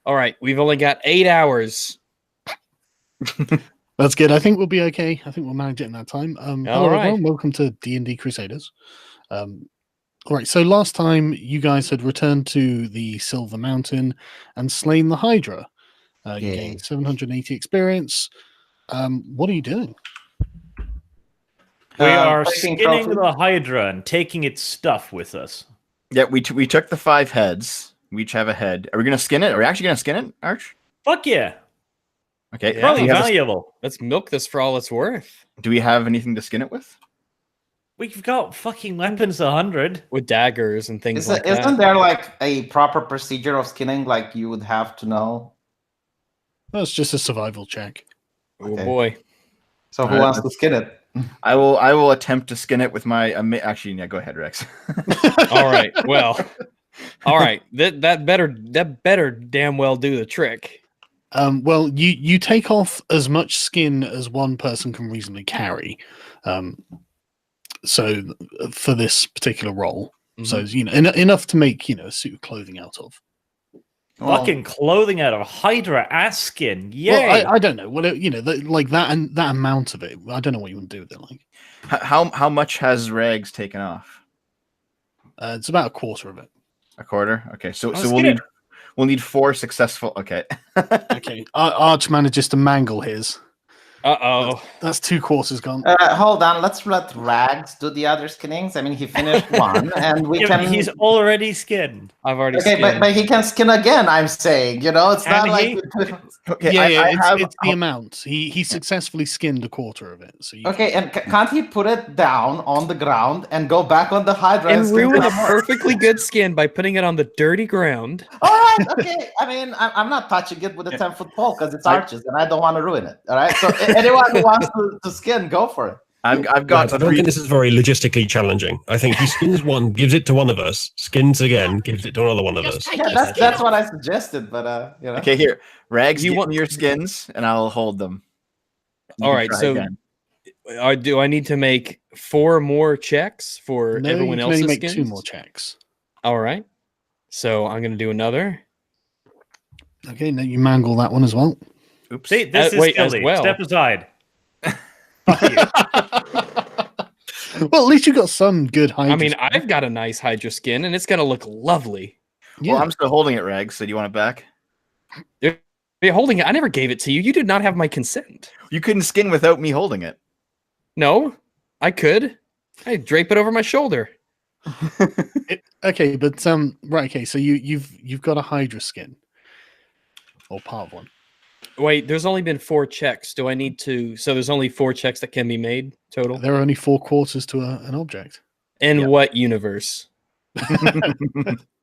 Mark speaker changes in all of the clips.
Speaker 1: All right, we've only got 8 hours.
Speaker 2: That's good. I think we'll be okay. I think we'll manage it in that time. Hello,
Speaker 1: right.
Speaker 2: everyone. Welcome to D&D Crusaders. All right. So last time you guys had returned to the Silver Mountain and slain the Hydra. You gained 780 experience. What are you doing?
Speaker 3: We are
Speaker 4: taking
Speaker 3: skinning
Speaker 4: trophy.
Speaker 3: the Hydra and taking its stuff with us.
Speaker 5: Yeah, we took the 5 heads. We each have a head. Are we gonna skin it? Are we actually gonna skin it, Arch?
Speaker 3: Fuck yeah.
Speaker 5: Okay.
Speaker 1: Yeah.
Speaker 3: Probably
Speaker 5: Do we have
Speaker 3: valuable.
Speaker 1: Let's milk this for all it's worth.
Speaker 5: do we have anything to skin it with?
Speaker 3: We've got fucking weapons 100.
Speaker 1: With daggers and things like
Speaker 4: Isn't
Speaker 1: that.
Speaker 4: there like a proper procedure of skinning like you would have to know?
Speaker 2: That's just a survival check.
Speaker 1: Oh
Speaker 4: Okay.
Speaker 1: boy.
Speaker 4: So who
Speaker 5: Alright,
Speaker 4: wants to skin it?
Speaker 5: I will attempt to skin it with my actually, yeah, go ahead, Rex.
Speaker 1: All right. Well. All right. That better damn well do the trick.
Speaker 2: Well, you take off as much skin as one person can reasonably carry. So for this particular role, so enough to make a suit of clothing out of.
Speaker 3: Fucking clothing out of Hydra ass skin. Yay.
Speaker 2: Well, I don't know. Well, like that and that amount of it. I don't know what you want to do with it. Like,
Speaker 5: How much has Rags taken off?
Speaker 2: it's about a quarter of it.
Speaker 5: A quarter? Okay, so
Speaker 3: Let's
Speaker 5: we'll
Speaker 3: get
Speaker 5: need 4 successful. Okay.
Speaker 2: Okay, Arch manages to mangle his.
Speaker 1: Uh-oh.
Speaker 2: That's 2 quarters gone.
Speaker 4: Hold on, let's let Rags do the other skinnings. I mean, he finished one, and we
Speaker 3: Yeah,
Speaker 4: can.
Speaker 3: but he's already skinned.
Speaker 1: I've already
Speaker 4: Okay,
Speaker 1: skinned.
Speaker 4: but he can skin again. I'm saying, it's
Speaker 3: Can
Speaker 4: not
Speaker 3: he?
Speaker 4: like.
Speaker 5: Okay.
Speaker 2: Yeah,
Speaker 5: I have,
Speaker 2: it's the amount. He successfully skinned a quarter of it. So you
Speaker 4: Okay, and can't he put it down on the ground and go back on the Hydra
Speaker 1: and
Speaker 4: skin
Speaker 1: ruin a
Speaker 4: some more?
Speaker 1: perfectly good skin by putting it on the dirty ground.
Speaker 4: All right, okay. I mean, I'm not touching it with a 10-foot pole because it's arches, and I don't want to ruin it. All right, so anyone who wants to skin, go for it.
Speaker 5: I've got
Speaker 6: Guys, I don't
Speaker 5: 3.
Speaker 6: think this is very logistically challenging. I think he skins one, gives it to one of us, skins again, gives it to another one of us.
Speaker 4: Yeah, that's what I suggested, but
Speaker 5: Okay, here, Rags,
Speaker 1: You
Speaker 5: give
Speaker 1: want-
Speaker 5: me your skins, and I'll hold them. You
Speaker 1: All
Speaker 5: can
Speaker 1: right,
Speaker 5: try
Speaker 1: so
Speaker 5: again.
Speaker 1: do I need to make 4 more checks for
Speaker 2: No,
Speaker 1: everyone
Speaker 2: you can only
Speaker 1: else's
Speaker 2: make
Speaker 1: skins?
Speaker 2: 2 more checks.
Speaker 1: All right. So I'm going to do another.
Speaker 2: Okay, now you mangle that one as well.
Speaker 5: Oops.
Speaker 3: See, this is
Speaker 1: wait, as
Speaker 3: silly.
Speaker 1: well.
Speaker 3: Step aside. Fuck you.
Speaker 2: Well, at least you got some good Hydra.
Speaker 1: I mean,
Speaker 2: skin.
Speaker 1: I've got a nice Hydra skin, and it's going to look lovely.
Speaker 2: yeah.
Speaker 5: Well, I'm still holding it, Rags. So do you want it back?
Speaker 1: You're holding it. I never gave it to you. You did not have my consent.
Speaker 5: You couldn't skin without me holding it.
Speaker 1: No, I could. I drape it over my shoulder.
Speaker 2: Okay, but right. Okay, so you've got a Hydra skin, or part of one.
Speaker 1: Wait, there's only been 4 checks. Do I need to? So there's only 4 checks that can be made total.
Speaker 2: There are only 4 quarters to an object.
Speaker 1: In
Speaker 5: Yeah.
Speaker 1: what universe?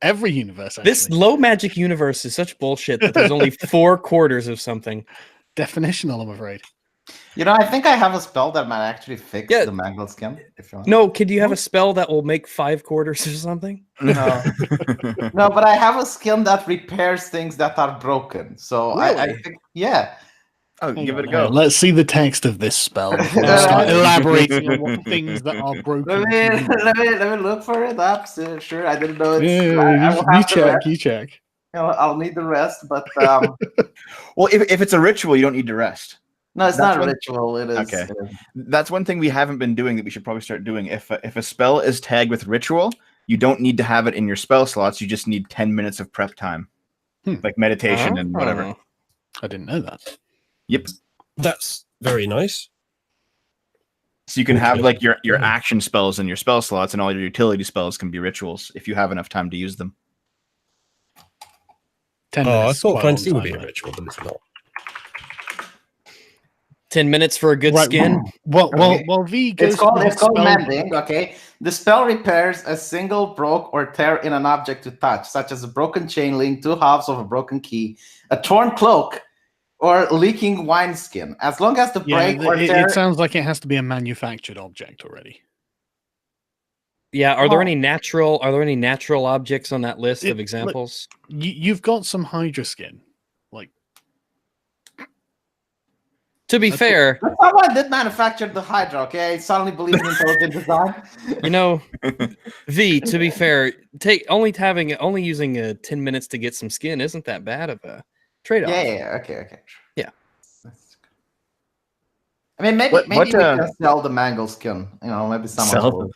Speaker 2: Every universe. Actually.
Speaker 1: This low magic universe is such bullshit that there's only 4 quarters of something.
Speaker 2: definitional, I'm afraid.
Speaker 4: I think I have a spell that might actually fix
Speaker 1: Yeah.
Speaker 4: the mangled skin. If you want.
Speaker 1: No, could you have a spell that will make 5 quarters or something?
Speaker 4: No. No, but I have a skin that repairs things that are broken. So I
Speaker 1: Really?
Speaker 4: think, yeah.
Speaker 5: Oh,
Speaker 2: Hang
Speaker 5: give
Speaker 2: on,
Speaker 5: it a
Speaker 2: hang
Speaker 5: go.
Speaker 2: on. Let's see the text of this spell before we start elaborating on what things that are broken.
Speaker 4: Let me look for it up. So, sure, I didn't know it's.
Speaker 2: Yeah,
Speaker 4: I will
Speaker 2: you
Speaker 4: have to
Speaker 2: check.
Speaker 4: rest.
Speaker 2: You check.
Speaker 4: I'll need the rest, but
Speaker 5: Well, if it's a ritual, you don't need to rest.
Speaker 4: no, it's
Speaker 5: That's
Speaker 4: not a
Speaker 5: one-
Speaker 4: ritual. It is.
Speaker 5: Okay.
Speaker 4: it is.
Speaker 5: That's one thing we haven't been doing that we should probably start doing. If a spell is tagged with ritual, you don't need to have it in your spell slots. You just need 10 minutes of prep time, like meditation and whatever.
Speaker 1: Oh.
Speaker 2: I didn't know that.
Speaker 5: Yep.
Speaker 6: That's very nice.
Speaker 5: So you can have
Speaker 6: Okay.
Speaker 5: like your action spells in your spell slots, and all your utility spells can be rituals if you have enough time to use them.
Speaker 2: 10
Speaker 6: Oh, I
Speaker 2: minutes,
Speaker 6: thought
Speaker 2: quite a
Speaker 6: fantasy
Speaker 2: long
Speaker 6: would be a
Speaker 2: time,
Speaker 6: ritual, but it's not.
Speaker 1: 10 minutes for a good
Speaker 2: Right,
Speaker 1: skin.
Speaker 2: Well,
Speaker 4: Okay.
Speaker 2: V goes
Speaker 4: It's called
Speaker 2: through
Speaker 4: it's
Speaker 2: the
Speaker 4: called
Speaker 2: spell-
Speaker 4: mending. Okay, the spell repairs a single broke or tear in an object to touch, such as a broken chain link, 2 halves of a broken key, a torn cloak, or leaking wineskin. As long as the
Speaker 2: Yeah,
Speaker 4: break or tear.
Speaker 2: it sounds like it has to be a manufactured object already.
Speaker 1: Yeah, are there
Speaker 4: Oh.
Speaker 1: any natural objects on that list
Speaker 2: It-
Speaker 1: of examples?
Speaker 2: You've got some Hydra skin. Like,
Speaker 1: To be fair,
Speaker 4: But someone did manufacture the Hydra. Okay, I suddenly believe in intelligent design.
Speaker 1: you know, V, to be fair, only using 10 minutes to get some skin isn't that bad of Trade off.
Speaker 4: Yeah. Okay.
Speaker 1: Yeah.
Speaker 4: I mean, maybe we can sell the mangle skin. Maybe someone.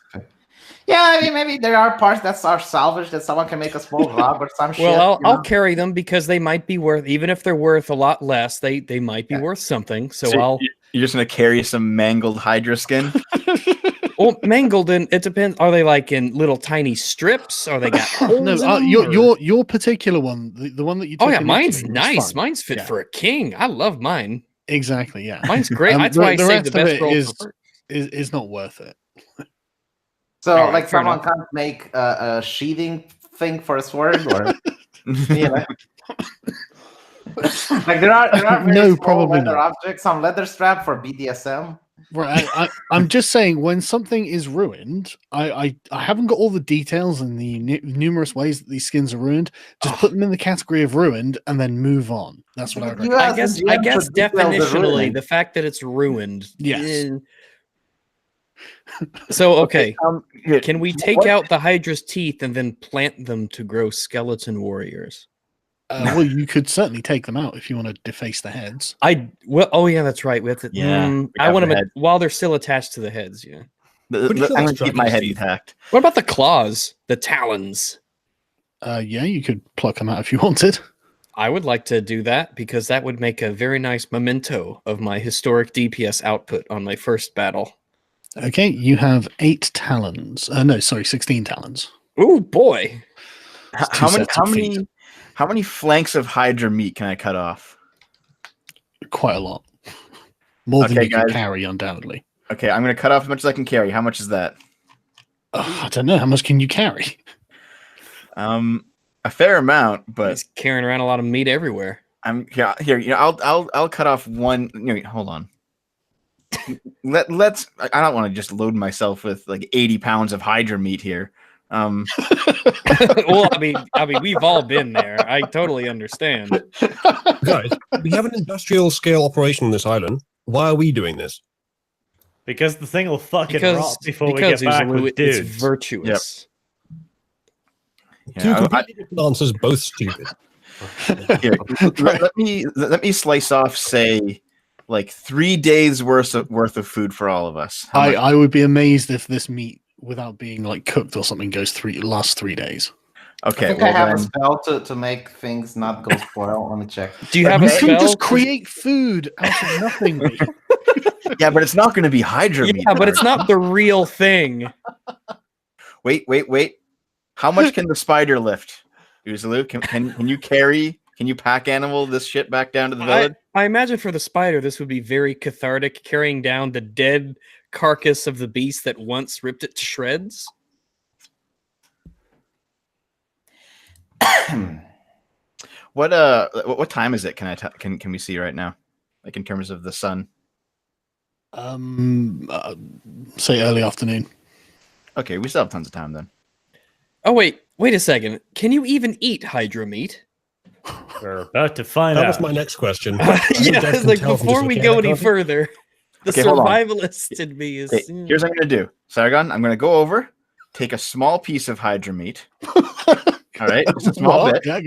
Speaker 4: Yeah, I mean, maybe there are parts that are salvaged that someone can make a small rug or some shit.
Speaker 1: Well, I'll carry them because they might be worth, even if they're worth a lot less, they might be worth something. So
Speaker 5: you're just gonna carry some mangled Hydra skin.
Speaker 1: Well, mangled, and it depends. Are they like in little tiny strips? Or they got holes
Speaker 2: No,
Speaker 1: in them,
Speaker 2: your particular one, the one that you.
Speaker 1: Oh yeah, mine's nice. Mine's fit for a king. I love mine.
Speaker 2: Exactly. Yeah,
Speaker 1: mine's great. That's why I saved the best roll
Speaker 2: is not worth it.
Speaker 4: So, right, someone can't make a sheathing thing for a sword, or like there are very small leather objects, some leather strap for BDSM.
Speaker 2: Right, I'm just saying, when something is ruined, I haven't got all the details and the numerous ways that these skins are ruined. Just put them in the category of ruined and then move on. That's what I would recommend.
Speaker 1: I guess definitionally, the fact that it's ruined.
Speaker 2: Yes.
Speaker 1: So, okay. Can we take out the Hydra's teeth and then plant them to grow skeleton warriors?
Speaker 2: Well, you could certainly take them out if you want to deface the heads.
Speaker 1: Oh yeah, that's right. We have to. Yeah, I want them while they're still attached to the heads. Yeah,
Speaker 5: I'm gonna keep my head intact.
Speaker 1: What about the claws, the talons?
Speaker 2: Yeah, you could pluck them out if you wanted.
Speaker 1: I would like to do that because that would make a very nice memento of my historic DPS output on my first battle.
Speaker 2: Okay, you have 8 talons. No, sorry, 16 talons.
Speaker 1: Oh boy!
Speaker 5: How many flanks of Hydra meat can I cut off?
Speaker 2: Quite a lot. More than you can carry, undoubtedly.
Speaker 5: Okay, I'm going to cut off as much as I can carry. How much is that?
Speaker 2: I don't know. How much can you carry?
Speaker 5: A fair amount, but
Speaker 1: he's carrying around a lot of meat everywhere.
Speaker 5: Here. I'll cut off one. Hold on. Let's. I don't want to just load myself with like 80 pounds of Hydra meat here.
Speaker 1: Well, I mean, we've all been there. I totally understand.
Speaker 6: Guys, we have an industrial scale operation on this island. Why are we doing this?
Speaker 3: Because the thing will fucking rot before we get back with dudes.
Speaker 1: It's virtuous.
Speaker 6: Yep. Two completely different answers, both stupid.
Speaker 5: Here, let me slice off, say, like 3 days worth of food for all of us.
Speaker 2: I would be amazed if this meat, without being like cooked or something, last 3 days.
Speaker 5: Okay,
Speaker 4: I think I have a spell to make things not go spoil. Let me check.
Speaker 1: Do you have a spell?
Speaker 2: You can just create food out of nothing.
Speaker 5: Yeah, but it's not going to be Hydra meat.
Speaker 1: Yeah, but it's not the real thing.
Speaker 5: Wait. How much can the spider lift? Uzalu, can you carry? Can you pack animal this shit back down to the village?
Speaker 1: I imagine for the spider, this would be very cathartic, carrying down the dead carcass of the beast that once ripped it to shreds.
Speaker 5: What time is it? Can we see right now, like in terms of the sun?
Speaker 2: Say early afternoon.
Speaker 5: Okay, we still have tons of time then.
Speaker 1: Oh wait a second. Can you even eat Hydra meat?
Speaker 3: We're about to find out.
Speaker 6: That was my next question.
Speaker 1: Yeah, like before we go any further, the survivalist in me is.
Speaker 5: Okay, here's what I'm going to do, Sargon. I'm going to go over, take a small piece of Hydra meat. All right, just a small bit.
Speaker 2: Yeah.
Speaker 5: I'm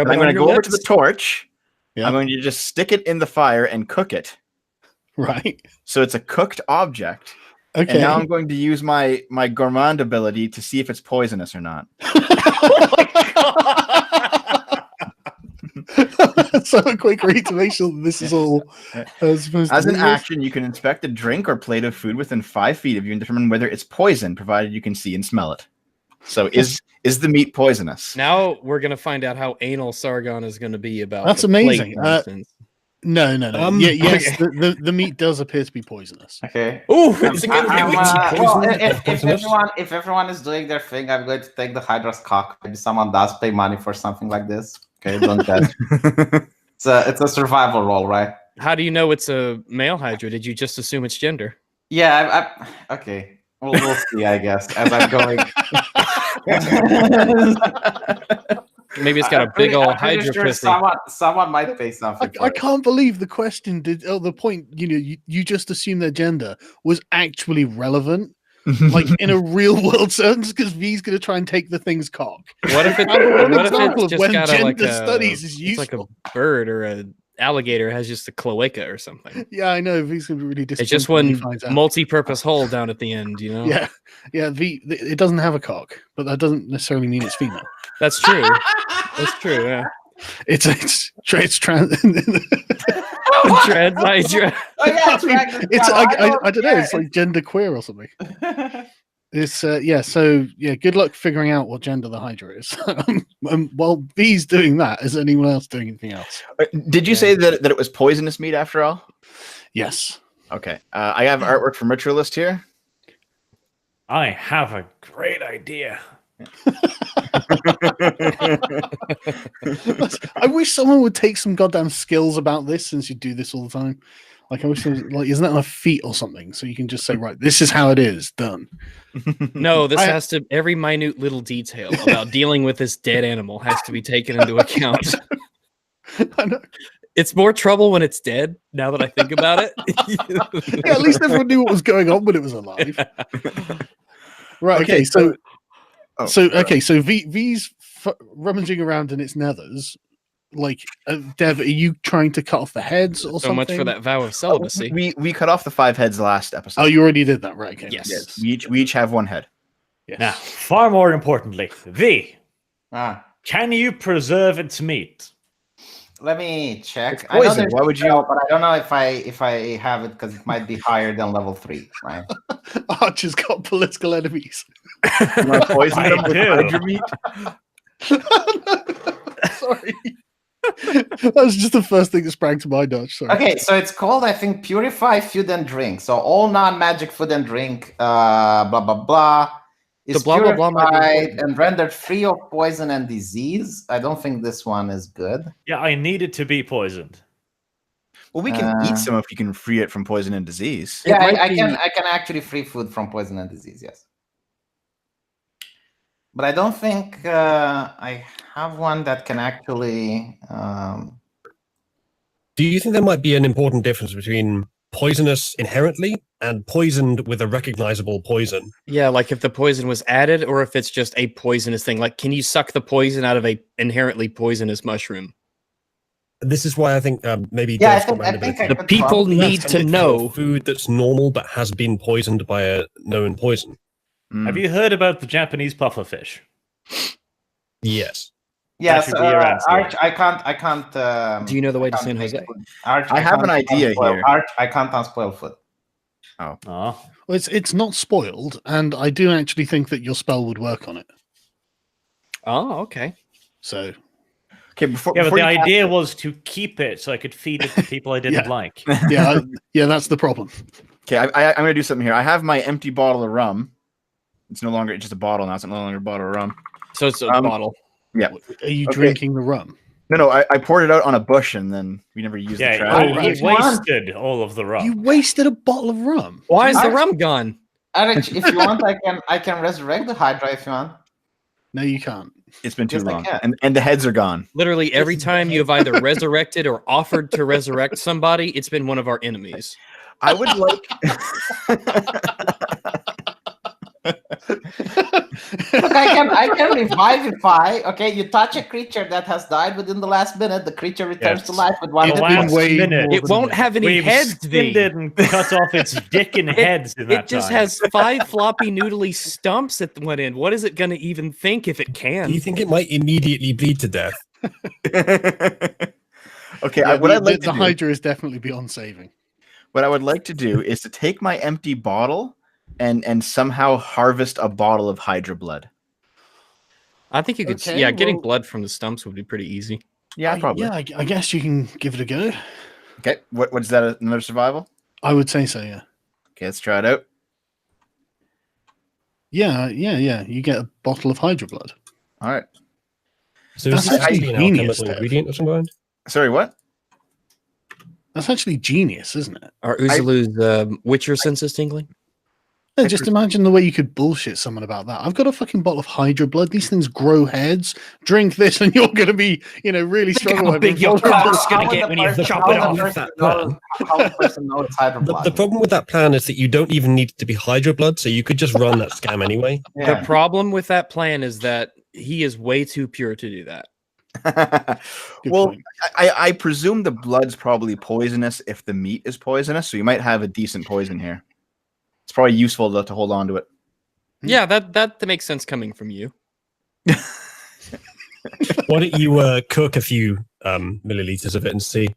Speaker 5: going to go over to the torch. Yeah. I'm going to just stick it in the fire and cook it.
Speaker 2: Right.
Speaker 5: So it's a cooked object.
Speaker 2: Okay.
Speaker 5: And now I'm going to use my gourmand ability to see if it's poisonous or not.
Speaker 2: Oh my God. So a quick read to make sure that this is all supposed
Speaker 5: As
Speaker 2: to
Speaker 5: an action, you can inspect a drink or plate of food within 5 feet of you and determine whether it's poison, provided you can see and smell it. So is the meat poisonous?
Speaker 1: Now we're going to find out how anal Sargon is going to be about.
Speaker 2: That's amazing. No.
Speaker 4: Okay.
Speaker 2: The meat does appear to be poisonous.
Speaker 4: Okay.
Speaker 1: Oh, it's
Speaker 4: if everyone is doing their thing, I'm going to take the Hydra's cock. Maybe someone does pay money for something like this. Okay, don't judge. It's a survival roll, right?
Speaker 1: How do you know it's a male Hydra? Did you just assume its gender?
Speaker 4: Yeah, okay. We'll see, I guess, as I'm going.
Speaker 1: Maybe it's got a big old Hydra pussy.
Speaker 4: Someone might pay something.
Speaker 2: I can't believe the question did. Oh, the point. You just assumed their gender was actually relevant like in a real world sense, because V's going to try and take the thing's cock.
Speaker 1: What if
Speaker 2: One
Speaker 1: what if
Speaker 2: example
Speaker 1: it's
Speaker 2: of
Speaker 1: just
Speaker 2: when
Speaker 1: got
Speaker 2: gender
Speaker 1: a
Speaker 2: studies is
Speaker 1: it's like a
Speaker 2: useful.
Speaker 1: bird or a alligator has just a cloaca or something.
Speaker 2: Yeah, I know. V's going to be really disappointed.
Speaker 1: It's just
Speaker 2: when he
Speaker 1: one
Speaker 2: finds out.
Speaker 1: multi-purpose hole down at the end, you know?
Speaker 2: Yeah, it doesn't have a cock, but that doesn't necessarily mean it's female.
Speaker 1: That's true. That's true, yeah.
Speaker 2: It's trans.
Speaker 1: Dread Hydra.
Speaker 4: Oh yeah, it's Ragnar.
Speaker 2: I don't know. It's like gender queer or something. It's So good luck figuring out what gender the Hydra is. While B's doing that, is anyone else doing anything else?
Speaker 5: Did you say that it was poisonous meat after all?
Speaker 2: Yes.
Speaker 5: Okay. I have artwork from Ritualist here.
Speaker 3: I have a great idea.
Speaker 2: I wish someone would take some goddamn skills about this, since you do this all the time. Like, I wish there was, like, isn't that on a feat or something? So you can just say, right, this is how it is, done.
Speaker 1: No, this has to, every minute little detail about dealing with this dead animal has to be taken into account.
Speaker 2: I know.
Speaker 1: It's more trouble when it's dead, now that I think about it.
Speaker 2: Yeah, at least everyone knew what was going on when it was alive. Right, okay, so V's rummaging around in its nethers. Like, Dev, are you trying to cut off the heads or something?
Speaker 1: So much for that vow of celibacy.
Speaker 5: We cut off the 5 heads last episode.
Speaker 2: Oh, you already did that, right? Okay.
Speaker 1: Yes.
Speaker 5: We each have 1 head.
Speaker 2: Yes.
Speaker 3: Now, far more importantly, V,
Speaker 4: Ah,
Speaker 3: can you preserve its meat?
Speaker 4: let me check.
Speaker 5: It's poison. Why would you?
Speaker 4: But I don't know if I have it because it might be higher than level 3, right?
Speaker 2: Archer's got political enemies.
Speaker 5: You want to poison them with
Speaker 3: do.
Speaker 5: Hydra meat?
Speaker 2: Sorry. That was just the first thing that sprang to mind, Dodge. Sorry.
Speaker 4: Okay, so it's called, I think, Purify Food and Drink. So all non-magic food and drink, blah blah blah, is
Speaker 1: blah, blah, blah might be
Speaker 4: purified
Speaker 1: important.
Speaker 4: and rendered free of poison and disease. I don't think this one is good.
Speaker 3: Yeah, I need it to be poisoned.
Speaker 5: Well, we can eat some if you can free it from poison and disease.
Speaker 4: Yeah,
Speaker 1: might
Speaker 4: I
Speaker 1: be-
Speaker 4: can actually free food from poison and disease. Yes, but I don't think I have one that can actually.
Speaker 6: Do you think there might be an important difference between poisonous inherently and poisoned with a recognizable poison?
Speaker 1: Yeah, like if the poison was added or if it's just a poisonous thing. Like, can you suck the poison out of a inherently poisonous mushroom?
Speaker 6: This is why I think maybe
Speaker 4: Yeah,
Speaker 6: Dev's got
Speaker 4: I think
Speaker 6: randability.
Speaker 1: The
Speaker 4: could
Speaker 1: people
Speaker 4: probably-
Speaker 1: need to know.
Speaker 6: Food that's normal but has been poisoned by a known poison.
Speaker 3: Have you heard about the Japanese pufferfish?
Speaker 6: Yes.
Speaker 4: Yes,
Speaker 3: should be your answer.
Speaker 4: Arch, I can't.
Speaker 1: Do you know the way to
Speaker 4: I can't
Speaker 1: San
Speaker 4: make
Speaker 1: Jose?
Speaker 4: food. Arch,
Speaker 5: I have an
Speaker 4: can't
Speaker 5: idea
Speaker 4: unspoil-
Speaker 5: here.
Speaker 4: Arch, I can't unspoil food.
Speaker 3: Oh,
Speaker 2: Well, it's not spoiled, and I do actually think that your spell would work on it.
Speaker 1: Oh, okay.
Speaker 2: So
Speaker 5: Okay, before
Speaker 3: yeah, but the
Speaker 5: you cast
Speaker 3: idea
Speaker 5: it-
Speaker 3: was to keep it so I could feed it to people I didn't
Speaker 2: Yeah.
Speaker 3: like.
Speaker 2: yeah, that's the problem.
Speaker 5: Okay, I'm going to do something here. I have my empty bottle of rum. It's no longer just a bottle now. It's no longer a bottle of rum.
Speaker 1: So it's a bottle.
Speaker 5: Yeah.
Speaker 2: Are you
Speaker 5: Okay.
Speaker 2: drinking the rum?
Speaker 5: No, I poured it out on a bush and then we never used the
Speaker 3: Yeah,
Speaker 5: trash.
Speaker 3: he wasted all of the rum.
Speaker 2: You wasted a bottle of rum.
Speaker 1: Why is the
Speaker 4: Arch-
Speaker 1: rum gone?
Speaker 4: Arch, if you want, I can resurrect the Hydra if you want.
Speaker 2: No, you can't.
Speaker 5: It's been too
Speaker 4: Yes, I
Speaker 5: long.
Speaker 4: can.
Speaker 5: And the heads are gone.
Speaker 1: Literally every time you have either resurrected or offered to resurrect somebody, it's been one of our enemies.
Speaker 5: I would like
Speaker 4: Look, I can revive if you touch a creature that has died within the last minute, the creature returns to
Speaker 3: Yes.
Speaker 4: life with 1
Speaker 3: The
Speaker 4: hit
Speaker 3: last
Speaker 4: points.
Speaker 2: way
Speaker 3: minute.
Speaker 2: more
Speaker 1: It
Speaker 2: than
Speaker 1: won't have any
Speaker 3: We've
Speaker 1: heads,
Speaker 3: skinned
Speaker 1: V.
Speaker 3: it and cut off its dick and heads in that
Speaker 1: It just
Speaker 3: time.
Speaker 1: has 5 floppy noodly stumps at one end. What is it going to even think if it
Speaker 6: Do you
Speaker 1: can?
Speaker 6: think it might immediately bleed to death?
Speaker 5: Okay,
Speaker 2: Yeah,
Speaker 5: what I'd like
Speaker 2: the
Speaker 5: to do,
Speaker 2: Hydra is definitely beyond saving.
Speaker 5: what I would like to do is to take my empty bottle and somehow harvest a bottle of Hydra blood.
Speaker 1: I think you could.
Speaker 2: Okay,
Speaker 1: Yeah, getting
Speaker 2: well-
Speaker 1: blood from the stumps would be pretty easy.
Speaker 5: Yeah, probably.
Speaker 2: Yeah, I guess you can give it a go.
Speaker 5: Okay, what's that? Another survival?
Speaker 2: I would say so. Yeah.
Speaker 5: Okay, let's try it out.
Speaker 2: Yeah. You get a bottle of Hydra blood.
Speaker 5: All right.
Speaker 6: So
Speaker 2: That's
Speaker 6: is this
Speaker 2: actually
Speaker 6: actually an
Speaker 2: genius,
Speaker 6: alchemical
Speaker 2: Dev.
Speaker 6: ingredient of some kind?
Speaker 5: Sorry, what?
Speaker 2: That's actually genius, isn't it?
Speaker 1: Are Uzalu's Witcher senses tingling?
Speaker 2: No, just imagine the way you could bullshit someone about that. I've got a fucking bottle of Hydra blood. These things grow heads. Drink this, and you're going to be, really strong.
Speaker 1: how big your cock's going to get when you chop it off.
Speaker 4: How the person knows Hydra blood?
Speaker 6: The problem with that plan is that you don't even need it to be Hydra blood, so you could just run that scam anyway.
Speaker 1: The problem with that plan is that he is way too pure to do that.
Speaker 5: Well, I presume the blood's probably poisonous if the meat is poisonous, so you might have a decent poison here. It's probably useful to hold on to it.
Speaker 1: Yeah, that makes sense coming from you.
Speaker 6: Why don't you cook a few milliliters of it and see?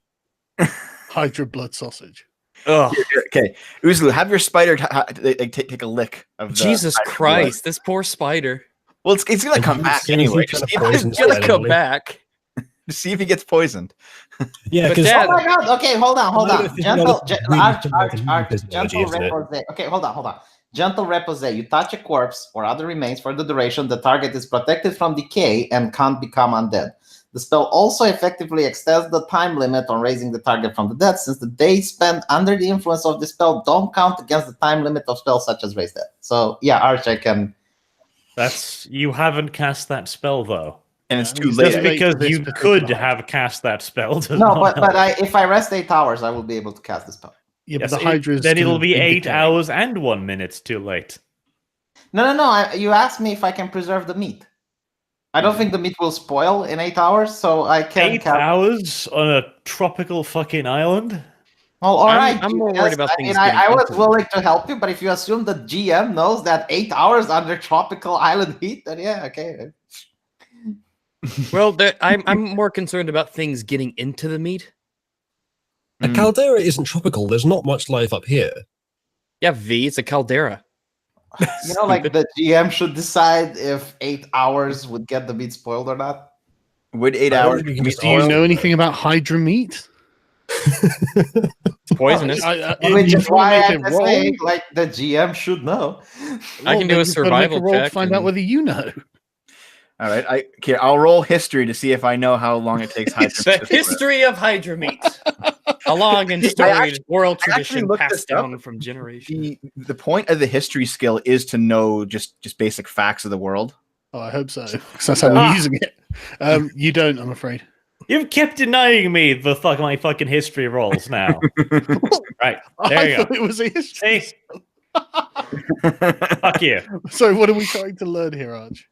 Speaker 2: Hydra blood sausage.
Speaker 1: Ugh.
Speaker 5: Okay, Uzlu, have your spider take a lick of the
Speaker 1: Jesus
Speaker 5: Hydra
Speaker 1: Christ, this poor spider.
Speaker 5: Well, it's gonna come back anyway. Just
Speaker 1: It's gonna come back.
Speaker 5: see if he gets poisoned.
Speaker 6: Yeah,
Speaker 1: But
Speaker 6: because
Speaker 1: Dad-
Speaker 4: Oh my god, okay, hold on. Gentle
Speaker 6: isn't it?
Speaker 4: repose. Okay, hold on. Gentle repose. You touch a corpse or other remains for the duration, the target is protected from decay and can't become undead. The spell also effectively extends the time limit on raising the target from the dead, since the days spent under the influence of the spell don't count against the time limit of spells such as Raise Dead. So yeah, Arch, I can...
Speaker 3: You haven't cast that spell though.
Speaker 5: And it's too
Speaker 2: Just
Speaker 5: late.
Speaker 3: Just
Speaker 2: late
Speaker 3: because
Speaker 2: for this
Speaker 3: you
Speaker 2: particular
Speaker 3: could
Speaker 2: one.
Speaker 3: have cast that spell does
Speaker 4: No,
Speaker 3: not help.
Speaker 4: but if I rest 8 hours, I will be able to cast the spell.
Speaker 2: Yeah,
Speaker 3: Yes,
Speaker 2: but the Hydra is
Speaker 3: then it'll
Speaker 2: gonna
Speaker 3: be 8
Speaker 2: indicate-
Speaker 3: hours and 1 minute too late.
Speaker 4: No. You asked me if I can preserve the meat. I don't think the meat will spoil in 8 hours, so I can...
Speaker 3: 8 hours on a tropical fucking island?
Speaker 4: Well, all right.
Speaker 1: I'm more worried about things
Speaker 4: I
Speaker 1: getting
Speaker 4: was
Speaker 1: into
Speaker 4: willing to help you, but if you assume the GM knows that 8 hours under tropical island heat, then yeah, okay.
Speaker 1: Well, I'm more concerned about things getting into the meat.
Speaker 6: a caldera isn't tropical. There's not much life up here.
Speaker 1: Yeah, V, it's a caldera.
Speaker 4: You know, like the GM should decide if 8 hours would get the meat spoiled or not.
Speaker 5: Would 8
Speaker 6: I don't
Speaker 5: hours?
Speaker 6: think we can just
Speaker 2: Do you
Speaker 6: ask
Speaker 2: know
Speaker 6: them.
Speaker 2: anything about Hydra meat?
Speaker 1: It's poisonous.
Speaker 4: Which
Speaker 2: you
Speaker 4: is why
Speaker 2: wanna
Speaker 4: I'm
Speaker 2: make it roll?
Speaker 4: saying, like, the GM should know.
Speaker 1: I can do
Speaker 2: then
Speaker 1: a
Speaker 2: you've gotta make
Speaker 1: survival
Speaker 2: roll to
Speaker 1: check
Speaker 2: find out
Speaker 1: and-
Speaker 2: whether you know.
Speaker 5: All right, I'll roll history to see if I know how long it takes Hydra.
Speaker 1: It's the history of Hydra meat. A long and storied oral tradition
Speaker 5: looked
Speaker 1: passed
Speaker 5: this up.
Speaker 1: down from generation.
Speaker 5: The point of the history skill is to know just basic facts of the world.
Speaker 2: Oh, I hope so. 'Cause that's how we're using it. You don't, I'm afraid.
Speaker 3: You've kept denying me my fucking history rolls now. Right, there
Speaker 2: I
Speaker 3: you go.
Speaker 2: thought it was a history.
Speaker 3: See? Fuck you.
Speaker 2: So, what are we trying to learn here, Arch?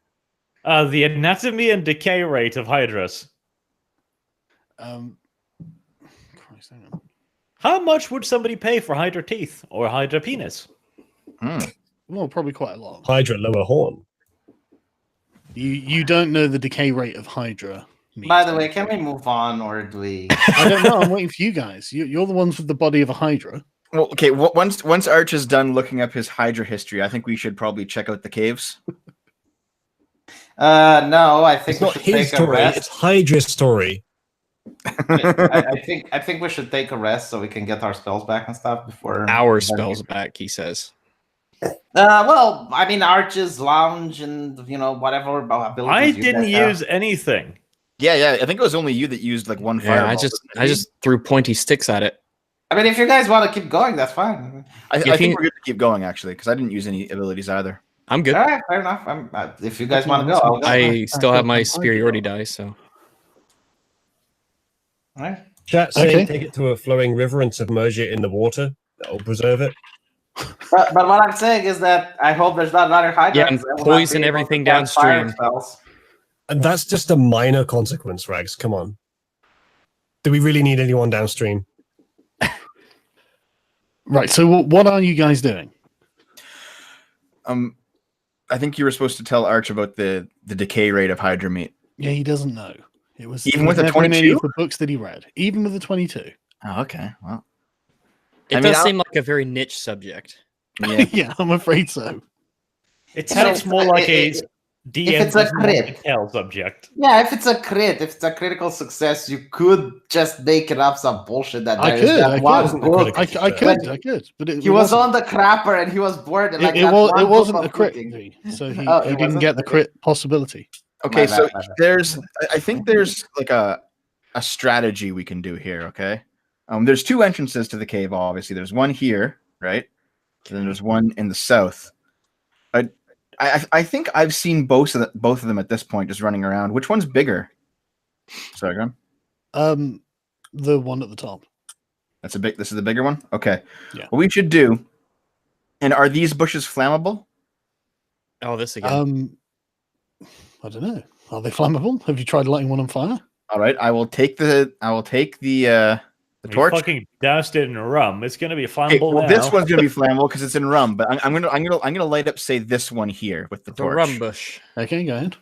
Speaker 3: The anatomy and decay rate of hydras.
Speaker 2: Christ, hang on.
Speaker 3: How much would somebody pay for hydra teeth or hydra penis?
Speaker 2: Well, probably quite a lot.
Speaker 6: Hydra lower horn.
Speaker 2: You don't know the decay rate of Hydra. meat.
Speaker 4: By the way, can we move on, or do we...
Speaker 2: I don't know. I'm waiting for you guys. You're the ones with the body of a Hydra.
Speaker 5: Well, okay. Once Arch is done looking up his Hydra history, I think we should probably check out the caves.
Speaker 4: No, I think
Speaker 6: It's
Speaker 4: we
Speaker 6: not
Speaker 4: should
Speaker 6: his
Speaker 4: take a
Speaker 6: story.
Speaker 4: rest.
Speaker 6: It's Hydra's story.
Speaker 4: I think we should take a rest so we can get our spells back and stuff before
Speaker 1: Our spells back, he says.
Speaker 4: Well, I mean, Arch's lounge and whatever abilities.
Speaker 3: I
Speaker 4: you
Speaker 3: didn't
Speaker 4: guys have.
Speaker 3: use anything.
Speaker 5: Yeah. I think it was only you that used like one fire.
Speaker 1: Yeah, I just threw pointy sticks at it.
Speaker 4: I mean, if you guys want to keep going, that's fine.
Speaker 5: I
Speaker 1: If
Speaker 5: think
Speaker 1: he-
Speaker 5: we're good to keep going actually because I didn't use any abilities either.
Speaker 1: I'm good.
Speaker 4: All right, fair enough. If you guys want to go, I'll go.
Speaker 1: I still have my superiority die, so
Speaker 4: All right.
Speaker 6: Chat saying
Speaker 2: Okay.
Speaker 6: take it to a flowing river and submerge it in the water. That'll preserve it.
Speaker 4: But what I'm saying is that I hope there's not another Hydra.
Speaker 1: Yeah, and poison everything downstream.
Speaker 6: And that's just a minor consequence, Rags. Come on. Do we really need anyone downstream?
Speaker 2: Right. So, what are you guys doing?
Speaker 5: I think you were supposed to tell Arch about the decay rate of Hydra meat.
Speaker 2: Yeah, he doesn't know. It was
Speaker 5: Even
Speaker 2: it
Speaker 5: with
Speaker 2: was
Speaker 5: a
Speaker 2: never in any
Speaker 5: 22?
Speaker 2: of the books that he read. Even with the 22.
Speaker 5: Oh, okay. Well,
Speaker 1: it
Speaker 5: I mean,
Speaker 1: does seem like a very niche subject.
Speaker 5: yeah.
Speaker 2: Yeah, I'm afraid so.
Speaker 3: It
Speaker 4: So
Speaker 3: sounds more like a
Speaker 4: if
Speaker 3: DM
Speaker 4: it's a
Speaker 3: doesn't want
Speaker 4: crit.
Speaker 3: to tell subject.
Speaker 4: Yeah, if it's a critical success, you could just make it up some bullshit that
Speaker 2: I
Speaker 4: there is
Speaker 2: could,
Speaker 4: that
Speaker 2: I
Speaker 4: one
Speaker 2: could.
Speaker 4: book.
Speaker 2: I could. But
Speaker 4: He was on the crapper and he was bored. And like
Speaker 2: It
Speaker 4: that one
Speaker 2: it
Speaker 4: book
Speaker 2: wasn't
Speaker 4: of
Speaker 2: a crit,
Speaker 4: cooking.
Speaker 2: so he
Speaker 4: Oh, it
Speaker 2: didn't
Speaker 4: wasn't?
Speaker 2: get the crit possibility.
Speaker 5: Okay,
Speaker 4: My
Speaker 5: so
Speaker 4: bad.
Speaker 5: I think there's like a strategy we can do here. Okay, there's two entrances to the cave. Obviously, there's one here, right? And then there's one in the south. I think I've seen both of them at this point just running around. Which one's bigger? Sargon?
Speaker 2: The one at the top.
Speaker 5: This is the bigger one? Okay.
Speaker 2: Yeah.
Speaker 5: What we should do, and are these bushes flammable?
Speaker 1: Oh, this again.
Speaker 2: I don't know. Are they flammable? Have you tried lighting one on fire?
Speaker 5: All right, I will take the torch.
Speaker 3: Fucking doused it in rum. It's gonna be
Speaker 5: Okay,
Speaker 3: flammable
Speaker 5: well,
Speaker 3: now.
Speaker 5: this one's gonna be flammable because it's in rum. But I'm gonna light up, say, this one here with the
Speaker 1: The
Speaker 5: torch.
Speaker 1: rum bush.
Speaker 2: Okay, go ahead.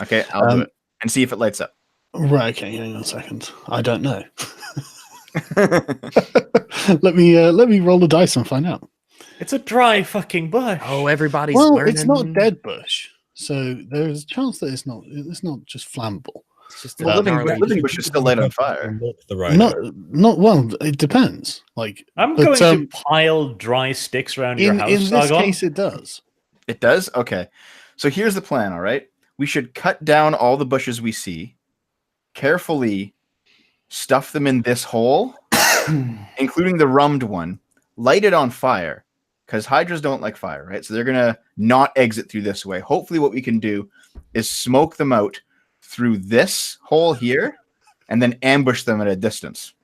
Speaker 5: Okay, I'll do it and see if it lights up.
Speaker 2: Right, okay, hang on a second. I don't know. let me roll the dice and find out.
Speaker 3: It's a dry fucking bush.
Speaker 1: Oh, everybody's
Speaker 2: Well,
Speaker 1: learning.
Speaker 2: it's not dead bush, so there's a chance that it's not just flammable.
Speaker 1: It's just a
Speaker 5: Well,
Speaker 1: gnarly-
Speaker 5: living bush is still light on fire.
Speaker 6: The right.
Speaker 2: Not well. It depends. Like
Speaker 3: I'm
Speaker 2: but,
Speaker 3: going to pile dry sticks around your house,
Speaker 2: in this
Speaker 3: Sargon.
Speaker 2: case, it does.
Speaker 5: It does? Okay. So here's the plan, all right? We should cut down all the bushes we see, carefully stuff them in this hole, including the rummed one, light it on fire, because hydras don't like fire, right? So they're going to not exit through this way. Hopefully what we can do is smoke them out through this hole here, and then ambush them at a distance.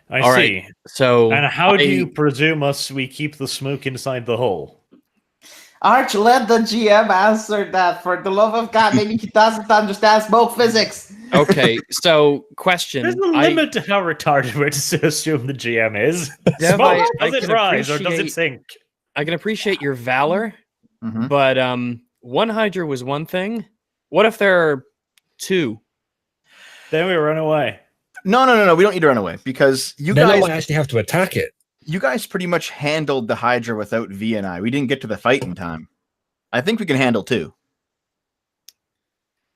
Speaker 3: I
Speaker 1: All
Speaker 3: see.
Speaker 1: right. So
Speaker 3: And how do you presume we keep the smoke inside the hole?
Speaker 4: Arch, let the GM answer that. For the love of God, maybe he doesn't understand smoke physics.
Speaker 1: Okay, so question.
Speaker 3: There's a limit to how retarded we're to assume the GM is.
Speaker 1: Dev,
Speaker 3: Smoke,
Speaker 1: I
Speaker 3: does it
Speaker 1: can
Speaker 3: rise or does it
Speaker 1: appreciate-
Speaker 3: sink?
Speaker 1: I can appreciate your valor,
Speaker 5: Mhm.
Speaker 1: but one Hydra was one thing. What if there are two?
Speaker 3: Then we run away.
Speaker 5: No. We don't need to run away because you
Speaker 6: Then I
Speaker 5: guys
Speaker 6: might actually have to attack it.
Speaker 5: pretty much handled the Hydra without V and I. We didn't get to the fight in time. I think we can handle two.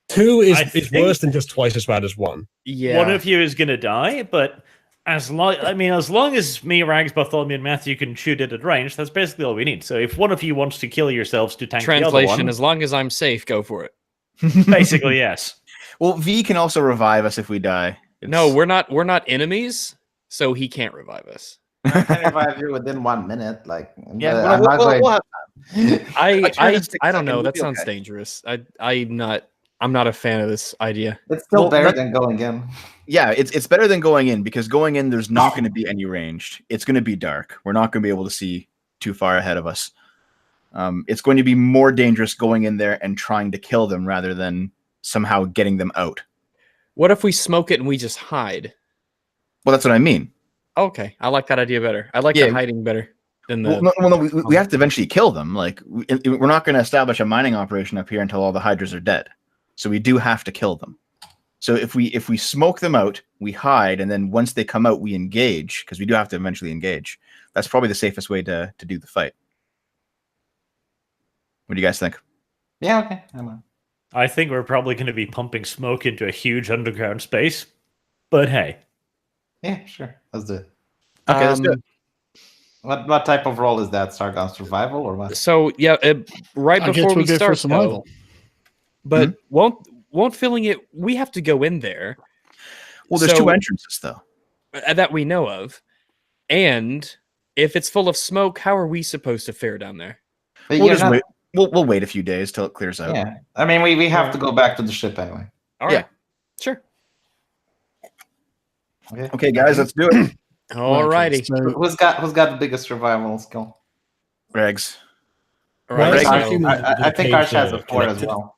Speaker 6: Two
Speaker 3: I
Speaker 6: is
Speaker 3: think-
Speaker 6: worse than just twice as bad as one.
Speaker 1: Yeah.
Speaker 3: One of you is gonna die, but as long as me, Rags, Bartholomew, and Matthew can shoot it at range, that's basically all we need. So if one of you wants to kill yourselves to tank the other
Speaker 1: Translation:
Speaker 3: one,
Speaker 1: as long as I'm safe, go for it.
Speaker 3: basically yes.
Speaker 5: Well, V can also revive us if we die.
Speaker 1: No, we're not enemies, so he can't revive us.
Speaker 4: I can revive you within 1 minute. Like,
Speaker 5: Yeah,
Speaker 4: I'm not going-
Speaker 5: we'll have
Speaker 1: I
Speaker 5: turn is 6
Speaker 1: I don't
Speaker 5: seconds,
Speaker 1: know.
Speaker 5: we'll
Speaker 1: That
Speaker 5: be
Speaker 1: sounds
Speaker 5: okay.
Speaker 1: dangerous. I'm not a fan of this idea.
Speaker 4: It's still
Speaker 5: Well,
Speaker 4: better
Speaker 5: let-
Speaker 4: than going in.
Speaker 5: Yeah, it's better than going in because going in there's not going to be any ranged. It's going to be dark. We're not going to be able to see too far ahead of us. It's going to be more dangerous going in there and trying to kill them rather than somehow getting them out.
Speaker 1: What if we smoke it and we just hide?
Speaker 5: Well, that's what I mean.
Speaker 1: Okay, I like that idea better. I like
Speaker 5: Yeah.
Speaker 1: the hiding better than the.
Speaker 5: No, we have to eventually kill them. Like we're not going to establish a mining operation up here until all the hydras are dead. So we do have to kill them. So if we smoke them out, we hide, and then once they come out, we engage because we do have to eventually engage. That's probably the safest way to do the fight. What do you guys think?
Speaker 4: Yeah, okay. I'm on.
Speaker 3: I think we're probably going to be pumping smoke into a huge underground space. But hey,
Speaker 4: Yeah, sure. Let's do it.
Speaker 5: Okay, let's do it.
Speaker 4: What type of role is that? Sargon survival or what?
Speaker 1: So yeah, right
Speaker 2: I guess
Speaker 1: before
Speaker 2: we'll
Speaker 1: we
Speaker 2: go for
Speaker 1: start,
Speaker 2: survival.
Speaker 1: though, but won't filling it. We have to go in there
Speaker 5: Well, there's
Speaker 1: So-
Speaker 5: two entrances though.
Speaker 1: that we know of, and if it's full of smoke, how are we supposed to fare down there?
Speaker 4: But
Speaker 5: We'll
Speaker 4: you're
Speaker 5: just
Speaker 4: not-
Speaker 5: wait. We'll wait a few days till it clears out.
Speaker 4: Yeah. I mean, we have to go back to the ship anyway.
Speaker 1: All
Speaker 5: Yeah.
Speaker 1: right, sure.
Speaker 5: Okay, guys, let's do it.
Speaker 1: All righty.
Speaker 2: So,
Speaker 4: Who's got the biggest survival skill?
Speaker 5: Regs.
Speaker 1: All
Speaker 6: Well,
Speaker 1: right.
Speaker 6: that's
Speaker 1: so-
Speaker 6: actually-
Speaker 4: I think Arch has a 4 as
Speaker 6: connected.
Speaker 4: well.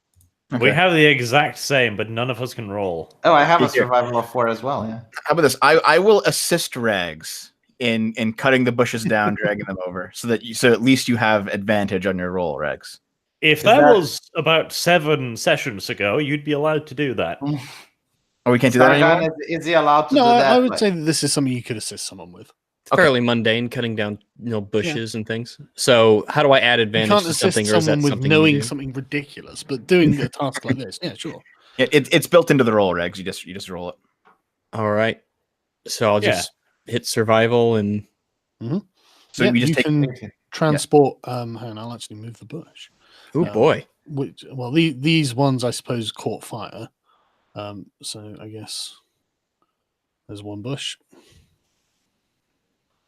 Speaker 3: we
Speaker 5: Okay.
Speaker 3: have the exact same, but none of us can roll.
Speaker 4: Oh, I have a
Speaker 5: Here.
Speaker 4: survival of 4 as well. Yeah.
Speaker 5: How about this? I will assist Rags in cutting the bushes down, dragging them over, so at least you have advantage on your roll, Regs.
Speaker 3: If
Speaker 4: that-
Speaker 3: was about 7 sessions ago, you'd be allowed to do that.
Speaker 5: Oh, we can't do that
Speaker 4: Sargon,
Speaker 5: anymore.
Speaker 4: is he allowed to
Speaker 2: no,
Speaker 4: do that?
Speaker 2: I would
Speaker 4: Like-
Speaker 2: say that this is something you could assist someone with.
Speaker 1: It's fairly mundane, cutting down bushes and things. So how do I add
Speaker 2: You
Speaker 1: advantage
Speaker 2: can't
Speaker 1: to
Speaker 2: assist
Speaker 1: something, or is that
Speaker 2: someone with
Speaker 1: something
Speaker 2: knowing
Speaker 1: you do?
Speaker 2: something ridiculous, but doing a task like this, yeah, sure.
Speaker 5: It's built into the roll, Regs. You just roll it.
Speaker 1: All right. So I'll
Speaker 3: Yeah.
Speaker 1: just hit survival and
Speaker 5: So
Speaker 2: Yeah,
Speaker 5: we just
Speaker 2: you
Speaker 5: take.
Speaker 2: can
Speaker 4: Okay.
Speaker 2: transport. Hang on, I'll actually move the bush.
Speaker 1: oh boy.
Speaker 2: Which, well, these ones I suppose caught fire. So I guess there's one bush.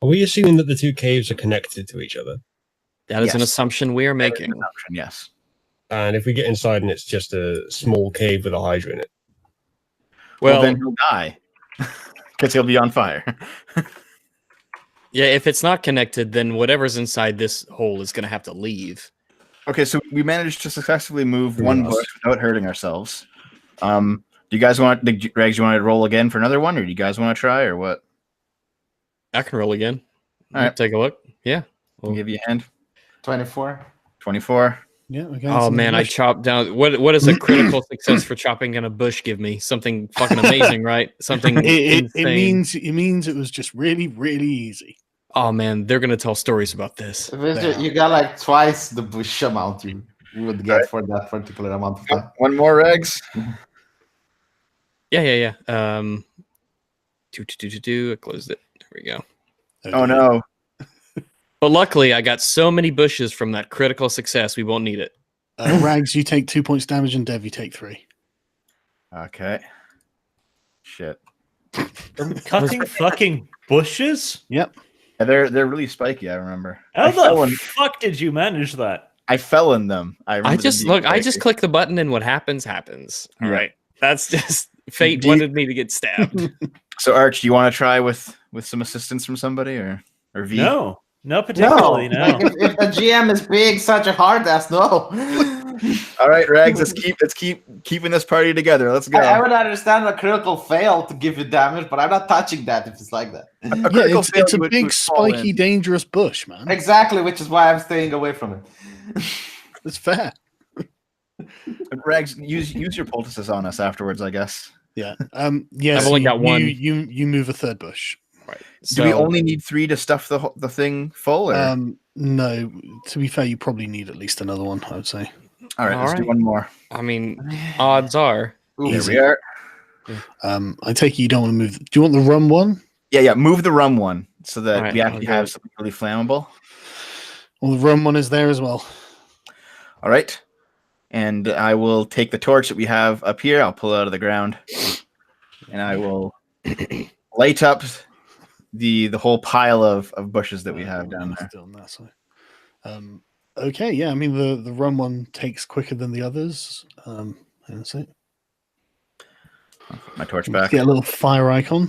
Speaker 6: Are we assuming that the two caves are connected to each other?
Speaker 1: That is an
Speaker 5: Yes.
Speaker 1: assumption we are
Speaker 5: That is an
Speaker 1: making.
Speaker 5: assumption, yes.
Speaker 6: And if we get inside and it's just a small cave with a Hydra in it,
Speaker 5: Well,
Speaker 1: Well,
Speaker 5: then he'll die because he'll be on fire.
Speaker 1: yeah, if it's not connected, then whatever's inside this hole is going to have to leave.
Speaker 5: Okay, so we managed to successfully move
Speaker 6: Pretty
Speaker 5: one
Speaker 6: much.
Speaker 5: bush without hurting ourselves. Do you guys want, Rags, you want to roll again for another one, or do you guys want to try, or what?
Speaker 1: I can roll again.
Speaker 5: All right.
Speaker 1: Take a look. Yeah.
Speaker 5: I'll give you a hand.
Speaker 4: 24.
Speaker 5: 24.
Speaker 2: Yeah. Okay.
Speaker 1: Oh man, I chopped down. What does a critical success for chopping down a bush give me? Something fucking amazing, right? Something
Speaker 2: It
Speaker 1: insane.
Speaker 2: means it was just really, really easy.
Speaker 1: Oh man, they're gonna tell stories about this.
Speaker 4: You got like twice the bush amount you would get for that particular amount of time.
Speaker 5: One more, Rags.
Speaker 1: Yeah. I closed it. There we go.
Speaker 5: Oh no.
Speaker 1: But luckily, I got so many bushes from that critical success. We won't need it.
Speaker 2: Rags, you take 2 points damage, and Dev, you take 3.
Speaker 5: Okay. Shit.
Speaker 3: From cutting fucking bushes?
Speaker 2: Yep.
Speaker 5: Yeah, they're really spiky. I remember.
Speaker 3: How
Speaker 5: I fell
Speaker 3: the
Speaker 5: in,
Speaker 3: fuck did you manage that?
Speaker 5: I fell in them. I
Speaker 1: I just
Speaker 5: remember
Speaker 1: click the button, and what happens happens. All
Speaker 5: Yeah.
Speaker 1: right, that's just fate
Speaker 5: Do you-
Speaker 1: wanted me to get stabbed.
Speaker 5: So Arch, do you want to try with some assistance from somebody or V?
Speaker 3: No,
Speaker 4: No,
Speaker 3: particularly, no.
Speaker 4: like if the GM is being such a hard ass, no.
Speaker 5: All right, Rags, let's keep keeping this party together. Let's go.
Speaker 4: I would understand a critical fail to give you damage, but I'm not touching that if it's like that.
Speaker 5: A
Speaker 2: Yeah,
Speaker 5: critical
Speaker 2: it's
Speaker 5: fail
Speaker 2: a
Speaker 5: would
Speaker 2: big,
Speaker 5: fall
Speaker 2: spiky,
Speaker 5: in.
Speaker 2: dangerous bush, man.
Speaker 4: Exactly, which is why I'm staying away from it.
Speaker 2: It's fair.
Speaker 5: Rags, use your poultices on us afterwards, I guess.
Speaker 2: Yeah. Yeah.
Speaker 1: I've only got one.
Speaker 2: You move a third bush.
Speaker 1: Right.
Speaker 5: Do we only need 3 to stuff the thing full? Or?
Speaker 2: No. To be fair, you probably need at least another one. I would say.
Speaker 5: All right, let's do one more.
Speaker 1: I mean, odds are.
Speaker 5: Here we are.
Speaker 2: I take it you don't want to move. Do you want the rum one?
Speaker 5: Yeah. Move the rum one so that
Speaker 1: All right,
Speaker 5: we actually
Speaker 1: okay.
Speaker 5: have something really flammable.
Speaker 2: Well, the rum one is there as well.
Speaker 5: All right. And I will take the torch that we have up here. I'll pull it out of the ground, and I will light up the whole pile of bushes that we have down there.
Speaker 2: Still on that side. Okay, yeah. I mean, the rum one takes quicker than the others. That's it.
Speaker 5: Put my torch back.
Speaker 2: Get a little fire icon.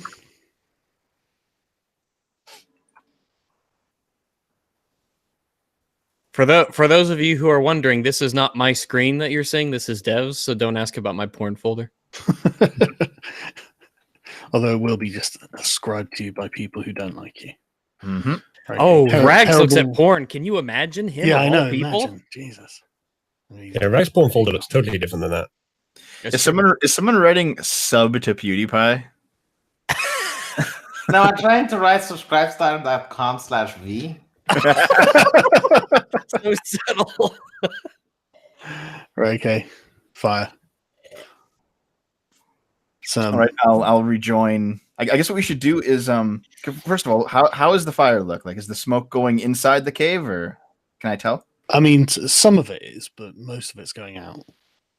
Speaker 1: For those of you who are wondering, this is not my screen that you're seeing. This is Dev's, so don't ask about my porn folder.
Speaker 2: Although it will be just ascribed to you by people who don't like you.
Speaker 5: Mm-hmm.
Speaker 2: Right.
Speaker 1: Oh, Rags looks at
Speaker 2: terrible-
Speaker 1: porn. Can you imagine him?
Speaker 2: Yeah,
Speaker 1: of
Speaker 2: I
Speaker 1: all
Speaker 2: know.
Speaker 1: people.
Speaker 2: Imagine. Jesus. I mean,
Speaker 6: yeah, Rags porn folder looks totally different than that.
Speaker 1: That's
Speaker 5: Is
Speaker 1: true.
Speaker 5: someone writing sub to PewDiePie?
Speaker 4: Now I'm trying to write subscribestar.com/V.
Speaker 1: so subtle?
Speaker 2: Right. Okay. Fire. So,
Speaker 5: All right, I'll rejoin. I guess what we should do is first of all, how does the fire look? Like, is the smoke going inside the cave, or can I tell?
Speaker 2: I mean, some of it is, but most of it's going out.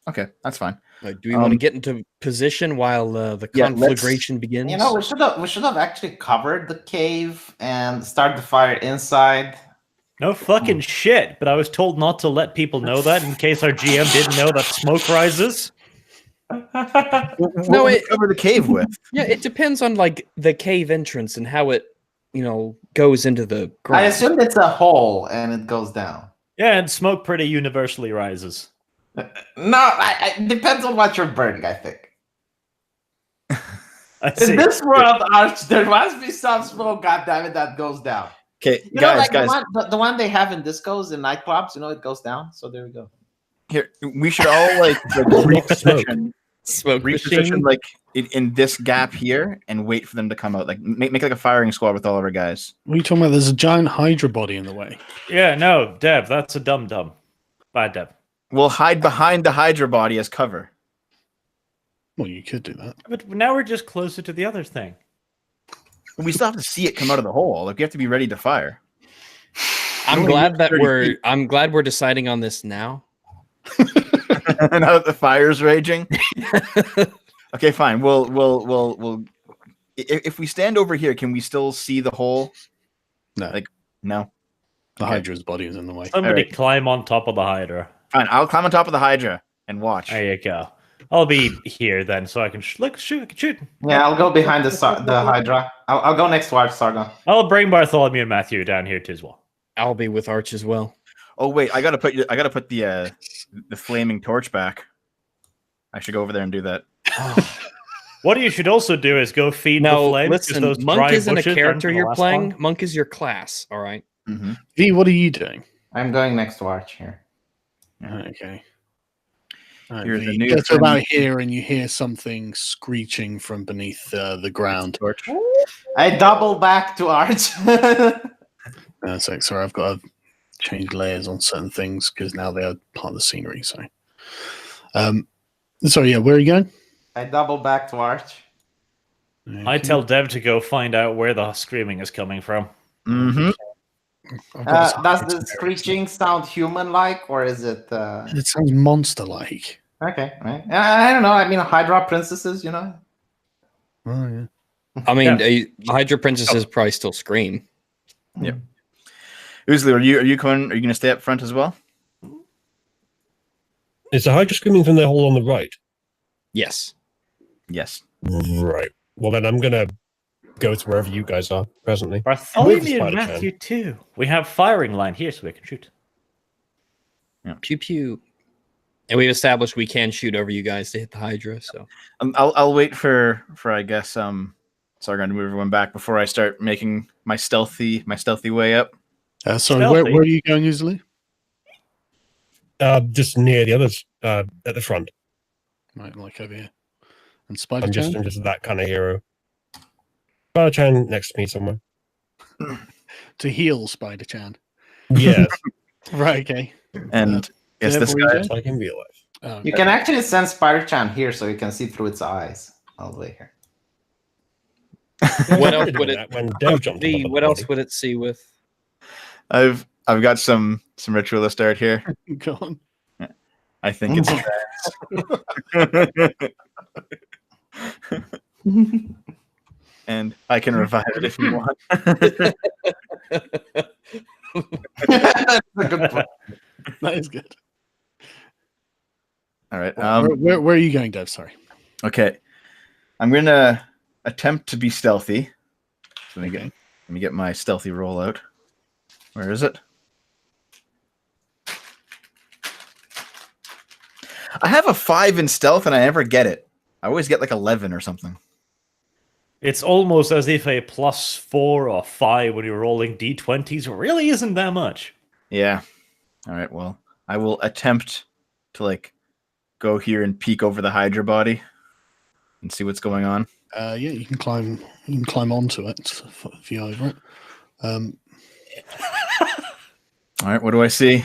Speaker 5: Okay, that's fine.
Speaker 1: Like, do we want to get into position while the
Speaker 5: Yeah,
Speaker 1: conflagration begins?
Speaker 4: You know, we should have actually covered the cave and start the fire inside.
Speaker 3: No fucking shit, but I was told not to let people know that in case our GM didn't know that smoke rises.
Speaker 5: What would we cover the cave with?
Speaker 1: Yeah, it depends on like the cave entrance and how it, goes into the ground.
Speaker 4: I assume it's a hole and it goes down.
Speaker 3: Yeah, and smoke pretty universally rises.
Speaker 4: No, it depends on what you're burning, I think.
Speaker 3: I see.
Speaker 4: In this world, Arch, there must be some smoke, goddammit, that goes down.
Speaker 5: Okay,
Speaker 4: You know, like
Speaker 5: guys,
Speaker 4: the one they have in discos and nightclubs, it goes down. So there we go.
Speaker 5: here we should all like reposition,
Speaker 1: Smoke
Speaker 5: reposition
Speaker 1: machine.
Speaker 5: like in this gap here and wait for them to come out. Like make like a firing squad with all of our guys.
Speaker 2: What are you talking about? There's a giant Hydra body in the way.
Speaker 3: Yeah, no, Dev, that's a dum-dum. Bye, Dev.
Speaker 5: We'll hide behind the Hydra body as cover.
Speaker 2: Well, you could do that.
Speaker 3: But now we're just closer to the other thing.
Speaker 5: We still have to see it come out of the hole. Like we have to be ready to fire.
Speaker 1: I'm
Speaker 5: Only
Speaker 1: glad that
Speaker 5: 30 feet.
Speaker 1: I'm glad we're deciding on this now.
Speaker 5: Now that the fire's raging. Okay, fine. We'll. If we stand over here, can we still see the hole?
Speaker 2: No.
Speaker 5: Like, no.
Speaker 2: The Hydra's body is in the way.
Speaker 3: Somebody
Speaker 5: Alright.
Speaker 3: climb on top of the Hydra.
Speaker 5: Fine, I'll climb on top of the Hydra and watch.
Speaker 3: There you go. I'll be here then, so I can shoot. I can shoot.
Speaker 4: Yeah, I'll go behind the Hydra. I'll go next to Arch, Sargon.
Speaker 3: I'll bring Bartholomew and Matthew down here too as well.
Speaker 1: I'll be with Arch as well.
Speaker 5: Oh wait, I gotta put the flaming torch back. I should go over there and do that.
Speaker 3: What you should also do is go feed the
Speaker 1: No,
Speaker 3: flames. 'cause
Speaker 1: listen,
Speaker 3: those
Speaker 1: Monk
Speaker 3: dry
Speaker 1: isn't a
Speaker 3: bushes
Speaker 1: character
Speaker 3: aren't gonna
Speaker 1: you're
Speaker 3: last
Speaker 1: playing.
Speaker 3: long.
Speaker 1: Monk is your class, all right?
Speaker 5: Mm-hmm.
Speaker 2: V, what are you doing?
Speaker 4: I'm going next to Arch here.
Speaker 2: Okay. All right,
Speaker 5: Here's
Speaker 2: V,
Speaker 5: a new
Speaker 2: get to
Speaker 5: friend.
Speaker 2: about here, and you hear something screeching from beneath the ground.
Speaker 5: Torch.
Speaker 4: I double back to Arch.
Speaker 2: Sorry, I've got to change layers on certain things because now they are part of the scenery. So, sorry, yeah, where are you going?
Speaker 4: I double back to Arch.
Speaker 3: I tell Dev to go find out where the screaming is coming from.
Speaker 5: Mm-hmm.
Speaker 2: I've got some
Speaker 4: Does
Speaker 2: bits
Speaker 4: the
Speaker 2: and
Speaker 4: screeching sound human-like, or is it...
Speaker 2: pieces. It sounds monster-like.
Speaker 4: Okay, right. I don't know. I mean, Hydra princesses, you know?
Speaker 2: Oh yeah.
Speaker 1: I mean, Hydra princesses probably still scream.
Speaker 5: Yeah. Oozly, are you going to stay up front as well?
Speaker 6: Is the Hydra screaming from the hole on the right?
Speaker 1: Yes.
Speaker 5: Yes.
Speaker 6: Right. Well, then I'm going to go to wherever you guys are presently.
Speaker 3: Bartholomew and
Speaker 6: Spider-Man.
Speaker 3: Matthew too. We have firing line here, so we can shoot.
Speaker 1: Pew pew. And we've established we can shoot over you guys to hit the Hydra. So
Speaker 5: I'll wait for I guess Sargon to move everyone back before I start making my stealthy way up.
Speaker 2: Sorry,
Speaker 3: Stealthy.
Speaker 2: where are you going, Usually?
Speaker 6: Just near the others at the front.
Speaker 2: Right, like over here. And
Speaker 6: I'm
Speaker 2: Spider-Chan?
Speaker 6: just that kind of hero. Spider-Chan next to me somewhere.
Speaker 2: To heal Spider-Chan.
Speaker 6: Yes,
Speaker 2: Right, okay.
Speaker 5: And yes,
Speaker 2: Dev,
Speaker 5: this
Speaker 2: where are
Speaker 5: guy.
Speaker 2: you
Speaker 6: like in real life.
Speaker 2: Oh,
Speaker 4: You can actually send Spider-Chan here so you can see through its eyes. All the way here.
Speaker 1: what
Speaker 6: I
Speaker 1: else
Speaker 6: did
Speaker 1: would
Speaker 6: that
Speaker 1: it?
Speaker 6: when Dev jumped on
Speaker 1: V,
Speaker 6: the
Speaker 1: what else
Speaker 6: body.
Speaker 1: would it see with?
Speaker 5: I've got some ritualist art here.
Speaker 2: go on.
Speaker 5: I think it's and I can revive it if you want.
Speaker 4: That's a good point.
Speaker 2: That is good.
Speaker 5: All right.
Speaker 2: Where are you going, Dev? Sorry.
Speaker 5: Okay. I'm gonna attempt to be stealthy. So let me get my stealthy roll out. Where is it? I have a 5 in stealth and I never get it. I always get like 11 or something.
Speaker 3: It's almost as if a +4 or 5 when you're rolling d20s really isn't that much.
Speaker 5: Yeah. All right. Well, I will attempt to like go here and peek over the Hydra body and see what's going on.
Speaker 2: Yeah, you can climb. You can climb onto it if you're over it.
Speaker 5: All right. What do I see?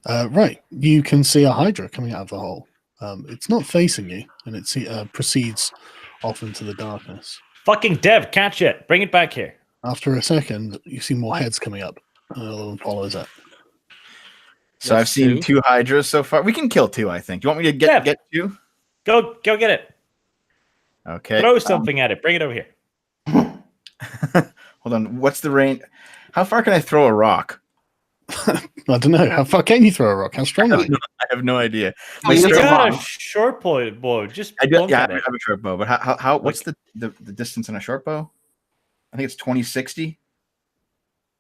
Speaker 2: Right, you can see a Hydra coming out of the hole. It's not facing you, and it proceeds off into the darkness.
Speaker 3: Fucking Dev, catch it. Bring it back here.
Speaker 2: After a second, you see more heads coming up. Another one follows it.
Speaker 5: So
Speaker 1: That's
Speaker 5: I've seen
Speaker 1: 2.
Speaker 5: 2 Hydras so far. We can kill 2, I think. You want me to get 2?
Speaker 3: Go get it.
Speaker 5: Okay.
Speaker 3: Throw something at it. Bring it over here.
Speaker 5: Hold on. What's the range? How far can I throw a rock?
Speaker 2: I don't know. How far can you throw a rock? How strong are you?
Speaker 5: I have no idea.
Speaker 4: Oh,
Speaker 5: My
Speaker 4: you
Speaker 3: You
Speaker 5: strength-
Speaker 4: got
Speaker 3: got a short bow. Just
Speaker 5: I do,
Speaker 3: plunk
Speaker 5: yeah, I
Speaker 3: at
Speaker 5: have
Speaker 3: it.
Speaker 5: a short bow, but how what's the distance on a short bow? I think it's 2060.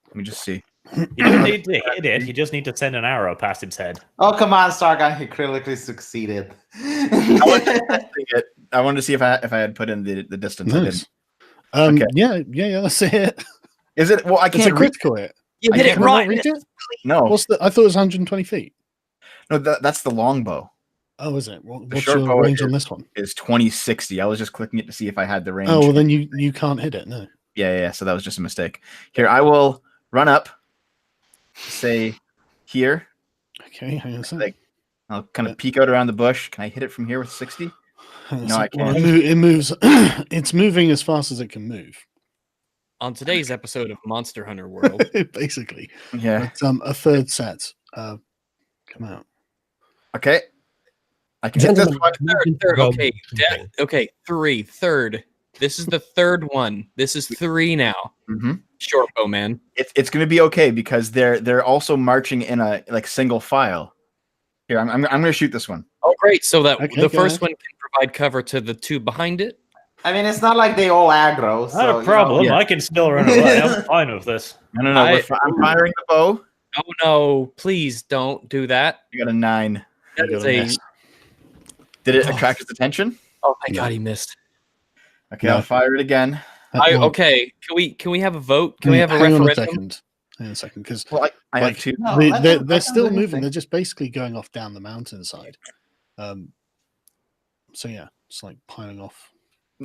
Speaker 5: Let me just see.
Speaker 3: You don't need to hit it. You just need to send an arrow past its head.
Speaker 4: Oh, come on, Sargon. He critically succeeded.
Speaker 5: I wanted to see if I had put in the distance. I
Speaker 2: Nice.
Speaker 5: didn't. Okay.
Speaker 2: Yeah, that's a hit.
Speaker 5: Is it? Well, I
Speaker 2: It's a
Speaker 5: can't read.
Speaker 2: critical hit.
Speaker 1: You
Speaker 5: I
Speaker 1: hit it
Speaker 5: can't
Speaker 2: Can I not
Speaker 1: right.
Speaker 2: reach it?
Speaker 5: No,
Speaker 2: I thought it was 120 feet.
Speaker 5: no, that's the longbow.
Speaker 2: Oh, is it? What's
Speaker 5: short
Speaker 2: your
Speaker 5: bow
Speaker 2: range on this one?
Speaker 5: Is 2060. I was just clicking it to see if I had the range.
Speaker 2: Oh, well, then you can't hit it. No.
Speaker 5: Yeah. So that was just a mistake. Here, I will run up. Say here.
Speaker 2: Okay, hang on a second.
Speaker 5: Like, I'll kind of peek out around the bush. Can I hit it from here with 60?
Speaker 2: Hang on a
Speaker 5: No, I
Speaker 2: second. Well,
Speaker 5: can't.
Speaker 2: it moves. It's moving as fast as it can move,
Speaker 1: On today's episode of Monster Hunter World,
Speaker 2: basically.
Speaker 5: Yeah.
Speaker 2: But, a third set come out.
Speaker 5: Okay. I can hit this
Speaker 6: Gentlemen,
Speaker 5: one.
Speaker 1: third,
Speaker 6: Well,
Speaker 1: okay, okay, 3, third. This is the third one. This is 3 now.
Speaker 5: Mm-hmm.
Speaker 1: Short bow man.
Speaker 5: It's going to be okay because they're also marching in a single file. Here, I'm going to shoot this one.
Speaker 1: Oh, great! So that
Speaker 2: Okay,
Speaker 1: the
Speaker 2: go
Speaker 1: first
Speaker 2: ahead.
Speaker 1: one can provide cover to the 2 behind it.
Speaker 4: I mean, it's not like they all aggro. So,
Speaker 3: Not a problem.
Speaker 1: yeah.
Speaker 3: I can still run away. I'm fine with this.
Speaker 5: No.
Speaker 1: I'm
Speaker 5: I'm firing the bow.
Speaker 1: Oh no! Please don't do that.
Speaker 5: You got a 9.
Speaker 1: That
Speaker 2: You
Speaker 1: is
Speaker 2: got a
Speaker 1: a.
Speaker 2: miss.
Speaker 5: Did it attract his attention?
Speaker 1: Oh my
Speaker 2: No.
Speaker 1: god, he missed.
Speaker 5: Okay,
Speaker 2: No.
Speaker 5: I'll fire it again.
Speaker 2: Well,
Speaker 1: Okay, can we have a vote? Can we have a
Speaker 2: hang on
Speaker 1: referendum?
Speaker 2: Hang on a second, because
Speaker 5: Well, I
Speaker 2: Like,
Speaker 5: have 2.
Speaker 4: No, I
Speaker 2: they're
Speaker 4: don't
Speaker 2: still
Speaker 4: do
Speaker 2: moving.
Speaker 4: anything.
Speaker 2: They're just basically going off down the mountainside. So yeah, it's like piling off.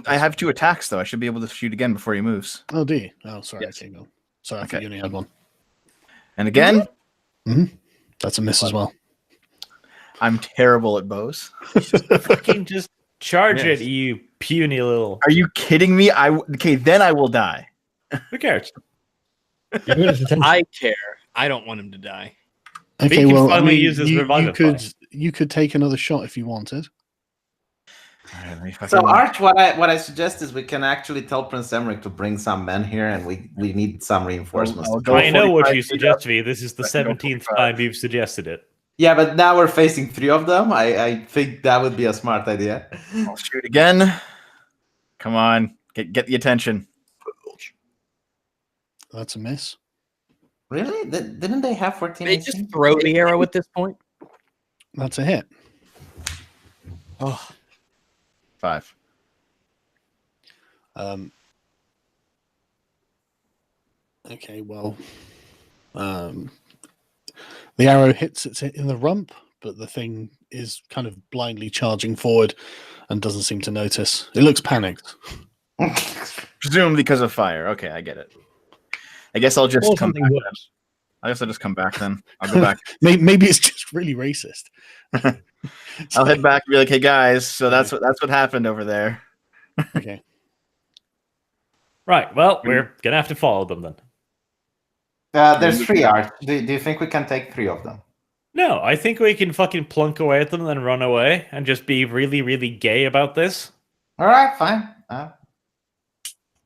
Speaker 5: I have 2 attacks though. I should be able to shoot again before he moves.
Speaker 2: Oh, do you? Oh, sorry.
Speaker 1: Yes.
Speaker 2: Okay, go. Sorry, I
Speaker 5: Okay.
Speaker 2: thought you only had one.
Speaker 5: And again,
Speaker 2: That's a miss as well.
Speaker 5: I'm terrible at bows.
Speaker 3: Fucking just charge
Speaker 5: Yes.
Speaker 3: it, you puny little.
Speaker 5: Are you kidding me? Okay, then I will die.
Speaker 3: Who cares?
Speaker 6: You're good at attention.
Speaker 1: I care. I don't want him to die.
Speaker 2: Okay,
Speaker 3: can
Speaker 2: well, I
Speaker 3: finally
Speaker 2: mean,
Speaker 3: use his
Speaker 2: you
Speaker 3: Revivify.
Speaker 2: could take another shot if you wanted.
Speaker 5: All right, let me fucking-
Speaker 4: So Arch, what I suggest is we can actually tell Prince Emmerich to bring some men here, and we need some reinforcements.
Speaker 5: I'll go
Speaker 3: I know what
Speaker 5: 45
Speaker 3: you
Speaker 5: feet
Speaker 3: suggest
Speaker 5: up.
Speaker 3: to me. This is the
Speaker 5: I can go
Speaker 3: 17th
Speaker 5: 45.
Speaker 3: time you've suggested it.
Speaker 4: Yeah, but now we're facing 3 of them. I think that would be a smart idea.
Speaker 5: I'll shoot again. Come on, get the attention.
Speaker 2: That's a miss.
Speaker 4: Really? Didn't they have 14?
Speaker 1: They just throw the arrow at this point.
Speaker 2: That's a hit.
Speaker 1: Oh,
Speaker 5: 5.
Speaker 2: Okay, well, the arrow hits it in the rump, but the thing is kind of blindly charging forward and doesn't seem to notice. It looks panicked.
Speaker 5: Presumed because of fire. Okay, I get it. I guess I'll just
Speaker 6: Or
Speaker 5: come
Speaker 6: something
Speaker 5: back.
Speaker 6: worse.
Speaker 5: Then. I guess I'll just come back then. I'll go back.
Speaker 2: Maybe it's just really racist.
Speaker 5: I'll head back and be like, "Hey guys, so that's what happened over there."
Speaker 2: Okay.
Speaker 3: Right, well, we're going to have to follow them then.
Speaker 4: There's 3 Arch. Do you think we can take 3 of them?
Speaker 3: No, I think we can fucking plunk away at them and then run away and just be really, really gay about this.
Speaker 4: All right, fine.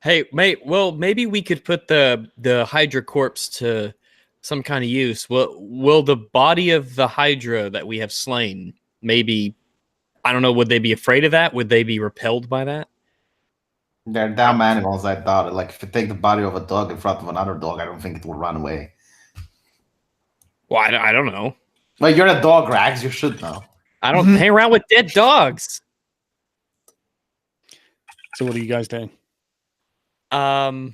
Speaker 1: hey, mate. Well, maybe we could put the Hydra corpse to some kind of use. Will the body of the Hydra that we have slain, maybe, I don't know, would they be afraid of that? Would they be repelled by that?
Speaker 4: They're dumb animals, I thought. Like, if you take the body of a dog in front of another dog, I don't think it will run away.
Speaker 1: Well, I don't know.
Speaker 4: Well, you're a dog, Rags. You should know.
Speaker 1: I don't hang around with dead dogs.
Speaker 2: So what are you guys doing?
Speaker 1: I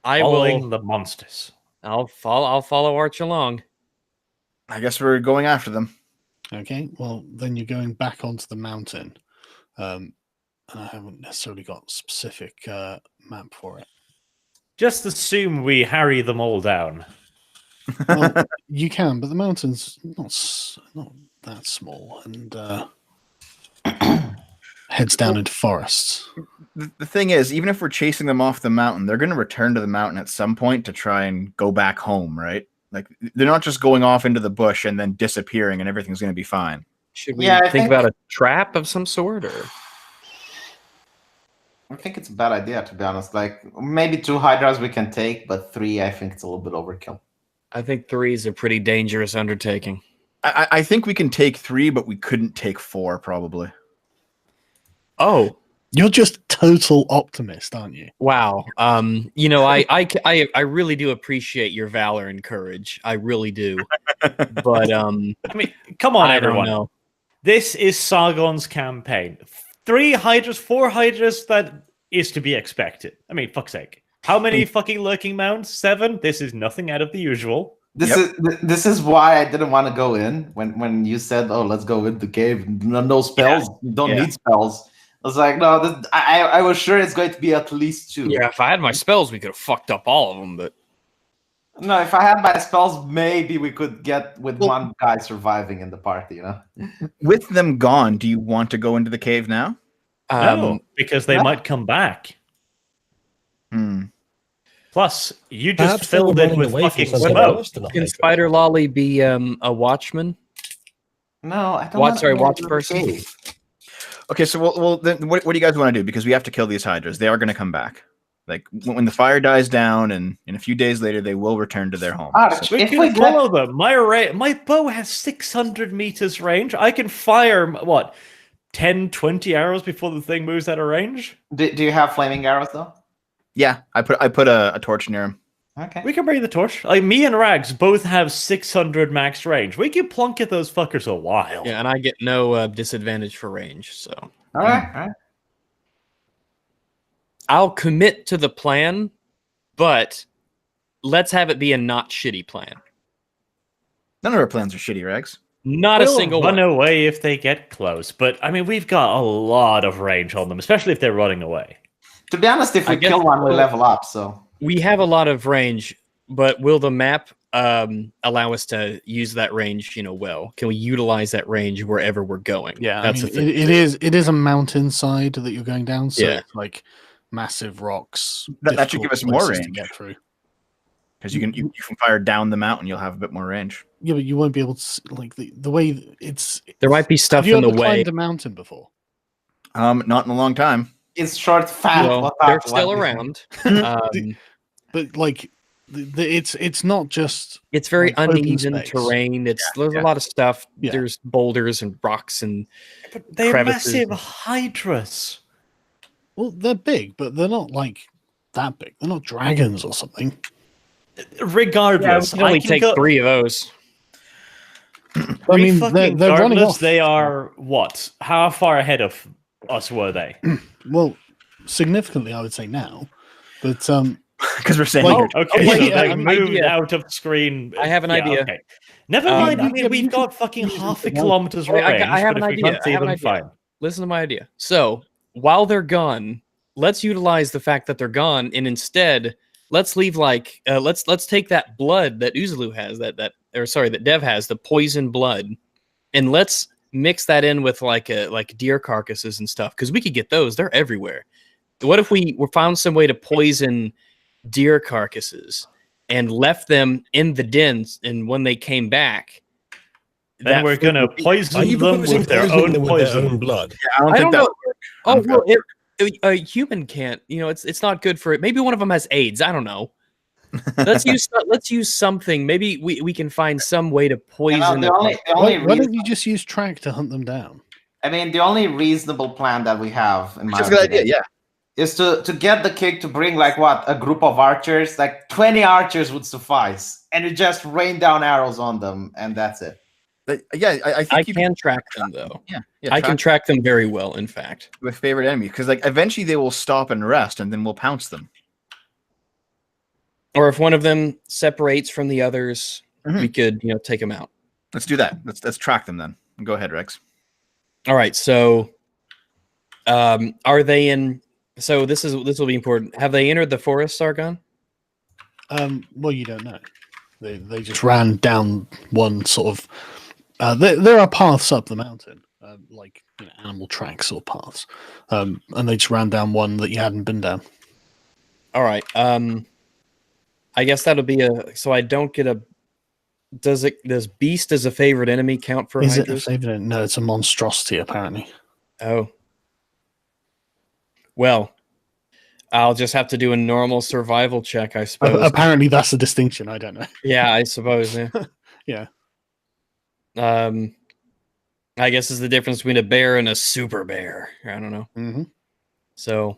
Speaker 3: Following
Speaker 1: will.
Speaker 3: the monsters.
Speaker 1: I'll follow Arch along.
Speaker 5: I guess we're going after them.
Speaker 2: Okay, well, then you're going back onto the mountain. And I haven't necessarily got a specific map for it.
Speaker 3: Just assume we harry them all down.
Speaker 2: Well, you can, but the mountain's not that small, and heads down into forests.
Speaker 5: The thing is, even if we're chasing them off the mountain, they're going to return to the mountain at some point to try and go back home, right? Like, they're not just going off into the bush and then disappearing and everything's going to be fine.
Speaker 1: Should we
Speaker 4: Yeah, I
Speaker 1: think
Speaker 4: think-
Speaker 1: about a trap of some sort, or?
Speaker 4: I think it's a bad idea, to be honest. Like, maybe 2 Hydras we can take, but 3, I think it's a little bit overkill.
Speaker 1: I think 3 is a pretty dangerous undertaking.
Speaker 5: I think we can take 3, but we couldn't take 4, probably.
Speaker 1: Oh,
Speaker 2: You're just total optimist, aren't you?
Speaker 1: wow. You know, I really do appreciate your valor and courage. I really do. But
Speaker 3: I mean, come on,
Speaker 1: I don't
Speaker 3: everyone.
Speaker 1: know.
Speaker 3: This is Sargon's campaign. 3 Hydras, 4 Hydras, that is to be expected. I mean, fuck's sake. How many fucking lurking mounts? 7? This is nothing out of the usual.
Speaker 4: This is why I didn't want to go in when you said, "Oh, let's go into the cave." No spells. You don't need spells. I was like, no. I was sure it's going to be at least 2.
Speaker 1: Yeah, if I had my spells, we could have fucked up all of them. But
Speaker 4: No, if I had my spells, maybe we could get with one guy surviving in the party. You know.
Speaker 5: With them gone, do you want to go into the cave now?
Speaker 3: No, because they
Speaker 4: no.
Speaker 3: might come back.
Speaker 5: Hmm.
Speaker 3: Plus, you just
Speaker 6: Perhaps they were
Speaker 3: filled it
Speaker 6: running
Speaker 3: with
Speaker 6: away from
Speaker 3: fucking
Speaker 6: something
Speaker 3: smoke.
Speaker 6: worse than a
Speaker 1: can
Speaker 6: Hydra.
Speaker 1: Spider Lolly be a watchman?
Speaker 4: No, I don't.
Speaker 1: Watch-
Speaker 4: want
Speaker 1: sorry,
Speaker 4: to
Speaker 1: watch
Speaker 4: go to the
Speaker 1: person?
Speaker 4: cave.
Speaker 5: Okay, so well then what do you guys want to do? Because we have to kill these hydras. They are going to come back. Like when the fire dies down, and in a few days later, they will return to their home.
Speaker 4: Arch,
Speaker 3: We
Speaker 4: if
Speaker 3: can
Speaker 4: we get
Speaker 3: follow them. My bow has 600 meters range. I can fire, what, 10, 20 arrows before the thing moves out of range?
Speaker 4: do you have flaming arrows though?
Speaker 5: Yeah, I put a torch near him.
Speaker 4: Okay.
Speaker 3: We can bring the torch. Like, me and Rags both have 600 max range. We can plunk at those fuckers a while.
Speaker 1: Yeah, and I get no disadvantage for range, so
Speaker 4: All right.
Speaker 1: I'll commit to the plan, but let's have it be a not shitty plan.
Speaker 5: None of our plans are shitty, Rex.
Speaker 1: Not a
Speaker 3: We'll
Speaker 1: single
Speaker 3: run
Speaker 1: one.
Speaker 3: away if they get close. But, I mean, we've got a lot of range on them, especially if they're running away.
Speaker 4: To be honest, if
Speaker 1: I
Speaker 4: we
Speaker 1: guess
Speaker 4: kill one, we
Speaker 1: we'll-
Speaker 4: level up. So
Speaker 1: We have a lot of range, but will the map allow us to use that range? Well, can we utilize that range wherever we're going?
Speaker 2: Yeah,
Speaker 1: that's
Speaker 2: I
Speaker 1: the
Speaker 2: mean,
Speaker 1: thing.
Speaker 2: it is a mountainside that you're going down, so
Speaker 1: Yeah.
Speaker 2: it's like massive rocks.
Speaker 5: That should give us
Speaker 2: difficult
Speaker 5: more
Speaker 2: places to
Speaker 5: range.
Speaker 2: get through.
Speaker 5: Because you can fire down the mountain, you'll have a bit more range.
Speaker 2: Yeah, but you won't be able to like the way it's.
Speaker 1: There might be stuff
Speaker 2: Have you
Speaker 1: in the
Speaker 2: ever
Speaker 1: way.
Speaker 2: climbed a mountain before?
Speaker 5: Not in a long time.
Speaker 4: it's short, fat.
Speaker 1: Well,
Speaker 4: what
Speaker 1: they're
Speaker 4: up,
Speaker 1: still
Speaker 4: what-
Speaker 1: around.
Speaker 2: But like, it's not just.
Speaker 1: It's very
Speaker 2: Like open
Speaker 1: uneven
Speaker 2: space.
Speaker 1: terrain. There's
Speaker 5: yeah.
Speaker 1: a lot of stuff.
Speaker 2: Yeah.
Speaker 1: There's boulders and rocks and
Speaker 3: But they're
Speaker 1: Crevices
Speaker 3: massive
Speaker 1: and-
Speaker 3: hydras.
Speaker 2: Well, they're big, but they're not like that big. They're not dragons or something.
Speaker 3: Regardless,
Speaker 1: we can only
Speaker 3: I can
Speaker 1: take
Speaker 3: go,
Speaker 1: 3 of those.
Speaker 2: I mean, they're running
Speaker 3: regardless,
Speaker 2: off.
Speaker 3: they are what? How far ahead of us were they?
Speaker 2: Well, significantly, I would say now, but
Speaker 5: Because we're saying
Speaker 2: Like-
Speaker 5: you're-
Speaker 3: Okay,
Speaker 2: Wait,
Speaker 3: so
Speaker 2: yeah,
Speaker 3: they
Speaker 2: I mean,
Speaker 3: moved
Speaker 1: idea.
Speaker 3: out of screen.
Speaker 1: I have an idea.
Speaker 3: Okay. Never mind. I
Speaker 2: you-
Speaker 3: mean,
Speaker 2: yeah,
Speaker 3: we've
Speaker 2: you
Speaker 3: got
Speaker 2: can
Speaker 3: fucking
Speaker 2: use
Speaker 3: half a
Speaker 2: it.
Speaker 3: kilometer's
Speaker 1: Wait,
Speaker 3: range.
Speaker 1: I have
Speaker 3: but
Speaker 1: an
Speaker 3: if we
Speaker 1: idea.
Speaker 3: can't see
Speaker 1: I have an
Speaker 3: them,
Speaker 1: idea.
Speaker 3: fine.
Speaker 1: Listen to my idea. So while they're gone, let's utilize the fact that they're gone, and instead let's leave let's take that blood that Uzulu has, that Dev has, the poison blood, and let's mix that in with like deer carcasses and stuff, because we could get those. They're everywhere. What if we found some way to poison deer carcasses and left them in the dens, and when they came back,
Speaker 3: Then
Speaker 1: that
Speaker 3: we're
Speaker 1: food
Speaker 3: gonna
Speaker 1: would be-
Speaker 3: poison
Speaker 6: Are you
Speaker 3: them
Speaker 6: proposing
Speaker 3: with their
Speaker 6: poisoning
Speaker 3: own
Speaker 6: them with their
Speaker 3: poison.
Speaker 6: own blood?
Speaker 5: I don't
Speaker 1: I
Speaker 5: think
Speaker 1: don't
Speaker 5: that
Speaker 1: know.
Speaker 5: would work.
Speaker 1: Oh,
Speaker 5: I'm
Speaker 1: well,
Speaker 5: good.
Speaker 1: a human can't. It's not good for it. Maybe one of them has AIDS. I don't know. Let's use something. Maybe we can find some way to poison.
Speaker 4: the only
Speaker 2: why
Speaker 4: reason-
Speaker 2: don't you just use track to hunt them down?
Speaker 4: I mean, the only reasonable plan that we have, in my
Speaker 5: That's a good idea.
Speaker 4: opinion,
Speaker 5: Yeah.
Speaker 4: is to get the kick to bring a group of archers, like 20 archers would suffice, and you just rain down arrows on them, and that's it.
Speaker 5: Yeah. I think
Speaker 1: I
Speaker 5: you
Speaker 1: can track them though.
Speaker 5: Yeah.
Speaker 1: I can track them very well. In fact,
Speaker 5: with favorite enemy, because eventually they will stop and rest, and then we'll pounce them.
Speaker 1: or if one of them separates from the others,
Speaker 5: Mhm.
Speaker 1: we could take them out.
Speaker 5: Let's do that. Let's track them then. Go ahead, Rex.
Speaker 1: All right. So, are they in? So this will be important. Have they entered the forest, Sargon?
Speaker 2: Well, you don't know. They just ran down one sort of. There are paths up the mountain, like animal tracks or paths, and they just ran down one that you hadn't been down.
Speaker 1: All right. I guess that'll be so I don't get a. Does beast as a favorite enemy count for
Speaker 2: Is it a
Speaker 1: hydras?
Speaker 2: favorite? No, it's a monstrosity apparently.
Speaker 1: Oh. Well, I'll just have to do a normal survival check, I suppose.
Speaker 2: Apparently, that's a distinction. I don't know.
Speaker 1: Yeah, I suppose. Yeah.
Speaker 2: Yeah.
Speaker 1: I guess is the difference between a bear and a super bear. I don't know.
Speaker 2: Mm-hmm.
Speaker 1: So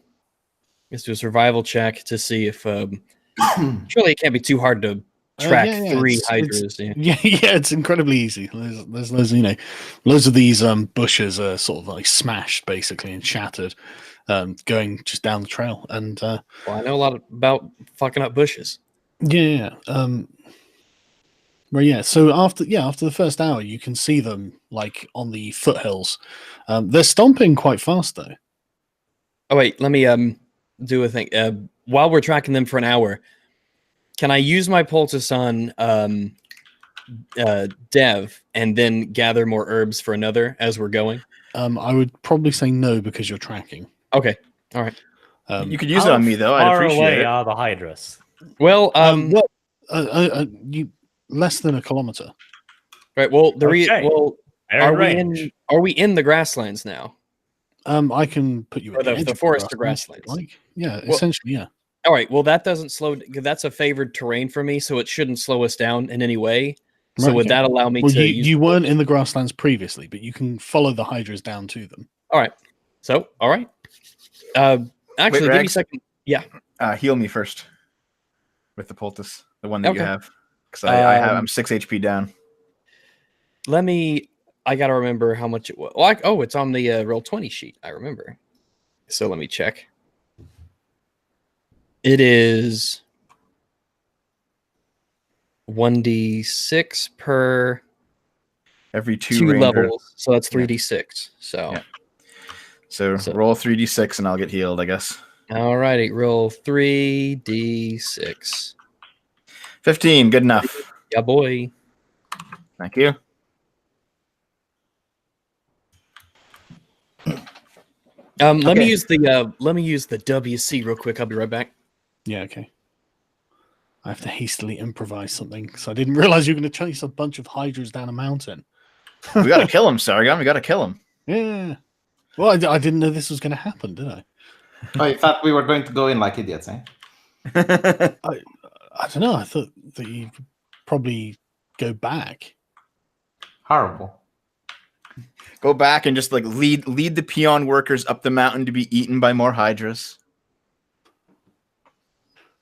Speaker 1: let's do a survival check to see if surely it can't be too hard to track
Speaker 2: yeah,
Speaker 1: 3
Speaker 2: it's-
Speaker 1: hydras. Yeah.
Speaker 2: Yeah, it's incredibly easy. There's loads, loads of these bushes are sort of like smashed basically and shattered, going just down the trail. And
Speaker 1: Well, I know a lot about fucking up bushes.
Speaker 2: yeah. Well, yeah. So after the first hour, you can see them like on the foothills. They're stomping quite fast though.
Speaker 1: Oh wait, let me do a thing. While we're tracking them for an hour, can I use my poultice on Dev and then gather more herbs for another as we're going?
Speaker 2: I would probably say no because you're tracking.
Speaker 1: Okay, all right.
Speaker 5: You could use it on me though. I'd
Speaker 3: Far
Speaker 5: appreciate
Speaker 3: away
Speaker 5: it.
Speaker 3: are the hydras?
Speaker 1: Well,
Speaker 2: you less than a kilometer.
Speaker 1: right. Well,
Speaker 3: Okay.
Speaker 1: well,
Speaker 3: They're
Speaker 1: are
Speaker 3: in
Speaker 1: we
Speaker 3: range.
Speaker 1: in? Are we in the grasslands now?
Speaker 2: I can put you
Speaker 1: Or
Speaker 2: at the,
Speaker 1: the
Speaker 2: edge of
Speaker 1: forest or
Speaker 2: grasslands,
Speaker 1: grasslands.
Speaker 2: like yeah,
Speaker 1: Well-
Speaker 2: essentially, yeah.
Speaker 1: All right. Well, that doesn't slow. That's a favored terrain for me, so it shouldn't slow us down in any way. So
Speaker 2: Right,
Speaker 1: would
Speaker 2: okay.
Speaker 1: that allow me
Speaker 2: Well,
Speaker 1: to
Speaker 2: you,
Speaker 1: use?
Speaker 2: you weren't in the grasslands previously, but you can follow the hydras down to them.
Speaker 1: All right. So, all right. Actually, give me a
Speaker 5: Rags.
Speaker 1: second. Yeah.
Speaker 5: Heal me first with the poultice, the one that you
Speaker 1: Okay.
Speaker 5: have, because I'm 6 HP down.
Speaker 1: Let me. I gotta remember how much it was. Oh, it's on the Roll20 sheet. I remember. So let me check. It is 1d6 per
Speaker 5: Every two
Speaker 1: two
Speaker 5: rangers.
Speaker 1: levels, so that's
Speaker 5: Yeah.
Speaker 1: 3d6. So,
Speaker 5: Yeah. So
Speaker 1: So-
Speaker 5: roll 3d6 and I'll get healed, I guess.
Speaker 1: all righty, roll 3d6.
Speaker 5: 15, good enough.
Speaker 1: Yeah, boy.
Speaker 5: Thank you.
Speaker 1: Let me
Speaker 5: Okay.
Speaker 1: use the WC real quick. I'll be right back.
Speaker 2: Yeah, okay. I have to hastily improvise something because I didn't realize you were going to chase a bunch of hydras down a mountain.
Speaker 5: We gotta kill him, Sargon. We gotta kill him.
Speaker 2: Yeah. Well, I didn't know this was going to happen, did I?
Speaker 4: Oh, you thought we were going to go in like idiots, eh?
Speaker 2: I don't know. I thought that you'd probably go back.
Speaker 4: Horrible.
Speaker 5: Go back and just like lead the peon workers up the mountain to be eaten by more hydras.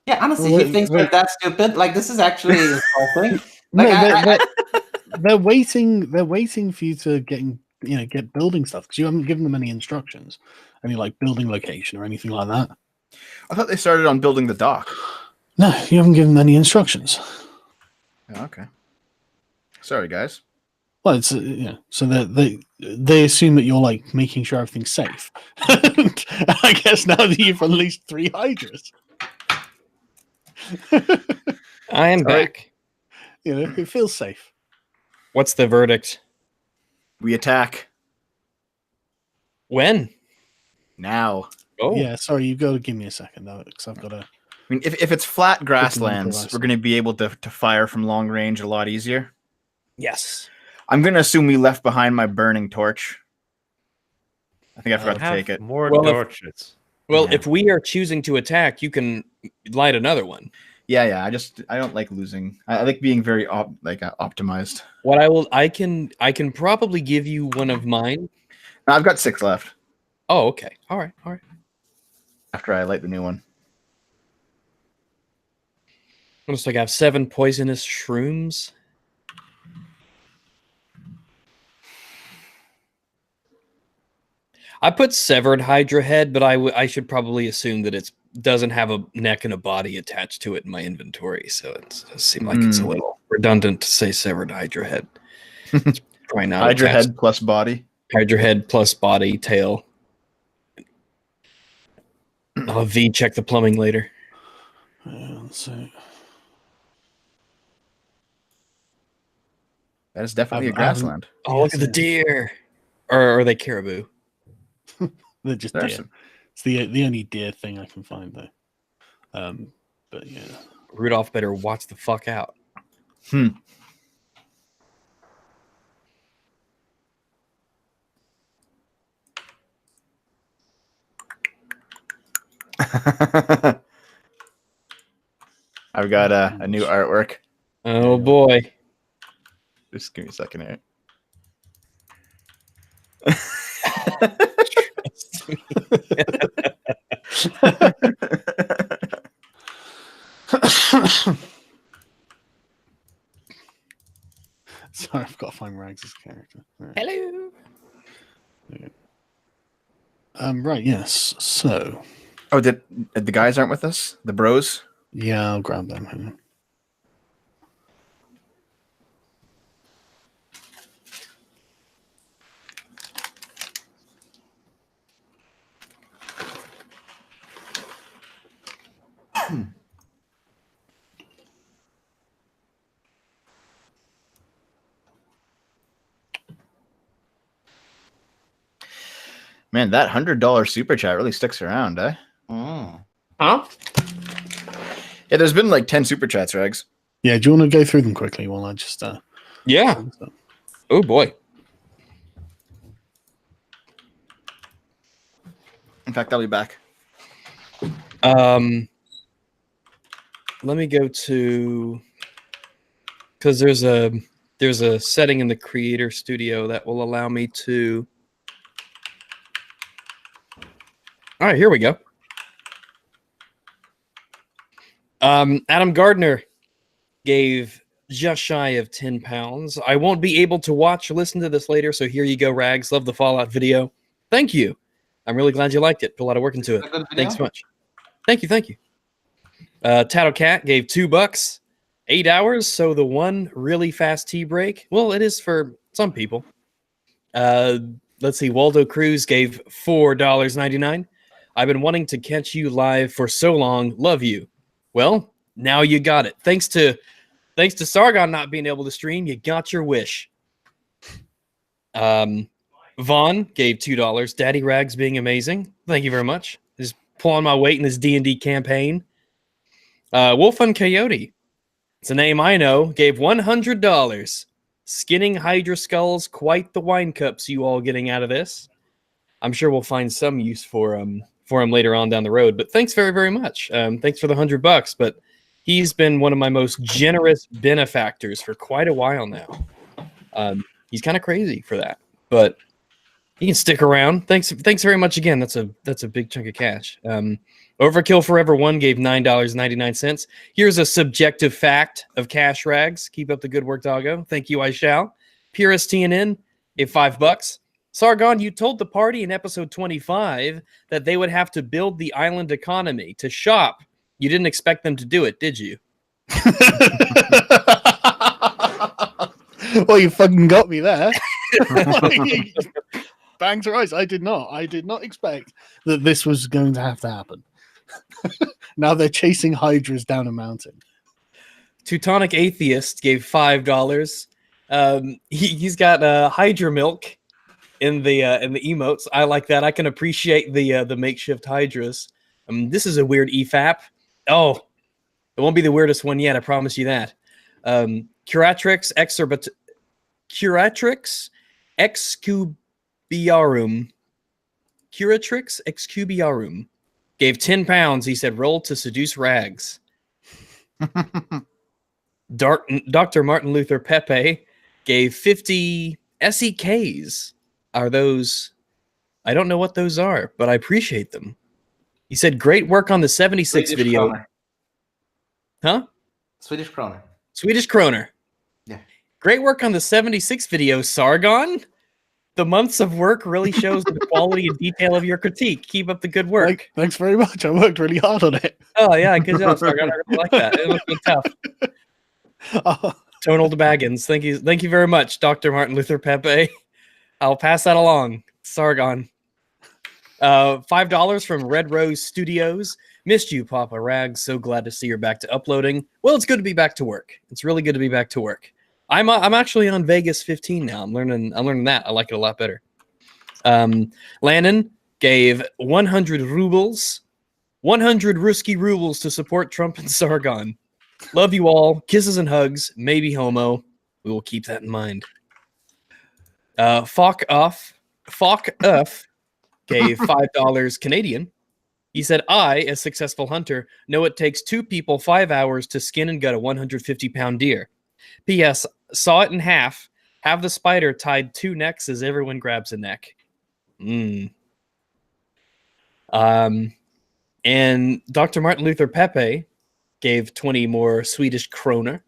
Speaker 4: Yeah, honestly,
Speaker 2: Wait,
Speaker 4: if you think
Speaker 2: wait.
Speaker 4: we're that stupid, like this is actually insulting.
Speaker 2: No,
Speaker 4: Like,
Speaker 2: they're waiting. They're waiting for you to get building stuff because you haven't given them any instructions, any like building location or anything like that.
Speaker 5: I thought they started on building the dock.
Speaker 2: No, you haven't given them any instructions.
Speaker 5: Oh, okay. Sorry, guys.
Speaker 2: Well, it's so they assume that you're like making sure everything's safe. And I guess now that you've unleashed 3 hydras,
Speaker 1: I am
Speaker 5: Sorry.
Speaker 1: back.
Speaker 2: it feels safe.
Speaker 1: What's the verdict?
Speaker 5: We attack
Speaker 1: When?
Speaker 5: now.
Speaker 1: Oh,
Speaker 2: Yeah, sorry, you've got to give me a second though, because I've got to.
Speaker 5: I mean, if it's flat grasslands,
Speaker 2: improvise.
Speaker 5: we're going to be able to fire from long range a lot easier.
Speaker 1: yes.
Speaker 5: I'm going to assume we left behind my burning torch. I think I forgot to
Speaker 3: Have
Speaker 5: take it.
Speaker 3: more
Speaker 1: Well, if-
Speaker 3: torches.
Speaker 1: Well,
Speaker 5: Yeah.
Speaker 1: if we are choosing to attack, you can light another one.
Speaker 5: Yeah. I don't like losing. I like being very optimized.
Speaker 1: What I can probably give you one of mine.
Speaker 5: Now, I've got 6 left
Speaker 1: Oh, okay. All right.
Speaker 5: after I light the new one.
Speaker 1: Looks like I have 7 poisonous shrooms. I put severed Hydra head, but I should probably assume that it doesn't have a neck and a body attached to it in my inventory, so it does seem like it's a little redundant to say severed Hydra head. It's probably not
Speaker 5: Hydra
Speaker 1: attached.
Speaker 5: head plus body.
Speaker 1: Hydra head plus body, tail. I'll have V check the plumbing later.
Speaker 2: Let's see.
Speaker 5: That is definitely a
Speaker 2: I haven't-
Speaker 5: grassland.
Speaker 1: Oh, look at the deer. Or are they caribou?
Speaker 2: They're just
Speaker 5: There's
Speaker 2: deer.
Speaker 5: some-
Speaker 2: It's the only deer thing I can find though. But yeah.
Speaker 1: Rudolph better watch the fuck out.
Speaker 5: I've got a new artwork.
Speaker 1: Oh boy.
Speaker 5: Just give me a second here.
Speaker 2: Sorry, I've got to find Rags' character. All right.
Speaker 1: Hello.
Speaker 2: Right, yes. So
Speaker 5: Oh, the guys aren't with us? The bros?
Speaker 2: yeah, I'll grab them. Hang on.
Speaker 5: Man, that $100 super chat really sticks around, eh?
Speaker 1: Huh?
Speaker 5: Yeah, there's been like 10 super chats, Regs.
Speaker 2: Yeah, do you want to go through them quickly while I just
Speaker 1: Yeah. Oh boy.
Speaker 5: fact, I'll be back.
Speaker 1: Let me go to, because there's a setting in the Creator Studio that will allow me to. All right, here we go. Adam Gardner gave just shy of 10 pounds. I won't be able to watch or listen to this later, so here you go, Rags. Love the Fallout video. Thank you. I'm really glad you liked it. Put a lot of work into it. Thanks so much. Thank you. Tattle Cat gave $2, 8 hours. So the one really fast tea break. Well, it is for some people. Let's see. Waldo Cruz gave $4.99. I've been wanting to catch you live for so long. Love you. Well, now you got it. Thanks to Sargon not being able to stream, you got your wish. Vaughn gave $2. Daddy Rags being amazing. Thank you very much. Just pulling my weight in this D&D campaign. Wolf and Coyote, it's a name I know, gave $100. Skinning Hydra skulls, quite the wine cups you all getting out of this. I'm sure we'll find some use for him later on down the road. But thanks very, very much. Thanks for the $100. But he's been one of my most generous benefactors for quite a while now. He's kind of crazy for that, but he can stick around. Thanks very much again. That's a big chunk of cash. Overkill Forever 1 gave $9.99. Here's a subjective fact of cash, Rags. Keep up the good work, doggo. Thank you, I shall. Purist TNN gave $5. Sargon, you told the party in episode 25 that they would have to build the island economy to shop. You didn't expect them to do it, did you?
Speaker 2: Well, you fucking got me there. Bangs are eyes. I did not expect that this was going to have to happen. Now they're chasing hydras down a mountain.
Speaker 1: Teutonic Atheist gave $5. He's got Hydra milk in the emotes. I like that. I can appreciate the makeshift hydras. This is a weird EFAP. Oh, it won't be the weirdest one yet. I promise you that. Curatrix Excubiarum. Curatrix Excubiarum gave 10 pounds. He said, roll to seduce Rags. Dr. Martin Luther Pepe gave 50 SEKs. Are those? I don't know what those are, but I appreciate them. He said, great work on the 76
Speaker 4: Swedish
Speaker 1: video.
Speaker 4: kroner.
Speaker 1: Huh?
Speaker 4: Swedish kroner.
Speaker 1: Swedish kroner.
Speaker 4: Yeah.
Speaker 1: Great work on the 76 video, Sargon. The months of work really shows the quality and detail of your critique. Keep up the good work.
Speaker 2: Thanks very much. I worked really hard on it.
Speaker 1: Oh, yeah, good job, Sargon. I really like that. It looks tough. Tonal to Baggins. Thank you very much, Dr. Martin Luther Pepe. I'll pass that along, Sargon. $5 from Red Rose Studios. Missed you, Papa Rags. So glad to see you're back to uploading. Well, it's good to be back to work. It's really good to be back to work. I'm actually on Vegas 15 now. I'm learning that. I like it a lot better. Lannon gave 100 rubles, 100 Ruski rubles to support Trump and Sargon. Love you all. Kisses and hugs. Maybe homo. We will keep that in mind. Falk Uff gave $5 Canadian. He said, I, a successful hunter, know it takes 2 people 5 hours to skin and gut a 150-pound deer. P.S. Saw it in half. Have the spider tied 2 necks as everyone grabs a neck. And Dr. Martin Luther Pepe gave 20 more Swedish kroner.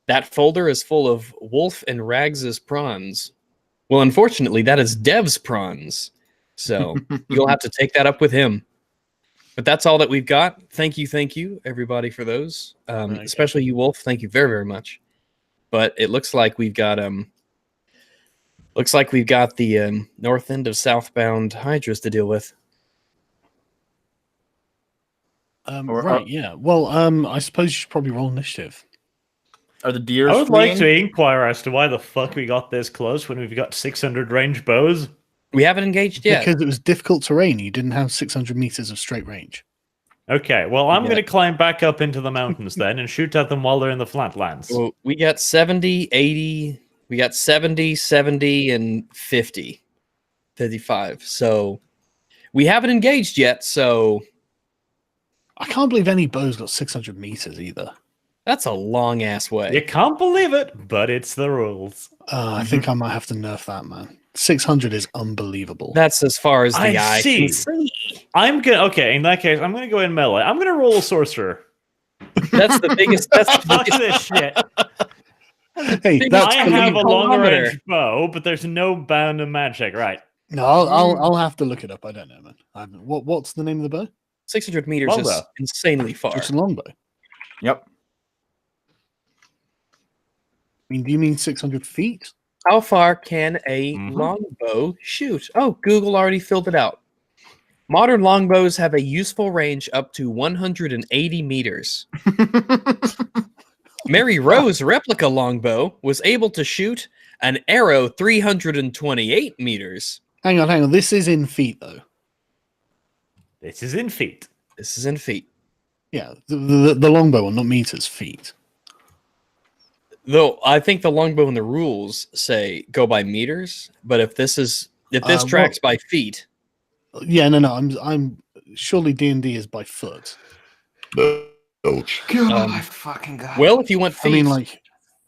Speaker 1: That folder is full of Wolf and Rags's prawns. Well, unfortunately, that is Dev's prawns. So you'll have to take that up with him. But that's all that we've got. Thank you, everybody, for those. Especially you, Wolf. Thank you very, very much. But it looks like we've got the north end of southbound Hydras to deal with.
Speaker 2: Right, yeah. Well, I suppose you should probably roll initiative.
Speaker 5: Are the deer?
Speaker 3: I would like to inquire as to why the fuck we got this close when we've got 600 range bows.
Speaker 1: We haven't engaged yet.
Speaker 2: Because it was difficult terrain. You didn't have 600 meters of straight range.
Speaker 3: Okay, well, I'm going to climb back up into the mountains then and shoot at them while they're in the flatlands.
Speaker 1: Well, we got 70, 80, we got 70, 70, and 50. 55. So we haven't engaged yet, so
Speaker 2: I can't believe any bow's got 600 meters either.
Speaker 1: that's a long ass way.
Speaker 3: You can't believe it, but it's the rules.
Speaker 2: I think I might have to nerf that, man. 600 is unbelievable.
Speaker 1: That's as far as the
Speaker 3: I
Speaker 1: eye
Speaker 3: see.
Speaker 1: can see.
Speaker 3: I'm gonna okay. In that case, I'm gonna go in melee. I'm gonna roll a sorcerer.
Speaker 1: That's the biggest. That's the
Speaker 3: Fuck
Speaker 1: biggest.
Speaker 3: this shit.
Speaker 2: Hey,
Speaker 1: Big
Speaker 2: that's
Speaker 3: I
Speaker 1: believe
Speaker 3: have a
Speaker 1: kilometer.
Speaker 3: long range bow, but there's no bound and magic, right?
Speaker 2: no. I'll have to look it up. I don't know, man. I haven't, what's the name of the bow?
Speaker 1: 600 meters is
Speaker 3: Longbow.
Speaker 1: insanely far.
Speaker 2: It's a longbow.
Speaker 5: Yep.
Speaker 2: I mean, do you mean 600 feet?
Speaker 1: How far can a
Speaker 3: Mhm.
Speaker 1: longbow shoot? Oh, Google already filled it out. Modern longbows have a useful range up to 180 meters. Mary Rose replica longbow was able to shoot an arrow 328 meters.
Speaker 2: Hang on. This is in feet, though.
Speaker 3: This is in feet.
Speaker 1: This is in feet.
Speaker 2: Yeah, the longbow one, not meters, feet.
Speaker 1: Though I think the longbow and the rules say go by meters, but if this tracks by feet,
Speaker 2: Yeah, no. I'm surely D&D is by foot.
Speaker 4: God, fucking God.
Speaker 1: well, if you want feet,
Speaker 2: I mean, like,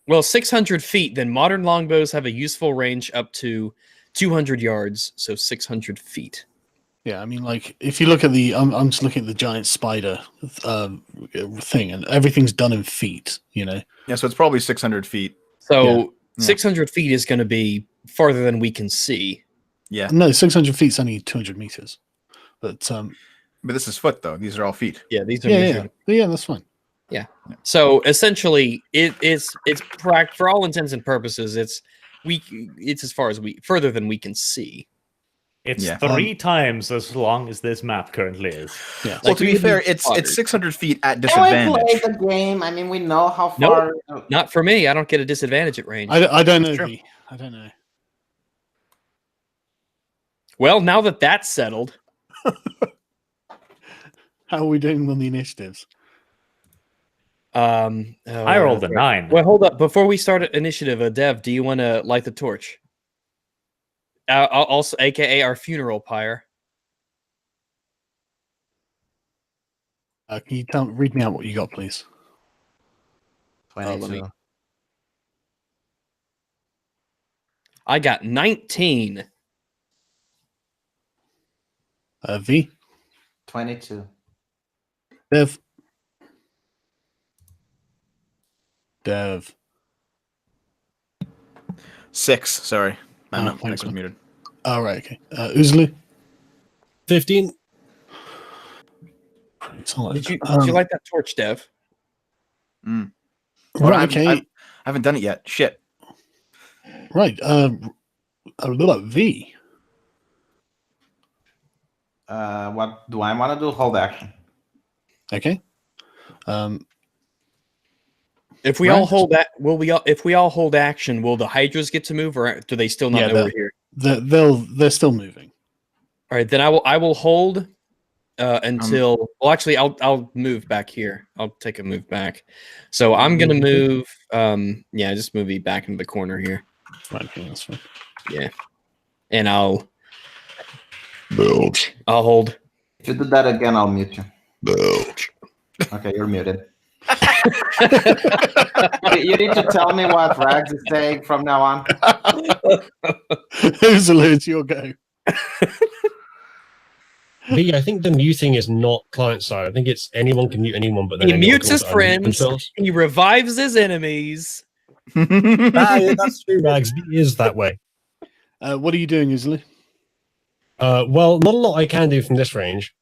Speaker 1: well, 600 feet, then modern longbows have a useful range up to 200 yards, so 600 feet.
Speaker 2: yeah, I mean, like, if you look at I'm just looking at the giant spider thing, and everything's done in feet. You know.
Speaker 5: Yeah, so it's probably 600 feet.
Speaker 1: So
Speaker 5: Yeah.
Speaker 1: 600 feet is going to be farther than we can see.
Speaker 5: Yeah.
Speaker 2: No, 600 feet's only 200 meters. But
Speaker 5: But this is foot, though. These are all feet.
Speaker 1: Yeah, these are
Speaker 2: yeah,
Speaker 1: measured.
Speaker 2: yeah, that's fine.
Speaker 1: So essentially, it's for all intents and purposes, it's as far as further than we can see.
Speaker 3: It's
Speaker 5: Yeah.
Speaker 3: 3 times as long as this map currently is.
Speaker 2: Yeah.
Speaker 5: Well,
Speaker 1: Like,
Speaker 5: to
Speaker 1: we
Speaker 5: be
Speaker 1: would
Speaker 5: fair,
Speaker 1: be
Speaker 5: it's
Speaker 1: spotted.
Speaker 5: 600 feet at
Speaker 4: Can we play
Speaker 5: disadvantage.
Speaker 4: the game? I mean, we know how
Speaker 1: Nope.
Speaker 4: far.
Speaker 1: Not for me. I don't get a disadvantage at range.
Speaker 2: I don't know.
Speaker 5: Sure.
Speaker 2: V. I don't know.
Speaker 1: Well, now that that's settled,
Speaker 2: How are we doing on the initiatives?
Speaker 3: I rolled a 9.
Speaker 1: Well, hold up. Before we start initiative, Dev, do you want to light the torch? Also, aka our funeral pyre.
Speaker 2: Can you read me out what you got, please?
Speaker 4: 22.
Speaker 1: I got 19.
Speaker 2: V.
Speaker 4: 22.
Speaker 2: Dev. Dev.
Speaker 5: 6. Sorry.
Speaker 2: Oh,
Speaker 5: No,
Speaker 2: thanks,
Speaker 5: Nick was
Speaker 2: man.
Speaker 5: muted.
Speaker 2: All right. Okay. Uzlu.
Speaker 6: 15.
Speaker 1: Did you light that torch, Dev?
Speaker 5: Well,
Speaker 2: Right. Okay.
Speaker 5: I haven't done it yet. Shit.
Speaker 2: Right. A little V.
Speaker 4: What do I want to do? Hold action.
Speaker 2: Okay.
Speaker 1: If we all hold that, if we all hold action, will the Hydras get to move, or do they still not
Speaker 2: Yeah,
Speaker 1: know we're here?
Speaker 2: They're still moving.
Speaker 1: All right, then I will hold until. Well, actually, I'll move back here. I'll take a move back. So I'm gonna move. Yeah, just move me back into the corner here.
Speaker 2: Right. Okay, that's fine.
Speaker 1: Yeah, and I'll hold.
Speaker 4: If you do that again, I'll mute you. Okay, you're muted. You need to tell me what Rags is saying from now on.
Speaker 2: Uzlu, it's your go.
Speaker 6: V, I think the muting is not client side. I think it's anyone can mute anyone, but then
Speaker 1: He
Speaker 6: anyone
Speaker 1: mutes
Speaker 6: can
Speaker 1: his
Speaker 6: also unmute
Speaker 1: friends.
Speaker 6: themselves.
Speaker 1: He revives his enemies.
Speaker 6: Yeah, that's true, Rags. V is that way.
Speaker 2: What are you doing, Uzlu?
Speaker 6: Well, not a lot I can do from this range.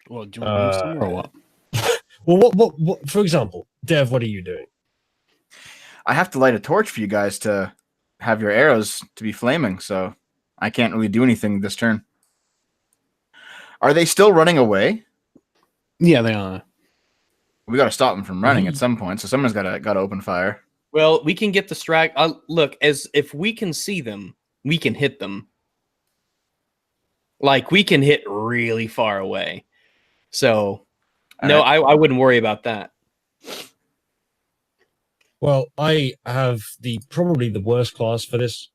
Speaker 2: Well, do you want to move somewhere or what?
Speaker 6: Well, what? For example, Dev, what are you doing?
Speaker 5: I have to light a torch for you guys to have your arrows to be flaming, so I can't really do anything this turn. Are they still running away?
Speaker 2: Yeah, they are.
Speaker 5: We got to stop them from running at some point, so someone's got to open fire.
Speaker 1: Well, we can get the strike. Look, as if we can see them, we can hit them. Like we can hit really far away. So, no, I wouldn't worry about that.
Speaker 6: Well, I have probably the worst class for this.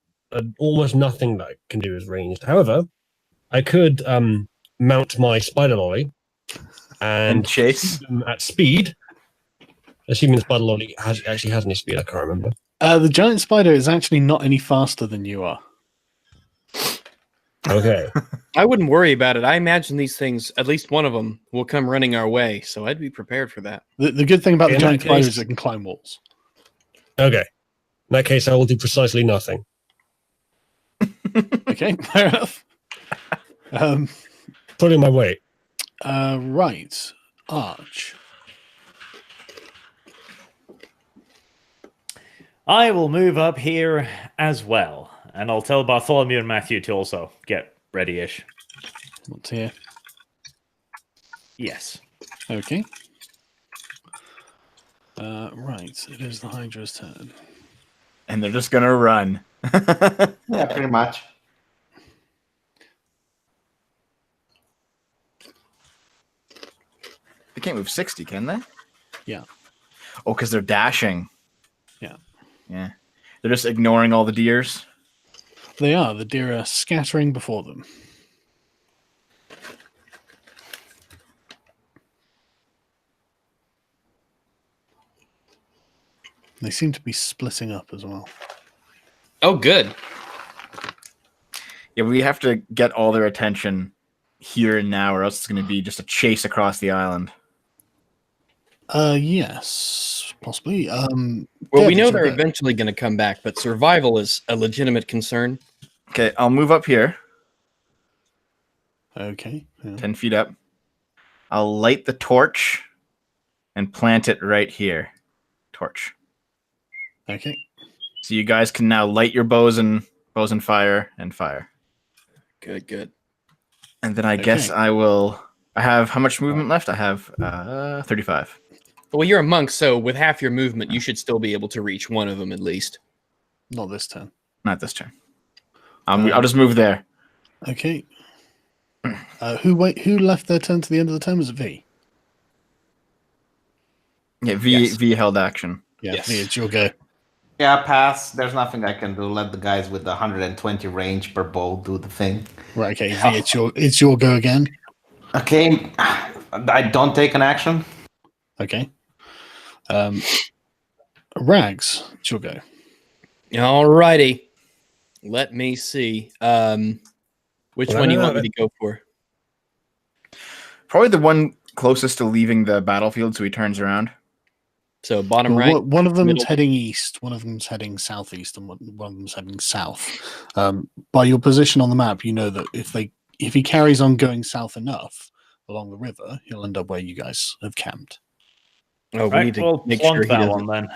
Speaker 6: Almost nothing that I can do is ranged. However, I could mount my spider lolly and
Speaker 5: chase.
Speaker 6: shoot them at speed. Assuming the spider lolly actually has any speed, I can't remember.
Speaker 2: The giant spider is actually not any faster than you are.
Speaker 6: Okay.
Speaker 1: I wouldn't worry about it. I imagine these things, at least one of them, will come running our way, so I'd be prepared for that.
Speaker 2: The good thing about the
Speaker 6: In
Speaker 2: giant
Speaker 6: that
Speaker 2: spider
Speaker 6: case-
Speaker 2: is it can climb walls.
Speaker 6: Okay. In that case, I will do precisely nothing.
Speaker 2: Okay, fair enough.
Speaker 6: Pulling my weight.
Speaker 2: Right. Arch.
Speaker 3: I will move up here as well, and I'll tell Bartholomew and Matthew to also get ready-ish.
Speaker 2: What's here?
Speaker 3: Yes.
Speaker 2: Okay. Right. It is the Hydra's turn.
Speaker 5: And they're just gonna run.
Speaker 4: Yeah, pretty much.
Speaker 5: They can't move 60, can they?
Speaker 2: Yeah.
Speaker 5: Oh, because they're dashing.
Speaker 2: Yeah.
Speaker 5: Yeah. They're just ignoring all the deers.
Speaker 2: They are. The deer are scattering before them. They seem to be splitting up as well.
Speaker 1: Oh, good.
Speaker 5: Yeah, we have to get all their attention here and now, or else it's going to be just a chase across the island.
Speaker 2: Yes, possibly.
Speaker 1: Well, we
Speaker 2: David,
Speaker 1: know
Speaker 2: you're
Speaker 1: they're
Speaker 2: good.
Speaker 1: eventually going to come back, but survival is a legitimate concern.
Speaker 5: Okay, I'll move up here,
Speaker 2: Okay. Yeah.
Speaker 5: 10 feet up. I'll light the torch and plant it right here. Torch.
Speaker 2: Okay.
Speaker 5: So you guys can now light your bows and fire and fire.
Speaker 1: Good, good.
Speaker 5: And then I guess I have how much movement left? I have 35.
Speaker 1: Well, you're a monk, so with half your movement, you should still be able to reach one of them at least.
Speaker 2: Not this turn.
Speaker 5: Not this turn. I'll just move there.
Speaker 2: Okay. Who left their turn to the end of the turn? Was it V?
Speaker 5: Yeah,
Speaker 1: Yes.
Speaker 5: V held action.
Speaker 2: Yeah,
Speaker 1: Yes.
Speaker 2: V, it's your go.
Speaker 4: Yeah, pass. There's nothing I can do. Let the guys with the 120 range per bow do the thing.
Speaker 2: Right, okay, V, it's your go again.
Speaker 4: Okay, I don't take an action.
Speaker 2: Okay. Rags, it's your go.
Speaker 1: Alrighty. Let me see. Which
Speaker 6: Well,
Speaker 1: one do you
Speaker 6: I
Speaker 1: want
Speaker 6: know
Speaker 1: me to go for?
Speaker 5: Probably the one closest to leaving the battlefield, so he turns around.
Speaker 1: So bottom
Speaker 2: Well,
Speaker 1: right.
Speaker 2: one of them's
Speaker 1: middle.
Speaker 2: heading east, one of them's heading southeast, and one of them's heading south. By your position on the map, you know that if he carries on going south enough along the river, he'll end up where you guys have camped.
Speaker 1: Oh, we
Speaker 3: Right,
Speaker 1: need to
Speaker 3: we'll
Speaker 1: make
Speaker 3: plonk
Speaker 1: sure he
Speaker 3: that
Speaker 1: doesn't.
Speaker 3: one then.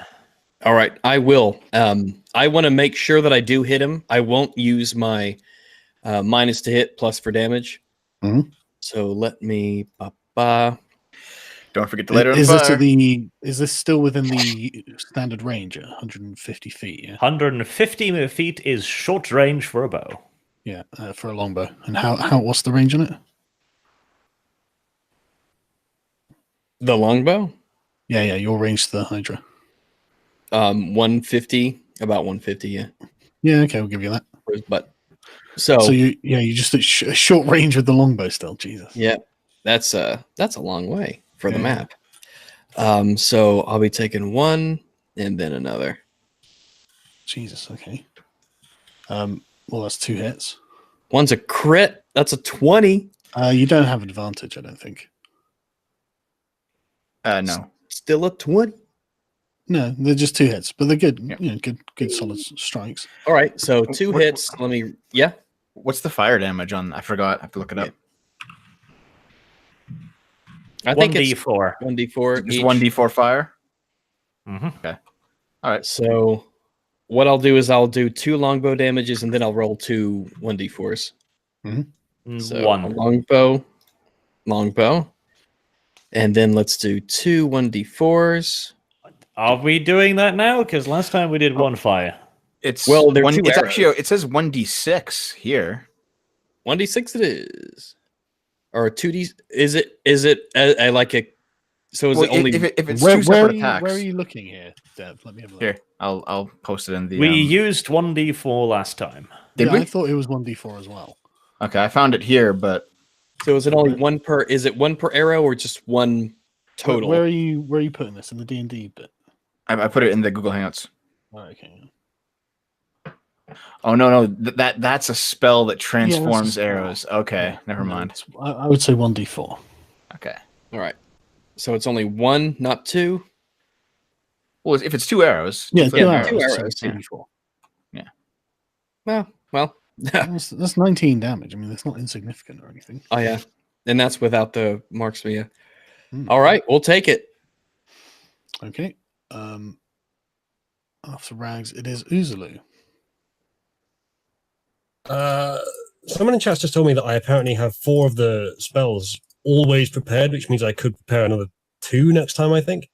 Speaker 1: All right, I will. I want to make sure that I do hit him. I won't use my minus to hit plus for damage.
Speaker 2: Mhm.
Speaker 1: So let me.
Speaker 5: Don't forget to light it on
Speaker 2: Is
Speaker 5: fire.
Speaker 2: is this still within the standard range at 150 feet? Yeah,
Speaker 3: 150 feet is short range for a bow.
Speaker 2: yeah, for a longbow. And what's the range on it?
Speaker 1: The longbow.
Speaker 2: Yeah, your range to the Hydra.
Speaker 1: 150, about 150. Yeah,
Speaker 2: Yeah, okay, we'll give you that.
Speaker 1: for his butt. So,
Speaker 2: So you just at short range with the longbow still. Jesus.
Speaker 1: yeah, that's a long way for the
Speaker 2: Yeah.
Speaker 1: map. So I'll be taking one and then another.
Speaker 2: Jesus. Okay. Well, that's 2 hits.
Speaker 1: One's a crit. That's a 20.
Speaker 2: You don't have advantage, I don't think.
Speaker 5: No.
Speaker 1: Still a 20.
Speaker 2: No, they're just 2 hits, but they're good.
Speaker 5: Yeah.
Speaker 2: You know, good solid strikes.
Speaker 1: All right, so 2
Speaker 5: What-
Speaker 1: hits. Let me. Yeah.
Speaker 5: What's the fire damage on? I forgot. I have to look it up.
Speaker 1: I think it's
Speaker 3: 1d4.
Speaker 1: 1d4
Speaker 5: Just
Speaker 1: each.
Speaker 5: 1d4 fire.
Speaker 3: Mm-hmm.
Speaker 5: All right.
Speaker 1: So what I'll do is I'll do 2 longbow damages and then I'll roll 2 1d4s. So
Speaker 3: One.
Speaker 1: longbow. And then let's do 2 1d4s.
Speaker 3: Are we doing that now? Because last time we did one fire.
Speaker 5: It's
Speaker 1: Well, they're
Speaker 5: one,
Speaker 1: 2
Speaker 5: it's
Speaker 1: arrows.
Speaker 5: actually it says 1d6 here.
Speaker 1: 1d6 it is. Or 2d. Is it like a. So is
Speaker 5: Well,
Speaker 1: it only.
Speaker 5: if it's
Speaker 2: Where,
Speaker 5: two separate
Speaker 2: are you,
Speaker 5: attacks.
Speaker 2: where are you looking here, Dev? Let me have a look.
Speaker 5: Here, I'll post it in the.
Speaker 3: We used 1d4 last time.
Speaker 5: Did
Speaker 2: yeah,
Speaker 5: we?
Speaker 2: I thought it was 1d4 as well.
Speaker 5: Okay, I found it here, but
Speaker 1: So is it only one per? Is it one per arrow or just one total?
Speaker 2: Where are you putting this in the D&D bit?
Speaker 5: I put it in the Google Hangouts.
Speaker 2: Oh, okay.
Speaker 5: Oh no, that's a spell that
Speaker 2: that's a
Speaker 5: transforms
Speaker 2: spell.
Speaker 5: arrows. Okay,
Speaker 2: Yeah,
Speaker 5: never
Speaker 2: no,
Speaker 5: mind.
Speaker 2: I would say 1d4.
Speaker 5: Okay.
Speaker 1: All right. So it's only one, not two.
Speaker 5: Well, if it's 2 arrows,
Speaker 2: Yeah,
Speaker 5: flip
Speaker 2: two
Speaker 5: an
Speaker 2: arrows.
Speaker 5: arrow.
Speaker 1: arrows,
Speaker 2: So
Speaker 5: yeah.
Speaker 2: 2d4.
Speaker 1: Well.
Speaker 2: That's 19 damage. I mean, that's not insignificant or anything.
Speaker 1: Oh yeah, and that's without the marks. Yeah.
Speaker 2: Hmm.
Speaker 1: All right, we'll take it.
Speaker 2: Okay. After Rags, it is Uzulu.
Speaker 6: Someone in chat just told me that I apparently have 4 of the spells always prepared, which means I could prepare another 2 next time, I think.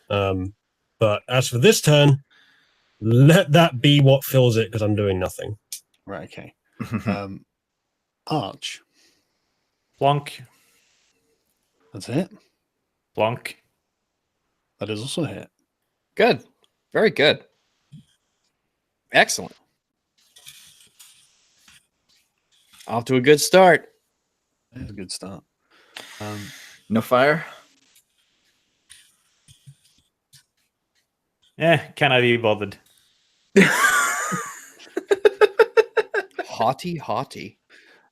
Speaker 6: But as for this turn, let that be what fills it because I'm doing nothing.
Speaker 2: Right, okay. Arch.
Speaker 3: Plonk.
Speaker 2: That's it.
Speaker 3: Plonk.
Speaker 2: That is also a hit.
Speaker 1: Good, very good, excellent. Off to a good start.
Speaker 2: That is a good start.
Speaker 5: No fire.
Speaker 3: Can I be bothered?
Speaker 1: Haughty.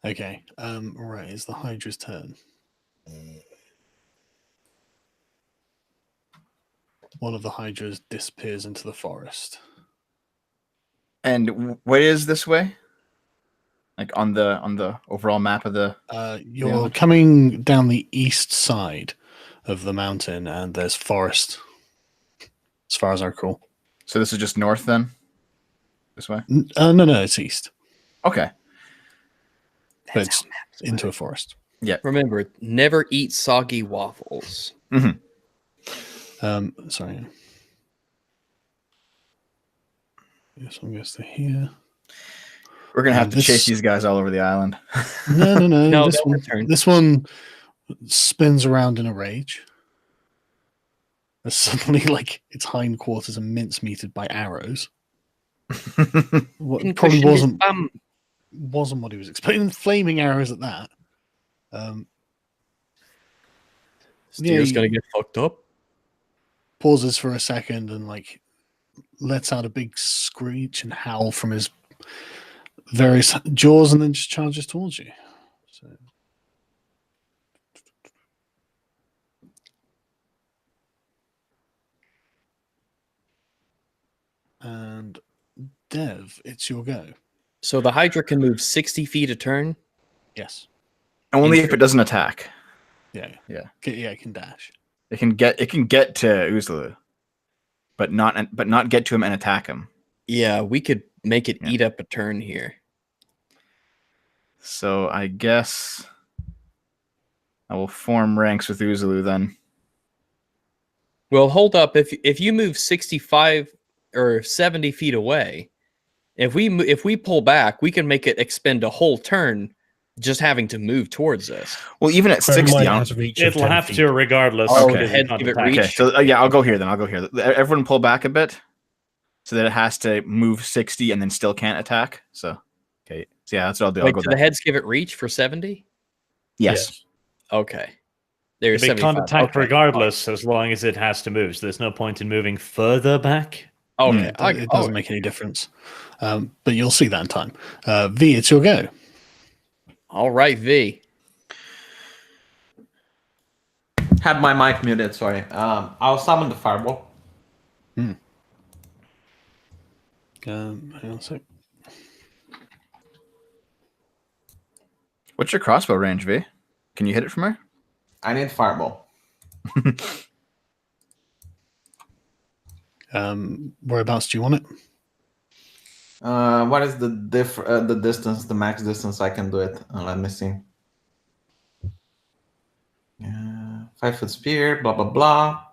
Speaker 2: Okay. Right, it's the Hydra's turn. One of the Hydras disappears into the forest.
Speaker 5: And what is this way? Like on the overall map of the.
Speaker 2: You're coming down the east side of the mountain, and there's forest, as far as I recall.
Speaker 5: So this is just north then. This way.
Speaker 2: No, it's east.
Speaker 5: Okay.
Speaker 2: But it's into a forest.
Speaker 5: Yeah.
Speaker 1: Remember, never eat soggy waffles.
Speaker 2: Sorry. Yes, I'm going to stay here.
Speaker 5: We're gonna have to
Speaker 2: this-
Speaker 5: chase these guys all over the island.
Speaker 2: No.
Speaker 1: No,
Speaker 2: this
Speaker 1: they'll
Speaker 2: one,
Speaker 1: return.
Speaker 2: this one spins around in a rage. As suddenly, like its hindquarters are mincemeated by arrows. What
Speaker 1: Didn't
Speaker 2: probably
Speaker 1: cushion his bum.
Speaker 2: wasn't what he was expecting. Flaming arrows at that.
Speaker 1: Steer's
Speaker 2: he
Speaker 1: gonna get fucked up.
Speaker 2: pauses for a second and like lets out a big screech and howl from his various jaws, and then just charges towards you. So. And Dev, it's your go.
Speaker 1: So the Hydra can move 60 feet a turn.
Speaker 2: Yes.
Speaker 5: Only if it doesn't attack.
Speaker 2: Yeah.
Speaker 5: Yeah.
Speaker 2: It can dash.
Speaker 5: It can get to Uzulu, but not get to him and attack him.
Speaker 1: Yeah, we could make it
Speaker 5: Yeah.
Speaker 1: eat up a turn here.
Speaker 5: So I guess I will form ranks with Uzulu then.
Speaker 1: Well, hold up. If you move 65 or 70 feet away, if we pull back, we can make it expend a whole turn just having to move towards us.
Speaker 5: Well, even at
Speaker 6: Bear in
Speaker 5: 60,
Speaker 6: mind it
Speaker 5: I'm-
Speaker 6: has a reach of
Speaker 3: It'll
Speaker 6: 10
Speaker 3: have
Speaker 6: feet.
Speaker 3: to regardless.
Speaker 1: Oh,
Speaker 3: because
Speaker 1: head
Speaker 3: it's not
Speaker 1: give it
Speaker 3: attacked.
Speaker 1: reach.
Speaker 5: okay. So yeah, I'll go here then. I'll go here. Everyone pull back a bit, so that it has to move 60 and then still can't attack. So okay, so yeah, that's what I'll do. I'll
Speaker 1: Wait,
Speaker 5: go
Speaker 1: do
Speaker 5: there.
Speaker 1: the heads give it reach for 70?
Speaker 5: Yes.
Speaker 1: Okay. There's
Speaker 3: But it can't
Speaker 1: 75.
Speaker 3: attack
Speaker 1: Okay.
Speaker 3: regardless as long as it has to move. So there's no point in moving further back.
Speaker 1: Okay.
Speaker 2: It doesn't make any difference. But you'll see that in time. V, it's your go.
Speaker 1: All right, V.
Speaker 7: Had my mic muted, sorry. I'll summon the fireball.
Speaker 2: Hang on a sec.
Speaker 5: What's your crossbow range, V? Can you hit it from her?
Speaker 7: I need fireball.
Speaker 2: Whereabouts do you want it?
Speaker 7: What is the the distance, the max distance I can do it? Let me see. 5-foot spear, blah blah blah.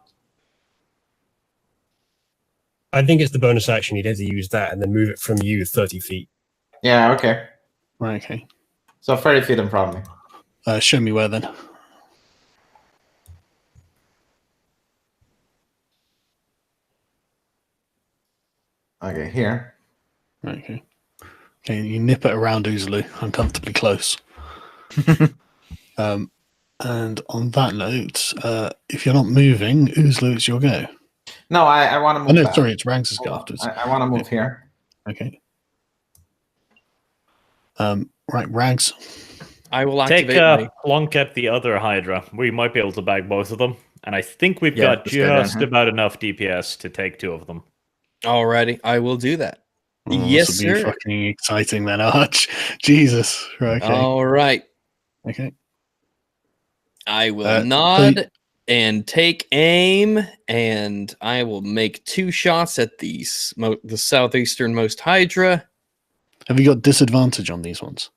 Speaker 6: I think it's the bonus action. You'd have to use that and then move it from you 30 feet.
Speaker 7: Yeah, okay.
Speaker 2: Right, okay.
Speaker 7: So 30 feet in front of me.
Speaker 2: Show me where then.
Speaker 7: Okay, here.
Speaker 2: Right, okay. Okay, you nip it around Oozaloo, uncomfortably close. And on that note, if you're not moving, Oozaloo, it's your go.
Speaker 7: No, I want to
Speaker 2: Oh,
Speaker 7: move.
Speaker 2: no,
Speaker 7: back.
Speaker 2: sorry, it's Rags' go afterwards.
Speaker 7: I want to move here.
Speaker 2: Okay. Right, Rags.
Speaker 1: I will
Speaker 3: Take
Speaker 1: activate
Speaker 3: a
Speaker 1: my.
Speaker 3: plunk at the other Hydra. We might be able to bag both of them. And I think we've
Speaker 5: Yeah,
Speaker 3: got
Speaker 5: this guy down
Speaker 3: just
Speaker 5: here.
Speaker 3: about enough DPS to take 2 of them.
Speaker 1: Alrighty, I will do that.
Speaker 2: Oh,
Speaker 1: Yes,
Speaker 2: this will be
Speaker 1: sir.
Speaker 2: fucking exciting then, Arch. Jesus. Right, okay.
Speaker 1: All right.
Speaker 2: Okay.
Speaker 1: I will
Speaker 2: So-
Speaker 1: nod and take aim, and I will make 2 shots at the southeasternmost Hydra.
Speaker 2: Have you got disadvantage on these ones?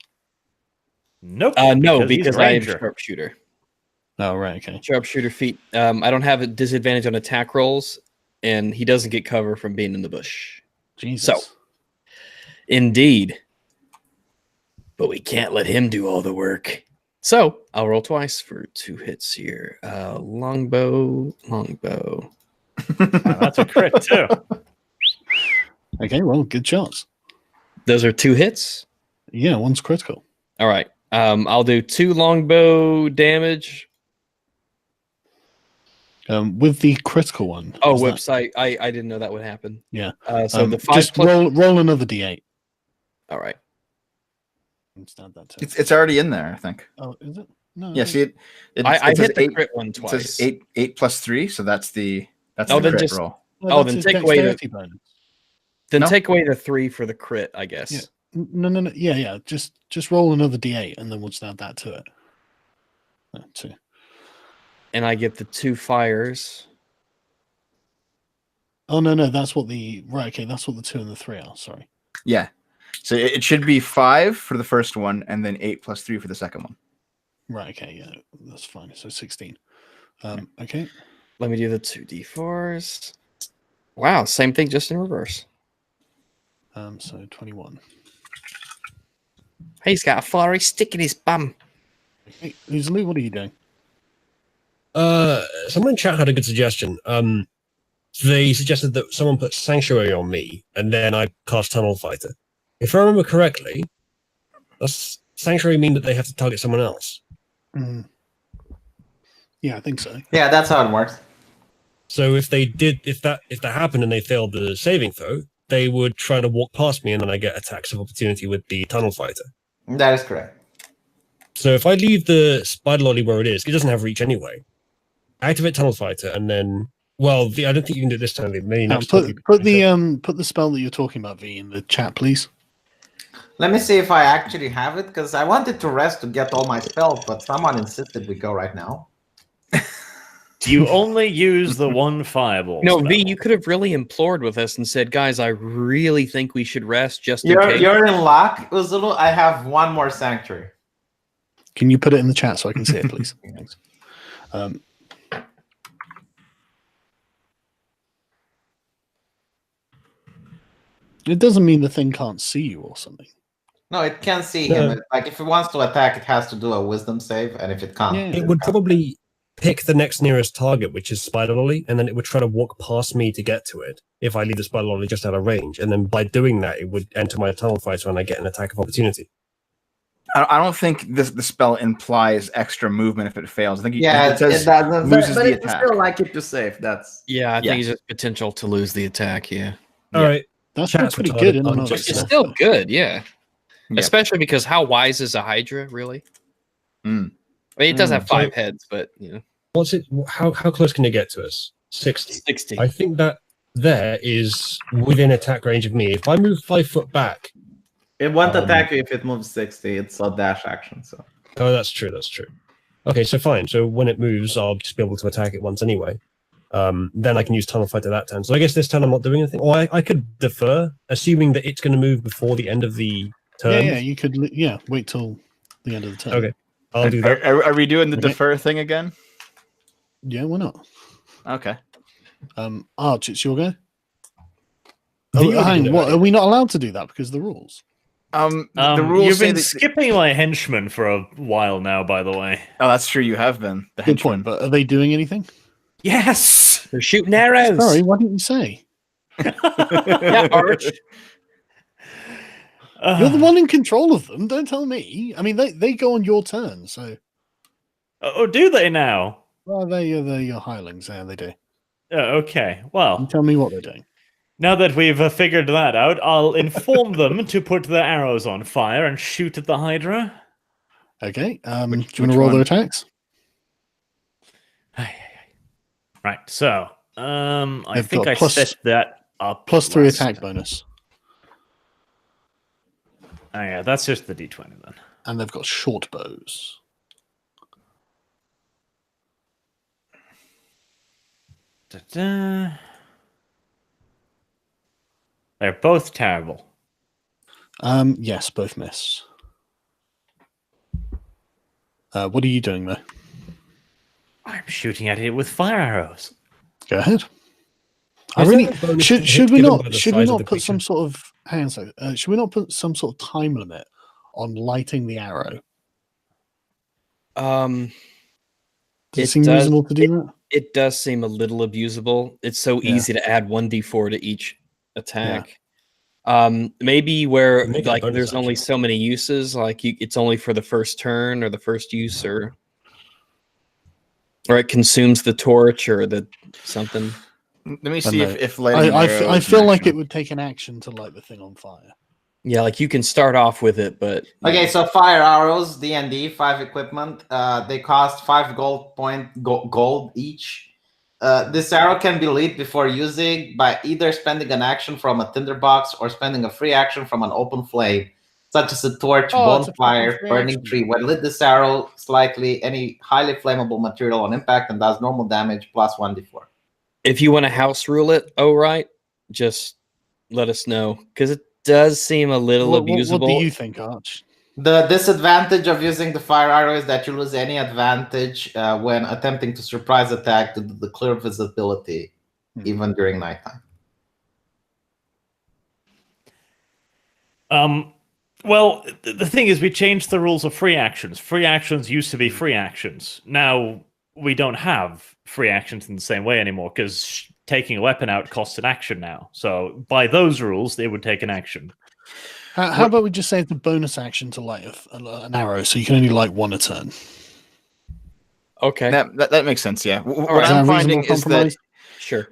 Speaker 3: Nope.
Speaker 1: No,
Speaker 3: he's
Speaker 1: because I am
Speaker 3: Ranger.
Speaker 1: sharpshooter.
Speaker 2: Oh, right, okay.
Speaker 1: Sharpshooter feat. I don't have a disadvantage on attack rolls, and he doesn't get cover from being in the bush.
Speaker 2: Jesus.
Speaker 1: Indeed. But we can't let him do all the work. So I'll roll twice for 2 hits here. Longbow.
Speaker 3: Wow, that's a crit too.
Speaker 2: Okay, well, good shots.
Speaker 1: Those are 2 hits.
Speaker 2: Yeah, one's critical.
Speaker 1: All right. I'll do 2 longbow damage.
Speaker 2: With the critical one.
Speaker 1: Oh,
Speaker 2: is that-
Speaker 1: website. I didn't know that would happen.
Speaker 2: Yeah.
Speaker 1: So the 5
Speaker 2: just
Speaker 1: plus.
Speaker 2: roll another d8.
Speaker 1: All right.
Speaker 2: Instead that too.
Speaker 5: It's already in there, I think.
Speaker 2: Oh, is it? No.
Speaker 5: Yeah, see it.
Speaker 1: I
Speaker 5: says
Speaker 1: hit the
Speaker 5: 8,
Speaker 1: crit one
Speaker 5: it
Speaker 1: twice.
Speaker 5: says 8 plus 3, so that's the
Speaker 1: Oh, then
Speaker 5: crit
Speaker 1: just-
Speaker 5: roll.
Speaker 1: Oh,
Speaker 2: that's
Speaker 1: then
Speaker 2: his
Speaker 1: take away the-
Speaker 2: dexterity bonus.
Speaker 1: Then
Speaker 5: No?
Speaker 1: take away the 3 for the crit, I guess.
Speaker 2: Yeah. No. Yeah. Just roll another d8, and then we'll just add that to it. 2.
Speaker 1: And I get the 2 fires.
Speaker 2: Oh no, that's what the right. Okay, that's what the 2 and the 3 are. Sorry.
Speaker 5: Yeah. So it should be 5 for the first one, and then 8 plus 3 for the second one.
Speaker 2: Right. Okay. Yeah, that's fine. So 16. Okay.
Speaker 1: Let me do the 2d4s. Wow, same thing, just in reverse.
Speaker 2: So 21.
Speaker 1: He's got a fiery stick in his bum.
Speaker 2: Hey, Oozaloo, what are you doing?
Speaker 6: Someone in chat had a good suggestion. They suggested that someone put Sanctuary on me, and then I cast Tunnel Fighter. If I remember correctly, does Sanctuary mean that they have to target someone else?
Speaker 2: Mm. Yeah, I think so.
Speaker 7: Yeah, that's how it works.
Speaker 6: So if that happened and they failed the saving throw, they would try to walk past me, and then I get attacks of opportunity with the Tunnel Fighter.
Speaker 7: That is correct.
Speaker 6: So if I leave the Spider Lolly where it is doesn't have reach anyway. Activate Tunnel Fighter, and then I don't think you can do it this time. Maybe next time.
Speaker 2: Put the spell that you're talking about, V, in the chat, please.
Speaker 7: Let me see if I actually have it, because I wanted to rest to get all my spells, but someone insisted we go right now.
Speaker 3: You only use the 1 fireball.
Speaker 1: No,
Speaker 3: spell.
Speaker 1: V, you could have really implored with us and said, guys, I really think we should rest just in case.
Speaker 7: You're in luck, Oozaloo. I have 1 more sanctuary.
Speaker 2: Can you put it in the chat so I can see it, please? Thanks. It doesn't mean the thing can't see you or something.
Speaker 7: No, it can see
Speaker 6: No.
Speaker 7: him. Like, if it wants to attack, it has to do a wisdom save, and if it can't...
Speaker 2: Yeah.
Speaker 6: It would probably pick the next nearest target, which is Spider Lolly, and then it would try to walk past me to get to it if I leave the Spider Lolly just out of range. And then by doing that, it would enter my Tunnel Fighter and I get an attack of opportunity.
Speaker 5: I don't think the spell implies extra movement if it fails. I think
Speaker 7: Yeah,
Speaker 5: it says
Speaker 7: it doesn't.
Speaker 5: loses
Speaker 7: but
Speaker 5: the
Speaker 7: it's
Speaker 5: attack.
Speaker 7: still like it to save. That's...
Speaker 1: Yeah, I
Speaker 5: Yeah.
Speaker 1: think it's just potential to lose the attack, yeah.
Speaker 6: All
Speaker 5: Yeah.
Speaker 6: right.
Speaker 2: That's
Speaker 6: Chat's
Speaker 2: pretty
Speaker 6: retarded.
Speaker 2: good in
Speaker 6: I'm
Speaker 2: and of
Speaker 6: just-
Speaker 1: It's
Speaker 2: itself.
Speaker 1: still good, yeah.
Speaker 5: Yep.
Speaker 1: Especially because how wise is a Hydra, really?
Speaker 5: Mm.
Speaker 1: I mean, it does have
Speaker 6: So-
Speaker 1: 5 heads, but,
Speaker 6: What's it? How close can it get to us? 60.
Speaker 1: 60.
Speaker 6: I think that there is within attack range of me. If I move 5 foot back,
Speaker 7: It won't
Speaker 6: Um,
Speaker 7: attack you if it moves 60. It's a dash action, so...
Speaker 6: oh, that's true. That's true. Okay, so fine. So when it moves, I'll just be able to attack it once anyway. Then I can use Tunnel Fighter that turn. So I guess this turn I'm not doing anything. Or I could defer, assuming that it's going to move before the end of the turn.
Speaker 2: Yeah, you could. Wait till the end of the turn.
Speaker 6: Okay, I'll do that.
Speaker 5: Are we doing the
Speaker 2: Okay.
Speaker 5: defer thing again?
Speaker 2: Yeah, why not?
Speaker 5: Okay.
Speaker 2: Arch, it's your go.
Speaker 6: Do
Speaker 2: Oh,
Speaker 6: you already
Speaker 2: hang.
Speaker 6: do
Speaker 2: What?
Speaker 6: that?
Speaker 2: Are we not allowed to do that because of the rules?
Speaker 5: The rules
Speaker 3: You've
Speaker 5: say
Speaker 3: been
Speaker 5: that.
Speaker 3: skipping my henchmen for a while now, by the way.
Speaker 5: Oh, that's true. You have been the
Speaker 2: Good
Speaker 5: henchman.
Speaker 2: point. But are they doing anything?
Speaker 3: Yes!
Speaker 1: They're shooting arrows.
Speaker 2: Sorry, why didn't you say?
Speaker 1: Yeah, Arch.
Speaker 2: You're the one in control of them. Don't tell me. I mean, they go on your turn. So,
Speaker 3: Oh, do they now?
Speaker 2: well, they're your hirelings. Yeah, they do.
Speaker 3: Okay,
Speaker 2: You
Speaker 3: well,
Speaker 2: tell me what they're doing.
Speaker 3: now that we've figured that out, I'll inform them to put their arrows on fire and shoot at the Hydra.
Speaker 2: Okay. Do you want
Speaker 5: which
Speaker 2: to roll
Speaker 5: one?
Speaker 2: their attacks?
Speaker 3: Right, so I
Speaker 2: They've
Speaker 3: think
Speaker 2: got
Speaker 3: I
Speaker 2: plus-
Speaker 3: set that up.
Speaker 2: +3
Speaker 3: last
Speaker 2: attack
Speaker 3: time.
Speaker 2: bonus,
Speaker 3: Oh yeah, that's just the D20 then.
Speaker 2: and they've got short bows.
Speaker 3: Da-da. They're both terrible.
Speaker 2: Yes, both miss. What are you doing though?
Speaker 3: I'm shooting at it with fire arrows.
Speaker 2: Go ahead. I
Speaker 6: Is
Speaker 2: really
Speaker 6: there a bonus to hit
Speaker 2: should we
Speaker 6: given by
Speaker 2: not
Speaker 6: the
Speaker 2: should we
Speaker 6: size of
Speaker 2: not
Speaker 6: the
Speaker 2: put some
Speaker 6: creature?
Speaker 2: sort of hang on a second. Should we not put some sort of time limit on lighting the arrow?
Speaker 1: Um,
Speaker 2: Does it
Speaker 1: It
Speaker 2: seem
Speaker 1: does-
Speaker 2: reasonable to do that?
Speaker 1: it does seem a little abusable. It's so
Speaker 2: Yeah.
Speaker 1: easy to add 1d4 to each attack. Maybe where
Speaker 6: Make it a
Speaker 1: like
Speaker 6: bonus
Speaker 1: there's only
Speaker 6: action.
Speaker 1: so many uses, like it's only for the first turn or the first use, or it consumes the torch or the something.
Speaker 5: Let me
Speaker 2: I
Speaker 5: see
Speaker 2: know.
Speaker 5: if lighting an arrow
Speaker 2: I
Speaker 5: is an
Speaker 2: feel like it
Speaker 5: action.
Speaker 2: would take an action to light the thing on fire.
Speaker 1: Yeah, like you can start off with it, but
Speaker 7: Okay, so fire arrows, D&D, 5 equipment. They cost 5 gold each. This arrow can be lit before using by either spending an action from a tinderbox or spending a free action from an open flame, such as a torch,
Speaker 2: Oh, it's a
Speaker 7: bonfire,
Speaker 2: fucking free
Speaker 7: burning
Speaker 2: action.
Speaker 7: tree. When lit, this arrow slightly any highly flammable material on impact and does normal damage plus 1d4.
Speaker 1: if you want to house rule it, right, just let us know because it does seem a little
Speaker 2: What
Speaker 1: abusable.
Speaker 2: do you think, Arch?
Speaker 7: The disadvantage of using the fire arrow is that you lose any advantage when attempting to surprise attack due to the clear visibility, even during nighttime.
Speaker 3: Well, the thing is, we changed the rules of free actions. Free actions used to be free actions. Now we don't have free actions in the same way anymore because taking a weapon out costs an action now. So by those rules, they would take an action.
Speaker 2: How about we just say it's a bonus action to light an arrow, so you can only light one a turn?
Speaker 1: Okay,
Speaker 5: That makes sense. Yeah.
Speaker 1: right.
Speaker 5: What
Speaker 2: Is that
Speaker 5: I'm
Speaker 2: a
Speaker 5: finding
Speaker 2: reasonable
Speaker 5: is that
Speaker 2: compromise?
Speaker 1: sure.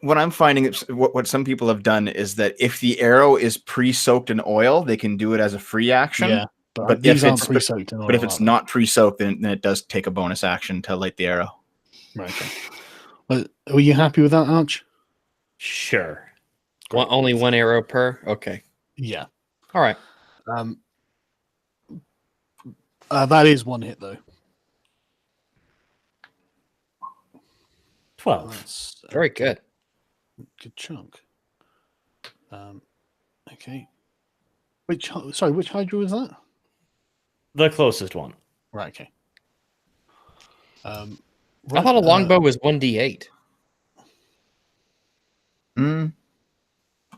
Speaker 5: what I'm finding is what some people have done is that if the arrow is pre-soaked in oil, they can do it as a free action.
Speaker 2: Yeah, but,
Speaker 5: but
Speaker 2: these
Speaker 5: if
Speaker 2: aren't
Speaker 5: it's-
Speaker 2: pre-soaked.
Speaker 5: But if it's not pre-soaked, then it does take a bonus action to light the arrow.
Speaker 2: right, okay. But were you happy with that, Arch?
Speaker 3: Sure.
Speaker 1: Only one arrow per. Okay,
Speaker 2: Yeah.
Speaker 1: all right.
Speaker 2: That is one hit though.
Speaker 3: 12.
Speaker 2: That's
Speaker 1: Very good.
Speaker 2: good chunk. Okay. Which Hydra was that?
Speaker 3: The closest one.
Speaker 2: Right. Okay.
Speaker 1: I thought a longbow was 1d8.
Speaker 5: Let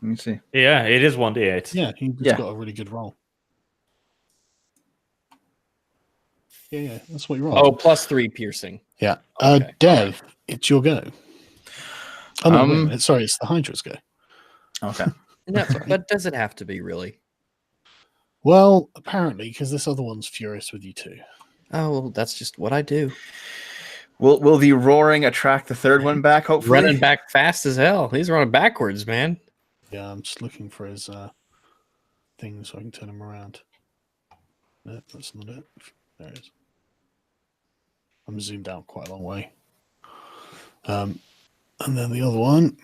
Speaker 5: me see.
Speaker 3: Yeah, it is 1d8.
Speaker 2: Yeah, he just
Speaker 5: Yeah.
Speaker 2: got a really good roll. Yeah, that's what you rolled.
Speaker 1: Oh, +3 piercing.
Speaker 2: yeah.
Speaker 1: okay.
Speaker 2: Dev, it's your go. Oh no, wait a
Speaker 5: Um,
Speaker 2: minute. Sorry, it's the Hydra's go.
Speaker 5: Okay.
Speaker 1: No, but does it have to be really?
Speaker 2: Well, apparently, because this other one's furious with you too.
Speaker 1: Oh, well, that's just what I do.
Speaker 5: Will the roaring attract the third one back? Hopefully.
Speaker 1: Running back fast as hell. He's running backwards, man.
Speaker 2: Yeah, I'm just looking for his thing so I can turn him around. No, that's not it. There it is. I'm zoomed out quite a long way. And then the other one.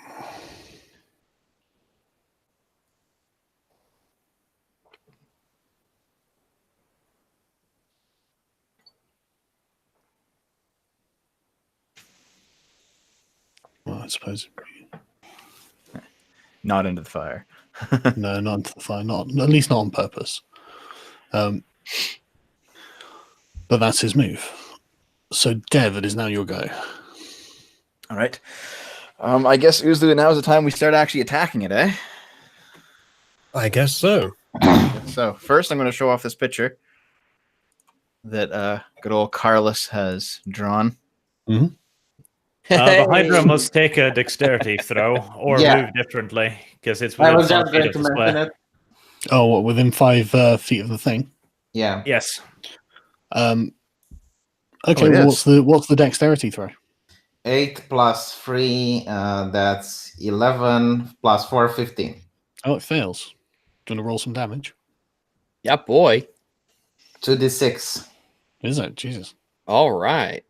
Speaker 2: Well, I suppose.
Speaker 5: Not into the fire.
Speaker 2: No, not into the fire. Not at least not on purpose. But that's his move. So, Dev, it is now your go.
Speaker 5: All right. I guess Uzlu, now is the time we start actually attacking it, eh?
Speaker 6: I guess so.
Speaker 5: So first, I'm going to show off this picture that good old Carlos has drawn.
Speaker 3: The Hydra must take a dexterity throw or
Speaker 7: Yeah.
Speaker 3: move differently because it's
Speaker 7: I
Speaker 3: within
Speaker 7: was
Speaker 3: 5
Speaker 7: just
Speaker 3: feet
Speaker 7: going
Speaker 3: of
Speaker 7: to
Speaker 3: the
Speaker 7: mention
Speaker 3: square.
Speaker 7: it.
Speaker 2: Oh, what, within 5 feet of the thing?
Speaker 7: Yeah.
Speaker 3: Yes.
Speaker 2: Okay,
Speaker 5: it
Speaker 2: well,
Speaker 5: is.
Speaker 2: what's the dexterity throw?
Speaker 7: 8 plus 3, that's 11 plus 4, 15.
Speaker 2: Oh, it fails. Do you want to roll some damage?
Speaker 1: Yeah, boy.
Speaker 7: 2d6.
Speaker 2: Is it? Jesus.
Speaker 1: All right.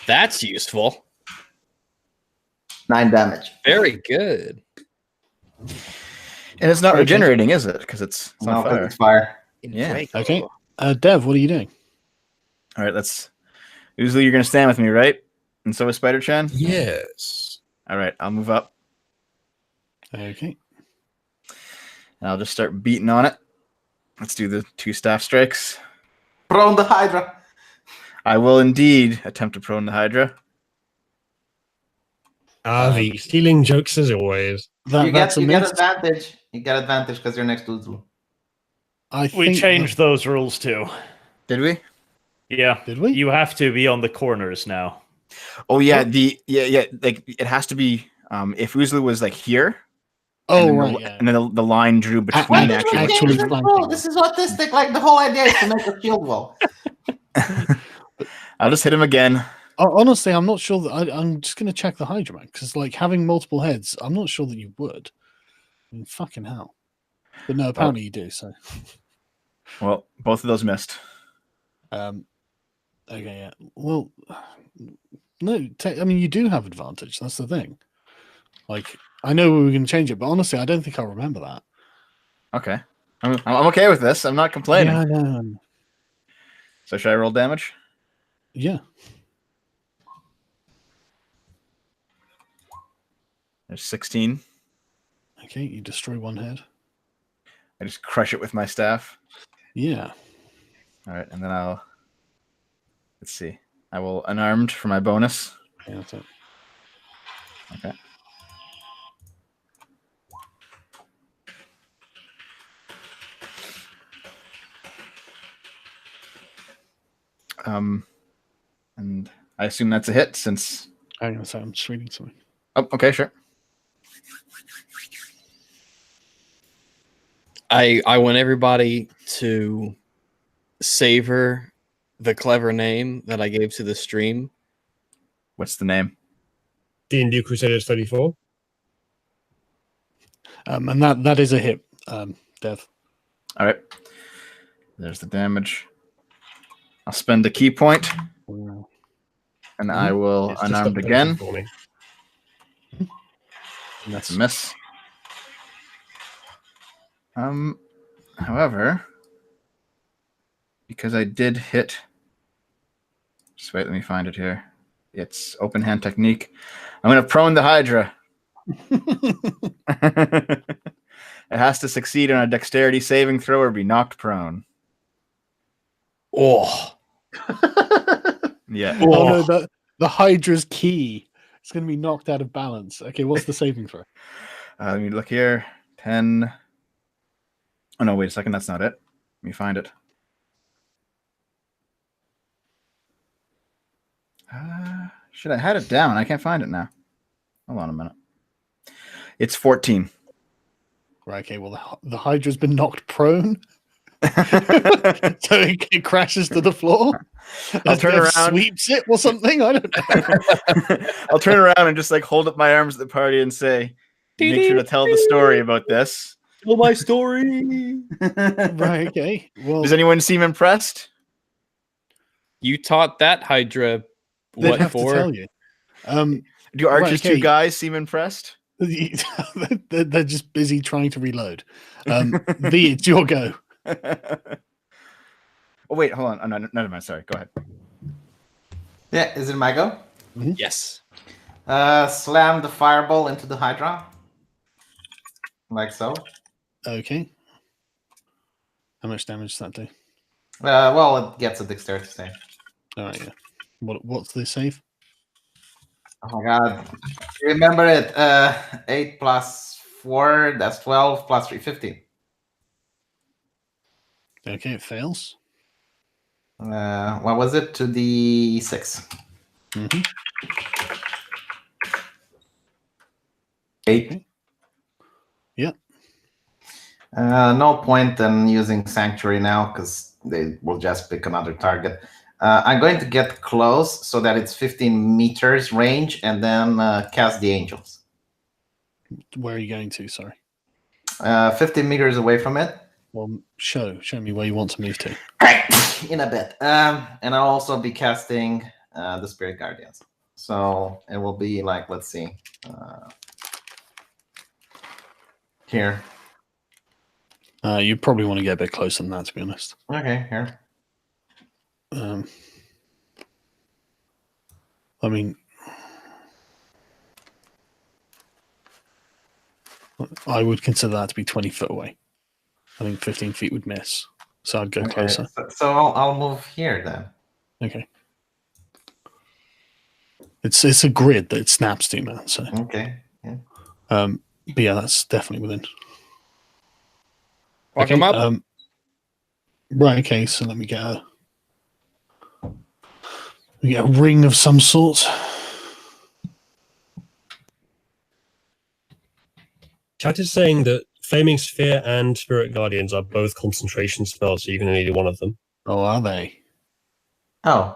Speaker 1: That's useful.
Speaker 4: 9 damage.
Speaker 1: Very good.
Speaker 5: And it's not
Speaker 2: Okay.
Speaker 5: regenerating, is it? Because it's
Speaker 7: No,
Speaker 5: on
Speaker 7: 'cause
Speaker 5: fire.
Speaker 7: it's fire.
Speaker 5: Yeah.
Speaker 2: Okay. Dev, what are you doing?
Speaker 5: All right, let's. Usually, you're gonna stand with me, right? And so is Spider Chan.
Speaker 6: Yes.
Speaker 5: All right, I'll move up
Speaker 2: Okay.
Speaker 5: and I'll just start beating on it. Let's do the 2 staff strikes.
Speaker 4: Prone the Hydra.
Speaker 5: I will indeed attempt to prone the Hydra.
Speaker 6: The stealing jokes as always.
Speaker 2: That's a
Speaker 7: You get
Speaker 2: miss.
Speaker 7: advantage. You get advantage because you're next to Uzlu.
Speaker 2: I
Speaker 3: We
Speaker 2: think
Speaker 3: changed those rules too.
Speaker 5: Did we?
Speaker 3: Yeah.
Speaker 2: Did we?
Speaker 3: You have to be on the corners now.
Speaker 5: Oh yeah, yeah. Like it has to be. If Uzlu was like here,
Speaker 2: Oh,
Speaker 5: and then
Speaker 2: right.
Speaker 5: the,
Speaker 2: yeah.
Speaker 5: and then the line drew between
Speaker 7: Why
Speaker 2: Actually-
Speaker 7: did we
Speaker 5: actually.
Speaker 7: change this
Speaker 2: flanking.
Speaker 7: rule? This is autistic. Like the whole idea is to make a shield wall.
Speaker 5: I'll just hit him again.
Speaker 2: Honestly, I'm not sure that I'm just going to check the Hydra because, like, having multiple heads, I'm not sure that you would. I mean, fucking hell. But no, apparently you do. So,
Speaker 5: Well, both of those missed.
Speaker 2: okay, yeah. Well, no, I mean, you do have advantage. That's the thing. Like, I know we were going to change it, but honestly, I don't think I'll remember that.
Speaker 5: Okay, I'm okay with this. I'm not complaining.
Speaker 2: Yeah, no.
Speaker 5: So should I roll damage?
Speaker 2: Yeah.
Speaker 5: There's 16.
Speaker 2: Okay, you destroy one head.
Speaker 5: I just crush it with my staff.
Speaker 2: Yeah.
Speaker 5: All right, and then let's see. I will unarmed for my bonus.
Speaker 2: Yeah, that's it.
Speaker 5: Okay. And I assume that's a hit since.
Speaker 2: Hang on a second, I'm just reading something.
Speaker 5: Oh, okay, sure.
Speaker 1: I want everybody to savor the clever name that I gave to the stream.
Speaker 5: What's the name?
Speaker 6: D&D Crusaders 34.
Speaker 2: And that is a hit, Dev.
Speaker 5: All right. There's the damage. I'll spend a key point, and I will
Speaker 6: It's just
Speaker 5: unarmed
Speaker 6: up
Speaker 5: again.
Speaker 6: for me.
Speaker 2: And
Speaker 5: That's a miss. However, because I did hit. Just wait, let me find it here. It's open hand technique. I'm going to prone the Hydra. It has to succeed on a dexterity saving throw or be knocked prone.
Speaker 1: Oh,
Speaker 5: Yeah.
Speaker 2: Oh no, the Hydra's key. It's going to be knocked out of balance. Okay, what's the saving throw?
Speaker 5: Let me look here. 10. Oh, no, wait a second. That's not it. Let me find it. Should I had it down? I can't find it now. Hold on a minute. It's 14.
Speaker 2: Right, okay, well, the Hydra's been knocked prone. So it crashes to the floor.
Speaker 5: I'll
Speaker 2: As
Speaker 5: turn
Speaker 2: Dev
Speaker 5: around.
Speaker 2: sweeps it or something. I don't know.
Speaker 5: I'll turn around and just like hold up my arms at the party and say, make sure to tell the story about this.
Speaker 1: tell my story.
Speaker 2: Right, okay. Well,
Speaker 5: Does anyone seem impressed?
Speaker 1: You taught that Hydra
Speaker 2: they'd
Speaker 1: what
Speaker 2: have to
Speaker 1: for?
Speaker 2: tell you.
Speaker 5: Do Archer's
Speaker 2: Right, okay.
Speaker 5: 2 guys seem impressed?
Speaker 2: They're just busy trying to reload. V, it's your go.
Speaker 5: Oh, wait, hold on. Oh, no, never mind. Sorry. Go ahead.
Speaker 7: Yeah, is it my go?
Speaker 1: Yes.
Speaker 7: Slam the fireball into the Hydra. Like so.
Speaker 2: Okay. How much damage does that do?
Speaker 7: Well, it gets a dexterity save.
Speaker 2: All right, yeah. What's the save?
Speaker 7: Oh my god. Remember it. 8 plus 4, that's 12, plus 3, 15.
Speaker 2: Okay, it fails.
Speaker 7: What was it? 2d6.
Speaker 2: Mm-hmm.
Speaker 7: 8.
Speaker 2: Yeah.
Speaker 7: No point in using Sanctuary now because they will just pick another target. I'm going to get close so that it's 15 meters range and then cast the angels.
Speaker 2: Where are you going to? Sorry.
Speaker 7: 15 meters away from it.
Speaker 2: Well, show me where you want to move to.
Speaker 7: In a bit. And I'll also be casting the Spirit Guardians. So it will be like, let's see. Here.
Speaker 2: You probably want to get a bit closer than that, to be honest.
Speaker 7: Okay, here.
Speaker 2: I mean, I would consider that to be 20 foot away. I think 15 feet would miss, so I'd go
Speaker 7: Okay,
Speaker 2: closer.
Speaker 7: so I'll move here then.
Speaker 2: Okay. It's a grid that it snaps to, man. So
Speaker 7: Okay. Yeah.
Speaker 2: but yeah, that's definitely within.
Speaker 1: Walk
Speaker 2: Okay,
Speaker 1: them up.
Speaker 2: Right. Okay. So let me get a ring of some sort.
Speaker 6: Chat is saying that Flaming Sphere and Spirit Guardians are both concentration spells, so you can only do one of them.
Speaker 2: Oh, are they?
Speaker 7: Oh,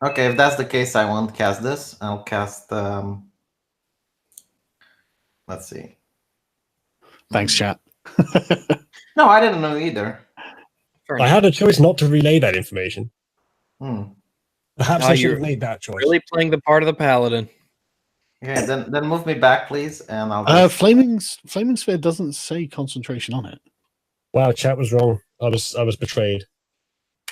Speaker 7: okay. If that's the case, I won't cast this. I'll cast. Let's see.
Speaker 2: Thanks, chat.
Speaker 7: No, I didn't know either.
Speaker 6: I had a choice not to relay that information.
Speaker 7: Hmm.
Speaker 6: Perhaps
Speaker 1: Oh,
Speaker 6: I should
Speaker 1: you're
Speaker 6: have made that choice.
Speaker 1: Really playing the part of the paladin.
Speaker 7: Okay, then move me back, please, and I'll. Just...
Speaker 2: Flaming Sphere doesn't say concentration on it.
Speaker 6: Wow, chat was wrong. I was betrayed.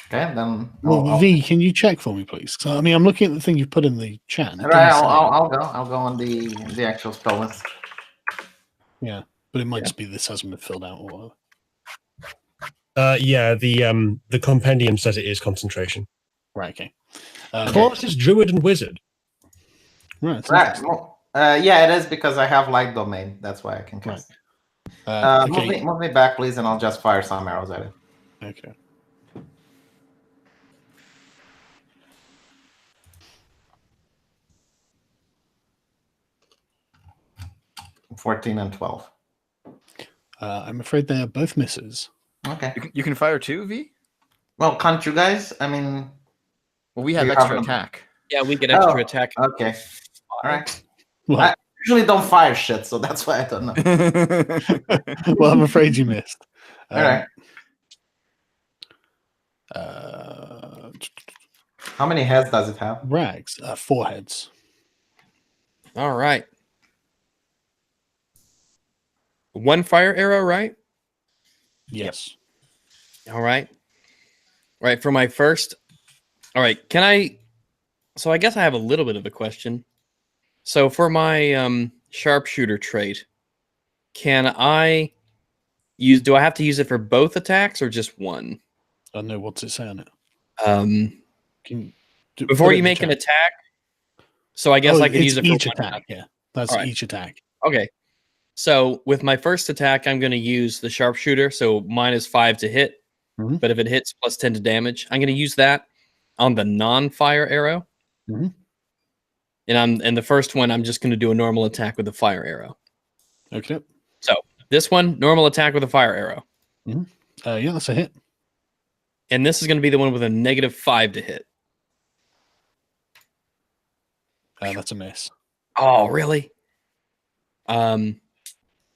Speaker 7: Okay, then.
Speaker 2: Well, V, can you check for me, please? So, I mean, I'm looking at the thing you've put in the chat. And it
Speaker 7: Right,
Speaker 2: doesn't say.
Speaker 7: I'll go. I'll go on the actual spell list.
Speaker 2: Yeah, but it might just be this hasn't been filled out or whatever.
Speaker 6: Yeah, the compendium says it is concentration.
Speaker 2: Right. Okay.
Speaker 6: Class is druid and wizard.
Speaker 2: Right. that's
Speaker 7: Right.
Speaker 2: interesting.
Speaker 7: Well, yeah, it is because I have light domain. That's why I can cast.
Speaker 2: Okay.
Speaker 7: Move me back, please, and I'll just fire some arrows at it.
Speaker 2: Okay.
Speaker 7: Okay. 14 and 12.
Speaker 2: I'm afraid they are both misses.
Speaker 7: Okay.
Speaker 5: You can fire too, V?
Speaker 7: Well, can't you guys? I mean,
Speaker 5: Well, we have
Speaker 7: You
Speaker 5: extra
Speaker 7: have-
Speaker 5: attack.
Speaker 1: Yeah, we get extra
Speaker 7: Oh.
Speaker 1: attack.
Speaker 7: okay. All right.
Speaker 2: Well,
Speaker 7: I usually don't fire shit, so that's why I don't know.
Speaker 2: well, I'm afraid you missed.
Speaker 7: All right. How many heads does it have?
Speaker 2: Rags, 4 heads.
Speaker 1: All right. One fire arrow, right?
Speaker 2: Yes.
Speaker 1: All right. Right, for my first. All right, can I? So I guess I have a little bit of a question. So for my sharpshooter trait, can I use? Do I have to use it for both attacks or just one?
Speaker 2: I know what's it say on it.
Speaker 1: Before
Speaker 2: put it
Speaker 1: you
Speaker 2: in
Speaker 1: make
Speaker 2: the
Speaker 1: an
Speaker 2: chat.
Speaker 1: attack. So I guess I can
Speaker 2: it's
Speaker 1: use it for
Speaker 2: each
Speaker 1: one
Speaker 2: attack. Yeah, that's
Speaker 1: All right.
Speaker 2: each attack.
Speaker 1: Okay. So with my first attack, I'm going to use the sharpshooter. So -5 to hit.
Speaker 2: Mhm.
Speaker 1: But if it hits, +10 to damage. I'm going to use that on the non-fire arrow.
Speaker 2: Mhm.
Speaker 1: And the first one, I'm just going to do a normal attack with a fire arrow.
Speaker 2: Okay.
Speaker 1: So this one, normal attack with a fire arrow.
Speaker 2: Yeah, that's a hit.
Speaker 1: And this is going to be the one with a -5 to hit.
Speaker 2: That's a miss.
Speaker 1: Oh, really?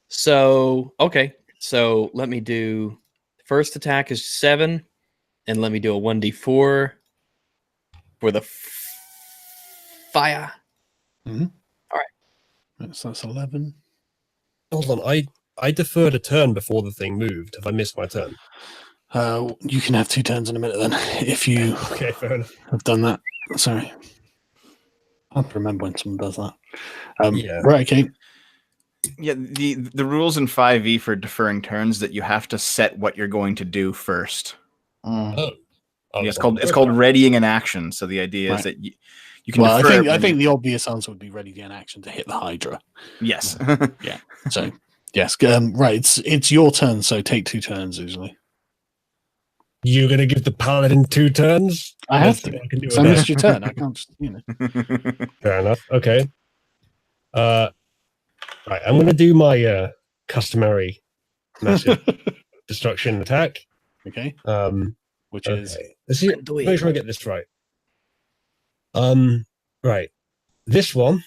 Speaker 1: So, okay. So let me do, first attack is 7, and let me do a 1d4 for the fire.
Speaker 2: So that's 11.
Speaker 6: Hold on, I deferred a turn before the thing moved. Have I missed my turn?
Speaker 2: You can have 2 turns in a minute then, if you
Speaker 6: Okay, fair enough.
Speaker 2: have done that. Sorry. I have to remember when someone does that.
Speaker 6: Yeah.
Speaker 2: Right, okay.
Speaker 5: Yeah, the rules in 5e for deferring turns that you have to set what you're going to do first.
Speaker 7: Mm.
Speaker 6: Oh,
Speaker 5: Yeah, it's called readying an action. So the idea is that you can.
Speaker 2: Well,
Speaker 5: defer
Speaker 2: I think the obvious answer would be ready to an action to hit the Hydra.
Speaker 5: yes.
Speaker 2: So yes, right. It's your turn. So take 2 turns usually.
Speaker 6: You're gonna give the paladin 2 turns?
Speaker 2: I have
Speaker 6: Let's see
Speaker 2: to.
Speaker 6: what I can do
Speaker 2: So I
Speaker 6: with
Speaker 2: missed
Speaker 6: that.
Speaker 2: your turn. I can't just,
Speaker 6: Fair enough. Okay. Right, I'm gonna do my customary message. destruction attack.
Speaker 2: Okay. Which
Speaker 6: Okay.
Speaker 2: is
Speaker 6: Let's see, make sure I get this right. Right. This one.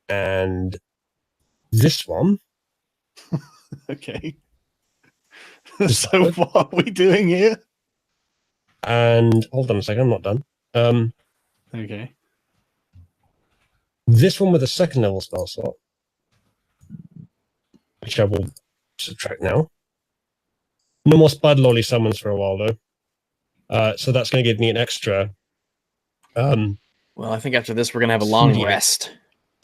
Speaker 6: And this one.
Speaker 2: okay. So what are we doing here?
Speaker 6: And hold on a second, I'm not done.
Speaker 2: Okay.
Speaker 6: This one with a second level spell slot, which I will subtract now. No more Spider Lolly summons for a while though. So that's going to give me an extra.
Speaker 1: Well, I think after this we're gonna have a long
Speaker 6: 3d8.
Speaker 1: rest.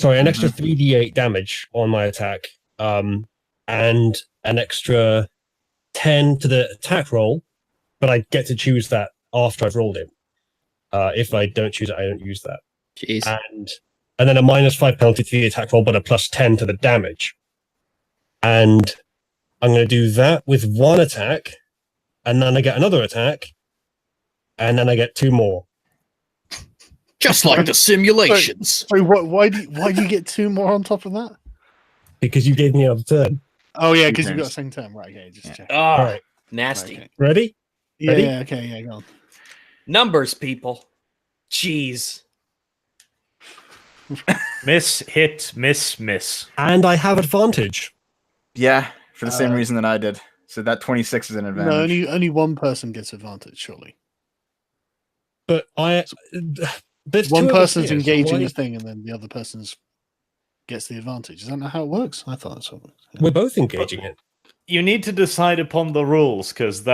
Speaker 6: Sorry, an extra 3d8 damage on my attack, and an extra 10 to the attack roll, but I get to choose that after I've rolled it. If I don't choose it, I don't use that.
Speaker 1: Jeez.
Speaker 6: And then a -5 penalty to the attack roll, but a +10 to the damage. And I'm going to do that with one attack, and then I get another attack, and then I get 2 more.
Speaker 1: Just like the simulations.
Speaker 2: So why do you get 2 more on top of that?
Speaker 6: Because you gave me another turn.
Speaker 2: Oh yeah, because you've
Speaker 5: turns.
Speaker 2: got a second term. Right, okay, just check.
Speaker 1: Oh,
Speaker 6: All right,
Speaker 1: nasty.
Speaker 2: Okay.
Speaker 6: ready?
Speaker 2: Yeah,
Speaker 6: Ready?
Speaker 2: yeah, okay, yeah, go on.
Speaker 1: Numbers, people. Jeez.
Speaker 3: Miss, hit, miss.
Speaker 6: And I have advantage.
Speaker 5: Yeah, for the same reason that I did. So that 26 is an advantage.
Speaker 2: No, only one person gets advantage, surely.
Speaker 6: But there's
Speaker 2: One
Speaker 6: 2 of us
Speaker 2: person's
Speaker 6: here, so
Speaker 2: engaging
Speaker 6: why-
Speaker 2: the thing, and then the other person's gets the advantage. Is that not how it works? I thought that's how it works. Yeah.
Speaker 6: We're both engaging it.
Speaker 3: You need to decide upon the rules, because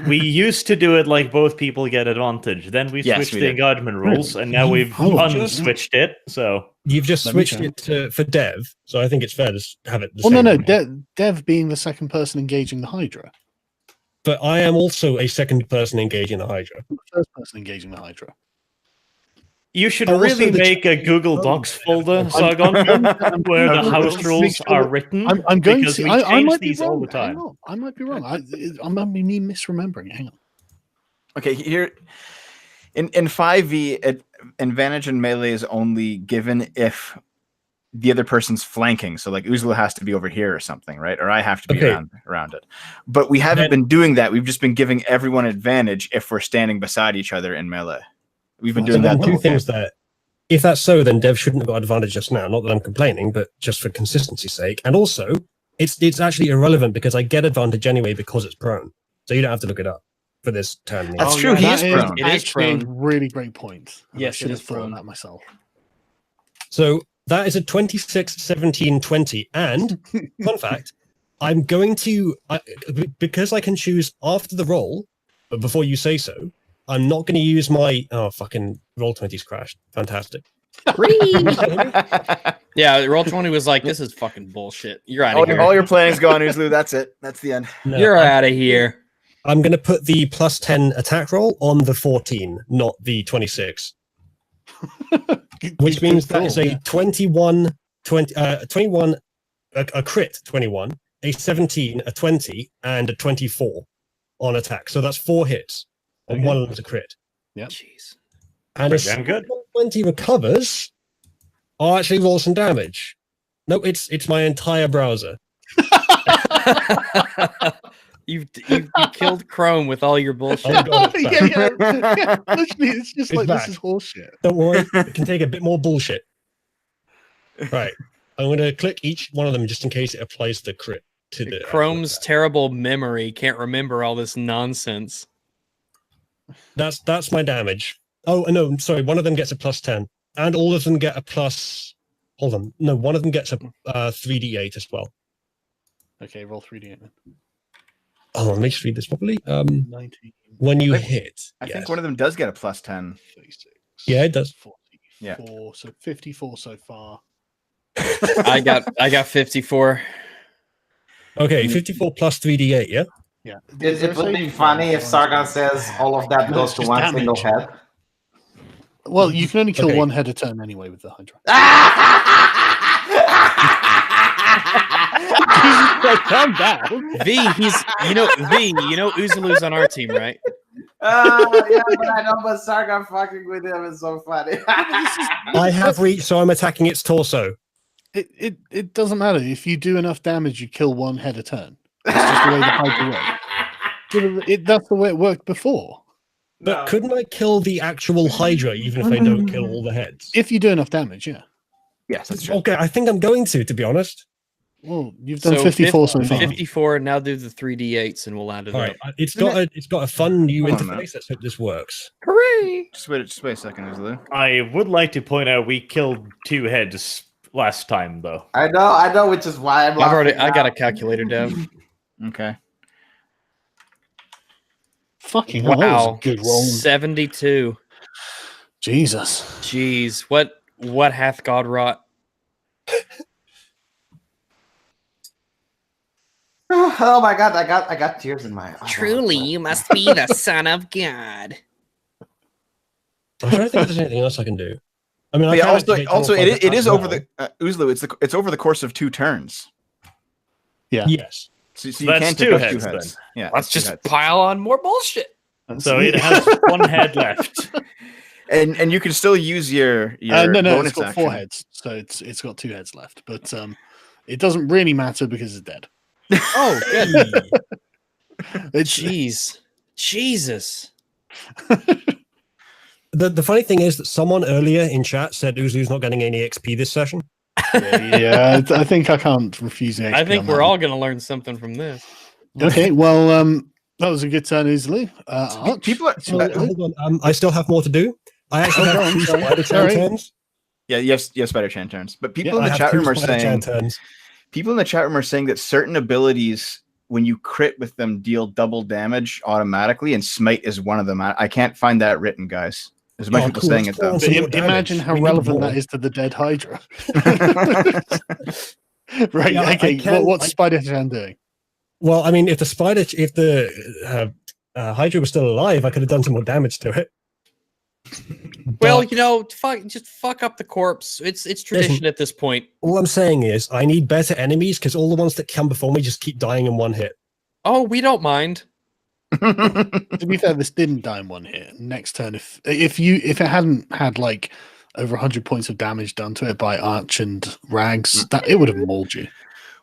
Speaker 3: we used to do it like both people get advantage. Then we
Speaker 5: Yes,
Speaker 3: switched
Speaker 5: we
Speaker 3: the
Speaker 5: did.
Speaker 3: engagement rules, and now we've
Speaker 2: Oh,
Speaker 3: unswitched it. So
Speaker 6: You've just
Speaker 2: Let me
Speaker 6: switched
Speaker 2: check.
Speaker 6: it for Dev, so I think it's fair to have it the
Speaker 2: Well,
Speaker 6: same.
Speaker 2: no,
Speaker 6: way.
Speaker 2: Dev being the second person engaging the Hydra,
Speaker 6: But I am also a second person engaging the Hydra.
Speaker 2: the first person engaging the Hydra.
Speaker 3: you should
Speaker 6: Also,
Speaker 3: really
Speaker 6: the
Speaker 3: make a Google Docs folder, Sargon, where the house
Speaker 2: Make
Speaker 3: rules
Speaker 2: sure
Speaker 3: are
Speaker 2: that-
Speaker 3: written.
Speaker 2: I'm going
Speaker 3: because
Speaker 2: to.
Speaker 3: we
Speaker 2: I
Speaker 3: change
Speaker 2: might be
Speaker 3: these all
Speaker 2: wrong.
Speaker 3: the time.
Speaker 2: Hang on. I might be wrong. I might be me misremembering. Hang on.
Speaker 5: Okay, here in 5e, advantage in melee is only given if the other person's flanking. So like Uzla has to be over here or something, right? Or I have to be
Speaker 6: Okay.
Speaker 5: around it. But we haven't been doing that. We've just been giving everyone advantage if we're standing beside each other in melee. We've been
Speaker 2: So
Speaker 5: doing
Speaker 6: So
Speaker 5: that.
Speaker 6: then
Speaker 5: the
Speaker 6: two
Speaker 5: whole game.
Speaker 6: things there. If that's so, then Dev shouldn't have got advantage just now. Not that I'm complaining, but just for consistency's sake. And also, it's actually irrelevant because I get advantage anyway because it's prone. So you don't have to look it up for this turn.
Speaker 5: That's
Speaker 1: Oh,
Speaker 5: true.
Speaker 1: yeah,
Speaker 5: He
Speaker 2: That
Speaker 5: is
Speaker 2: is
Speaker 5: prone.
Speaker 1: It is
Speaker 2: actually a
Speaker 1: prone.
Speaker 2: really great point. And I
Speaker 1: Yes,
Speaker 2: should
Speaker 1: it
Speaker 2: have
Speaker 1: is
Speaker 2: thought of
Speaker 1: prone.
Speaker 2: that myself.
Speaker 6: So that is a 26, 17, 20. And fun fact, I'm going to, because I can choose after the roll, but before you say so, I'm not going to use my, fucking roll 20's crashed. Fantastic.
Speaker 1: Yeah, roll 20 was like, this is fucking bullshit. You're out
Speaker 5: all,
Speaker 1: of here.
Speaker 5: all your planning's gone, Uzlu. That's it. That's the end.
Speaker 6: No,
Speaker 1: You're out of here.
Speaker 6: I'm going to put the plus 10 attack roll on the 14, not the 26. Which means that is a 21, 21, a crit 21, a 17, a 20, and a 24 on attack. So that's 4 hits, and
Speaker 2: Okay.
Speaker 6: one of them is a crit.
Speaker 1: Jeez.
Speaker 6: And
Speaker 3: Pretty
Speaker 6: if
Speaker 3: damn good.
Speaker 6: 20 recovers, I'll actually roll some damage. No, it's my entire browser.
Speaker 1: You killed Chrome with all your bullshit.
Speaker 6: Oh, God, it's back.
Speaker 2: yeah. Literally, it's just
Speaker 6: It's
Speaker 2: like
Speaker 6: back.
Speaker 2: this is horseshit.
Speaker 6: Don't worry, it can take a bit more bullshit. Right. I'm going to click each one of them just in case it applies the crit to the
Speaker 1: Chrome's
Speaker 6: attack.
Speaker 1: terrible memory can't remember all this nonsense.
Speaker 6: That's my damage. Oh, no, sorry. One of them gets a plus 10. And all of them get a plus... Hold on. No, one of them gets a 3d8 as well.
Speaker 2: Okay, roll 3d8 then.
Speaker 6: Oh, let me just read this properly.
Speaker 2: 19,
Speaker 6: When you
Speaker 5: I
Speaker 6: hit...
Speaker 5: I
Speaker 6: yes.
Speaker 5: think one of them does get a plus 10.
Speaker 2: 36.
Speaker 6: Yeah, it does.
Speaker 2: 44, so 54 so far.
Speaker 1: I got 54.
Speaker 6: Okay, 54 plus 3d8, yeah?
Speaker 2: Yeah.
Speaker 7: It would be funny if Sargon says all of that
Speaker 2: No,
Speaker 7: goes
Speaker 2: it's
Speaker 7: to
Speaker 2: just
Speaker 7: one
Speaker 2: damage.
Speaker 7: single head.
Speaker 2: Well, you can only kill
Speaker 6: Okay.
Speaker 2: one head a turn anyway with the Hydra. Calm down.
Speaker 1: V, Uzalu's on our team, right?
Speaker 7: Yeah, but I know, but Sargon fucking with him is so funny.
Speaker 6: I have reached, so I'm attacking its torso.
Speaker 2: It doesn't matter. If you do enough damage, you kill one head a turn. That's just the way the Hydra works. That's the way it worked before.
Speaker 6: But couldn't I kill the actual Hydra even if I don't kill all the heads?
Speaker 2: If you do enough damage, yeah.
Speaker 5: Yes, that's true.
Speaker 6: Okay, I think I'm going to be honest.
Speaker 2: Well, you've done 54 so far.
Speaker 1: 54, and now do the 3d8s, and we'll add it
Speaker 6: All
Speaker 1: up.
Speaker 6: right, it's got a fun new
Speaker 5: Hold on a minute.
Speaker 6: interface. Let's hope this works.
Speaker 1: Hooray!
Speaker 5: Just wait a second, Islu.
Speaker 3: I would like to point out we killed 2 heads last time, though.
Speaker 4: I know, which is why I'm.
Speaker 1: I got a calculator down.
Speaker 5: Okay.
Speaker 2: Fucking hell, that was
Speaker 1: Wow,
Speaker 2: a good roll.
Speaker 1: 72.
Speaker 2: Jesus.
Speaker 1: Jeez, what hath God wrought?
Speaker 4: Oh my god, I got tears in my eyes.
Speaker 8: Truly, you must be the Son of God.
Speaker 6: I'm trying to think if there's anything else I can do. I mean,
Speaker 5: But yeah,
Speaker 6: can activate
Speaker 5: also
Speaker 6: Tunnel
Speaker 5: it is
Speaker 6: as
Speaker 5: over
Speaker 6: well.
Speaker 5: the Uzlu. It's over the course of 2 turns.
Speaker 2: Yeah.
Speaker 6: Yes.
Speaker 5: So you
Speaker 3: That's
Speaker 5: can
Speaker 3: 2
Speaker 5: take up
Speaker 3: heads,
Speaker 5: 2 heads.
Speaker 3: then.
Speaker 5: Yeah,
Speaker 1: Let's
Speaker 5: that's 2
Speaker 1: just
Speaker 5: heads.
Speaker 1: pile on more bullshit.
Speaker 3: So it has 1 head left.
Speaker 5: And you can still use your
Speaker 2: No,
Speaker 5: bonus
Speaker 2: it's got
Speaker 5: action.
Speaker 2: 4 heads, so it's got 2 heads left. But it doesn't really matter because it's dead.
Speaker 1: Oh, good.
Speaker 2: It's,
Speaker 1: Jesus.
Speaker 6: The funny thing is that someone earlier in chat said Uzu's not getting any XP this session.
Speaker 2: yeah, I think I can't refuse the XP
Speaker 1: I think
Speaker 2: on
Speaker 1: we're
Speaker 2: that
Speaker 1: all going to learn something from this.
Speaker 2: one. Okay, well, that was a good turn, easily. Arch,
Speaker 5: People are-
Speaker 2: so-
Speaker 6: Hold on, I still have more to do. I actually
Speaker 2: Oh, go
Speaker 6: have
Speaker 2: on,
Speaker 6: 2
Speaker 2: sorry.
Speaker 6: spider
Speaker 2: Sorry.
Speaker 6: turns.
Speaker 5: Yeah, you have Spider Chan turns. But people
Speaker 6: Yeah,
Speaker 5: in
Speaker 6: I
Speaker 5: the
Speaker 6: have
Speaker 5: chat
Speaker 6: 2
Speaker 5: room are
Speaker 6: Spider Chan
Speaker 5: saying
Speaker 6: turns.
Speaker 5: people in the chat room are saying that certain abilities, when you crit with them, deal double damage automatically, and smite is one of them. I can't find that written, guys. There's much
Speaker 6: Oh,
Speaker 5: people
Speaker 6: cool,
Speaker 5: saying
Speaker 6: let's
Speaker 5: it though.
Speaker 6: go on
Speaker 2: But
Speaker 6: some more
Speaker 2: imagine
Speaker 6: damage.
Speaker 2: how
Speaker 6: We need
Speaker 2: relevant
Speaker 6: more.
Speaker 2: that is to the dead Hydra. Right,
Speaker 6: Yeah, I
Speaker 2: okay,
Speaker 6: can-
Speaker 2: what's
Speaker 6: I-
Speaker 2: Spider-Chan doing?
Speaker 6: Well, I mean, if the Hydra was still alive, I could have done some more damage to it.
Speaker 1: Well,
Speaker 6: But
Speaker 1: just fuck up the corpse. It's tradition at this point.
Speaker 6: all I'm saying is I need better enemies because all the ones that come before me just keep dying in 1 hit.
Speaker 1: Oh, we don't mind.
Speaker 2: To be fair, this didn't die in 1 hit. Next turn, if it hadn't had like over 100 points of damage done to it by Arch and Rags, that it would have mauled you.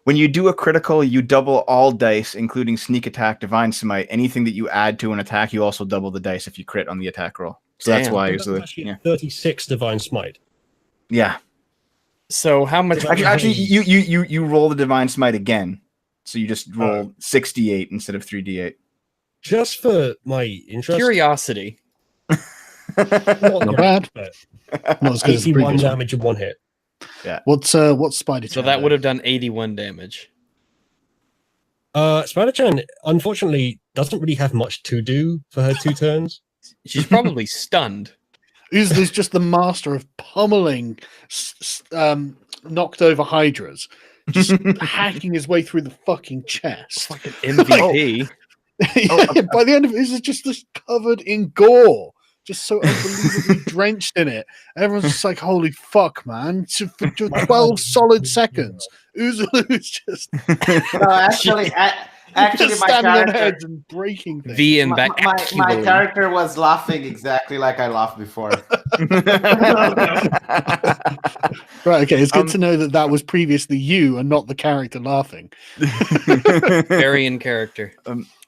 Speaker 5: When you do a critical, you double all dice, including sneak attack, divine smite. Anything that you add to an attack, you also double the dice if you crit on the attack roll. So that's
Speaker 1: Damn.
Speaker 5: why
Speaker 6: I'm
Speaker 5: usually,
Speaker 6: actually
Speaker 5: yeah,
Speaker 6: at 36 divine smite.
Speaker 5: yeah.
Speaker 1: So how much?
Speaker 5: Actually, you roll the divine smite again, so you just roll 68 instead of 3d8.
Speaker 6: Just for my interest,
Speaker 1: Curiosity.
Speaker 2: Not bad.
Speaker 6: but
Speaker 2: Not as good as the
Speaker 6: 81
Speaker 2: previous one.
Speaker 6: damage in 1 hit.
Speaker 2: What's Spider-Chan?
Speaker 1: So that
Speaker 2: doing?
Speaker 1: would have done 81 damage.
Speaker 6: Spider-Chan, unfortunately, doesn't really have much to do for her 2 turns.
Speaker 1: She's probably stunned.
Speaker 2: Uzlu's just the master of pummeling knocked over Hydras, just hacking his way through the fucking chest.
Speaker 1: Fucking MVP.
Speaker 2: Yeah, by the end of it, it's just covered in gore, just so unbelievably drenched in it. Everyone's just like, "Holy fuck, man!" So for just 12 solid seconds, Uzlu is just
Speaker 4: No, actually, actually,
Speaker 2: just
Speaker 4: my
Speaker 2: standing on
Speaker 4: character,
Speaker 2: heads and breaking things.
Speaker 1: V and
Speaker 4: my,
Speaker 1: back.
Speaker 4: my character was laughing exactly like I laughed before.
Speaker 2: Right, okay, it's good to know that was previously you and not the character laughing.
Speaker 1: Very in character.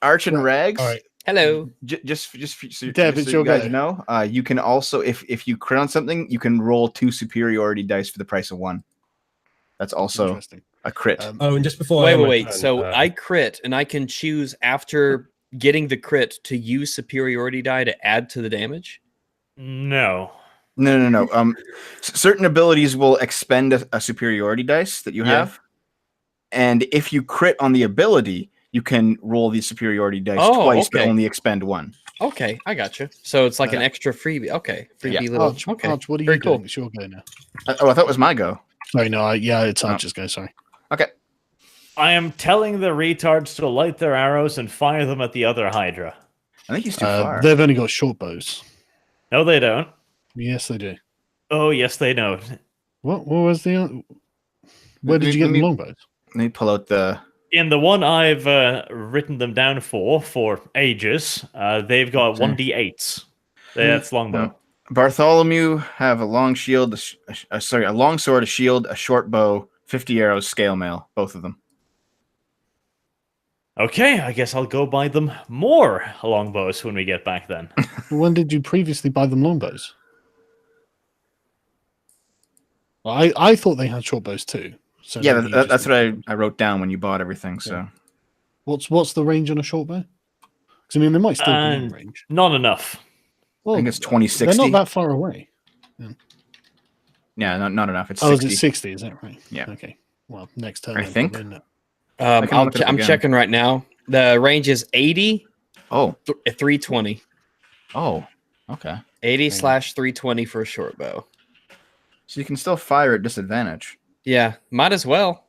Speaker 5: Arch and Rags.
Speaker 6: All right.
Speaker 1: Hello.
Speaker 5: Just so,
Speaker 2: Deb,
Speaker 5: just
Speaker 2: it's
Speaker 5: so
Speaker 2: your
Speaker 5: you guys
Speaker 2: go.
Speaker 5: know, you can also, if you crit on something, you can roll 2 superiority dice for the price of 1. That's also
Speaker 2: Interesting.
Speaker 5: a crit.
Speaker 6: Oh, and just before
Speaker 1: Wait. So I crit, and I can choose after getting the crit to use superiority die to add to the damage.
Speaker 3: No.
Speaker 5: No. Certain abilities will expend a superiority dice that you
Speaker 1: Yeah.
Speaker 5: have, and if you crit on the ability, you can roll the superiority dice
Speaker 1: Oh,
Speaker 5: twice, but
Speaker 1: okay.
Speaker 5: only expend 1.
Speaker 1: Okay, I got you. So it's like an
Speaker 5: Yeah.
Speaker 1: extra freebie. Okay, freebie
Speaker 5: Yeah.
Speaker 1: little.
Speaker 2: Arch,
Speaker 1: Okay,
Speaker 2: Arch, what are
Speaker 1: very
Speaker 2: you
Speaker 1: cool.
Speaker 2: doing? It's your go now.
Speaker 5: I thought it was my go.
Speaker 2: Sorry, no, it's Arch's go, sorry.
Speaker 5: Okay.
Speaker 3: I am telling the retards to light their arrows and fire them at the other Hydra.
Speaker 5: I think he's too far.
Speaker 2: They've only got short bows.
Speaker 3: No, they don't.
Speaker 2: Yes, they do.
Speaker 3: Oh, yes, they don't.
Speaker 2: What was the... Where did you get the longbows?
Speaker 5: Let me pull out the...
Speaker 3: In the one I've written them down for ages, they've got
Speaker 5: Okay.
Speaker 3: 1d8s. That's longbow.
Speaker 5: Bartholomew have a long shield, a long sword, a shield, a short bow, 50 arrows, scale mail, both of them.
Speaker 3: Okay, I guess I'll go buy them more longbows when we get back then.
Speaker 2: When did you previously buy them longbows? Well, I thought they had short bows too. So
Speaker 5: Yeah,
Speaker 2: maybe you
Speaker 5: that's
Speaker 2: just-
Speaker 5: what I wrote down when you bought everything. So
Speaker 2: Yeah. What's the range on a short bow? Because I mean, they might still be in range.
Speaker 3: Not enough.
Speaker 2: Well,
Speaker 5: think it's
Speaker 2: they're
Speaker 5: 2060.
Speaker 2: not that far away.
Speaker 5: yeah, not enough. It's
Speaker 2: Oh,
Speaker 5: 60.
Speaker 2: is it 60? Is that right?
Speaker 5: Yeah.
Speaker 2: Okay. Well, next turn.
Speaker 5: I
Speaker 2: then,
Speaker 5: think.
Speaker 2: probably, isn't it?
Speaker 5: can look it up
Speaker 1: I'm
Speaker 5: again.
Speaker 1: checking right now. The range is 80,
Speaker 5: Oh,
Speaker 1: 320.
Speaker 5: okay.
Speaker 1: 80/320 for a short bow.
Speaker 5: So you can still fire at disadvantage.
Speaker 1: Yeah, might as well.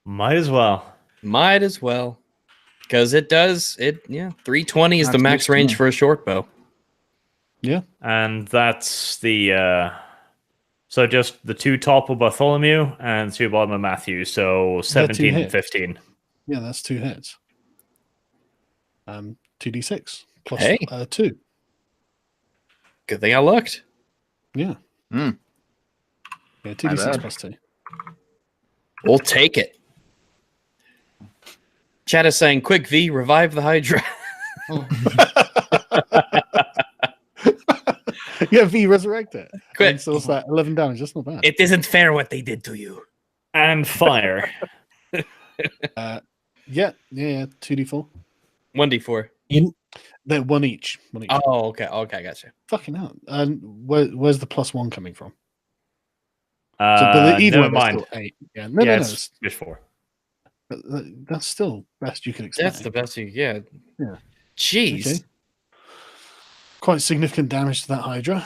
Speaker 3: Might as well.
Speaker 1: Might as well. Because it does, 320 is the
Speaker 5: That's
Speaker 1: max
Speaker 5: news to
Speaker 1: range
Speaker 5: me.
Speaker 1: for a short bow.
Speaker 3: And that's the so just the 2 top of Bartholomew and 2 bottom of Matthew. So 17 and
Speaker 2: hits.
Speaker 3: 15.
Speaker 2: Yeah, that's 2 hits. 2d6 plus
Speaker 1: Hey.
Speaker 2: 2.
Speaker 1: Good thing I looked.
Speaker 2: Yeah.
Speaker 5: Hmm.
Speaker 2: Yeah,
Speaker 5: Not
Speaker 2: 2d6
Speaker 5: bad.
Speaker 2: plus 2.
Speaker 1: We'll take it. Chat is saying, quick V, revive the Hydra.
Speaker 2: Yeah, V, resurrect it.
Speaker 1: Quick.
Speaker 2: And so it's that 11 damage. That's not bad.
Speaker 1: It isn't fair what they did to you.
Speaker 3: And fire.
Speaker 2: Yeah, 2d4.
Speaker 1: 1d4.
Speaker 2: They're one each.
Speaker 1: Oh, okay. Okay, gotcha.
Speaker 2: Fucking hell. And where's the +1 coming from?
Speaker 3: Never
Speaker 2: way, they're
Speaker 3: mind.
Speaker 2: still 8. Yeah, no,
Speaker 3: It's just 4.
Speaker 2: that's still best you can expect.
Speaker 1: That's the best you get.
Speaker 2: Yeah.
Speaker 1: Jeez.
Speaker 2: Okay. Quite significant damage to that Hydra.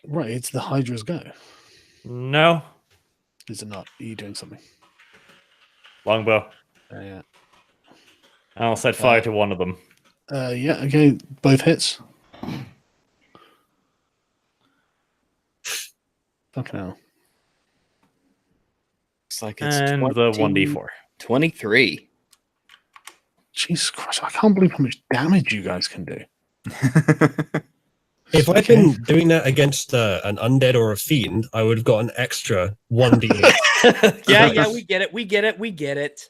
Speaker 2: Right, it's the Hydra's go.
Speaker 3: No.
Speaker 2: Is it not? Are you doing something?
Speaker 3: Longbow.
Speaker 2: Yeah.
Speaker 3: I'll set fire to one of them.
Speaker 2: Yeah, okay. Both hits. Fucking hell.
Speaker 1: Looks like it's
Speaker 3: And the 1d4.
Speaker 1: 23.
Speaker 2: Jesus Christ, I can't believe how much damage you guys can do.
Speaker 6: If I'd been doing that against an undead or a fiend, I would have got an extra 1d8.
Speaker 1: yeah, we get it. We get it. We get it.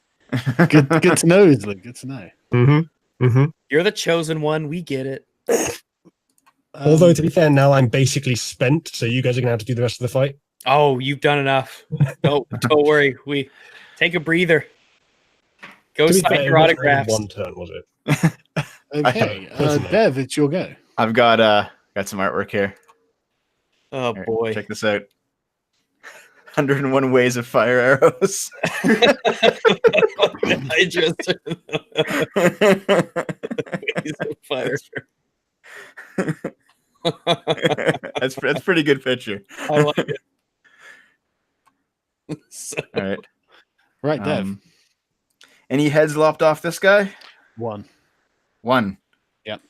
Speaker 2: Good to know, Isla. Good to know.
Speaker 6: Mm-hmm. Mm-hmm.
Speaker 1: You're the chosen one. We get it.
Speaker 6: Although, to be fair, now I'm basically spent, so you guys are going to have to do the rest of the fight.
Speaker 1: Oh, you've done enough. Don't worry. We take a breather. Go
Speaker 6: To be
Speaker 1: sign
Speaker 6: fair,
Speaker 1: your
Speaker 6: it wasn't
Speaker 1: autographs.
Speaker 6: One turn, was it?
Speaker 2: Okay,
Speaker 6: personally.
Speaker 2: Dev, it's your go.
Speaker 5: I've got some artwork here.
Speaker 1: Oh
Speaker 5: Here,
Speaker 1: boy.
Speaker 5: check this out. 101 ways of fire arrows.
Speaker 1: I just fire.
Speaker 5: that's pretty good picture.
Speaker 1: I like it.
Speaker 5: All right.
Speaker 2: Right, Dev.
Speaker 5: Any heads lopped off this guy?
Speaker 2: 1.
Speaker 5: One.
Speaker 2: Yep.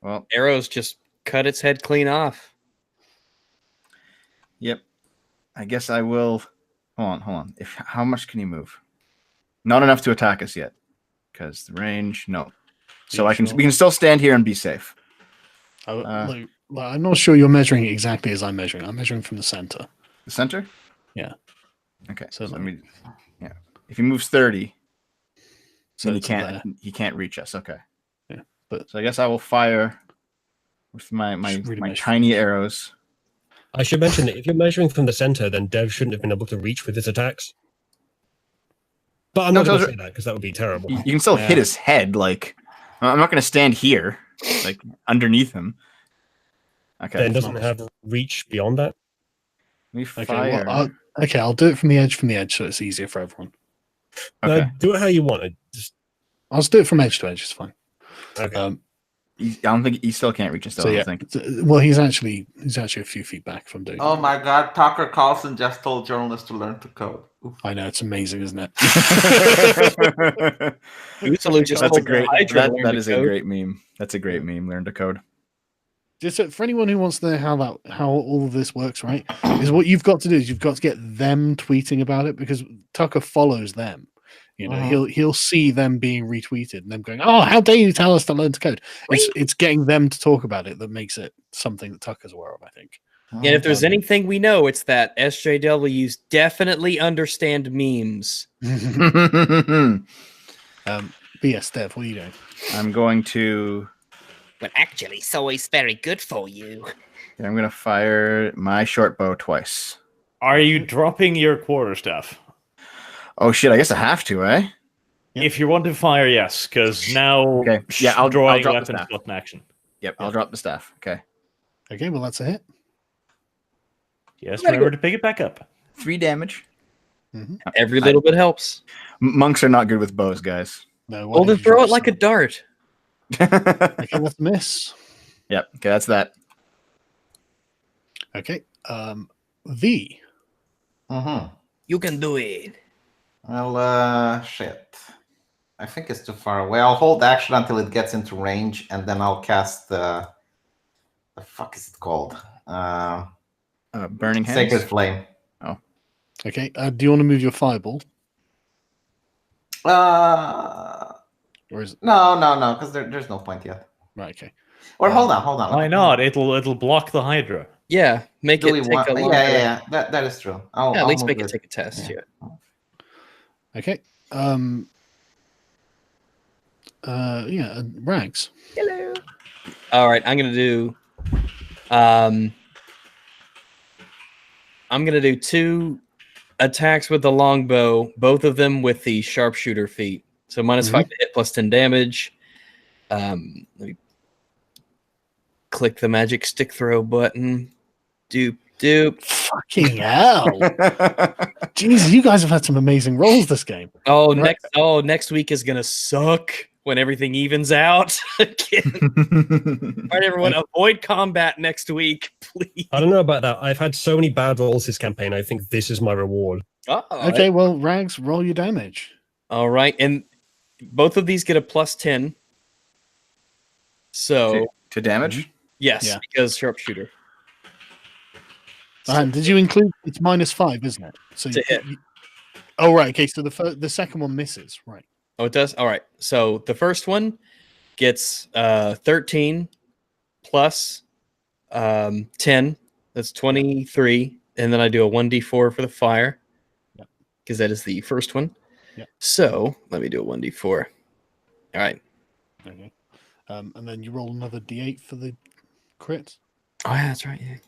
Speaker 5: Well,
Speaker 1: Arrows just cut its head clean off.
Speaker 5: yep. I guess I will. Hold on. How much can you move? Not enough to attack us yet, because the range. No. So
Speaker 2: Yeah,
Speaker 5: we can still stand here and be safe.
Speaker 2: I'm not sure you're measuring exactly as I'm measuring. I'm measuring from the center.
Speaker 5: The center.
Speaker 2: Yeah.
Speaker 5: Okay.
Speaker 2: So
Speaker 5: So let me. Yeah. If he moves 30,
Speaker 2: So
Speaker 5: then he
Speaker 2: it's
Speaker 5: can't.
Speaker 2: there.
Speaker 5: He can't reach us. Okay.
Speaker 2: Yeah, but-
Speaker 5: so I guess I will fire with my
Speaker 2: Really measure.
Speaker 5: tiny arrows.
Speaker 6: I should mention that if you're measuring from the center, then Dev shouldn't have been able to reach with his attacks. But I'm
Speaker 5: No,
Speaker 6: not going to
Speaker 5: those
Speaker 6: say that because that would be terrible.
Speaker 5: You can still
Speaker 2: Yeah.
Speaker 5: hit his head. Like I'm not going to stand here, like underneath him. Okay.
Speaker 6: Then doesn't have reach beyond that.
Speaker 5: Let me
Speaker 2: Okay,
Speaker 5: fire.
Speaker 2: well, I'll do it from the edge, so it's easier for everyone.
Speaker 5: Okay.
Speaker 6: No, do it how you want.
Speaker 2: I'll just do it from edge to edge. It's fine.
Speaker 6: Okay.
Speaker 5: I don't think he still can't reach us.
Speaker 2: So
Speaker 5: I
Speaker 2: yeah,
Speaker 5: don't think.
Speaker 2: well, he's actually a few feet back from doing.
Speaker 7: Oh
Speaker 2: it.
Speaker 7: my god, Tucker Carlson just told journalists to learn to code. Oof.
Speaker 2: I know, it's amazing, isn't it?
Speaker 1: Usalu just
Speaker 5: That's a
Speaker 1: told the
Speaker 5: great.
Speaker 1: Hydra to learn
Speaker 5: That
Speaker 1: to
Speaker 5: is a
Speaker 1: code.
Speaker 5: great meme. That's a great meme. Learn to code.
Speaker 2: Just for anyone who wants to know how all of this works, right? Is what you've got to do is you've got to get them tweeting about it because Tucker follows them. You know, he'll see them being retweeted and them going, "Oh, how dare you tell us to learn to code?" It's getting them to talk about it that makes it something that Tucker's aware of, I think.
Speaker 1: And if there's anything we know, it's that SJWs definitely understand memes.
Speaker 2: But yes, Dev, what are you doing?
Speaker 5: I'm going to.
Speaker 8: Well, actually, soy is very good for you.
Speaker 5: I'm going to fire my short bow twice.
Speaker 3: Are you dropping your quarterstaff?
Speaker 5: Oh shit! I guess I have to, eh?
Speaker 2: Yep.
Speaker 3: If you want to fire, yes, because now
Speaker 5: Okay. Yeah, I'll
Speaker 3: drawing
Speaker 5: drop the
Speaker 3: weapons
Speaker 5: staff.
Speaker 3: not an action.
Speaker 5: Yep, I'll drop the staff. Okay.
Speaker 2: Okay, well, that's a hit.
Speaker 3: Yes,
Speaker 1: Gotta
Speaker 3: remember to pick it back up.
Speaker 5: 3 damage.
Speaker 1: Every little bit helps.
Speaker 5: Monks are not good with bows, guys.
Speaker 2: No,
Speaker 1: Well, then throw it like a dart.
Speaker 2: Okay, that's a miss.
Speaker 5: Yep. Okay, that's that.
Speaker 2: Okay, V.
Speaker 8: You can do it.
Speaker 7: Well, shit. I think it's too far away. I'll hold action until it gets into range, and then I'll cast the fuck is it called?
Speaker 5: Burning hands.
Speaker 7: Sacred Flame.
Speaker 2: Okay, do you want to move your fireball? Or is it...
Speaker 7: No, because there's no point yet.
Speaker 2: Right, okay.
Speaker 7: Or hold on.
Speaker 3: Why not? It'll block the Hydra.
Speaker 1: Yeah, make
Speaker 7: Do
Speaker 1: it
Speaker 7: we
Speaker 1: take
Speaker 7: want?
Speaker 1: a longer.
Speaker 7: Yeah. That is true.
Speaker 1: Yeah, at
Speaker 7: I'll
Speaker 1: least
Speaker 7: move
Speaker 1: make it
Speaker 7: it.
Speaker 1: take a test.
Speaker 7: Yeah.
Speaker 1: Yeah.
Speaker 2: Okay. Yeah, Rags.
Speaker 8: Hello.
Speaker 1: All right, I'm gonna do. I'm gonna do 2 attacks with the longbow, both of them with the sharpshooter feat. So -5 to hit, plus 10 damage. Let me click the magic stick throw button. Doop doop.
Speaker 2: Fucking hell. Jeez, you guys have had some amazing rolls this game.
Speaker 1: Oh,
Speaker 2: Right.
Speaker 1: next week is gonna suck when everything evens out. All right, everyone, avoid combat next week, please.
Speaker 6: I don't know about that. I've had so many bad rolls this campaign. I think this is my reward.
Speaker 2: Okay, well, Rags, roll your damage.
Speaker 1: All right, and both of these get a +10. So
Speaker 5: to damage.
Speaker 1: yes,
Speaker 2: Yeah.
Speaker 1: because sharpshooter.
Speaker 2: And did you include it's -5, isn't it? So
Speaker 1: To hit.
Speaker 2: oh, right. Okay, so the second one misses. Right.
Speaker 1: Oh, it does? All right. So the first one gets 13 plus 10. That's 23. And then I do a 1d4 for the fire.
Speaker 2: Yep.
Speaker 1: Because that is the first one.
Speaker 2: Yep.
Speaker 1: So let me do a 1d4. All right.
Speaker 2: Okay. And then you roll another d8 for the crit.
Speaker 1: Oh, yeah, that's right. Yeah.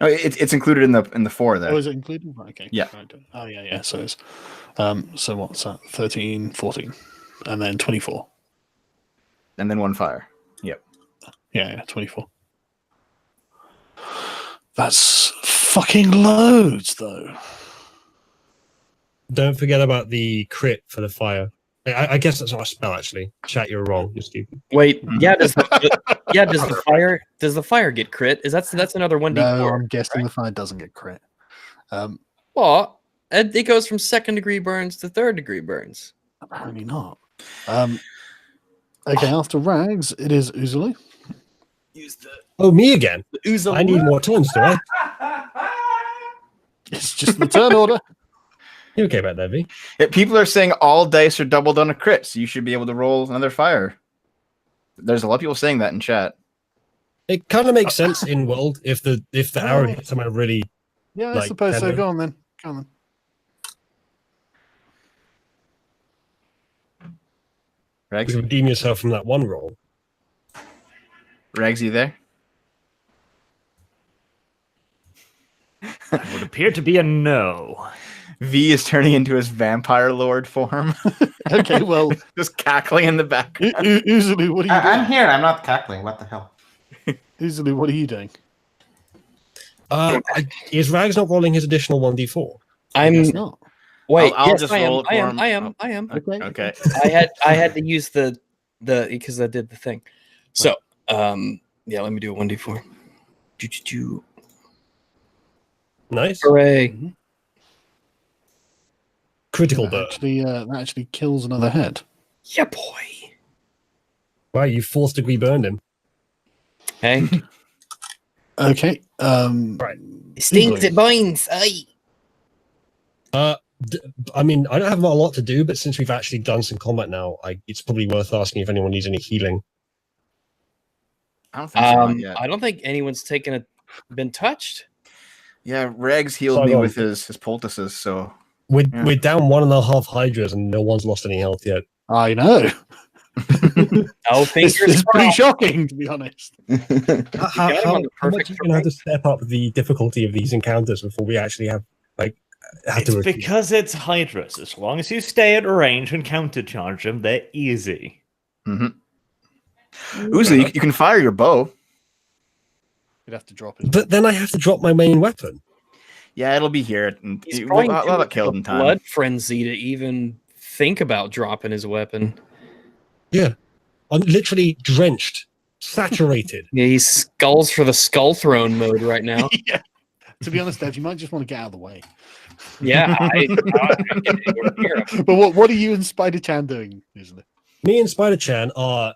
Speaker 5: No, it's included in the 4 there.
Speaker 2: Oh, is it included? Right, okay.
Speaker 5: Yeah.
Speaker 2: Right. Oh, yeah. So it's so what's that? 13, 14, and then 24.
Speaker 5: And then 1 fire. Yep.
Speaker 2: Yeah, 24. That's fucking loads, though.
Speaker 6: Don't forget about the crit for the fire. I guess that's not a spell, actually. Chat, you're wrong. You're stupid.
Speaker 1: Wait, yeah, does the fire get crit? That's another 1d4.
Speaker 2: No, I'm guessing the fire doesn't get crit.
Speaker 1: Well, it goes from 2nd degree burns to 3rd degree burns.
Speaker 2: Apparently not. Okay, after Rags, it is Uzulu.
Speaker 1: Use the
Speaker 6: Oh, me again.
Speaker 1: Uzulu.
Speaker 6: I need more turns, do I?
Speaker 2: It's just the turn order.
Speaker 6: You okay about that, V?
Speaker 5: Yeah, people are saying all dice are doubled on a crit, so you should be able to roll another fire. There's a lot of people saying that in chat.
Speaker 6: It kind of makes sense in world if the arrow hits someone really.
Speaker 2: Yeah, I
Speaker 6: Like,
Speaker 2: suppose so.
Speaker 6: Emma.
Speaker 2: Go on then. Go on then.
Speaker 5: Rags,
Speaker 6: You redeem yourself from that one roll.
Speaker 5: Rags, you there?
Speaker 3: That would appear to be a no.
Speaker 5: V is turning into his vampire lord form,
Speaker 2: Okay, well,
Speaker 5: just cackling in the back.
Speaker 2: Uzulu, what are you
Speaker 7: I'm
Speaker 2: doing?
Speaker 7: here. I'm not cackling. What the hell?
Speaker 2: Uzulu, what are you doing?
Speaker 6: Is Rags not rolling his additional 1d4?
Speaker 2: It's not.
Speaker 1: Wait,
Speaker 5: I'll
Speaker 1: yes,
Speaker 5: just
Speaker 1: I am.
Speaker 5: roll it
Speaker 1: I
Speaker 5: for
Speaker 1: am.
Speaker 5: him.
Speaker 1: I am. I am.
Speaker 2: Okay.
Speaker 5: Okay.
Speaker 1: I had to use the because I did the thing. So yeah, let me do a 1d4. Choo-choo-choo.
Speaker 6: Nice.
Speaker 1: Hooray!
Speaker 6: Critical burn.
Speaker 2: That actually kills another head.
Speaker 1: Yeah, boy.
Speaker 6: Wow, you 4th degree burned him.
Speaker 1: Hey,
Speaker 2: Okay.
Speaker 6: Right.
Speaker 8: Stings, it binds. Aye.
Speaker 6: I mean, I don't have a lot to do, but since we've actually done some combat now, it's probably worth asking if anyone needs any healing.
Speaker 5: I don't think so. Not yet.
Speaker 1: I don't think anyone's taken a been touched.
Speaker 5: Yeah, Rags healed me
Speaker 6: Sargon.
Speaker 5: with his poultices, so
Speaker 6: We're,
Speaker 5: Yeah.
Speaker 6: we're down 1.5 Hydras and no one's lost any health yet.
Speaker 2: I know.
Speaker 1: Oh,
Speaker 2: It's,
Speaker 1: fingers
Speaker 2: it's pretty
Speaker 1: crossed.
Speaker 2: shocking, to be honest.
Speaker 6: How,
Speaker 1: got him on the
Speaker 6: how much
Speaker 1: perfect
Speaker 6: are you going to have to
Speaker 1: terrain.
Speaker 6: step up the difficulty of these encounters before we actually have
Speaker 3: It's
Speaker 6: to
Speaker 3: because it's Hydras. As long as you stay at range and countercharge them, they're easy.
Speaker 5: Usually you can fire your bow.
Speaker 2: You'd have to drop his.
Speaker 6: But then I have to drop my main weapon.
Speaker 5: Yeah, it'll be here. And
Speaker 1: He's
Speaker 5: we'll
Speaker 1: going
Speaker 5: have
Speaker 1: through
Speaker 5: it killed in
Speaker 1: a
Speaker 5: time.
Speaker 1: blood frenzy to even think about dropping his weapon.
Speaker 6: Yeah. I'm literally drenched, saturated.
Speaker 1: Yeah, he skulls for the skull throne mode right now.
Speaker 2: Yeah. To be honest, Dev, you might just want to get out of the way.
Speaker 1: Yeah, I get anywhere near him.
Speaker 2: But what are you and Spider Chan doing usually?
Speaker 6: Me and Spider Chan are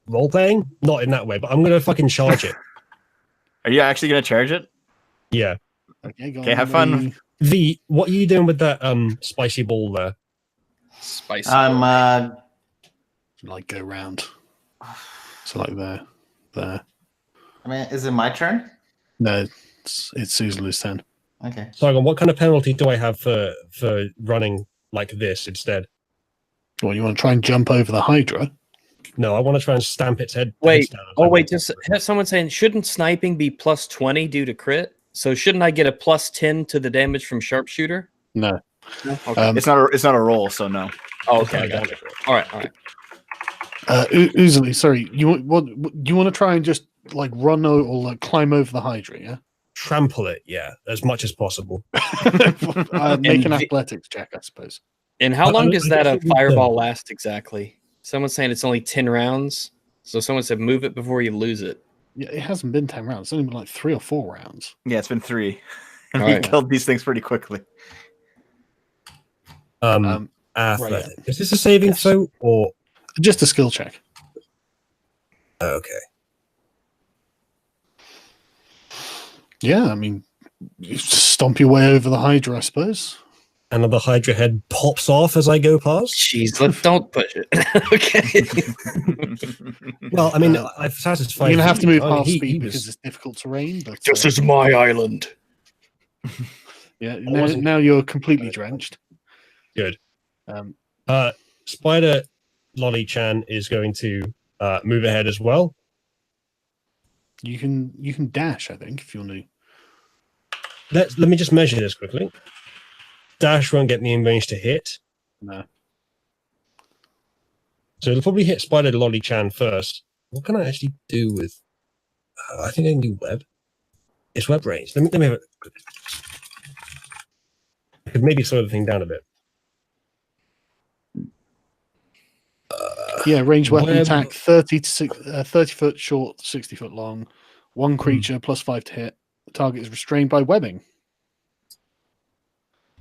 Speaker 6: role playing, not in that way, but I'm gonna fucking charge it.
Speaker 5: Are you actually gonna charge it?
Speaker 6: Yeah.
Speaker 2: Okay, go
Speaker 5: Okay,
Speaker 2: on,
Speaker 5: have fun.
Speaker 6: V, what are you doing with that spicy ball there?
Speaker 1: Spicy.
Speaker 7: I'm
Speaker 2: Like go round. So like there.
Speaker 7: I mean, is it my turn?
Speaker 2: No, it's Suzalu's turn.
Speaker 7: Okay.
Speaker 6: Sargon, what kind of penalty do I have for running like this instead?
Speaker 2: Well, you want to try and jump over the Hydra?
Speaker 6: No, I want to try and stamp its head.
Speaker 1: Wait.
Speaker 6: heads down as I
Speaker 1: Oh, wait.
Speaker 6: walk.
Speaker 1: Just have someone saying, shouldn't sniping be plus 20 due to crit? So shouldn't I get a plus 10 to the damage from sharpshooter?
Speaker 2: No.
Speaker 1: No? Okay.
Speaker 5: It's not a roll, so no.
Speaker 1: Oh, okay. I got it. All right.
Speaker 2: Uzuly, sorry. You want to try and just like run or like climb over the Hydra? Yeah.
Speaker 6: Trample it, yeah, as much as possible.
Speaker 2: Make an
Speaker 1: And
Speaker 2: athletics check, I suppose.
Speaker 1: And how
Speaker 6: I-
Speaker 1: long
Speaker 6: I-
Speaker 1: does
Speaker 6: I
Speaker 1: that
Speaker 6: don't think we
Speaker 1: fireball
Speaker 6: can.
Speaker 1: last exactly? Someone's saying it's only 10 rounds. So someone said move it before you lose it.
Speaker 2: Yeah, it hasn't been 10 rounds. It's only been like 3 or 4 rounds.
Speaker 5: Yeah, it's been 3. And
Speaker 1: All
Speaker 5: we
Speaker 1: right.
Speaker 5: killed these things pretty quickly.
Speaker 6: Athletic. Is this a saving
Speaker 2: Yes.
Speaker 6: throw or
Speaker 2: Just a skill check.
Speaker 6: okay?
Speaker 2: Yeah, I mean, you stomp your way over the Hydra, I suppose.
Speaker 6: Another Hydra head pops off as I go past.
Speaker 1: Jeez, don't push it. Okay.
Speaker 6: Well, I mean, I've satisfied.
Speaker 2: You're going to have to move
Speaker 6: I mean,
Speaker 2: half
Speaker 6: he
Speaker 2: speed
Speaker 6: was-
Speaker 2: because it's difficult terrain. But
Speaker 1: This is my island.
Speaker 2: yeah,
Speaker 6: wasn't-
Speaker 2: now you're completely drenched.
Speaker 6: Good.
Speaker 2: Um,
Speaker 6: Spider Lolly Chan is going to move ahead as well.
Speaker 2: you can dash, I think, if you want to.
Speaker 6: Let me just measure this quickly. Dash won't get me in range to hit,
Speaker 2: No.
Speaker 6: so it'll probably hit Spider Lolly Chan first. What can I actually do with? I think I can do web. It's web range. Let me have it. I could maybe slow the thing down a bit.
Speaker 2: Yeah, range weapon
Speaker 6: web-
Speaker 2: attack 30 foot short, 60 foot long. One creature plus 5 to hit. The target is restrained by webbing.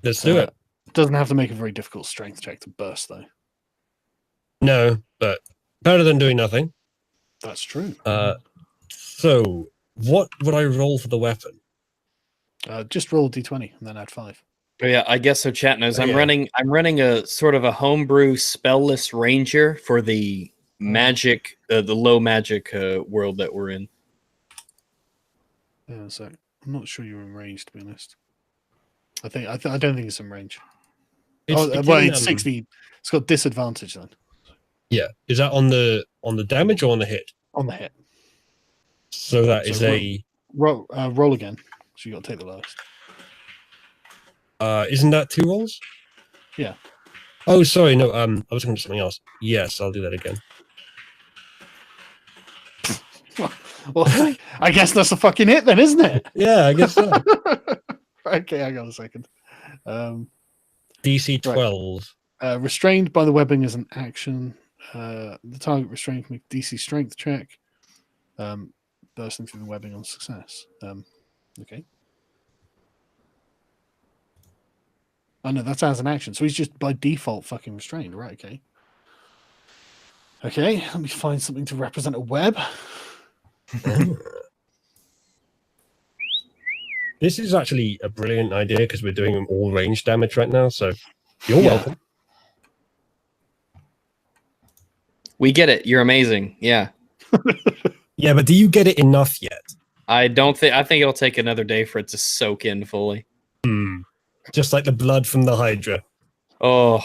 Speaker 6: Let's do it.
Speaker 2: Doesn't have to make a very difficult strength check to burst, though.
Speaker 6: No, but better than doing nothing.
Speaker 2: That's true.
Speaker 6: So what would I roll for the weapon?
Speaker 2: Just roll a d20 and then add 5.
Speaker 1: Oh, yeah, I guess so. Chat knows.
Speaker 6: Oh,
Speaker 1: I'm
Speaker 6: yeah.
Speaker 1: running a sort of a homebrew spellless ranger for the magic, the low magic world that we're in.
Speaker 2: Yeah, so I'm not sure you're in range, to be honest. I don't think it's in range.
Speaker 6: It's
Speaker 2: Well,
Speaker 6: in,
Speaker 2: it's 60. It's got disadvantage then
Speaker 6: Yeah, is that on the damage or on the hit?
Speaker 2: on the hit.
Speaker 6: So that is
Speaker 2: So
Speaker 6: a.
Speaker 2: Roll again. So you got to take the lowest.
Speaker 6: Isn't that 2 rolls?
Speaker 2: Yeah.
Speaker 6: Oh, sorry. No. I was going to do something else. Yes, I'll do that again.
Speaker 2: Well, I guess that's a fucking hit then, isn't it?
Speaker 6: Yeah, I guess so.
Speaker 2: Okay, hang on a second.
Speaker 6: DC 12.
Speaker 2: Restrained by the webbing is an action. The target restrained can make DC strength check. Bursting through the webbing on success. Okay. Oh no, that's as an action. So he's just by default fucking restrained. Right, okay. Okay, let me find something to represent a web.
Speaker 6: This is actually a brilliant idea because we're doing all range damage right now. So you're
Speaker 2: Yeah.
Speaker 6: welcome.
Speaker 1: We get it. You're amazing. Yeah.
Speaker 6: Yeah, but do you get it enough yet?
Speaker 1: I don't think. I think it'll take another day for it to soak in fully.
Speaker 6: Just like the blood from the Hydra.
Speaker 1: Oh,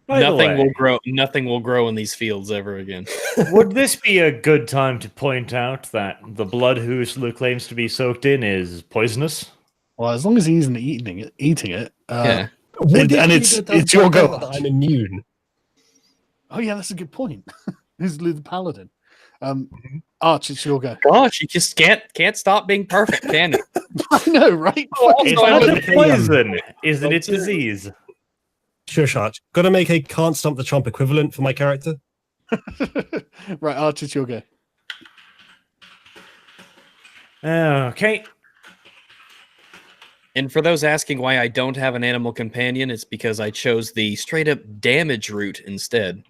Speaker 3: By the
Speaker 1: nothing
Speaker 3: way,
Speaker 1: will grow. Nothing will grow in these fields ever again.
Speaker 3: would this be a good time to point out that the blood Huslu claims to be soaked in is poisonous?
Speaker 2: Well, as long as he isn't eating it.
Speaker 1: Yeah.
Speaker 6: Would it
Speaker 2: and
Speaker 6: be
Speaker 2: it's
Speaker 6: good to
Speaker 2: your
Speaker 6: point
Speaker 2: go.
Speaker 6: out that I'm immune?
Speaker 2: Oh yeah, that's a good point. Who's the paladin? Arch, it's your go.
Speaker 1: Gosh, you just can't stop being perfect, can you?
Speaker 2: I know, right?
Speaker 1: Also,
Speaker 3: It's
Speaker 1: I
Speaker 3: not
Speaker 1: would-
Speaker 3: a poison, isn't it? Disease.
Speaker 6: Shush, Arch. Gotta make a can't stomp the chomp equivalent for my character.
Speaker 2: Right, Arch, it's your go.
Speaker 3: Okay.
Speaker 1: And for those asking why I don't have an animal companion, it's because I chose the straight up damage route instead.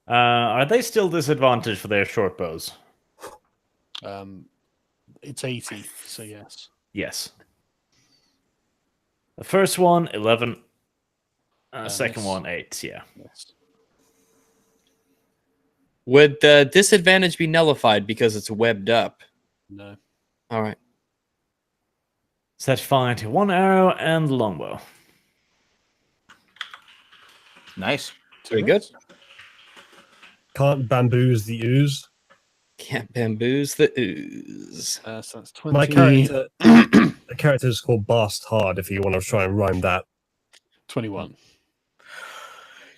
Speaker 3: Are they still disadvantaged for their short bows?
Speaker 2: It's 80, so yes.
Speaker 3: Yes. The first one, 11. Second
Speaker 2: yes.
Speaker 3: one, 8. Yeah.
Speaker 2: Yes.
Speaker 1: Would the disadvantage be nullified because it's webbed up?
Speaker 2: No.
Speaker 1: All right.
Speaker 3: Set fire to 1 arrow and longbow.
Speaker 5: Nice.
Speaker 1: Pretty good.
Speaker 6: Can't bamboos the ooze.
Speaker 1: Can't bamboos the ooze.
Speaker 2: So that's 20.
Speaker 6: My character, the character is called Bast Hard. If you want to try and rhyme that.
Speaker 2: 21.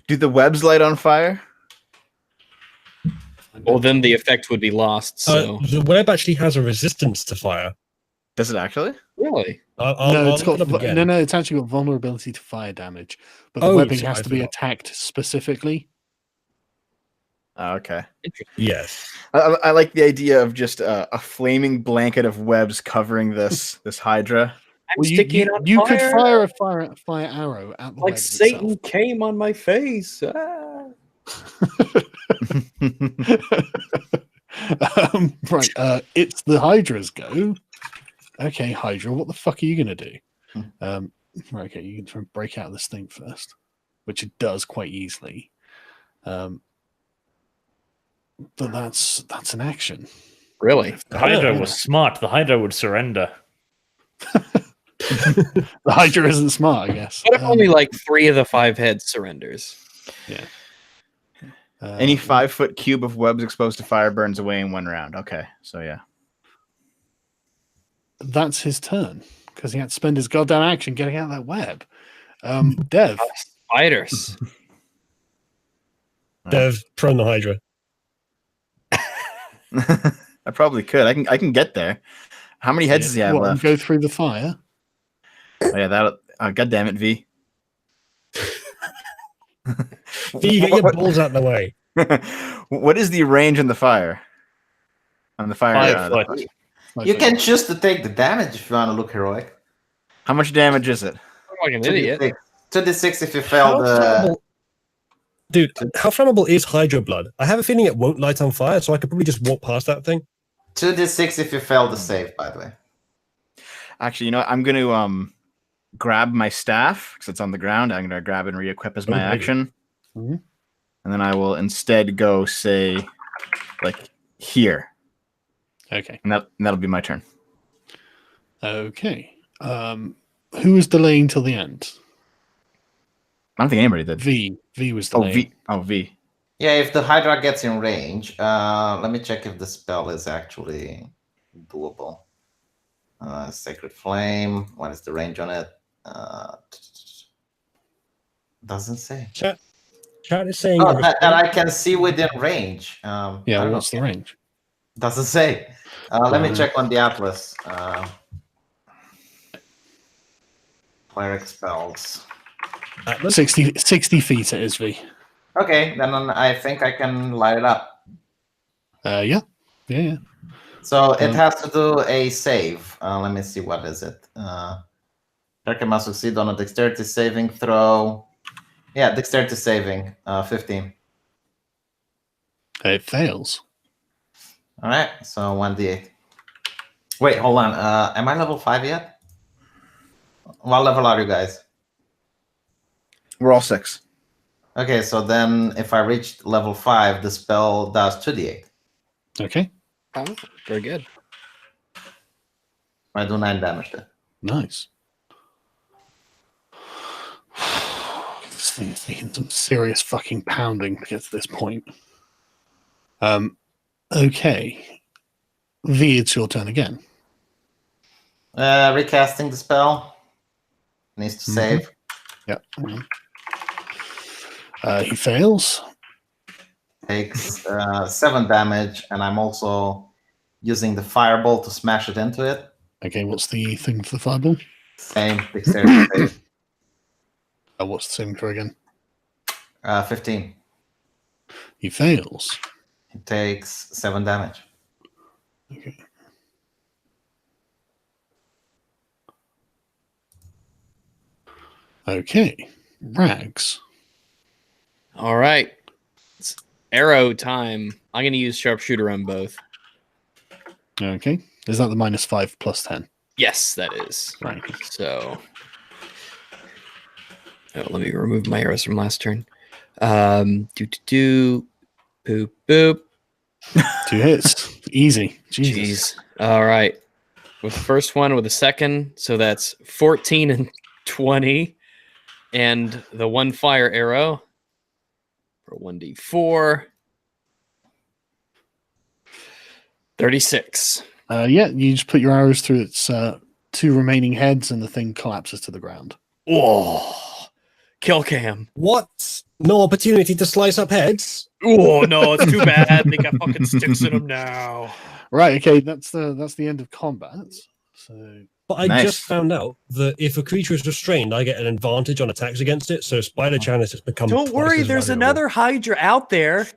Speaker 5: Do the webs light on fire?
Speaker 1: Well, then the effect would be lost. So
Speaker 6: The web actually has a resistance to fire.
Speaker 5: Does it actually?
Speaker 1: really,
Speaker 2: No, it's
Speaker 6: look
Speaker 2: got
Speaker 6: it up again.
Speaker 2: no, it's actually got vulnerability to fire damage, but the
Speaker 6: Oh,
Speaker 2: webbing
Speaker 6: so
Speaker 2: has
Speaker 6: I
Speaker 2: to be
Speaker 6: forgot.
Speaker 2: attacked specifically.
Speaker 5: Oh, okay.
Speaker 6: Yes.
Speaker 5: I like the idea of just a flaming blanket of webs covering this Hydra.
Speaker 1: I'm
Speaker 2: Well,
Speaker 1: sticking on
Speaker 2: you
Speaker 1: fire.
Speaker 2: could fire a fire arrow at the
Speaker 1: Like
Speaker 2: webs
Speaker 1: Satan
Speaker 2: itself.
Speaker 1: came on my face. Ah.
Speaker 2: Right, it's the Hydra's go. Okay, Hydra, what the fuck are you gonna do? Right, okay, you can try and break out of this thing first, which it does quite easily. But that's an action.
Speaker 1: Really?
Speaker 3: The Hydra
Speaker 2: Yeah.
Speaker 3: was smart. The Hydra would surrender.
Speaker 2: The Hydra isn't smart, I guess.
Speaker 1: What if only like 3 of the 5 heads surrenders?
Speaker 5: Any 5-foot cube of webs exposed to fire burns away in 1 round. Okay, so yeah.
Speaker 2: That's his turn because he had to spend his goddamn action getting out of that web. Dev,
Speaker 1: Spiders.
Speaker 6: Dev, prone the Hydra.
Speaker 5: I probably could. I can get there. How many heads does he have
Speaker 2: what, and
Speaker 5: left?
Speaker 2: go through the fire.
Speaker 5: Oh, yeah, that. God damn it, V.
Speaker 6: V, get your balls out of the way.
Speaker 5: What is the range on the fire? On the fire.
Speaker 3: 5 foot.
Speaker 7: You can choose to take the damage if you want to look heroic.
Speaker 5: How much damage is it?
Speaker 1: I'm like an idiot.
Speaker 7: 2d6 if you fail
Speaker 6: How
Speaker 7: the.
Speaker 6: flammable- Dude, how flammable is Hydra blood? I have a feeling it won't light on fire, so I could probably just walk past that thing.
Speaker 7: 2d6 if you fail the save, by the way.
Speaker 5: Actually, you know what? I'm going to grab my staff because it's on the ground. I'm going to grab and re-equip as my
Speaker 6: Okay.
Speaker 5: action.
Speaker 2: Mhm.
Speaker 5: And then I will instead go, say, like here.
Speaker 2: Okay.
Speaker 5: And that'll be my turn.
Speaker 2: Okay. Who was delaying till the end?
Speaker 5: I don't think anybody did.
Speaker 2: V. V was
Speaker 5: Oh,
Speaker 2: delaying.
Speaker 5: V. Oh, V.
Speaker 7: Yeah, if the Hydra gets in range, let me check if the spell is actually doable. Sacred Flame. What is the range on it? Doesn't say.
Speaker 6: Chat is saying.
Speaker 7: Oh, that I can see within range. I
Speaker 2: Yeah,
Speaker 7: don't
Speaker 2: what's
Speaker 7: know.
Speaker 2: the range?
Speaker 7: Doesn't say. Let me check on the Atlas. Cleric spells.
Speaker 2: 60 feet it is, V.
Speaker 7: Okay, then I think I can light it up.
Speaker 2: Yeah.
Speaker 7: So it has to do a save. Let me see, what is it? Character must succeed on a dexterity saving throw. Yeah, dexterity saving, 15.
Speaker 2: It fails.
Speaker 7: All right, so 1d8. Wait, hold on. Am I level 5 yet? What level are you guys?
Speaker 5: We're all 6.
Speaker 7: Okay, so then if I reach level 5, the spell does 2d8.
Speaker 2: Okay.
Speaker 1: Oh, very good.
Speaker 7: I do 9 damage then.
Speaker 2: Nice. This thing is taking some serious fucking pounding to get to this point. Okay. V, it's your turn again.
Speaker 7: Recasting the spell. Needs to save.
Speaker 2: Yep. He fails.
Speaker 7: Takes 7 damage, and I'm also using the fireball to smash it into it.
Speaker 2: Okay, what's the thing for the fireball?
Speaker 7: Same dexterity save.
Speaker 2: What's the saving throw again?
Speaker 7: 15.
Speaker 2: He fails.
Speaker 7: It takes 7 damage.
Speaker 2: Okay. Okay. Rags.
Speaker 1: All right. It's arrow time. I'm going to use sharpshooter on both.
Speaker 2: Okay. Is that the -5 plus 10?
Speaker 1: Yes, that is.
Speaker 2: Right.
Speaker 1: So, let me remove my arrows from last turn. Boop, boop.
Speaker 2: 2 hits. Easy. Jesus.
Speaker 1: Jeez. All right. With the first one, with the second, so that's 14 and 20. And the one fire arrow for 1d4. 36.
Speaker 2: Yeah, you just put your arrows through its 2 remaining heads and the thing collapses to the ground.
Speaker 1: Oh, kill cam.
Speaker 6: What? No opportunity to slice up heads?
Speaker 1: Oh no, it's too bad. They got fucking sticks in them now.
Speaker 2: Right, okay, that's the end of combat. So
Speaker 6: But I
Speaker 5: Nice.
Speaker 6: just found out that if a creature is restrained, I get an advantage on attacks against it. So Spider Chance has become.
Speaker 1: Don't
Speaker 6: twice
Speaker 1: worry,
Speaker 6: as
Speaker 1: there's
Speaker 6: valuable.
Speaker 1: another Hydra out there.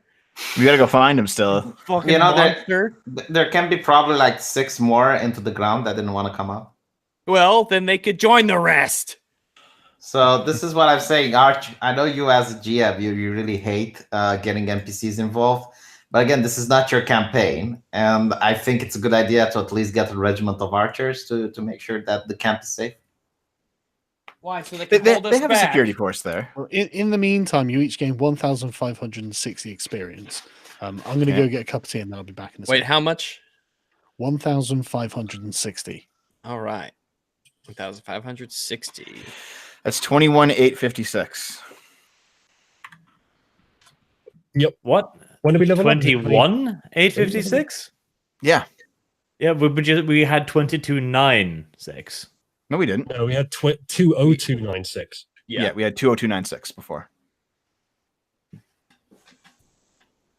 Speaker 5: We gotta go find him still.
Speaker 1: Fucking
Speaker 7: You know,
Speaker 1: monster.
Speaker 7: There can be probably like 6 more into the ground that didn't want to come out.
Speaker 1: Well, then they could join the rest.
Speaker 7: So this is what I'm saying, Arch. I know you as a GM, you really hate getting NPCs involved. But again, this is not your campaign. And I think it's a good idea to at least get a regiment of archers to make sure that the camp is safe.
Speaker 1: Why? So they
Speaker 5: They,
Speaker 1: can hold us
Speaker 5: they have a
Speaker 1: back.
Speaker 5: security force there.
Speaker 2: well, in the meantime, you each gain 1,560 experience. I'm going to
Speaker 5: Okay.
Speaker 2: go get a cup of tea and then I'll be back in a
Speaker 1: Wait,
Speaker 2: second.
Speaker 1: how much?
Speaker 2: 1,560.
Speaker 1: All right. 1,560.
Speaker 5: That's 21,856.
Speaker 3: What?
Speaker 6: When did we level up?
Speaker 3: 21? 856?
Speaker 5: Yeah.
Speaker 3: Yeah, we had 22,996.
Speaker 5: No, we didn't.
Speaker 6: No, we had 20296.
Speaker 5: Yeah, we had 20296 before.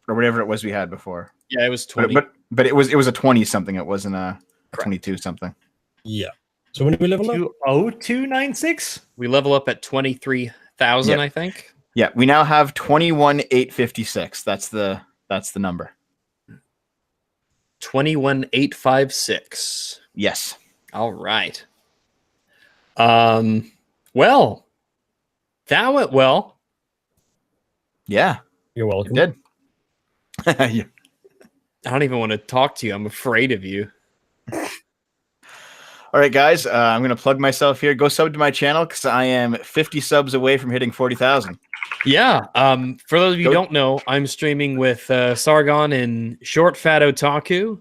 Speaker 5: Or whatever it was we had before.
Speaker 1: Yeah, it was
Speaker 5: But
Speaker 1: 20.
Speaker 5: but it was a 20 something. It wasn't a
Speaker 1: Correct.
Speaker 5: 22 something.
Speaker 6: Yeah. So when did we level up?
Speaker 3: 20296?
Speaker 1: We level up at 23,000,
Speaker 5: Yep.
Speaker 1: I think.
Speaker 5: Yeah, we now have 21,856. That's the number.
Speaker 1: 21,856.
Speaker 5: Yes.
Speaker 1: All right. Well, that went well.
Speaker 5: Yeah,
Speaker 6: You're
Speaker 5: it
Speaker 6: welcome.
Speaker 5: did. Yeah.
Speaker 1: I don't even want to talk to you. I'm afraid of you.
Speaker 5: All right, guys. I'm going to plug myself here. Go sub to my channel because I am 50 subs away from hitting 40,000.
Speaker 1: Yeah. For those of you who
Speaker 5: Go-
Speaker 1: don't know, I'm streaming with Sargon and Short Fat Otaku,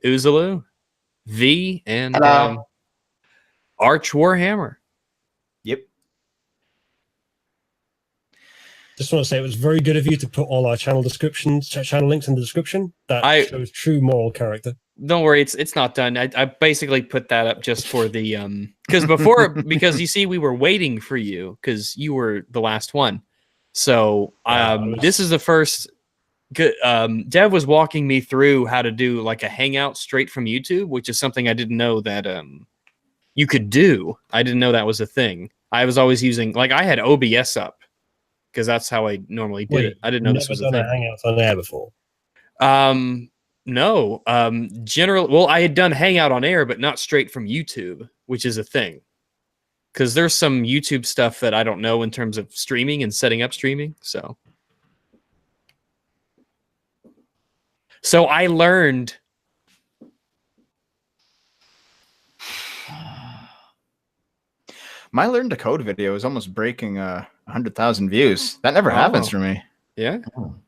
Speaker 1: Uzalu, V, and
Speaker 7: Hello.
Speaker 1: Arch Warhammer.
Speaker 5: Yep.
Speaker 6: Just want to say it was very good of you to put all our channel descriptions, channel links in the description. That shows true moral character.
Speaker 1: Don't worry, it's not done. I basically put that up just for the because you see we were waiting for you because you were the last one. So this is the first. Dev was walking me through how to do like a hangout straight from YouTube, which is something I didn't know that you could do. I didn't know that was a thing. I was always using like I had OBS up because that's how I normally did it. I didn't know this was a thing.
Speaker 6: Hangouts on air before.
Speaker 1: No. Well, I had done Hangout on air, but not straight from YouTube, which is a thing. Because there's some YouTube stuff that I don't know in terms of streaming and setting up streaming. So I learned.
Speaker 5: My Learn to Code video is almost breaking 100,000 views. That never happens for me.
Speaker 1: Yeah.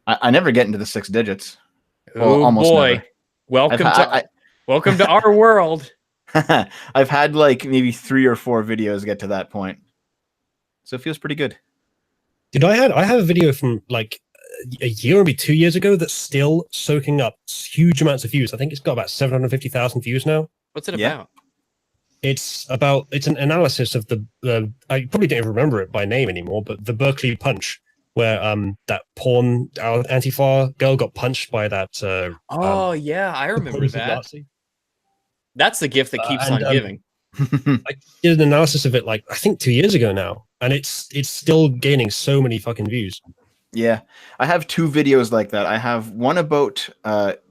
Speaker 5: I never get into the 6 digits. Well,
Speaker 1: Oh
Speaker 5: almost
Speaker 1: boy.
Speaker 5: never.
Speaker 1: Welcome welcome to our world.
Speaker 5: I've had like maybe 3 or 4 videos get to that point, so it feels pretty good.
Speaker 6: Dude, I have a video from like a year, maybe 2 years ago, that's still soaking up huge amounts of views. I think it's got about 750,000 views now.
Speaker 1: What's it
Speaker 5: Yeah.
Speaker 1: about?
Speaker 6: It's an analysis of the I probably don't even remember it by name anymore, but the Berkeley punch, where that porn Antifa girl got punched by that.
Speaker 1: Oh yeah, I remember
Speaker 6: supposed
Speaker 1: that.
Speaker 6: Nazi.
Speaker 1: That's the gift that keeps on giving.
Speaker 6: I did an analysis of it like I think 2 years ago now, and it's still gaining so many fucking views.
Speaker 5: Yeah, I have 2 videos like that. I have one about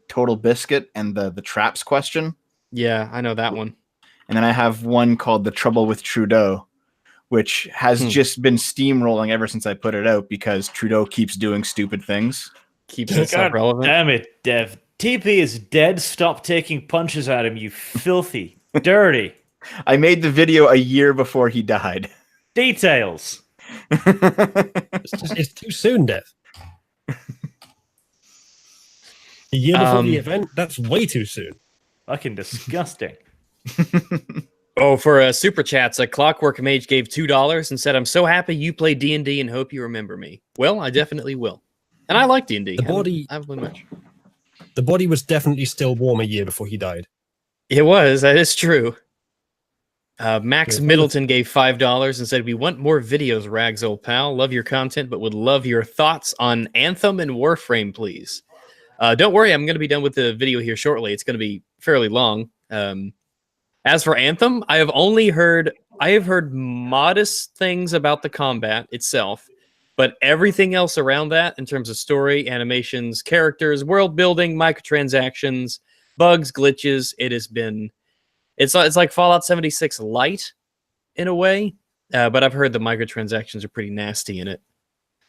Speaker 5: Total Biscuit and the traps question,
Speaker 1: Yeah, I know that one.
Speaker 5: and then I have one called The Trouble with Trudeau, which has just been steamrolling ever since I put it out because Trudeau keeps doing stupid things.
Speaker 1: Keeps itself
Speaker 3: God
Speaker 1: relevant.
Speaker 3: damn it, Dev. TP is dead. Stop taking punches at him, you filthy, dirty.
Speaker 5: I made the video a year before he died.
Speaker 3: Details.
Speaker 6: It's too soon, Dev. A year before the event? That's way too soon.
Speaker 3: Fucking disgusting.
Speaker 1: Oh, for super chats, a Clockwork Mage gave $2 and said, "I'm so happy you play D&D and hope you remember me." Well, I definitely will, and I like D&D.
Speaker 6: The body,
Speaker 1: I haven't played much.
Speaker 6: The body was definitely still warm a year before he died.
Speaker 1: It was. That is true. Max
Speaker 6: Yeah,
Speaker 1: Middleton gave $5 and said, "We want more videos, Rags, old pal. Love your content, but would love your thoughts on Anthem and Warframe, please." Don't worry, I'm going to be done with the video here shortly. It's going to be fairly long. As for Anthem, I have heard modest things about the combat itself, but everything else around that, in terms of story, animations, characters, world building, microtransactions, bugs, glitches, it's like Fallout 76 light in a way, but I've heard the microtransactions are pretty nasty in it.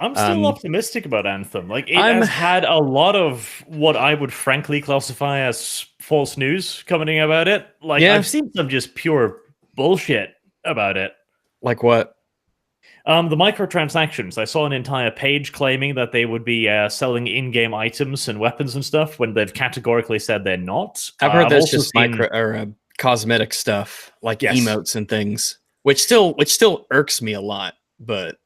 Speaker 3: I'm still optimistic about Anthem. Like, it has had a lot of what I would frankly classify as false news coming about it. Like,
Speaker 1: Yeah.
Speaker 3: I've seen some just pure bullshit about it.
Speaker 1: Like what?
Speaker 3: The microtransactions. I saw an entire page claiming that they would be selling in-game items and weapons and stuff when they've categorically said they're not.
Speaker 1: I've heard that's
Speaker 3: also
Speaker 1: just cosmetic stuff, like
Speaker 3: Yes.
Speaker 1: emotes and things, which still irks me a lot. But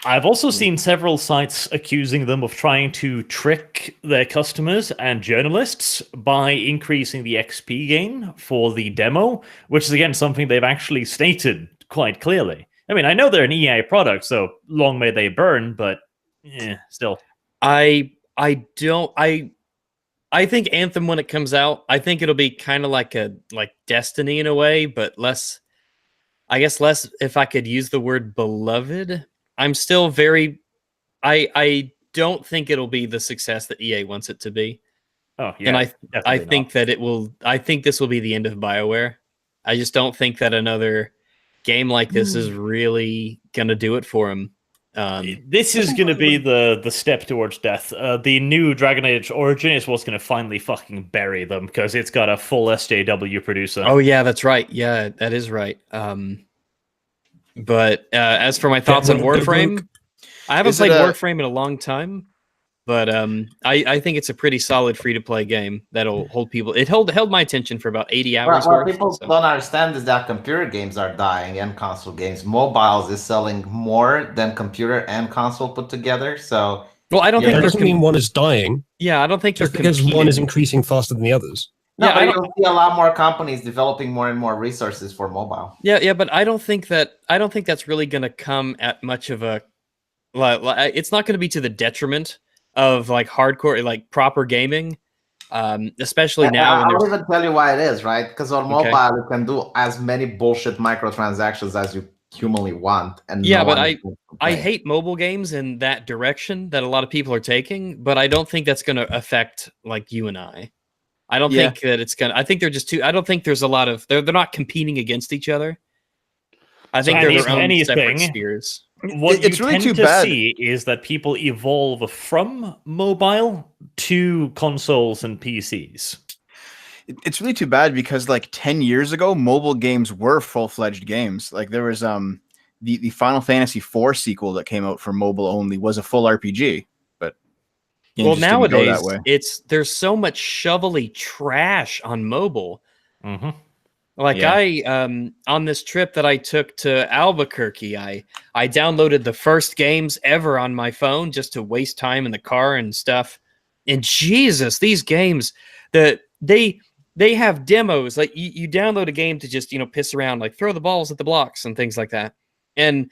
Speaker 3: I've also seen several sites accusing them of trying to trick their customers and journalists by increasing the XP gain for the demo, which is again something they've actually stated quite clearly. I mean, I know they're an EA product, so long may they burn, but still.
Speaker 1: I think Anthem, when it comes out, I think it'll be kind of like Destiny in a way, but less, if I could use the word beloved. I'm still I don't think it'll be the success that EA wants it to be.
Speaker 3: Oh, yeah.
Speaker 1: And I
Speaker 3: definitely
Speaker 1: think
Speaker 3: not.
Speaker 1: I think this will be the end of BioWare. I just don't think that another game like this is really going to do it for them.
Speaker 3: This is going to be the step towards death. The new Dragon Age Origin is what's going to finally fucking bury them because it's got a full SJW producer.
Speaker 1: Oh, yeah, that's right. Yeah, that is right. But as for my thoughts on Warframe, I haven't played Warframe in a long time, but I think it's a pretty solid free-to-play game that'll hold people. It held my attention for about 80 hours.
Speaker 7: What people don't understand is that computer games are dying and console games. Mobiles is selling more than computer and console put together. So,
Speaker 1: well, I don't think
Speaker 6: that doesn't mean one is dying.
Speaker 1: Yeah, I don't think
Speaker 6: just because one is increasing faster than the others.
Speaker 7: No, yeah, but you'll see a lot more companies developing more and more resources for mobile.
Speaker 1: Yeah, but I don't think that's really going to come at much of a. It's not going to be to the detriment of like hardcore, like proper gaming, especially now.
Speaker 7: I'll even tell you why it is, right? Because on mobile you can do as many bullshit microtransactions as you humanly want, and
Speaker 1: yeah, but I hate mobile games in that direction that a lot of people are taking, but I don't think that's going to affect like you and I. I don't think that it's gonna. I think they're just too. I don't think there's a lot of. They're not competing against each other. I think they're their own separate spheres.
Speaker 3: What it's you really tend to see is that people evolve from mobile to consoles and PCs.
Speaker 5: It's really too bad because like 10 years ago, mobile games were full-fledged games. Like there was the Final Fantasy IV sequel that came out for mobile only was a full RPG, but Games
Speaker 1: Well,
Speaker 5: just didn't go
Speaker 1: nowadays
Speaker 5: that way.
Speaker 1: there's so much shovelly trash on mobile.
Speaker 3: Mm-hmm.
Speaker 1: Like
Speaker 5: Yeah.
Speaker 1: I on this trip that I took to Albuquerque, I downloaded the first games ever on my phone just to waste time in the car and stuff. And Jesus, these games that they have demos. Like you download a game to just, piss around, like throw the balls at the blocks and things like that. And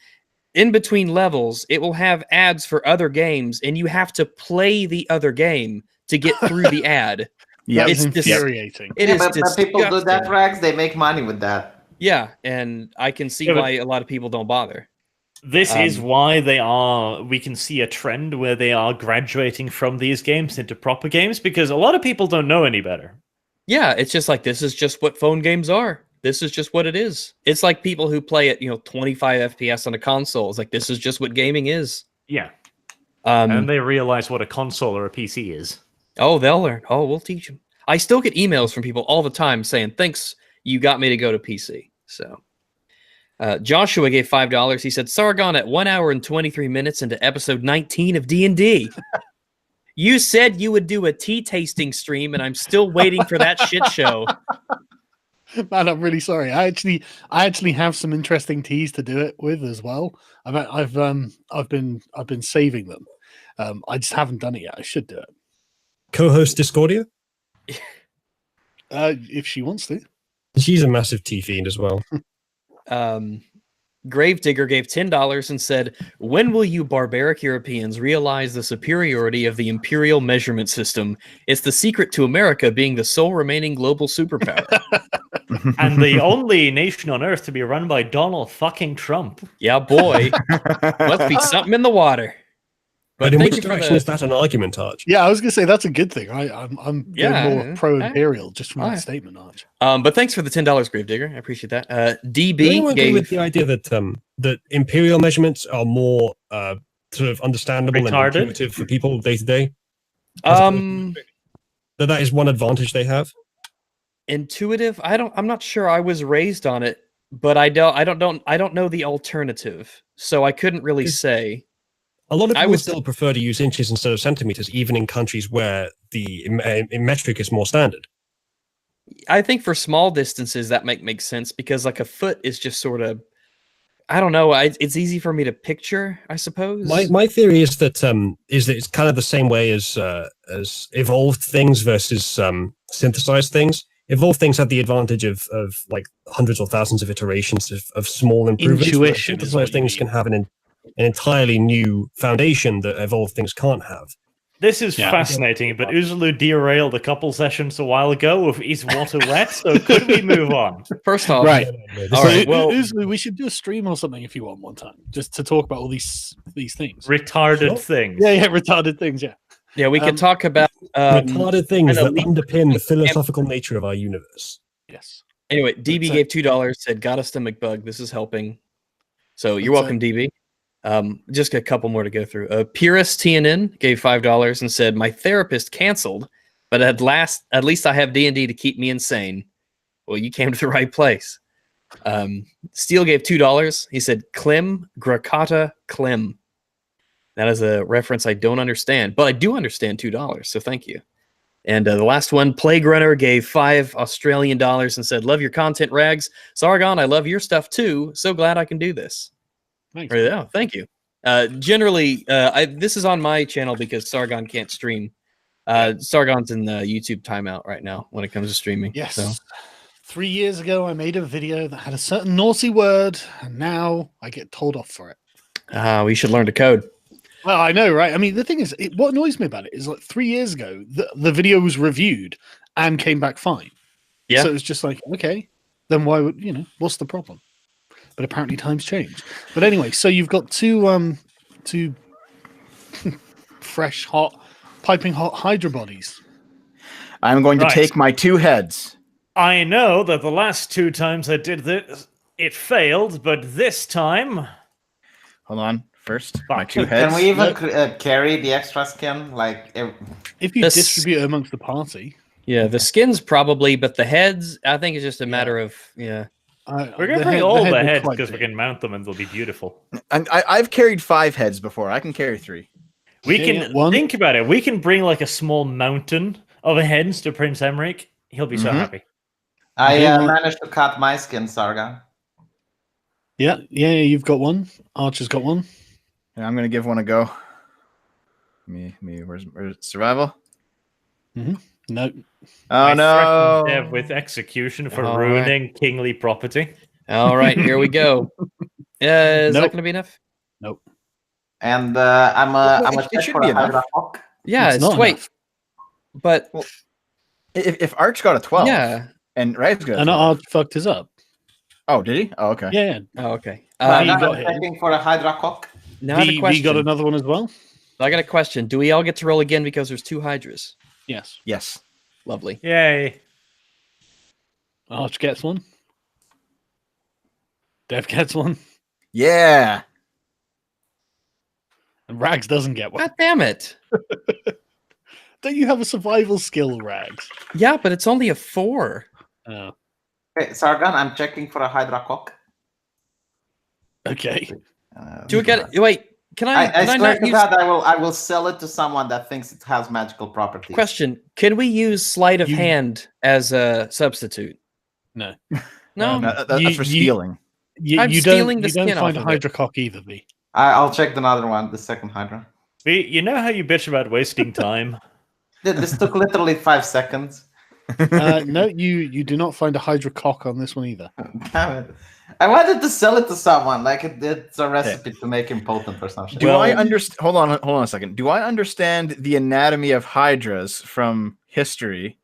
Speaker 1: in between levels, it will have ads for other games, and you have to play the other game to get through the ad.
Speaker 5: Yeah,
Speaker 2: It's
Speaker 1: It's
Speaker 2: infuriating.
Speaker 1: It
Speaker 7: Yeah,
Speaker 1: is
Speaker 7: but people do that,
Speaker 1: disgusting.
Speaker 7: Rags. They make money with that.
Speaker 1: Yeah, and I can see
Speaker 3: Yeah, but-
Speaker 1: why a lot of people don't bother.
Speaker 3: This is
Speaker 1: Um,
Speaker 3: why we can see a trend where they are graduating from these games into proper games, because a lot of people don't know any better.
Speaker 1: Yeah, it's just like, this is just what phone games are. This is just what it is. It's like people who play at 25 FPS on a console. It's like, this is just what gaming is.
Speaker 3: Yeah. And
Speaker 1: Um,
Speaker 3: they realize what a console or a PC is.
Speaker 1: oh, they'll learn. Oh, we'll teach them. I still get emails from people all the time saying, "Thanks, you got me to go to PC." So, Joshua gave $5. He said, "Sargon at 1 hour and 23 minutes into episode 19 of D&D. You said you would do a tea tasting stream, and I'm still waiting for that shit show."
Speaker 2: Man, I'm really sorry. I actually have some interesting teas to do it with as well. I've been saving them. I just haven't done it yet. I should do it.
Speaker 6: Co-host Discordia.
Speaker 2: If she wants to.
Speaker 6: She's a massive tea fiend as well.
Speaker 1: Gravedigger gave $10 and said, "When will you barbaric Europeans realize the superiority of the imperial measurement system? It's the secret to America being the sole remaining global superpower."
Speaker 3: And the only nation on earth to be run by Donald fucking Trump.
Speaker 1: Yeah, boy. Must be something in the water.
Speaker 6: But in
Speaker 1: thank
Speaker 6: which
Speaker 1: you for
Speaker 6: direction
Speaker 1: the-
Speaker 6: is that an argument, Arch?
Speaker 2: Yeah, I was gonna say that's a good thing. I'm
Speaker 1: Yeah,
Speaker 2: getting more pro-imperial just from
Speaker 1: alright.
Speaker 2: that statement, Arch.
Speaker 1: But thanks for the $10, Gravedigger. I appreciate that.
Speaker 6: Do
Speaker 1: DB
Speaker 6: anyone agree with
Speaker 1: gave
Speaker 6: the idea that that imperial measurements are more sort of understandable
Speaker 3: Retarded?
Speaker 6: and intuitive for people day to day? That is one advantage they have.
Speaker 1: intuitive. I'm not sure. I was raised on it, but I don't know the alternative, so I couldn't really say.
Speaker 6: A lot of
Speaker 1: I
Speaker 6: people
Speaker 1: would-
Speaker 6: still prefer to use inches instead of centimeters, even in countries where the metric is more standard.
Speaker 1: I think for small distances that makes sense, because like a foot is just sort of, I don't know. It's easy for me to picture, I suppose.
Speaker 6: My theory is that it's kind of the same way as evolved things versus synthesized things. Evolved things have the advantage of like hundreds or thousands of iterations of small improvements. whereas
Speaker 2: Intuition is what
Speaker 6: synthesized
Speaker 2: you
Speaker 6: things
Speaker 2: mean.
Speaker 6: can have an entirely new foundation that evolved things can't have.
Speaker 3: This is
Speaker 2: Yeah.
Speaker 3: fascinating, but Uzulu derailed a couple sessions a while ago with Is Water Wet, so could we move on?
Speaker 1: First off,
Speaker 2: Right.
Speaker 1: All
Speaker 2: So,
Speaker 1: right, well-
Speaker 2: Uzlu, we should do a stream or something if you want one time, just to talk about all these things.
Speaker 3: Retarded
Speaker 6: Sure.
Speaker 3: things.
Speaker 2: Yeah, retarded things. Yeah.
Speaker 1: Yeah, we
Speaker 2: Um,
Speaker 1: could talk about
Speaker 6: Retarded things
Speaker 1: kinda
Speaker 6: that
Speaker 1: leap-
Speaker 6: underpin the philosophical nature of our universe.
Speaker 2: Yes.
Speaker 1: Anyway, DB
Speaker 2: It's,
Speaker 1: gave $2, said, "Got a stomach bug. This is helping." So you're
Speaker 2: It's,
Speaker 1: welcome, DB. Just a couple more to go through. Purist TNN gave $5 and said, "My therapist canceled, but at least I have D&D to keep me insane." Well, you came to the right place. Steele gave $2. He said, "Clem, Gracata, Clem." That is a reference I don't understand, but I do understand $2, so thank you. And the last one, Plague Runner, gave $5 Australian and said, "Love your content, Rags. Sargon, I love your stuff too. So glad I can do this."
Speaker 2: Thanks.
Speaker 1: Or, yeah, thank you. Generally, this is on my channel because Sargon can't stream. Sargon's in the YouTube timeout right now when it comes to streaming.
Speaker 2: Yes.
Speaker 1: So.
Speaker 2: 3 years ago, I made a video that had a certain naughty word, and now I get told off for it.
Speaker 1: We should learn to code.
Speaker 2: Well, I know, right? I mean, the thing is, what annoys me about it is like 3 years ago, the video was reviewed and came back fine.
Speaker 1: Yeah.
Speaker 2: So it was just like, okay, then why would, what's the problem? But apparently times changed. But anyway, so you've got two fresh, piping hot Hydra bodies.
Speaker 5: I'm going to
Speaker 3: Right.
Speaker 5: take my 2 heads.
Speaker 3: I know that the last 2 times I did this, it failed, but this time...
Speaker 5: Hold on. First, my
Speaker 3: Fuck.
Speaker 5: 2
Speaker 3: Can
Speaker 5: heads.
Speaker 7: Can we even carry the extra skin? Like,
Speaker 2: If you
Speaker 1: This-
Speaker 2: distribute it amongst the party,
Speaker 1: Yeah, the skins probably, but the heads, I think it's just a matter of, yeah.
Speaker 3: We're going to bring all the heads because we can mount them and they'll be beautiful.
Speaker 5: And I've carried 5 heads before. I can carry 3.
Speaker 3: We
Speaker 2: Okay,
Speaker 3: can
Speaker 2: yeah, one.
Speaker 3: think about it. We can bring like a small mountain of hens to Prince Emmerich. He'll be so
Speaker 5: Mhm.
Speaker 3: happy.
Speaker 7: I
Speaker 2: Okay, well-
Speaker 7: managed to cut my skin, Sargon.
Speaker 2: Yeah, you've got one. Archer's got one.
Speaker 5: Yeah, I'm gonna give one a go. Where's survival?
Speaker 2: No.
Speaker 5: Oh
Speaker 3: I
Speaker 5: no!
Speaker 3: threatened Dev with execution for
Speaker 1: All
Speaker 3: ruining kingly property.
Speaker 1: All right, here we go. Is that
Speaker 2: Nope.
Speaker 1: going to be enough?
Speaker 7: And I'm a
Speaker 5: It
Speaker 7: check
Speaker 5: should
Speaker 7: for
Speaker 5: be
Speaker 7: a
Speaker 5: enough.
Speaker 7: Hydra Hawk.
Speaker 1: Yeah,
Speaker 2: It's
Speaker 1: it's
Speaker 2: not
Speaker 1: wait,
Speaker 2: enough.
Speaker 1: but
Speaker 5: Well, if Arch got a 12,
Speaker 1: yeah.
Speaker 5: and Ray's got a
Speaker 2: And
Speaker 5: 12.
Speaker 2: Arch fucked us up.
Speaker 5: Oh, did he? Oh, okay.
Speaker 2: Yeah.
Speaker 1: Oh, okay.
Speaker 7: But
Speaker 2: you
Speaker 7: I'm
Speaker 2: got him.
Speaker 7: checking for a Hydra Hawk.
Speaker 1: Now I have a
Speaker 2: V
Speaker 1: question.
Speaker 2: got another one as well.
Speaker 1: I got a question. Do we all get to roll again because there's 2 Hydras?
Speaker 2: Yes.
Speaker 5: Yes.
Speaker 1: Lovely.
Speaker 3: Yay.
Speaker 2: Arch gets one. Dev gets one.
Speaker 5: Yeah.
Speaker 2: And Rags doesn't get one.
Speaker 1: God damn it.
Speaker 2: Don't you have a survival skill, Rags?
Speaker 1: Yeah, but it's only a 4.
Speaker 2: Oh,
Speaker 7: Okay, Sargon, I'm checking for a Hydra Hawk.
Speaker 2: okay.
Speaker 1: Do we get wait, can I
Speaker 7: I swear
Speaker 1: not
Speaker 7: to
Speaker 1: use
Speaker 7: God, I will sell it to someone that thinks it has magical properties.
Speaker 1: question? Can we use sleight of
Speaker 2: You-
Speaker 1: hand as a substitute?
Speaker 2: No.
Speaker 1: No.
Speaker 5: That's for stealing.
Speaker 1: I'm
Speaker 2: You
Speaker 1: stealing
Speaker 2: don't
Speaker 1: the skin
Speaker 2: find
Speaker 1: off
Speaker 2: a
Speaker 1: of it.
Speaker 2: Hydra cock either, V.
Speaker 7: I'll check another one, the second Hydra.
Speaker 3: You know how you bitch about wasting time?
Speaker 7: This took literally 5 seconds.
Speaker 2: No, you do not find a Hydra cock on this one either.
Speaker 7: Damn it. I wanted to sell it to someone, like it's a recipe to make him potent or something.
Speaker 5: Do I understand? Hold on a second. Do I understand the anatomy of hydras from history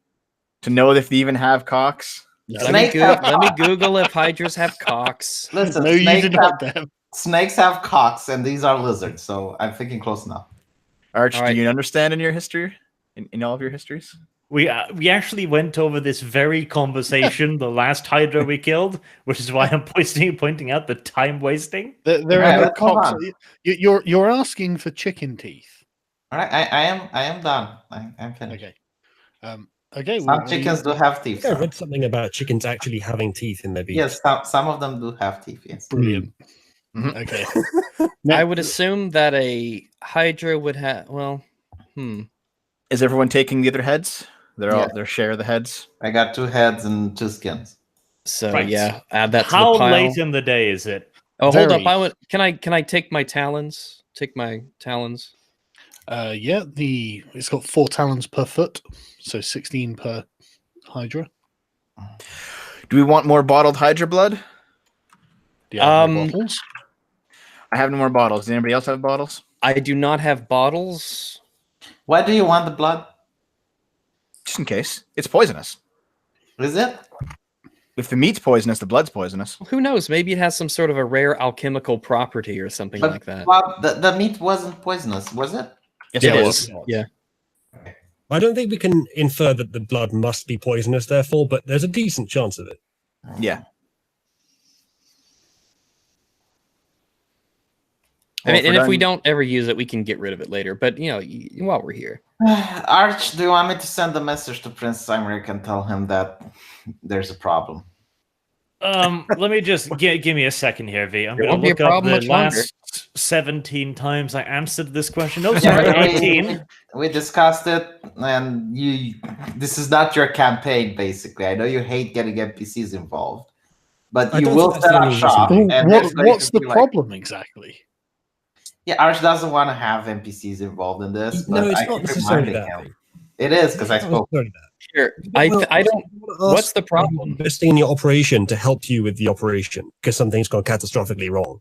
Speaker 5: to know if they even have cocks?
Speaker 1: Let me,
Speaker 7: Snake have
Speaker 1: let me
Speaker 7: cocks.
Speaker 1: Google if Hydras have cocks.
Speaker 7: Listen,
Speaker 2: No, you
Speaker 7: snakes,
Speaker 2: do not, Dev.
Speaker 7: snakes have cocks, and these are lizards, so I'm thinking close enough.
Speaker 5: Arch,
Speaker 1: All right.
Speaker 5: do you understand in your history? In all of your histories?
Speaker 3: We actually went over this very conversation the last Hydra we killed, which is why I'm pointing out the time wasting.
Speaker 2: There
Speaker 7: Right,
Speaker 2: are no
Speaker 7: let's move
Speaker 2: cocks.
Speaker 7: on.
Speaker 2: You're asking for chicken teeth.
Speaker 7: All right, I am done. I'm finished.
Speaker 2: Okay. Okay.
Speaker 7: Some chickens do have teeth.
Speaker 6: I
Speaker 7: so-
Speaker 6: read something about chickens actually having teeth in their beaks.
Speaker 7: Yes, some of them do have teeth. Yes.
Speaker 2: Brilliant.
Speaker 5: Mhm.
Speaker 2: Okay.
Speaker 1: I would assume that a Hydra would have
Speaker 5: Is everyone taking the other heads? They're all
Speaker 7: Yeah.
Speaker 5: their share of the heads.
Speaker 7: I got 2 heads and 2 skins.
Speaker 1: So
Speaker 3: Right.
Speaker 1: yeah, add that to
Speaker 3: How
Speaker 1: the pile.
Speaker 3: late in the day is it?
Speaker 1: Oh, hold up!
Speaker 2: Very.
Speaker 1: Can I take my talons? Take my talons.
Speaker 2: Yeah. It's got 4 talons per foot, so 16 per Hydra.
Speaker 5: Do we want more bottled hydra blood?
Speaker 2: Do you have any
Speaker 1: Um,
Speaker 2: bottles?
Speaker 5: I have no more bottles. Does anybody else have bottles?
Speaker 1: I do not have bottles.
Speaker 7: Why do you want the blood?
Speaker 5: Just in case. It's poisonous.
Speaker 7: Is it?
Speaker 5: If the meat's poisonous, the blood's poisonous.
Speaker 1: Who knows? Maybe it has some sort of a rare alchemical property or something
Speaker 7: But
Speaker 1: like that.
Speaker 7: Well, the meat wasn't poisonous, was it?
Speaker 5: Yes,
Speaker 1: It
Speaker 5: it
Speaker 1: is.
Speaker 5: is.
Speaker 1: Yeah.
Speaker 6: I don't think we can infer that the blood must be poisonous, therefore, but there's a decent chance of it.
Speaker 5: Yeah.
Speaker 1: I mean,
Speaker 5: Well,
Speaker 1: and
Speaker 5: we're
Speaker 1: if we
Speaker 5: done-
Speaker 1: don't ever use it, we can get rid of it later. But you know, while we're here,
Speaker 7: Arch, do you want me to send a message to Prince Emmerich and tell him that there's a problem?
Speaker 3: Let me just give me a second here, V. I'm
Speaker 1: There
Speaker 3: going
Speaker 1: won't
Speaker 3: to
Speaker 1: be a
Speaker 3: look up
Speaker 1: problem
Speaker 3: the
Speaker 1: much longer.
Speaker 3: last 17 times I answered this question. No,
Speaker 7: Yeah,
Speaker 3: sorry,
Speaker 7: but
Speaker 3: 18.
Speaker 7: we discussed it, and this is not your campaign, basically. I know you hate getting NPCs involved, but
Speaker 6: I
Speaker 7: you
Speaker 6: don't
Speaker 7: will
Speaker 6: think that's
Speaker 7: set
Speaker 6: the
Speaker 7: up
Speaker 6: only
Speaker 7: shop.
Speaker 6: reason.
Speaker 7: And there's going
Speaker 2: What's
Speaker 7: to
Speaker 2: the
Speaker 7: be, like-
Speaker 2: problem exactly?
Speaker 7: Yeah, Arch doesn't want to have NPCs involved in this. But
Speaker 6: No, it's
Speaker 7: I
Speaker 6: not
Speaker 7: keep
Speaker 6: necessarily
Speaker 7: reminding
Speaker 6: that.
Speaker 7: him. It is because I
Speaker 6: It's not
Speaker 7: spoke.
Speaker 6: necessarily that.
Speaker 1: here
Speaker 6: Well,
Speaker 1: I don't. What's
Speaker 6: ask
Speaker 1: the problem?
Speaker 6: investing in your operation to help you with the operation because something's gone catastrophically wrong.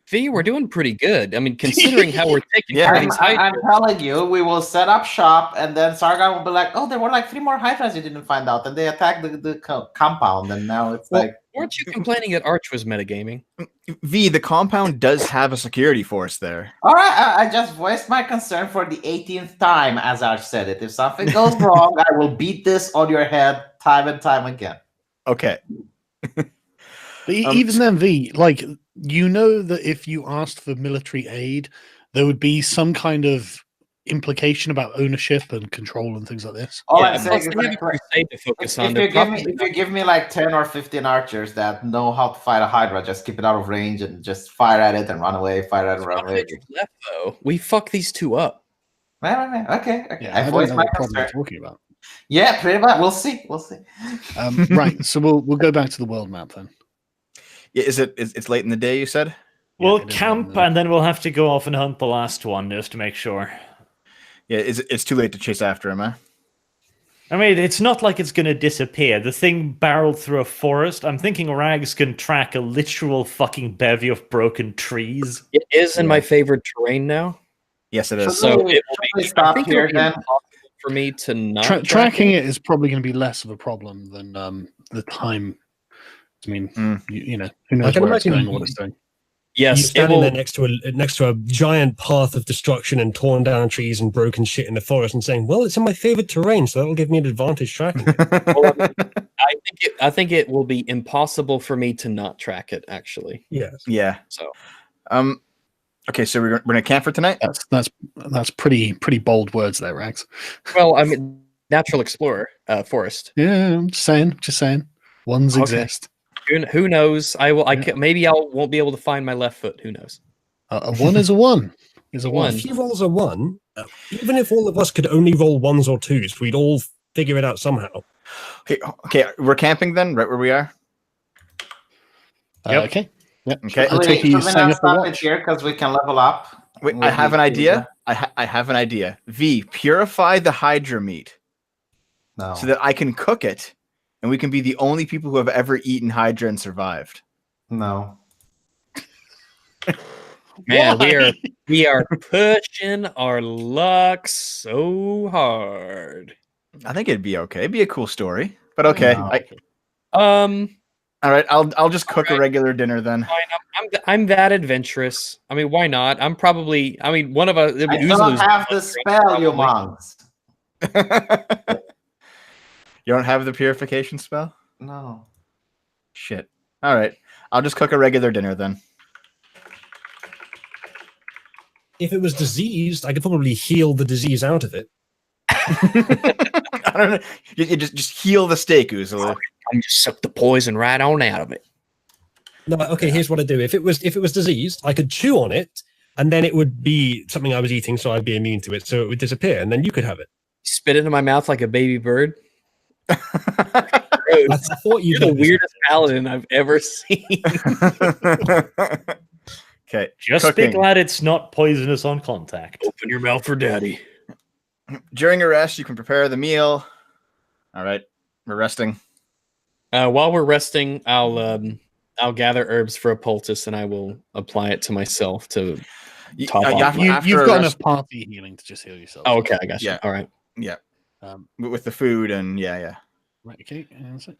Speaker 1: V, we're doing pretty good. I mean, considering how we're taking care of these
Speaker 7: I'm
Speaker 1: Hydras.
Speaker 7: telling you, we will set up shop, and then Sargon will be like, "Oh, there were like 3 more Hydras you didn't find out," and they attacked the compound, and now it's
Speaker 1: Well,
Speaker 7: like,
Speaker 1: weren't you complaining that Arch was metagaming?
Speaker 5: V, the compound does have a security force there.
Speaker 7: all right, I just voiced my concern for the 18th time, as Arch said it. If something goes wrong, I will beat this on your head time and time again.
Speaker 5: Okay.
Speaker 2: But even then, V, like, you know that if you asked for military aid, there would be some kind of implication about ownership and control and things like this.
Speaker 4: All
Speaker 1: Yeah,
Speaker 4: I'm saying
Speaker 1: plus
Speaker 4: is
Speaker 1: they have
Speaker 4: like,
Speaker 1: a crusade to focus on.
Speaker 4: if
Speaker 1: They're
Speaker 4: you give me
Speaker 1: probably
Speaker 4: if you give me like 10 or 15 archers that know how to fight a Hydra, just keep it out of range and just fire at it and run away, fire at it and run away.
Speaker 1: left though. We fuck these two up.
Speaker 4: Okay.
Speaker 2: Yeah, I don't
Speaker 4: voiced
Speaker 2: know
Speaker 4: my
Speaker 2: what problem you're
Speaker 4: concern.
Speaker 2: talking about.
Speaker 4: Yeah, pretty much. We'll see.
Speaker 2: Right, so we'll go back to the world map then.
Speaker 5: Yeah, it's late in the day, you said?
Speaker 3: We'll
Speaker 2: it is
Speaker 3: camp,
Speaker 2: on
Speaker 3: and then we'll have to go off and hunt the last one just to make sure.
Speaker 5: Yeah, it's too late to chase after him, huh?
Speaker 3: I mean, it's not like it's going to disappear. The thing barreled through a forest. I'm thinking Rags can track a literal fucking bevy of broken trees.
Speaker 1: It is in my favorite terrain now.
Speaker 5: Yes, it is.
Speaker 1: So
Speaker 4: Should
Speaker 1: it will
Speaker 4: we
Speaker 1: be.
Speaker 4: stop
Speaker 1: I think
Speaker 4: here
Speaker 1: it'll be
Speaker 4: then?
Speaker 1: impossible for me to not
Speaker 2: Tracking it is probably going to be less of a problem than the time. I mean, you know, who knows
Speaker 6: can
Speaker 2: where it's
Speaker 6: imagine
Speaker 2: going, what it's doing.
Speaker 6: You
Speaker 1: Yes, it
Speaker 6: standing
Speaker 1: will.
Speaker 6: there next to a giant path of destruction and torn down trees and broken shit in the forest, and saying, "Well, it's in my favorite terrain, so that'll give me an advantage tracking it."
Speaker 1: Well, I think it will be impossible for me to not track it. Actually,
Speaker 6: Yes.
Speaker 5: Yeah.
Speaker 1: so
Speaker 5: Okay, so we're gonna camp for tonight.
Speaker 2: That's pretty bold words there, Rags.
Speaker 1: well, I mean, natural explorer, forest.
Speaker 2: Yeah, I'm just saying. Ones
Speaker 5: Okay.
Speaker 2: exist.
Speaker 1: Who knows? I will. Maybe I won't be able to find my left foot. Who knows?
Speaker 2: A one is a one. Is a one.
Speaker 6: If he rolls a 1, even if all of us could only roll 1s or 2s, we'd all figure it out somehow.
Speaker 5: Okay, we're camping then, right where we are.
Speaker 3: Yep.
Speaker 2: Okay. Yep.
Speaker 5: Okay.
Speaker 2: I take it
Speaker 4: Should
Speaker 2: you
Speaker 4: we
Speaker 2: sign
Speaker 4: not
Speaker 2: up for
Speaker 4: stop it
Speaker 2: watch.
Speaker 4: here because we can level up?
Speaker 5: Wait, I
Speaker 4: with
Speaker 5: have an
Speaker 4: the-
Speaker 5: idea. I have an idea. V, purify the Hydra meat
Speaker 4: No.
Speaker 5: so that I can cook it, and we can be the only people who have ever eaten Hydra and survived.
Speaker 4: No.
Speaker 1: Man,
Speaker 2: Why?
Speaker 1: we are pushing our luck so hard.
Speaker 5: I think it'd be okay. It'd be a cool story. But okay.
Speaker 4: No.
Speaker 5: All right. I'll just cook a
Speaker 1: right.
Speaker 5: regular dinner then.
Speaker 1: Fine, I'm that adventurous. I mean, why not? I'm probably. I mean, one of us.
Speaker 4: I don't have the spell, you monks.
Speaker 5: You don't have the purification spell?
Speaker 4: No.
Speaker 5: Shit. All right. I'll just cook a regular dinner then.
Speaker 6: If it was diseased, I could probably heal the disease out of it.
Speaker 5: I don't know. You just heal the steak, Uzulu.
Speaker 1: I'm just suck the poison right on out of it.
Speaker 6: No, okay, here's what I do. If it was diseased, I could chew on it, and then it would be something I was eating, so I'd be immune to it, so it would disappear, and then you could have it.
Speaker 1: Spit it in my mouth like a baby bird.
Speaker 6: I thought
Speaker 1: You're the weirdest paladin I've ever seen.
Speaker 5: Okay.
Speaker 3: Just
Speaker 5: cooking.
Speaker 3: be glad it's not poisonous on contact.
Speaker 1: Open your mouth for daddy.
Speaker 5: During a rest, you can prepare the meal. All right. We're resting.
Speaker 1: While we're resting, I'll gather herbs for a poultice and I will apply it to myself to top off.
Speaker 5: after
Speaker 2: You've
Speaker 5: a
Speaker 2: got
Speaker 5: rest-
Speaker 2: enough party healing to just heal yourself.
Speaker 1: Oh, okay, I got you.
Speaker 5: Yeah.
Speaker 1: All right.
Speaker 5: with the food and yeah.
Speaker 2: Right, okay. hang on a sec.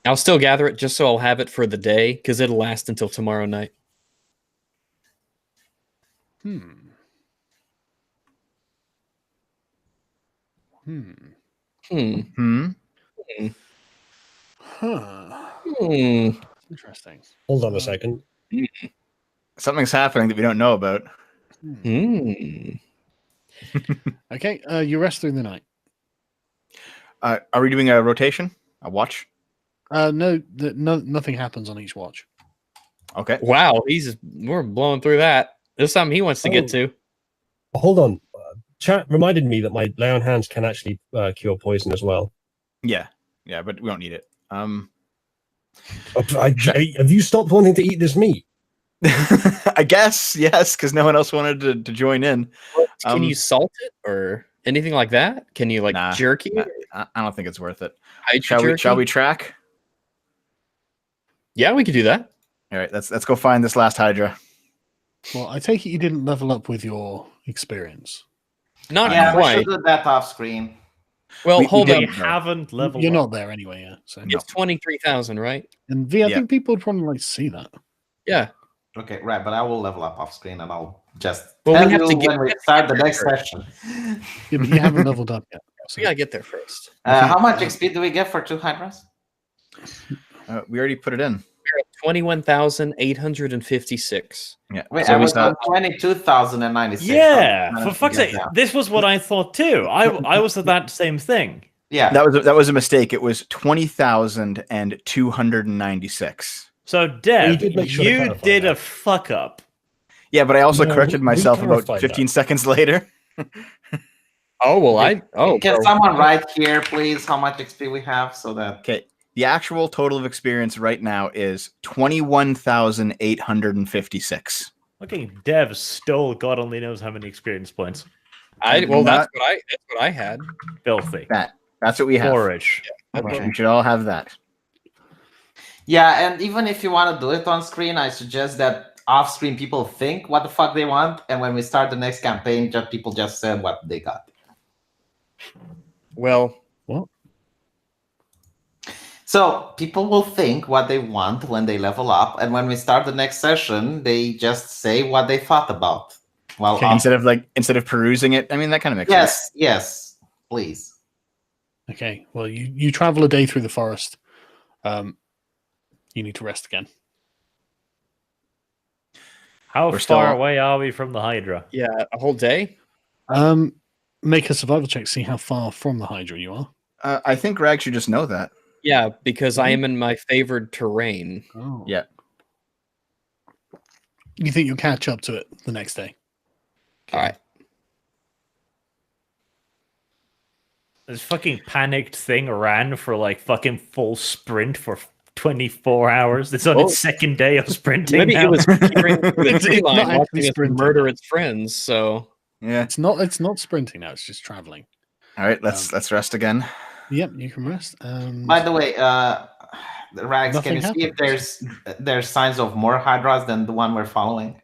Speaker 1: I'll still gather it just so I'll have it for the day because it'll last until tomorrow night.
Speaker 2: Hmm.
Speaker 5: Hmm.
Speaker 2: Huh. Interesting.
Speaker 6: Hold on a second.
Speaker 5: Something's happening that we don't know about.
Speaker 2: Okay, you rest through the night.
Speaker 5: Are we doing a rotation? A watch?
Speaker 2: No, nothing happens on each watch.
Speaker 5: Okay.
Speaker 1: Wow, we're blowing through that. There's something he wants to get to.
Speaker 6: Hold on. Chat reminded me that my lay on hands can actually cure poison as well.
Speaker 5: Yeah, but we don't need it.
Speaker 6: Have you stopped wanting to eat this meat?
Speaker 5: I guess yes, because no one else wanted to join in.
Speaker 1: Can you salt it or anything like that? Can you
Speaker 5: Nah,
Speaker 1: jerky it?
Speaker 5: I don't think it's worth it.
Speaker 1: Hydra
Speaker 5: Shall we
Speaker 1: jerky?
Speaker 5: track?
Speaker 1: Yeah, we could do that.
Speaker 5: All right, let's go find this last Hydra.
Speaker 2: Well, I take it you didn't level up with your experience.
Speaker 1: Not
Speaker 4: Yeah, we
Speaker 1: quite.
Speaker 4: should do that off screen.
Speaker 1: Well,
Speaker 5: We
Speaker 1: hold
Speaker 3: We
Speaker 1: on.
Speaker 3: haven't leveled
Speaker 2: You're
Speaker 3: up.
Speaker 2: not there anyway, yeah. So
Speaker 1: It's 23,000, right?
Speaker 2: and V, I
Speaker 5: Yeah.
Speaker 2: think people would probably like to see that.
Speaker 1: Yeah.
Speaker 4: Okay, right, but I will level up off screen and I'll just
Speaker 1: Well,
Speaker 4: tell
Speaker 1: we have
Speaker 4: you
Speaker 1: to get-
Speaker 4: when we
Speaker 1: we have to
Speaker 4: start
Speaker 1: get
Speaker 4: the
Speaker 1: there
Speaker 4: next
Speaker 1: first.
Speaker 4: session.
Speaker 2: Yeah, but you haven't leveled up yet. So.
Speaker 1: We gotta get there first.
Speaker 4: How much XP do we get for 2 Hydras?
Speaker 5: We already put it in.
Speaker 1: We're at 21,856.
Speaker 5: Yeah.
Speaker 7: Wait,
Speaker 5: so
Speaker 7: I
Speaker 5: we
Speaker 7: was
Speaker 5: saw
Speaker 7: on 22,096.
Speaker 3: Yeah,
Speaker 7: How
Speaker 3: for
Speaker 7: did
Speaker 3: fuck's
Speaker 7: I
Speaker 3: sake.
Speaker 7: get down?
Speaker 3: This was what I thought too. I was at that same thing.
Speaker 7: Yeah.
Speaker 5: that was a mistake. It was 20,296.
Speaker 3: So, Dev,
Speaker 6: did make sure to
Speaker 3: you
Speaker 6: clarify
Speaker 3: did a
Speaker 6: that.
Speaker 3: fuck up.
Speaker 5: Yeah, but I also
Speaker 6: No,
Speaker 5: corrected
Speaker 6: we
Speaker 5: myself about
Speaker 6: clarified
Speaker 5: 15 seconds later.
Speaker 1: Oh well,
Speaker 7: Can someone write here, please, how much XP we have so that.
Speaker 5: Okay. The actual total of experience right now is 21,856.
Speaker 3: Fucking Dev stole God only knows how many experience points.
Speaker 1: that's what I had.
Speaker 3: Filthy.
Speaker 5: That's what we have.
Speaker 3: Boorish.
Speaker 5: We should all have that.
Speaker 7: Yeah, and even if you want to do it on screen, I suggest that off screen people think what the fuck they want, and when we start the next campaign, people just said what they got.
Speaker 1: Well,
Speaker 7: So people will think what they want when they level up, and when we start the next session, they just say what they thought about. Well,
Speaker 5: Okay, instead of perusing it, I mean that kind of makes sense.
Speaker 7: yes, please.
Speaker 2: Okay, well, you travel a day through the forest. You need to rest again.
Speaker 3: How
Speaker 5: We're
Speaker 3: far
Speaker 5: still-
Speaker 3: away are we from the Hydra?
Speaker 1: yeah, a whole day.
Speaker 2: Make a survival check, see how far from the Hydra you are.
Speaker 5: I think Rag should just know that.
Speaker 1: Yeah, because I am in my favored terrain.
Speaker 2: Oh.
Speaker 5: Yeah.
Speaker 2: You think you'll catch up to it the next day?
Speaker 1: All right.
Speaker 3: This fucking panicked thing ran for like fucking full sprint for 24 hours. It's on its second day of sprinting.
Speaker 1: Maybe
Speaker 3: now.
Speaker 1: it was peering through the
Speaker 2: It's
Speaker 1: tree
Speaker 2: not
Speaker 1: line,
Speaker 2: actually
Speaker 1: watching us
Speaker 2: sprinting.
Speaker 1: murder its friends. So
Speaker 5: Yeah.
Speaker 2: It's not sprinting now. It's just traveling.
Speaker 5: All right, let's rest again.
Speaker 2: Yep, you can rest.
Speaker 7: By the way, Rags, can
Speaker 2: Nothing
Speaker 7: you see if
Speaker 2: happens.
Speaker 7: there's signs of more Hydras than the one we're following?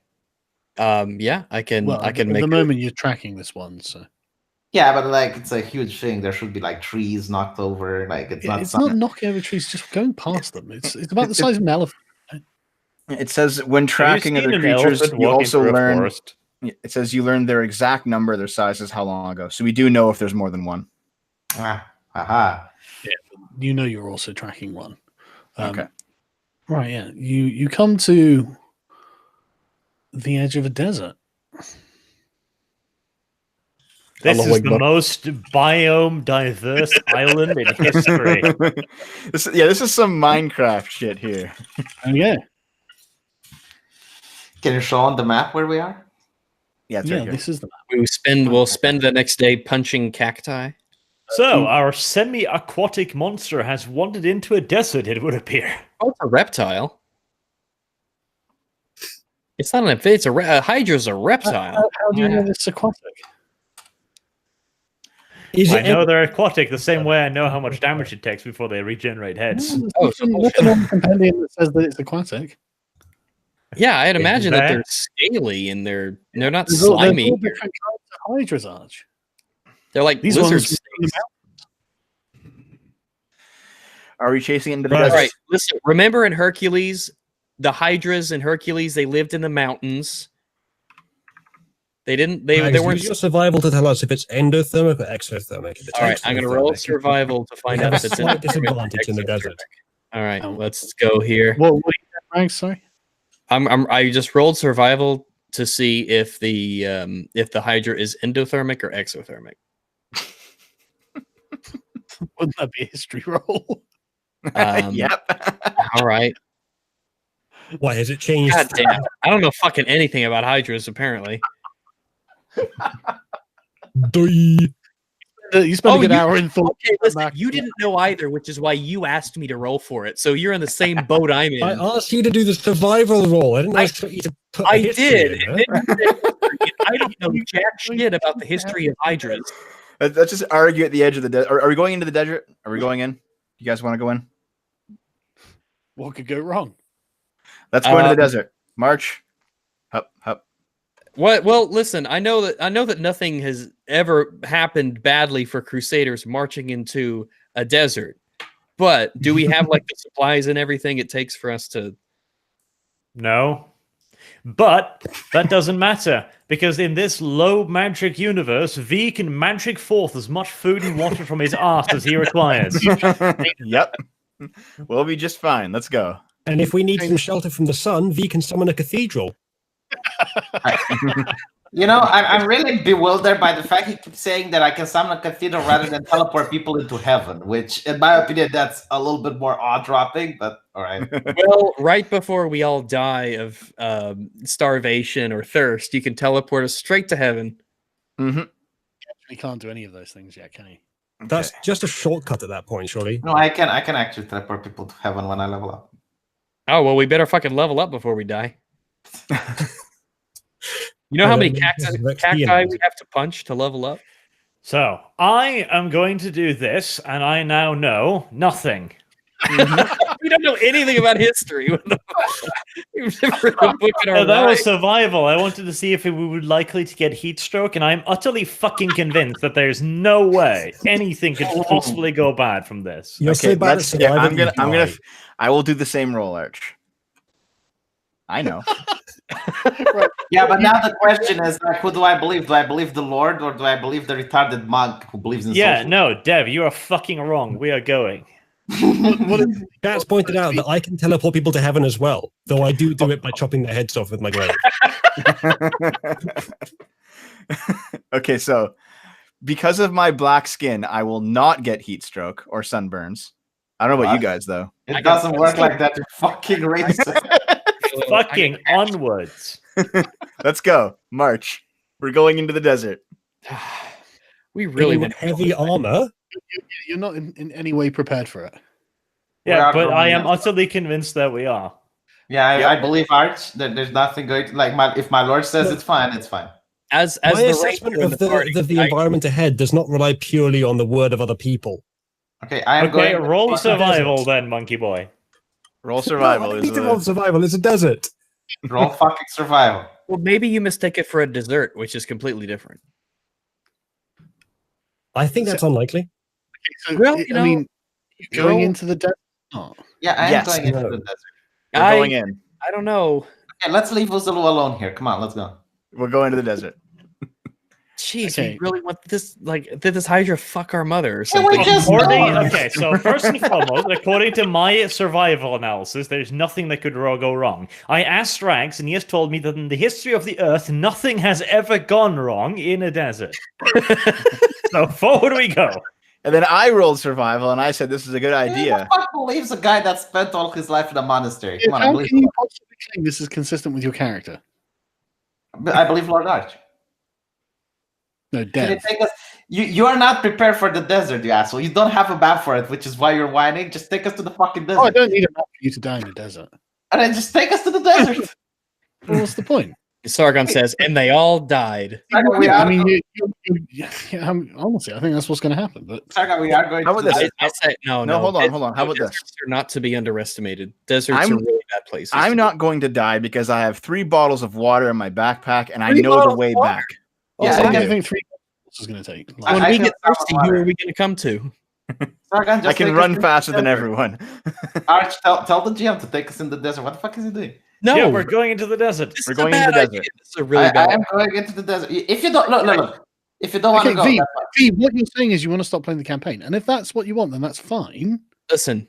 Speaker 1: yeah, I can
Speaker 2: well,
Speaker 1: I can
Speaker 2: at
Speaker 1: make
Speaker 2: the
Speaker 1: a-
Speaker 2: moment you're tracking this one, so
Speaker 7: Yeah, but like it's a huge thing. There should be like trees knocked over. Like it's not.
Speaker 2: it's not knocking over trees, just going past them. It's about the size of an elephant.
Speaker 5: It says when
Speaker 3: Have you
Speaker 5: tracking
Speaker 3: seen
Speaker 5: other
Speaker 3: an
Speaker 5: creatures,
Speaker 3: elephant
Speaker 5: you
Speaker 3: walking
Speaker 5: also
Speaker 3: through a
Speaker 5: learn.
Speaker 3: forest?
Speaker 5: It says you learn their exact number, their sizes, how long ago. So we do know if there's more than one.
Speaker 7: Aha.
Speaker 2: You know you're also tracking one.
Speaker 5: Okay.
Speaker 2: Right, yeah. You come to the edge of a desert.
Speaker 3: This
Speaker 1: Allahu
Speaker 3: is the
Speaker 1: Akbar.
Speaker 3: most biome diverse island in history.
Speaker 5: This is some Minecraft shit here.
Speaker 2: Oh yeah.
Speaker 7: Can you show on the map where we are?
Speaker 5: Yeah, it's
Speaker 2: Yeah,
Speaker 5: right here.
Speaker 2: this is the map.
Speaker 1: we'll spend the next day punching cacti.
Speaker 3: So, our semi-aquatic monster has wandered into a desert, it would appear.
Speaker 1: Oh, it's a reptile. It's not an amphibian. A Hydra's a reptile.
Speaker 2: How do you know it's aquatic?
Speaker 6: Is
Speaker 3: I
Speaker 6: it
Speaker 3: know they're aquatic the same way I know how much damage it takes before they regenerate heads.
Speaker 1: Oh, so
Speaker 2: Nothing on the compendium that says that it's aquatic.
Speaker 1: Yeah, I'd imagine that
Speaker 3: that-
Speaker 1: they're scaly and they're not
Speaker 2: There's all
Speaker 1: slimy.
Speaker 2: different kinds of hydras, Arch.
Speaker 1: They're like
Speaker 2: These
Speaker 1: lizard
Speaker 2: ones
Speaker 1: snakes.
Speaker 5: Are we chasing into the
Speaker 6: Right.
Speaker 1: All
Speaker 5: desert?
Speaker 1: right, listen. Remember in Hercules, the Hydras in Hercules, they lived in the mountains. They didn't. They
Speaker 6: Mags,
Speaker 1: weren't.
Speaker 6: use your survival to tell us if it's endothermic or exothermic. If it's
Speaker 1: All right, I'm going to roll
Speaker 6: exothermic,
Speaker 1: survival to find
Speaker 6: we have
Speaker 1: out
Speaker 6: a
Speaker 1: if it's
Speaker 6: slight
Speaker 1: endothermic or
Speaker 6: disadvantage in the
Speaker 1: exothermic.
Speaker 6: desert.
Speaker 1: All right,
Speaker 2: Oh.
Speaker 1: let's go here.
Speaker 2: What rank, sorry?
Speaker 1: I just rolled survival to see if the Hydra is endothermic or exothermic.
Speaker 2: Wouldn't that be a history roll?
Speaker 5: Yep.
Speaker 1: All right.
Speaker 6: Why has it changed?
Speaker 1: God damn. I don't know fucking anything about Hydras, apparently.
Speaker 6: Doi.
Speaker 2: You spent a good
Speaker 1: you-
Speaker 2: hour in thought.
Speaker 1: Okay, listen,
Speaker 2: Max.
Speaker 1: you didn't know either, which is why you asked me to roll for it. So you're in the same boat I'm in.
Speaker 6: I asked you to do the survival roll. I didn't ask you to put a
Speaker 1: I
Speaker 6: history
Speaker 1: did.
Speaker 6: in
Speaker 1: and
Speaker 6: there.
Speaker 1: then you said, I don't know jack shit about the history of Hydras.
Speaker 5: Let's just argue at the edge of the desert. Are we going into the desert? Are we going in? You guys want to go in?
Speaker 2: What could go wrong?
Speaker 5: Let's go into the
Speaker 1: Um,
Speaker 5: desert. March. Up, up.
Speaker 1: What? Well, listen. I know that nothing has ever happened badly for Crusaders marching into a desert. But do we have like the supplies and everything it takes for us to?
Speaker 3: No. But that doesn't matter, because in this low magic universe, V can magic forth as much food and water from his ass as he requires.
Speaker 5: Yep. We'll be just fine. Let's go.
Speaker 6: And if we need some shelter from the sun, V can summon a cathedral.
Speaker 7: You know, I'm really bewildered by the fact he keeps saying that I can summon a cathedral rather than teleport people into heaven, which, in my opinion, that's a little bit more odd-dropping, but all right.
Speaker 1: Well, right before we all die of starvation or thirst, you can teleport us straight to heaven.
Speaker 5: Mm-hmm.
Speaker 2: You can't do any of those things yet, can you?
Speaker 6: That's just a shortcut at that point, surely.
Speaker 7: No, I can actually teleport people to heaven when I level up.
Speaker 1: Oh, well, we better fucking level up before we die. You know how many cacti we have to punch to level up?
Speaker 3: So, I am going to do this, and I now know nothing.
Speaker 1: We don't know anything about history. We've never read a book in our
Speaker 3: That was
Speaker 1: life.
Speaker 3: survival. I wanted to see if we were likely to get heat stroke, and I'm utterly fucking convinced that there's no way anything could possibly go bad from this.
Speaker 6: You're so bad at surviving.
Speaker 5: I will do the same roll, Arch. I know.
Speaker 7: Yeah, but now the question is, like, who do I believe? Do I believe the Lord, or do I believe the retarded monk who believes in
Speaker 3: Yeah,
Speaker 7: social?
Speaker 3: no, Dev, you are fucking wrong. We are going.
Speaker 6: Cat's pointed out that I can teleport people to heaven as well, though I do it by chopping their heads off with my glaive.
Speaker 5: Okay, so because of my black skin, I will not get heat stroke or sunburns. I don't know about you guys, though.
Speaker 7: It doesn't work like that, you fucking racist.
Speaker 3: Fucking onwards.
Speaker 5: Let's go. March. We're going into the desert.
Speaker 1: We really
Speaker 6: In
Speaker 1: want
Speaker 6: heavy armor.
Speaker 2: You're not in any way prepared for it.
Speaker 3: Yeah,
Speaker 7: We're
Speaker 3: but I am
Speaker 7: going.
Speaker 3: utterly convinced that we are.
Speaker 7: Yeah, I believe Arch that there's nothing going to, like, if my Lord says it's fine, it's fine.
Speaker 1: as
Speaker 6: My
Speaker 1: the
Speaker 6: assessment
Speaker 1: ranger in
Speaker 6: of
Speaker 1: the party,
Speaker 6: the environment ahead does not rely purely on the word of other people.
Speaker 7: Okay, I am
Speaker 3: Okay,
Speaker 7: going.
Speaker 3: roll survival
Speaker 6: desert.
Speaker 3: then, monkey boy.
Speaker 5: Roll survival.
Speaker 6: No, I
Speaker 5: is
Speaker 6: need to
Speaker 5: the-
Speaker 6: roll survival. It's a desert.
Speaker 7: Roll fucking survival.
Speaker 1: Well, maybe you mistake it for a dessert, which is completely different.
Speaker 6: I think that's unlikely.
Speaker 2: So,
Speaker 1: Well,
Speaker 2: I
Speaker 1: you know,
Speaker 2: mean, going
Speaker 1: roll-
Speaker 2: into the desert. Oh.
Speaker 7: Yeah, I am
Speaker 5: Yes,
Speaker 7: going into
Speaker 6: no.
Speaker 7: the desert.
Speaker 5: We're going in.
Speaker 1: I don't know.
Speaker 7: Okay, let's leave Uzulu alone here. Come on, let's go.
Speaker 5: We're going to the desert.
Speaker 1: Jeez,
Speaker 2: Okay.
Speaker 1: we really want this. Like, did this Hydra fuck our mother or
Speaker 7: Can we
Speaker 1: something?
Speaker 7: just
Speaker 3: Okay, so first and foremost, according to my survival analysis, there's nothing that could go wrong. I asked Rags, and he has told me that in the history of the Earth, nothing has ever gone wrong in a desert. So forward we go.
Speaker 5: And then I rolled survival, and I said this is a good
Speaker 7: Who the
Speaker 5: idea.
Speaker 7: fuck believes a guy that spent all his life in a monastery? Come on, I
Speaker 2: How
Speaker 7: believe,
Speaker 2: can you possibly claim this is consistent with your character?
Speaker 7: I believe Lord Arch.
Speaker 2: No,
Speaker 7: Can
Speaker 2: Dev.
Speaker 7: it take us? You are not prepared for the desert, you asshole. You don't have a map for it, which is why you're whining. Just take us to the fucking desert.
Speaker 2: Oh, I don't need a map for you to die in the desert.
Speaker 7: And then just take us to the desert.
Speaker 2: Well, what's the point?
Speaker 1: Sargon says, and they all died.
Speaker 7: Sargon, we
Speaker 2: I
Speaker 7: are,
Speaker 2: mean, honestly, I think that's what's going to happen. But
Speaker 7: Sargon, we are going
Speaker 5: How
Speaker 7: to
Speaker 5: about
Speaker 7: the
Speaker 5: this?
Speaker 1: I said, no.
Speaker 5: Hold on. How about this?
Speaker 1: Deserts are not to be underestimated. Deserts
Speaker 5: I'm-
Speaker 1: are really bad places.
Speaker 5: I'm not going to die because I have 3 bottles of water in my backpack, and I
Speaker 1: 3
Speaker 5: know the
Speaker 1: bottles
Speaker 5: way
Speaker 1: of water?
Speaker 5: back.
Speaker 7: Yeah,
Speaker 2: how
Speaker 7: I
Speaker 2: long do
Speaker 7: can-
Speaker 2: you think 3 is going to take?
Speaker 7: I-
Speaker 1: When
Speaker 7: I
Speaker 1: we
Speaker 7: can
Speaker 1: get
Speaker 7: summon
Speaker 1: thirsty,
Speaker 7: water.
Speaker 1: who are we going to come to?
Speaker 7: Sargon,
Speaker 5: I
Speaker 7: just
Speaker 5: can
Speaker 7: take us
Speaker 5: run
Speaker 7: to
Speaker 5: faster
Speaker 7: the
Speaker 5: than
Speaker 7: desert.
Speaker 5: everyone.
Speaker 7: Arch, tell the GM to take us in the desert. What the fuck is he doing?
Speaker 1: No,
Speaker 3: Yeah, we're going into the desert.
Speaker 1: this
Speaker 5: we're
Speaker 1: is a
Speaker 5: going into
Speaker 1: bad
Speaker 5: the
Speaker 1: idea.
Speaker 5: desert.
Speaker 1: This is a really
Speaker 7: I
Speaker 1: bad.
Speaker 7: am going into the desert. If you don't look. If you don't want
Speaker 2: Okay,
Speaker 7: to go,
Speaker 2: V,
Speaker 7: that's fine.
Speaker 2: V, what you're saying is you want to stop playing the campaign, and if that's what you want, then that's fine.
Speaker 1: Listen,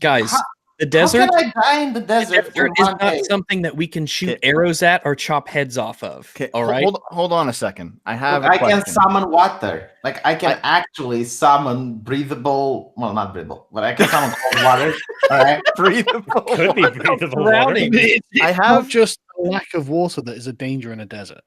Speaker 1: guys,
Speaker 7: How-
Speaker 1: the desert,
Speaker 7: How can I die in the
Speaker 1: the
Speaker 7: desert for
Speaker 1: desert is
Speaker 7: one
Speaker 1: not
Speaker 7: day?
Speaker 1: something that we can shoot
Speaker 5: Okay.
Speaker 1: arrows at or chop heads off of.
Speaker 5: Okay,
Speaker 1: All right.
Speaker 5: hold on a second. I have
Speaker 7: Look,
Speaker 5: a
Speaker 7: I can
Speaker 5: question.
Speaker 7: summon water. Like I can actually summon breathable. Well, not breathable, but I can summon cold water. All right.
Speaker 5: Breathable.
Speaker 3: Could be breathable water.
Speaker 1: Drowning.
Speaker 2: It's
Speaker 5: I
Speaker 2: not
Speaker 5: have
Speaker 2: just a lack of water that is a danger in a desert.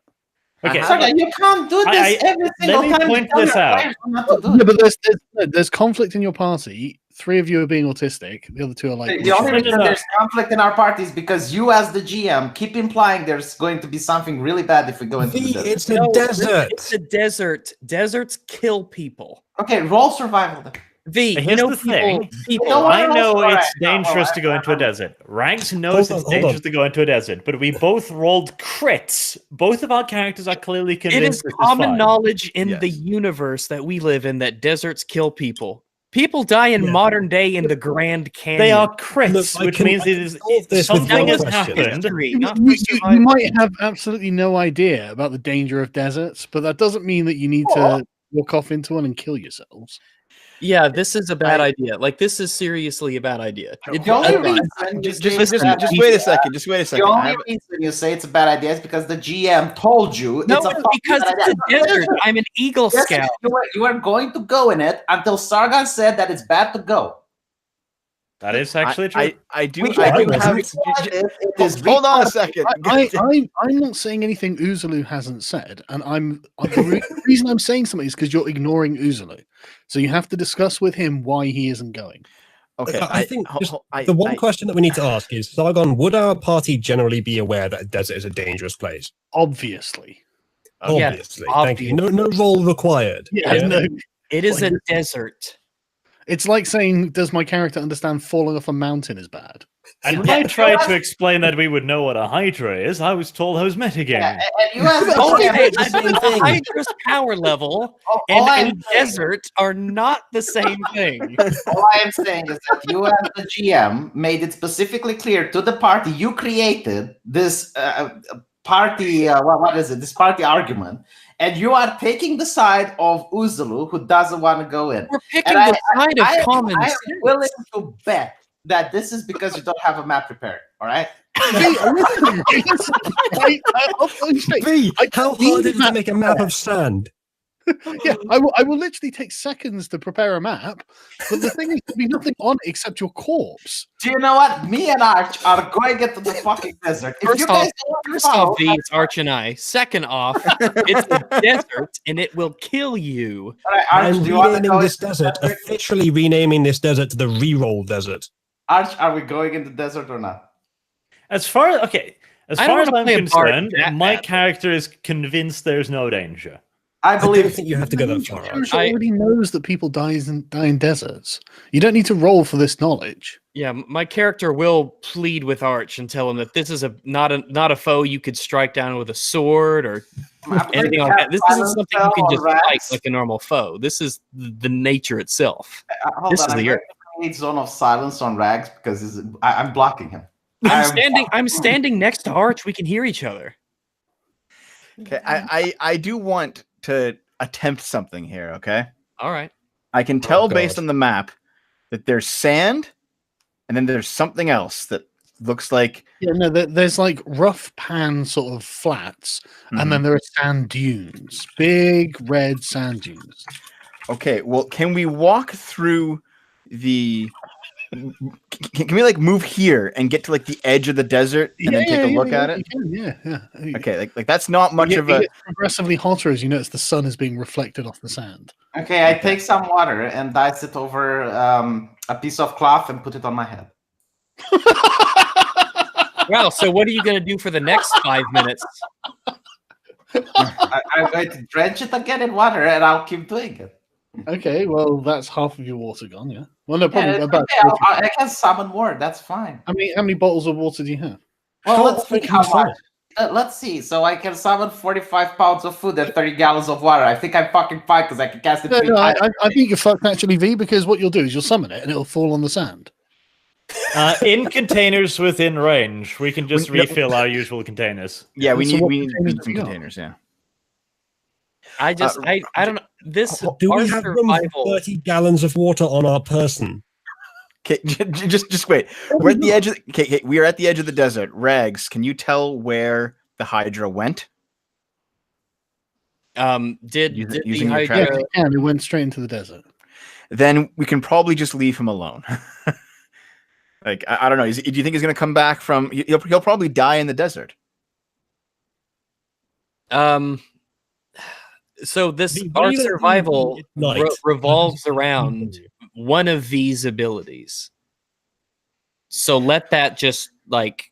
Speaker 3: Okay,
Speaker 7: Sargon, you can't do this every single
Speaker 3: me
Speaker 7: time.
Speaker 3: point
Speaker 7: You tell
Speaker 3: this
Speaker 7: your
Speaker 3: out.
Speaker 7: players not to do
Speaker 2: Yeah,
Speaker 7: it.
Speaker 2: but there's conflict in your party. 3 of you are being autistic. The other 2 are like.
Speaker 7: The only
Speaker 3: No, no,
Speaker 7: reason
Speaker 3: no.
Speaker 7: there's conflict in our party is because you, as the GM, keep implying there's going to be something really bad if we go into the
Speaker 6: V,
Speaker 7: desert.
Speaker 6: it's the
Speaker 1: No,
Speaker 6: desert.
Speaker 1: It's a desert. Deserts kill people.
Speaker 7: Okay, roll survival then.
Speaker 1: V,
Speaker 3: Here's
Speaker 1: you know
Speaker 3: the
Speaker 1: people.
Speaker 3: thing.
Speaker 1: People.
Speaker 7: No,
Speaker 3: I know
Speaker 7: Alright,
Speaker 3: it's dangerous to go into a desert. Rags knows
Speaker 6: Hold
Speaker 3: it's
Speaker 6: on, hold
Speaker 3: dangerous
Speaker 6: on.
Speaker 3: to go into a desert, but we both rolled crits. Both of our characters are clearly
Speaker 1: It
Speaker 3: convinced
Speaker 1: is
Speaker 3: this
Speaker 1: common
Speaker 3: fine.
Speaker 1: knowledge in
Speaker 5: Yes.
Speaker 1: the universe that we live in that deserts kill people. People die in
Speaker 6: Yeah.
Speaker 1: modern day in the Grand Canyon.
Speaker 3: They are crits,
Speaker 6: Look, I
Speaker 3: which
Speaker 6: can-
Speaker 3: means
Speaker 6: I
Speaker 3: it
Speaker 6: can
Speaker 3: is
Speaker 6: solve this with
Speaker 3: something
Speaker 6: one
Speaker 3: has
Speaker 6: question.
Speaker 3: happened.
Speaker 1: history,
Speaker 2: You,
Speaker 1: not
Speaker 2: you-
Speaker 1: just
Speaker 2: you
Speaker 1: survival.
Speaker 2: might have absolutely no idea about the danger of deserts, but that doesn't mean that you need to walk off into one and kill yourselves.
Speaker 1: Yeah, this is a bad idea. Like, this is seriously a bad idea.
Speaker 4: The only reason you
Speaker 5: Just
Speaker 4: say it's a bad
Speaker 5: wait a
Speaker 4: idea-
Speaker 5: second. Just wait a
Speaker 4: The
Speaker 5: second. I
Speaker 4: only
Speaker 5: have-
Speaker 4: reason you say it's a bad idea is because the GM told you
Speaker 1: No,
Speaker 4: it's a fucking
Speaker 1: because
Speaker 4: bad
Speaker 1: it's a
Speaker 4: idea.
Speaker 1: desert. I'm an Eagle
Speaker 4: Yes,
Speaker 1: Scout.
Speaker 4: you are going to go in it until Sargon said that it's bad to go.
Speaker 3: That is actually true.
Speaker 5: I do
Speaker 4: We
Speaker 5: have.
Speaker 4: it is
Speaker 5: Hold on a second.
Speaker 2: I'm not saying anything Uzulu hasn't said, and the reason I'm saying something is because you're ignoring Uzulu. So you have to discuss with him why he isn't going.
Speaker 5: Okay,
Speaker 6: I think the one question that we need to ask is, Sargon, would our party generally be aware that a desert is a dangerous place?
Speaker 2: Obviously.
Speaker 6: Obviously. Thank you. No role required.
Speaker 2: No.
Speaker 1: It is a desert.
Speaker 2: It's like saying, does my character understand falling off a mountain is bad?
Speaker 3: And when I tried to explain that we would know what a Hydra is, I was told I was metagaming.
Speaker 4: Yeah, and you as the
Speaker 1: Okay,
Speaker 4: GM,
Speaker 1: Hydra's power level and desert are not the same thing.
Speaker 4: all I am saying is that you as the GM made it specifically clear to the party you created this party. What is it? This party argument, and you are taking the side of Uzulu, who doesn't want to go in.
Speaker 1: We're picking
Speaker 4: And
Speaker 1: the side of common
Speaker 4: I
Speaker 1: sense.
Speaker 4: am willing to bet that this is because you don't have a map prepared. All right.
Speaker 6: V, how hard is it to make a map of sand?
Speaker 2: Yeah, I will literally take seconds to prepare a map, but the thing is, there'll be nothing on it except your corpse.
Speaker 4: Do you know what? Me and Arch are going into the fucking desert. If you guys don't
Speaker 1: First off,
Speaker 4: follow,
Speaker 1: V, it's Arch and I. Second off, it's a desert and it will kill you.
Speaker 4: all right, Arch,
Speaker 6: I'm
Speaker 4: do you want to
Speaker 6: renaming
Speaker 4: go
Speaker 6: this
Speaker 4: into
Speaker 6: desert,
Speaker 4: the desert?
Speaker 6: officially renaming this desert to the Reroll Desert.
Speaker 4: Arch, are we going in the desert or not?
Speaker 3: As far as
Speaker 1: I don't
Speaker 3: I'm
Speaker 1: wanna play a bard
Speaker 3: concerned,
Speaker 1: that
Speaker 3: my
Speaker 1: bad.
Speaker 3: character is convinced there's no danger.
Speaker 4: I
Speaker 6: I don't
Speaker 4: believe
Speaker 6: think you have to go that far.
Speaker 2: Arch
Speaker 1: I-
Speaker 2: already knows that people die in deserts. You don't need to roll for this knowledge.
Speaker 1: Yeah, my character will plead with Arch and tell him that this is not a foe you could strike down with a sword or anything like that. This isn't something you can just fight like a normal foe. This is the nature itself.
Speaker 4: Hold
Speaker 1: This
Speaker 4: on,
Speaker 1: is
Speaker 4: I'm
Speaker 1: the
Speaker 4: going
Speaker 1: earth.
Speaker 4: to create zone of silence on Rags because I'm blocking him.
Speaker 1: I'm standing next to Arch. We can hear each other.
Speaker 5: Okay, I do want to attempt something here. Okay,
Speaker 1: All right.
Speaker 5: I can tell
Speaker 6: God.
Speaker 5: based on the map that there's sand, and then there's something else that looks like.
Speaker 2: Yeah, no, there's like rough pan sort of flats, and then there are sand dunes, big red sand dunes.
Speaker 5: Okay, well, can we walk through the? Can we like move here and get to like the edge of the desert and then take a look at it?
Speaker 2: You can, yeah.
Speaker 5: Okay, like that's not much
Speaker 2: It
Speaker 5: of a.
Speaker 2: gets progressively hotter as you notice the sun is being reflected off the sand.
Speaker 4: Okay, I take some water and dice it over a piece of cloth and put it on my head.
Speaker 1: Well, so what are you going to do for the next 5 minutes?
Speaker 4: I'm going to drench it again in water, and I'll keep doing it.
Speaker 2: Okay, well that's half of your water gone, yeah. Well, no,
Speaker 4: Yeah,
Speaker 2: probably
Speaker 4: it's
Speaker 2: about.
Speaker 4: okay, I can summon more. That's fine.
Speaker 2: How many bottles of water do you have?
Speaker 4: Well,
Speaker 6: How
Speaker 4: let's
Speaker 6: often
Speaker 4: see
Speaker 6: can you
Speaker 4: how
Speaker 6: summon?
Speaker 4: much. Let's see. So I can summon 45 pounds of food and 30 gallons of water. I think I'm fucking fine because I can cast it.
Speaker 2: No,
Speaker 4: 3
Speaker 2: no,
Speaker 4: times.
Speaker 2: I think you're fucked actually, V, because what you'll do is you'll summon it and it'll fall on the sand.
Speaker 3: In containers within range, we can just
Speaker 5: We- no.
Speaker 3: refill our usual containers.
Speaker 5: Yeah, we
Speaker 2: So
Speaker 5: need
Speaker 2: what
Speaker 5: we need
Speaker 2: containers
Speaker 5: some
Speaker 2: do you got?
Speaker 5: containers. Yeah.
Speaker 1: I don't know. This
Speaker 6: Do
Speaker 1: our
Speaker 6: we have room for
Speaker 1: survival.
Speaker 6: 30 gallons of water on our person?
Speaker 5: Okay, just wait. We're at the edge of. Okay, we are at the edge of the desert. Rags, can you tell where the Hydra went?
Speaker 1: Did
Speaker 5: Using-
Speaker 1: the
Speaker 5: using your
Speaker 2: Yeah,
Speaker 1: Hydra?
Speaker 2: you can. It went straight into the desert.
Speaker 5: Then we can probably just leave him alone. Like I don't know. Do you think he's going to come back from? He'll probably die in the desert.
Speaker 1: So this
Speaker 6: The
Speaker 1: our
Speaker 6: way that
Speaker 1: survival
Speaker 6: at night-
Speaker 1: revolves around one of these abilities. So let that just like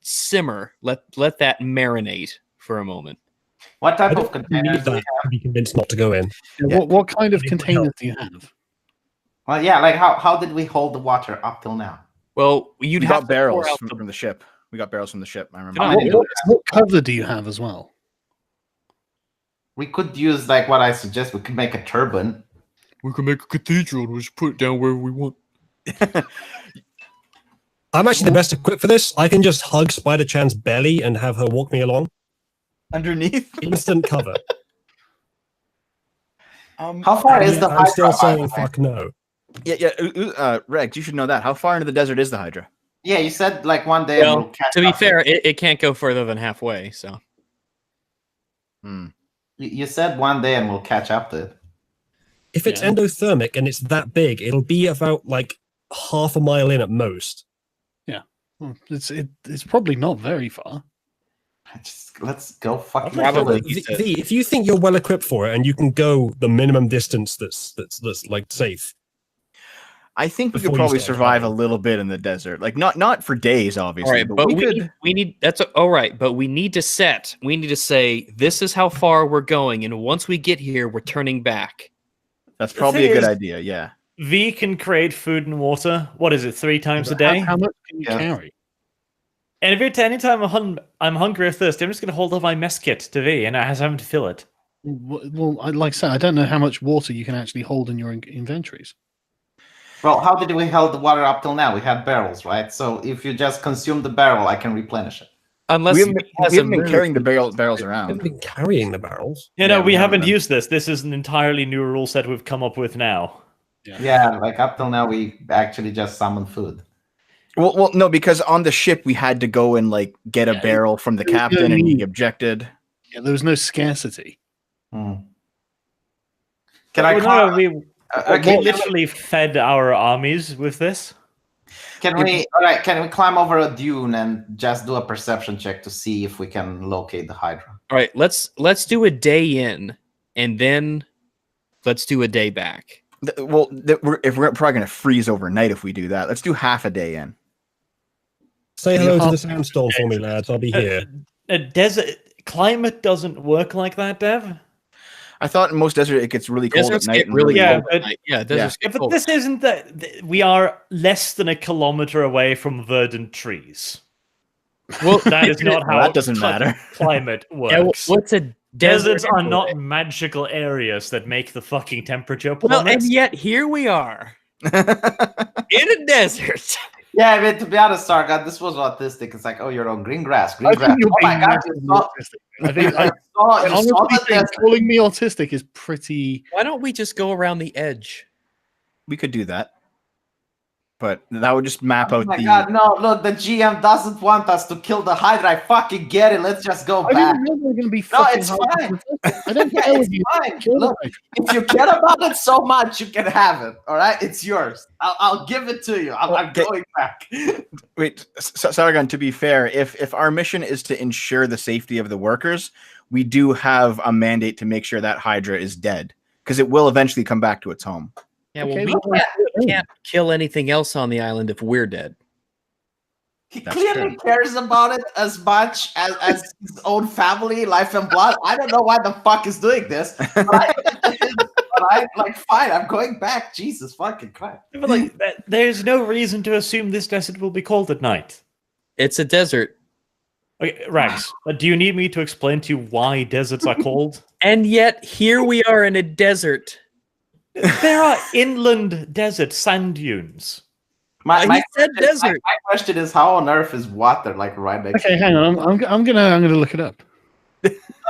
Speaker 1: simmer. Let that marinate for a moment.
Speaker 4: What
Speaker 6: I
Speaker 4: type of
Speaker 6: don't
Speaker 4: containers
Speaker 6: need
Speaker 4: do we
Speaker 6: that
Speaker 4: have?
Speaker 6: to be convinced not to go in.
Speaker 5: Yeah.
Speaker 2: What kind of
Speaker 6: It would
Speaker 2: containers
Speaker 6: help.
Speaker 2: do you have?
Speaker 4: Well, yeah, like how did we hold the water up till now?
Speaker 1: Well, you'd
Speaker 5: We
Speaker 1: have
Speaker 5: got
Speaker 1: to
Speaker 5: barrels
Speaker 1: pour out
Speaker 5: from the ship. We got barrels from the ship. I remember.
Speaker 1: Good on
Speaker 2: What,
Speaker 1: you.
Speaker 2: what cover do you have as well?
Speaker 4: We could use like what I suggest. We could make a turban.
Speaker 1: We can make a cathedral and we just put it down wherever we want.
Speaker 6: I'm actually the best equipped for this. I can just hug Spider Chan's belly and have her walk me along.
Speaker 5: Underneath.
Speaker 6: Instant cover.
Speaker 4: How far is the
Speaker 6: I'm still
Speaker 4: Hydra?
Speaker 6: saying fuck no.
Speaker 5: Rex, you should know that. How far into the desert is the Hydra?
Speaker 4: Yeah, you said like one day.
Speaker 1: Well,
Speaker 4: we'll catch
Speaker 1: to be
Speaker 4: up
Speaker 1: fair,
Speaker 4: with it.
Speaker 1: it can't go further than halfway. So
Speaker 4: You said one day and we'll catch up to it.
Speaker 6: If it's endothermic and it's that big, it'll be about like half a mile in at most.
Speaker 2: Well, it's probably not very far.
Speaker 4: Let's go fucking
Speaker 1: Probably.
Speaker 4: kill it.
Speaker 6: V, if you think you're well equipped for it and you can go the minimum distance that's like safe,
Speaker 5: I think we
Speaker 6: Before
Speaker 5: could
Speaker 6: you
Speaker 5: probably
Speaker 6: start
Speaker 5: survive a
Speaker 6: climbing.
Speaker 5: little bit in the desert. Like not for days, obviously.
Speaker 1: all right, but
Speaker 5: we
Speaker 1: we
Speaker 5: could.
Speaker 1: need that's all right. But we need to set. We need to say this is how far we're going, and once we get here, we're turning back.
Speaker 5: That's
Speaker 3: The
Speaker 5: probably a
Speaker 3: thing
Speaker 5: good
Speaker 3: is-
Speaker 5: idea. Yeah.
Speaker 3: V can create food and water. What is it, 3 times a day?
Speaker 2: How much can you
Speaker 4: Yeah.
Speaker 2: carry?
Speaker 3: And if anytime I'm hungry or thirsty, I'm just going to hold up my mess kit to V, and I have time to fill it.
Speaker 2: Well, like I said, I don't know how much water you can actually hold in your inventories.
Speaker 4: Well, how did we hold the water up till now? We had barrels, right? So if you just consume the barrel, I can replenish it.
Speaker 1: Unless
Speaker 5: We haven't,
Speaker 1: he has
Speaker 5: we haven't
Speaker 1: a
Speaker 5: been
Speaker 1: move.
Speaker 5: carrying the barrels
Speaker 6: I
Speaker 5: around.
Speaker 6: haven't been carrying the barrels.
Speaker 3: You know,
Speaker 5: Yeah,
Speaker 3: we
Speaker 5: we
Speaker 3: haven't
Speaker 5: haven't.
Speaker 3: used this. This is an entirely new rule set we've come up with now.
Speaker 4: Yeah, like up till now, we actually just summoned food.
Speaker 5: Well, no, because on the ship we had to go and like get a barrel from the
Speaker 2: There was no
Speaker 5: captain, and he
Speaker 2: need.
Speaker 5: objected.
Speaker 2: Yeah, there was no scarcity.
Speaker 4: Can I?
Speaker 3: No, we
Speaker 4: Okay,
Speaker 3: literally fed our armies with this.
Speaker 4: can we? All right, can we climb over a dune and just do a perception check to see if we can locate the Hydra?
Speaker 1: All right, let's do a day in, and then let's do a day back.
Speaker 5: We're probably going to freeze overnight if we do that. Let's do half a day in.
Speaker 6: Say hello to the sandstorm for me, lads. I'll be here.
Speaker 3: A desert climate doesn't work like that, Dev.
Speaker 5: I thought in most desert it gets really cold
Speaker 1: Deserts
Speaker 5: at night.
Speaker 1: get
Speaker 5: and
Speaker 1: really
Speaker 3: Yeah,
Speaker 1: cold
Speaker 3: but-
Speaker 1: at night. Yeah, deserts
Speaker 3: Yeah,
Speaker 1: get
Speaker 3: but
Speaker 1: cold.
Speaker 3: this isn't that. We are less than a kilometer away from verdant trees.
Speaker 1: Well,
Speaker 3: That is not
Speaker 5: Well,
Speaker 3: how
Speaker 5: that doesn't matter.
Speaker 3: climate
Speaker 1: yeah,
Speaker 3: works.
Speaker 1: what's a
Speaker 3: Deserts
Speaker 1: desert
Speaker 3: are
Speaker 1: anyway?
Speaker 3: not magical areas that make the fucking temperature
Speaker 1: Well,
Speaker 3: plummet.
Speaker 1: and yet here we are in a desert.
Speaker 4: Yeah, I mean, to be honest, Sargon, this was autistic. It's like, oh, you're on green grass, green
Speaker 2: I
Speaker 4: grass.
Speaker 2: think you're
Speaker 4: Oh my
Speaker 2: being
Speaker 4: god,
Speaker 2: massively autistic. I think I
Speaker 4: you
Speaker 2: honestly
Speaker 4: saw the
Speaker 2: think
Speaker 4: desert.
Speaker 2: calling me autistic is pretty.
Speaker 1: Why don't we just go around the edge?
Speaker 5: We could do that, but that would just map
Speaker 4: Oh
Speaker 5: out
Speaker 4: my
Speaker 5: the.
Speaker 4: god, no, look, the GM doesn't want us to kill the Hydra. I fucking get it. Let's just go
Speaker 2: I
Speaker 4: back.
Speaker 2: didn't know they were going to be.
Speaker 4: No,
Speaker 2: fucking
Speaker 4: it's
Speaker 2: hard to
Speaker 4: fine.
Speaker 2: protect. I don't
Speaker 4: Yeah,
Speaker 2: care
Speaker 4: it's
Speaker 2: if you
Speaker 4: fine.
Speaker 2: kill
Speaker 4: Look,
Speaker 2: them.
Speaker 4: if you care about it so much, you can have it. All right, it's yours. I'll give it to you. I'm
Speaker 5: Okay.
Speaker 4: going back.
Speaker 5: Wait, Sargon. To be fair, if our mission is to ensure the safety of the workers, we do have a mandate to make sure that Hydra is dead, because it will eventually come back to its home.
Speaker 1: Yeah,
Speaker 2: Okay,
Speaker 1: well,
Speaker 2: well,
Speaker 1: we can't kill anything else on the island if we're dead.
Speaker 4: He
Speaker 5: That's
Speaker 4: clearly
Speaker 5: true.
Speaker 4: cares about it as much as his own family, life and blood. I don't know why the fuck is doing this. But I like, fine, I'm going back. Jesus fucking Christ.
Speaker 3: But like, there's no reason to assume this desert will be cold at night.
Speaker 1: It's a desert.
Speaker 3: Okay, Rags, do you need me to explain to you why deserts are cold?
Speaker 1: And yet here we are in a desert.
Speaker 3: There are inland desert sand dunes.
Speaker 4: My
Speaker 1: He said desert.
Speaker 4: my question is, how on earth is water like right next
Speaker 2: Okay,
Speaker 4: to
Speaker 2: hang on. I'm gonna look it up.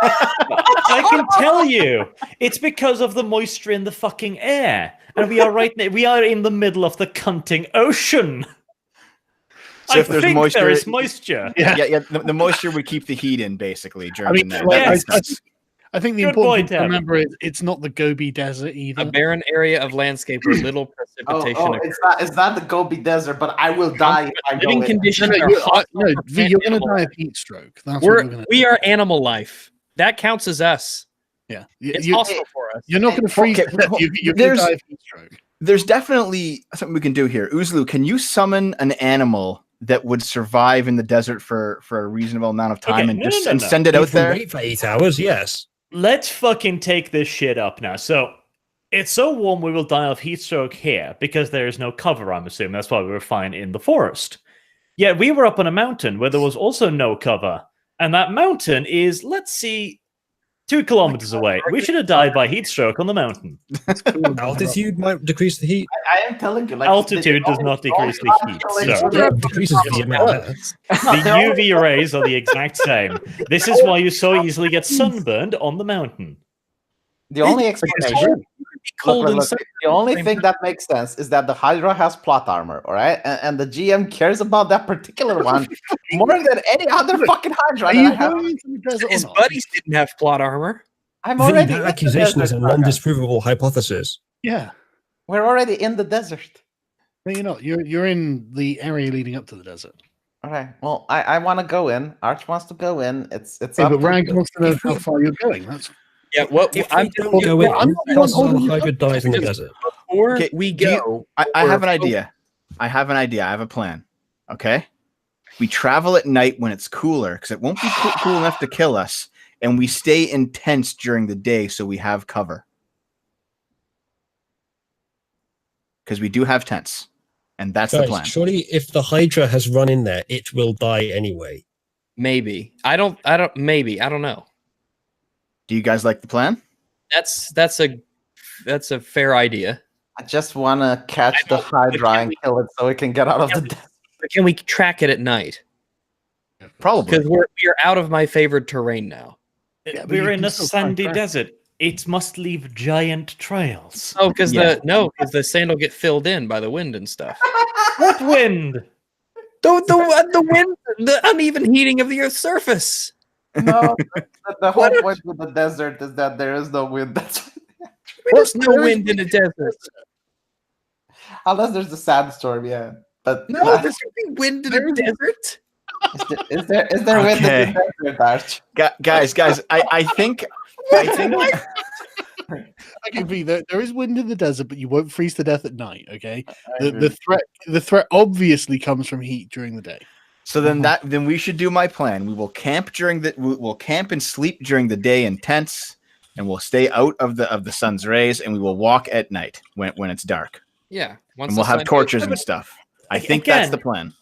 Speaker 3: I can tell you, it's because of the moisture in the fucking air, and we are in the middle of the cunting ocean.
Speaker 5: So
Speaker 3: I
Speaker 5: if there's
Speaker 3: think
Speaker 5: moisture,
Speaker 3: there is moisture.
Speaker 5: yeah. The moisture would keep the heat in, basically. During
Speaker 2: mean,
Speaker 5: the night.
Speaker 2: like,
Speaker 5: That makes sense.
Speaker 2: I think the
Speaker 3: Good
Speaker 2: important
Speaker 3: point,
Speaker 2: thing to
Speaker 3: Evan.
Speaker 2: remember is it's not the Gobi Desert
Speaker 1: A
Speaker 2: either.
Speaker 1: barren area of landscape where little precipitation occurs.
Speaker 4: it's not the Gobi Desert, but I will die if I go
Speaker 1: Living
Speaker 4: in.
Speaker 1: conditions
Speaker 2: No,
Speaker 1: are hostile
Speaker 2: no, V, you're going to
Speaker 1: animal
Speaker 2: die
Speaker 1: life.
Speaker 2: of heat stroke. That's what you're going to.
Speaker 1: We are animal life. That counts as us.
Speaker 2: Yeah,
Speaker 1: It's
Speaker 2: you,
Speaker 1: hostile for us.
Speaker 2: you're not going to freeze.
Speaker 5: Okay,
Speaker 2: to death. You're going to
Speaker 5: there's-
Speaker 2: die of heat stroke.
Speaker 5: There's definitely something we can do here. Uzlu, can you summon an animal that would survive in the desert for a reasonable amount of time
Speaker 3: Okay,
Speaker 5: and
Speaker 3: no.
Speaker 5: send it
Speaker 6: You
Speaker 5: out
Speaker 6: can
Speaker 5: there?
Speaker 6: wait for 8 hours, yes.
Speaker 3: Let's fucking take this shit up now. So, it's so warm we will die of heat stroke here because there is no cover, I'm assuming. That's why we were fine in the forest. Yet we were up on a mountain where there was also no cover. And that mountain is, let's see, 2 kilometers away. We should have died by heat stroke on the mountain.
Speaker 6: Altitude might decrease the heat.
Speaker 4: I am telling you, like
Speaker 3: Altitude does not decrease the heat, sir.
Speaker 6: It decreases the amount.
Speaker 3: The UV rays are the exact same. This is why you so easily get sunburned on the mountain.
Speaker 4: The only explanation.
Speaker 1: be cold
Speaker 4: Look,
Speaker 1: inside.
Speaker 4: the only thing that makes sense is that the Hydra has plot armor, all right? And the GM cares about that particular one more than any other fucking Hydra
Speaker 2: Are
Speaker 4: that I
Speaker 2: you
Speaker 4: have.
Speaker 2: going into the desert or
Speaker 1: His
Speaker 2: not?
Speaker 1: buddies didn't have plot armor.
Speaker 4: I'm
Speaker 6: V,
Speaker 4: already in
Speaker 6: that
Speaker 4: the
Speaker 6: accusation is a
Speaker 4: desert, Sargon.
Speaker 6: non-disprovable hypothesis.
Speaker 2: Yeah.
Speaker 4: We're already in the desert.
Speaker 2: No, you're not. You're in the area leading up to the desert.
Speaker 4: All right. Well, I want to go in. Arch wants to go in. It's
Speaker 2: Yeah,
Speaker 4: up
Speaker 2: but
Speaker 4: to
Speaker 2: Rag
Speaker 4: you.
Speaker 2: wants to know how far you're going. That's
Speaker 1: Yeah, what
Speaker 6: If
Speaker 1: I'm
Speaker 6: we don't go
Speaker 2: yeah, I'm
Speaker 6: in,
Speaker 2: not the one
Speaker 6: chances are
Speaker 2: holding
Speaker 6: the
Speaker 2: you
Speaker 6: Hydra
Speaker 2: up.
Speaker 6: dies in the
Speaker 1: Just-
Speaker 6: desert.
Speaker 1: before
Speaker 5: Okay,
Speaker 1: we
Speaker 5: do you-
Speaker 1: go.
Speaker 5: I have an
Speaker 1: or-
Speaker 5: idea. I have a plan. Okay, we travel at night when it's cooler because it won't be cool enough to kill us, and we stay in tents during the day so we have cover. Because we do have tents, and that's the
Speaker 6: Guys,
Speaker 5: plan.
Speaker 6: surely if the Hydra has run in there, it will die anyway.
Speaker 1: Maybe. Maybe. I don't know.
Speaker 5: Do you guys like the plan?
Speaker 1: That's a fair idea.
Speaker 4: I just want to catch
Speaker 1: I
Speaker 4: the
Speaker 1: don't-
Speaker 4: Hydra and kill it so we can get out of the desert.
Speaker 1: But can we track it at night?
Speaker 5: Probably.
Speaker 1: Because we're out of my favored terrain now.
Speaker 2: Yeah, but
Speaker 3: We're
Speaker 2: you
Speaker 3: in
Speaker 2: can
Speaker 3: a
Speaker 2: still find
Speaker 3: sandy
Speaker 2: track.
Speaker 3: desert. It must leave giant trails.
Speaker 1: Oh, because
Speaker 5: Yeah.
Speaker 1: the sand will get filled in by the wind and stuff.
Speaker 3: What wind?
Speaker 1: The wind, the uneven heating of the Earth's surface.
Speaker 4: No, the whole point with the desert is that there is no wind. That's
Speaker 1: There's no wind in the desert.
Speaker 4: unless there's a sandstorm, yeah. But
Speaker 1: No, there's no wind in the desert.
Speaker 4: is there wind
Speaker 5: Okay.
Speaker 4: in the desert, Arch?
Speaker 5: Guys, I think
Speaker 2: Okay, V, there is wind in the desert, but you won't freeze to death at night. Okay, the threat obviously comes from heat during the day.
Speaker 5: so. Then we should do my plan. We will camp we'll camp and sleep during the day in tents, and we'll stay out of the sun's rays, and we will walk at night when it's dark,
Speaker 1: Yeah.
Speaker 5: and we'll have torches and stuff. I think that's the plan.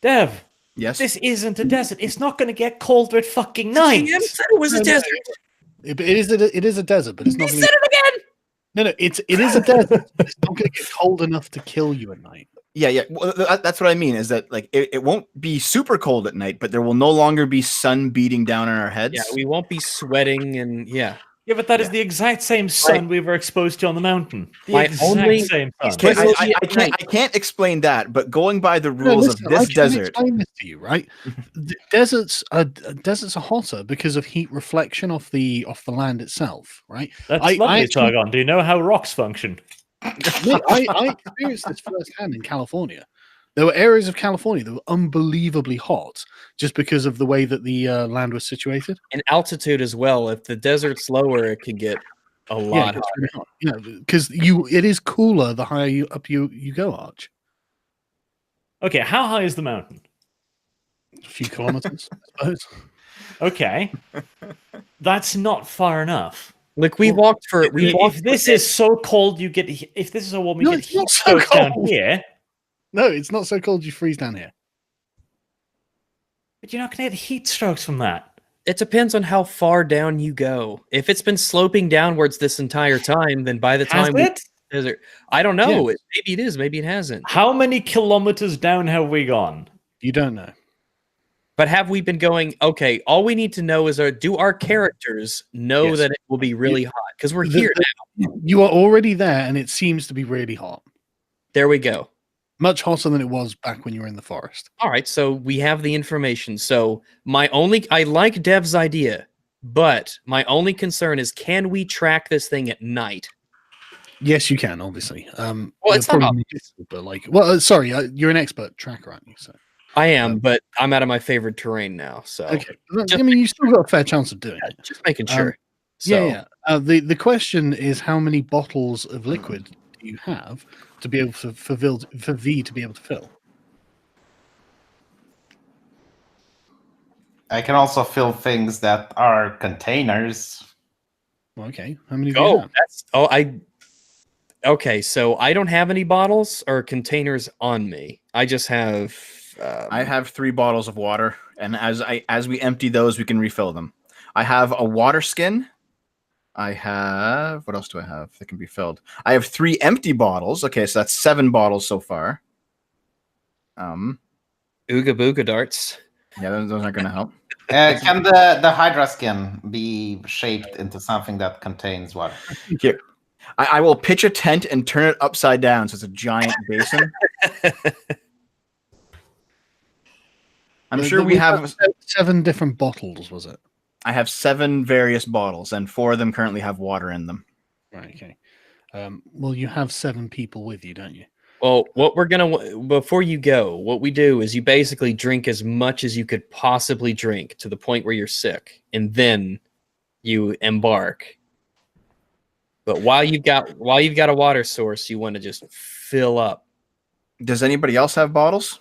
Speaker 3: Dev,
Speaker 5: Yes.
Speaker 3: this isn't a desert. It's not going to get colder at fucking night.
Speaker 1: GM said it was a
Speaker 2: No, no,
Speaker 1: desert.
Speaker 2: It is a desert, but it's not.
Speaker 1: He
Speaker 2: Gonna
Speaker 1: said it again.
Speaker 2: No, it is a desert. But it's not going to get cold enough to kill you at night.
Speaker 5: Yeah. Well, that's what I mean. Is that like it won't be super cold at night, but there will no longer be sun beating down on our heads.
Speaker 1: Yeah, we won't be sweating and yeah.
Speaker 3: Yeah, but that is the exact same sun we were exposed to on the mountain. The
Speaker 1: My
Speaker 3: exact
Speaker 1: only-
Speaker 3: same sun.
Speaker 5: Okay,
Speaker 1: But
Speaker 5: I can't explain that, but going by the
Speaker 2: No,
Speaker 5: rules
Speaker 2: listen,
Speaker 5: of
Speaker 2: I
Speaker 5: this
Speaker 2: can
Speaker 5: desert,
Speaker 2: explain this to you, right? The deserts are hotter because of heat reflection off the land itself, right?
Speaker 3: That's
Speaker 2: I
Speaker 3: lovely,
Speaker 2: actually-
Speaker 3: Sargon. Do you know how rocks function?
Speaker 2: Look, I experienced this firsthand in California. There were areas of California that were unbelievably hot just because of the way that the land was situated.
Speaker 1: And altitude as well. If the desert's lower, it could get a
Speaker 2: Yeah,
Speaker 1: lot
Speaker 2: it's
Speaker 1: hotter.
Speaker 2: really hot. Yeah, because it is cooler the higher you go, Arch.
Speaker 3: Okay, how high is the mountain?
Speaker 2: A few kilometers, I suppose.
Speaker 3: Okay, that's not far enough.
Speaker 1: Look, we walked for
Speaker 3: If this is so cold, if this is so warm, you
Speaker 2: No,
Speaker 3: get
Speaker 2: it's not
Speaker 3: heat
Speaker 2: so
Speaker 3: strokes down
Speaker 2: cold.
Speaker 3: here.
Speaker 2: No, it's not so cold you freeze down here.
Speaker 3: But you're not going to get heat strokes from that.
Speaker 1: It depends on how far down you go. If it's been sloping downwards this entire time, then by the
Speaker 3: Has
Speaker 1: time we
Speaker 3: it?
Speaker 1: desert, I don't know.
Speaker 2: Yes.
Speaker 1: Maybe it is. Maybe it hasn't.
Speaker 3: How many kilometers down have we gone?
Speaker 2: You don't know.
Speaker 1: But have we been going? Okay, all we need to know is do our characters know
Speaker 2: Yes.
Speaker 1: that it will be really hot? Because we're
Speaker 2: The-
Speaker 1: here now.
Speaker 2: You are already there, and it seems to be really hot.
Speaker 1: There we go.
Speaker 2: Much hotter than it was back when you were in the forest.
Speaker 1: All right, so we have the information. So I like Dev's idea, but my only concern is, can we track this thing at night?
Speaker 2: Yes, you can, obviously.
Speaker 1: Well,
Speaker 2: you'll
Speaker 1: it's not
Speaker 2: probably need to, but sorry, you're an expert tracker, aren't you? So
Speaker 1: I am, but I'm out of my favorite terrain now. So
Speaker 2: okay,
Speaker 1: just
Speaker 2: I mean, you still got a fair chance of doing it.
Speaker 1: just making sure.
Speaker 2: Yeah. The question is, how many bottles of liquid do you have to be able for V to be able to fill?
Speaker 4: I can also fill things that are containers.
Speaker 2: Okay, how many do you
Speaker 1: Oh,
Speaker 2: have?
Speaker 1: okay. So I don't have any bottles or containers on me. I just have.
Speaker 5: I have 3 bottles of water, and as we empty those, we can refill them. I have a water skin. I have what else do I have that can be filled? I have 3 empty bottles. Okay, so that's 7 bottles so far.
Speaker 1: Ooga booga darts.
Speaker 5: Yeah, those aren't going to help.
Speaker 4: Can the Hydra skin be shaped into something that contains water?
Speaker 5: Here, I will pitch a tent and turn it upside down so it's a giant basin. I'm sure we have
Speaker 2: 7 different bottles, was it?
Speaker 5: I have 7 various bottles, and 4 of them currently have water in them.
Speaker 2: Right, okay. Well, you have 7 people with you, don't you?
Speaker 1: Well, what we're gonna before you go, what we do is you basically drink as much as you could possibly drink to the point where you're sick, and then you embark. But while you've got a water source, you want to just fill up.
Speaker 5: Does anybody else have bottles?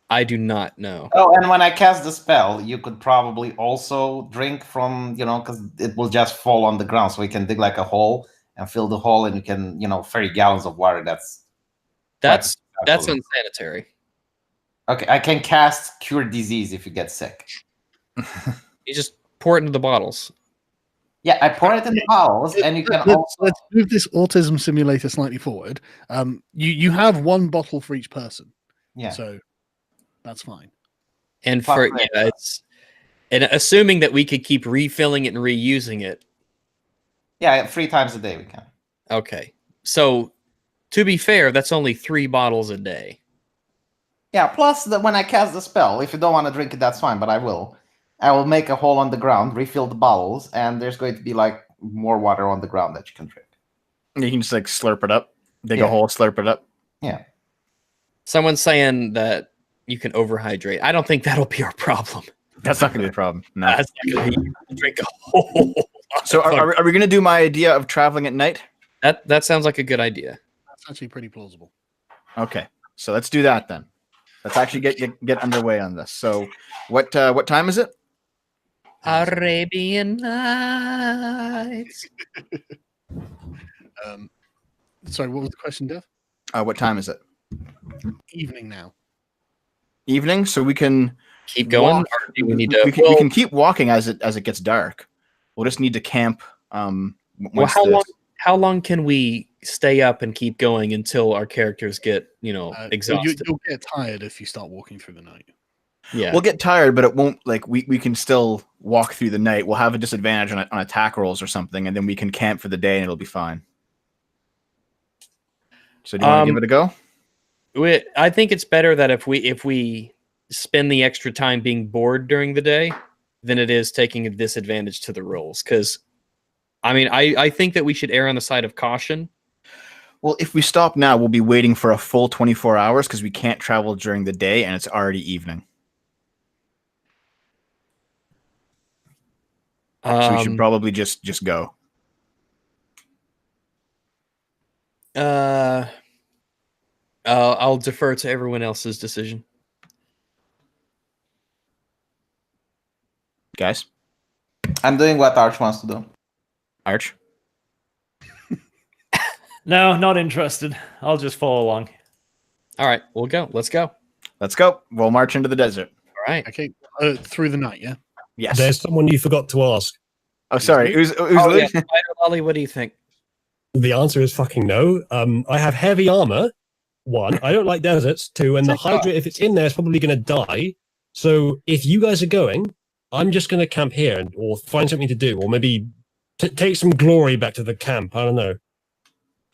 Speaker 1: I do not know.
Speaker 7: Oh, and when I cast the spell, you could probably also drink from, because it will just fall on the ground. So we can dig like a hole and fill the hole, and you can, 30 gallons of water.
Speaker 1: That's unsanitary.
Speaker 7: Okay, I can cast Cure Disease if you get sick.
Speaker 1: You just pour it into the bottles.
Speaker 7: Yeah, I pour it in the bottles, and you can
Speaker 2: Let's move this autism simulator slightly forward. You have 1 bottle for each person.
Speaker 7: Yeah.
Speaker 2: So that's fine.
Speaker 1: And and assuming that we could keep refilling it and reusing it.
Speaker 7: Yeah, 3 times a day we can.
Speaker 1: Okay. So to be fair, that's only 3 bottles a day.
Speaker 7: Yeah, plus when I cast the spell, if you don't want to drink it, that's fine, but I will make a hole on the ground, refill the bottles, and there's going to be like more water on the ground that you can drink.
Speaker 5: You can just like slurp it up, dig a hole, slurp it up.
Speaker 7: Yeah.
Speaker 1: Someone's saying that you can overhydrate. I don't think that'll be our problem.
Speaker 5: That's not going to be a problem. No.
Speaker 1: That's not going to be drink a whole.
Speaker 5: So are we going to do my idea of traveling at night?
Speaker 1: That sounds like a good idea.
Speaker 2: That's actually pretty plausible.
Speaker 5: Okay, so let's do that then. Let's actually get underway on this. So, what time is it?
Speaker 1: Arabian Nights.
Speaker 2: Sorry, what was the question, Dev?
Speaker 5: What time is it?
Speaker 2: Evening now.
Speaker 5: Evening, so we can
Speaker 1: keep going.
Speaker 5: Walk.
Speaker 1: Or do we need to?
Speaker 5: We can keep walking as it gets dark. We'll just need to camp.
Speaker 1: How long can we stay up and keep going until our characters get exhausted?
Speaker 2: You'll get tired if you start walking through the night.
Speaker 1: Yeah,
Speaker 5: we'll get tired, but it won't we can still walk through the night. We'll have a disadvantage on attack rolls or something, and then we can camp for the day and it'll be fine. So do you want to give it a go?
Speaker 1: I think it's better that if we spend the extra time being bored during the day than it is taking a disadvantage to the rolls. Because I think that we should err on the side of caution.
Speaker 5: Well, if we stop now, we'll be waiting for a full 24 hours because we can't travel during the day and it's already evening. So we should probably just go.
Speaker 1: I'll defer to everyone else's decision.
Speaker 5: Guys?
Speaker 7: I'm doing what Arch wants to do.
Speaker 5: Arch?
Speaker 3: No, not interested. I'll just follow along.
Speaker 1: All right, we'll go. Let's go.
Speaker 5: Let's go. We'll march into the desert.
Speaker 1: All right.
Speaker 2: Okay. Through the night, yeah?
Speaker 5: Yes.
Speaker 6: There's someone you forgot to ask.
Speaker 5: Oh, sorry. Who's
Speaker 1: yeah. Spider Lolly, what do you think?
Speaker 6: The answer is fucking no. I have heavy armor. 1, I don't like deserts. 2, and the Hydra, if it's in there, is probably going to die. So if you guys are going, I'm just going to camp here or find something to do, or maybe take some glory back to the camp. I don't know.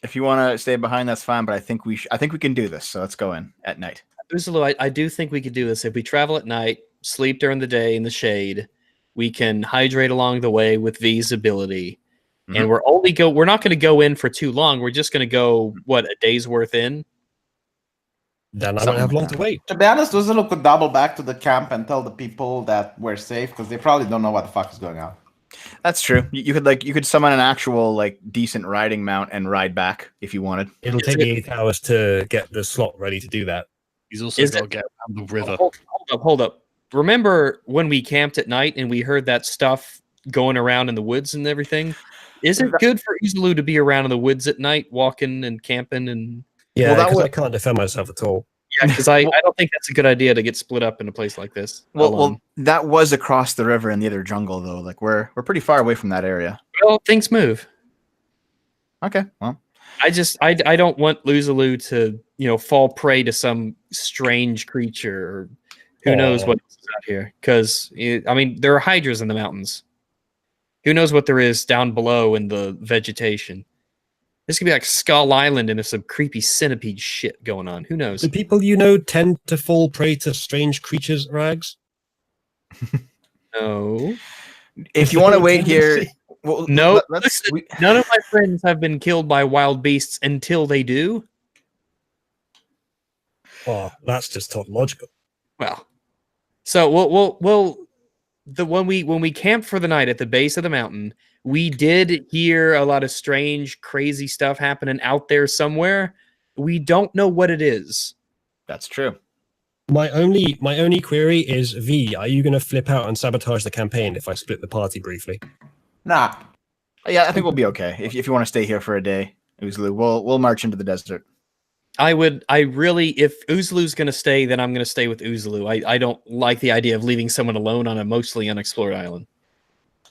Speaker 5: If you want to stay behind, that's fine. But I think we can do this. So let's go in at night.
Speaker 1: Uzulu, I do think we could do this. If we travel at night, sleep during the day in the shade, we can hydrate along the way with V's ability. Mm-hmm. And we're not going to go in for too long. We're just going to go, a day's worth in?
Speaker 6: Then I don't have long to wait.
Speaker 7: To be honest, Uzulu could double back to the camp and tell the people that we're safe because they probably don't know what the fuck is going on.
Speaker 5: That's true. You could summon an actual decent riding mount and ride back if you wanted.
Speaker 6: It'll take me 8 hours to get the slot ready to do that.
Speaker 2: He's also got to get around the river.
Speaker 1: Hold up. Remember when we camped at night and we heard that stuff going around in the woods and everything? Is it good for Uzulu to be around in the woods at night, walking and camping? And
Speaker 6: yeah, because I can't defend myself at all.
Speaker 1: Yeah, because I don't think that's a good idea to get split up in a place like this.
Speaker 5: Well, that was across the river in the other jungle, though. We're pretty far away from that area.
Speaker 1: Well, things move.
Speaker 5: Okay, well.
Speaker 1: I don't want Uzulu to fall prey to some strange creature or who knows what else is out here. Because there are hydras in the mountains. Who knows what there is down below in the vegetation? This could be like Skull Island and there's some creepy centipede shit going on. Who knows?
Speaker 6: Do people you know tend to fall prey to strange creatures, Rags?
Speaker 1: No.
Speaker 5: If you want to wait here, well,
Speaker 1: No.
Speaker 5: let's.
Speaker 1: None of my friends have been killed by wild beasts until they do.
Speaker 6: Oh, that's just tautological.
Speaker 1: Well, so when we camped for the night at the base of the mountain, we did hear a lot of strange, crazy stuff happening out there somewhere. We don't know what it is.
Speaker 5: That's true.
Speaker 6: My only query is, V, are you going to flip out and sabotage the campaign if I split the party briefly?
Speaker 7: Nah.
Speaker 5: Yeah, I think we'll be okay. If you want to stay here for a day, Uzlu, we'll march into the desert.
Speaker 1: If Uzlu's going to stay, then I'm going to stay with Uzlu. I don't like the idea of leaving someone alone on a mostly unexplored island.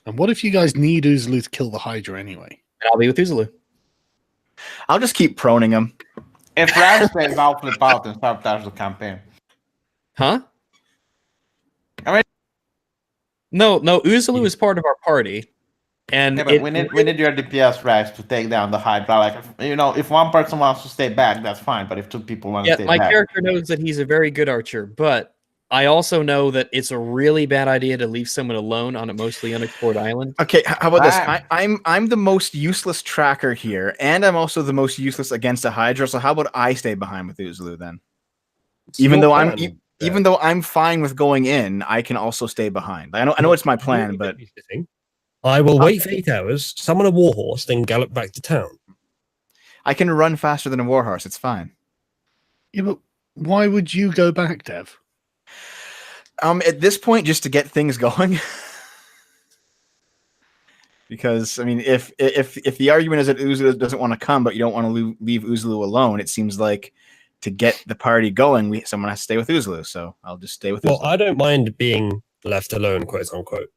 Speaker 2: And what if you guys need Uzlu to kill the Hydra anyway?
Speaker 1: And I'll be with Uzlu.
Speaker 5: I'll just keep proning him.
Speaker 7: If Rag stays, I'll flip out and sabotage the campaign.
Speaker 1: Huh?
Speaker 7: I mean-
Speaker 1: No, Uzlu is part of our party. And
Speaker 7: Yeah, but we need your DPS Rags to take down the Hydra. Like, if one person wants to stay back, that's fine. But if two people want to stay
Speaker 1: my
Speaker 7: back,
Speaker 1: character knows that he's a very good archer, but I also know that it's a really bad idea to leave someone alone on a mostly unexplored island.
Speaker 5: Okay, how about this?
Speaker 7: Right.
Speaker 5: I'm the most useless tracker here, and I'm also the most useless against a Hydra. So how about I stay behind with Uzlu then? Even though I'm fine with going in, I can also stay behind. I know it's my plan, but
Speaker 6: I will wait for 8 hours, summon a warhorse, then gallop back to town.
Speaker 5: I can run faster than a warhorse. It's fine.
Speaker 2: Yeah, but why would you go back, Dev?
Speaker 5: At this point, just to get things going. Because I mean, if the argument is that Uzlu doesn't want to come, but you don't want to leave Uzlu alone, it seems like to get the party going, someone has to stay with Uzlu. So I'll just stay with Uzlu.
Speaker 6: Well, I don't mind being left alone, quote unquote.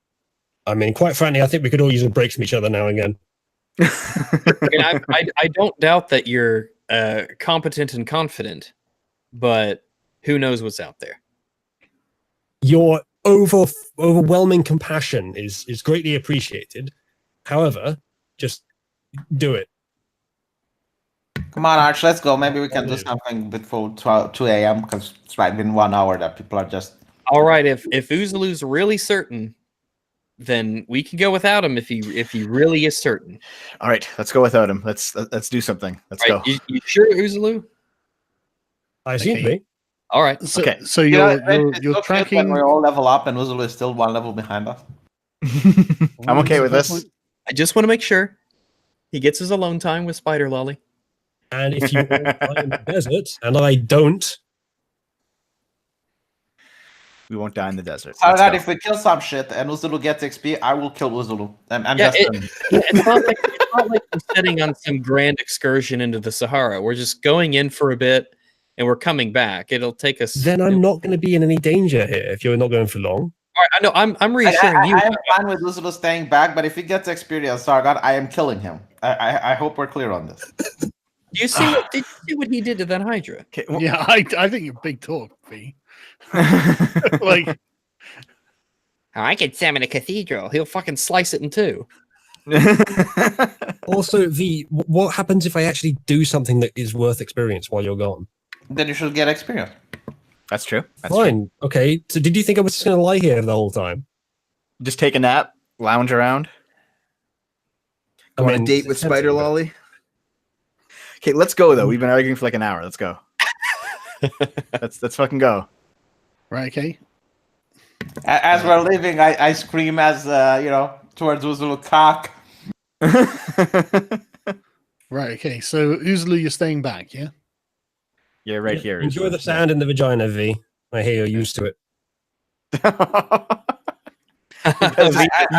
Speaker 6: I mean, quite frankly, I think we could all use a break from each other now and again.
Speaker 1: I don't doubt that you're competent and confident, but who knows what's out there?
Speaker 6: Your overwhelming compassion is greatly appreciated. However, just do it.
Speaker 7: come on, Arch, let's go. Maybe we can do something before 2 a.m. because it's been 1 hour that people are just.
Speaker 1: All right, if Uzlu's really certain, then we can go without him if he really is certain.
Speaker 5: All right, let's go without him. Let's do something. Let's go.
Speaker 1: You sure, Uzlu?
Speaker 6: I seem to be.
Speaker 1: All right.
Speaker 2: So,
Speaker 5: Okay.
Speaker 2: so
Speaker 7: It's
Speaker 2: you're
Speaker 7: so cute when
Speaker 2: tracking.
Speaker 7: we all level up and Uzulu is still 1 level behind us.
Speaker 5: I'm okay with this.
Speaker 1: I just want to make sure he gets his alone time with Spider Lolly.
Speaker 6: And if you all die in the desert, and I don't,
Speaker 5: We won't die in the desert.
Speaker 7: So
Speaker 5: Let's
Speaker 7: that
Speaker 5: go.
Speaker 7: if we kill some shit and Uzulu gets XP, I will kill Uzulu.
Speaker 1: It's not like we're setting on some grand excursion into the Sahara. We're just going in for a bit and we're coming back. It'll take us.
Speaker 6: then I'm not going to be in any danger here if you're not going for long.
Speaker 1: All right, I know. I'm reassuring you.
Speaker 7: I am fine with Uzulu staying back, but if he gets experience, Sargon, I am killing him. I hope we're clear on this.
Speaker 1: Did you see what he did to that Hydra?
Speaker 5: Okay, well,
Speaker 2: Yeah, I think you're big talk, V. Like,
Speaker 8: Oh, I could summon a cathedral.
Speaker 1: He'll fucking slice it in two.
Speaker 6: Also, V, what happens if I actually do something that is worth experience while you're gone?
Speaker 7: Then you should get experience.
Speaker 5: That's true. That's true.
Speaker 6: Fine. Okay. So did you think I was just going to lie here the whole time?
Speaker 5: Just take a nap, lounge around, go on a date with Spider Lolly. Okay, let's go though. We've been arguing for like an hour. Let's go. Let's fucking go.
Speaker 2: right, okay.
Speaker 7: As we're leaving, I scream as towards Uzulu cock.
Speaker 2: Right, okay. So Uzulu, you're staying back, yeah?
Speaker 5: Yeah, right here.
Speaker 6: Enjoy the sand in the vagina, V. I hear you're used to it.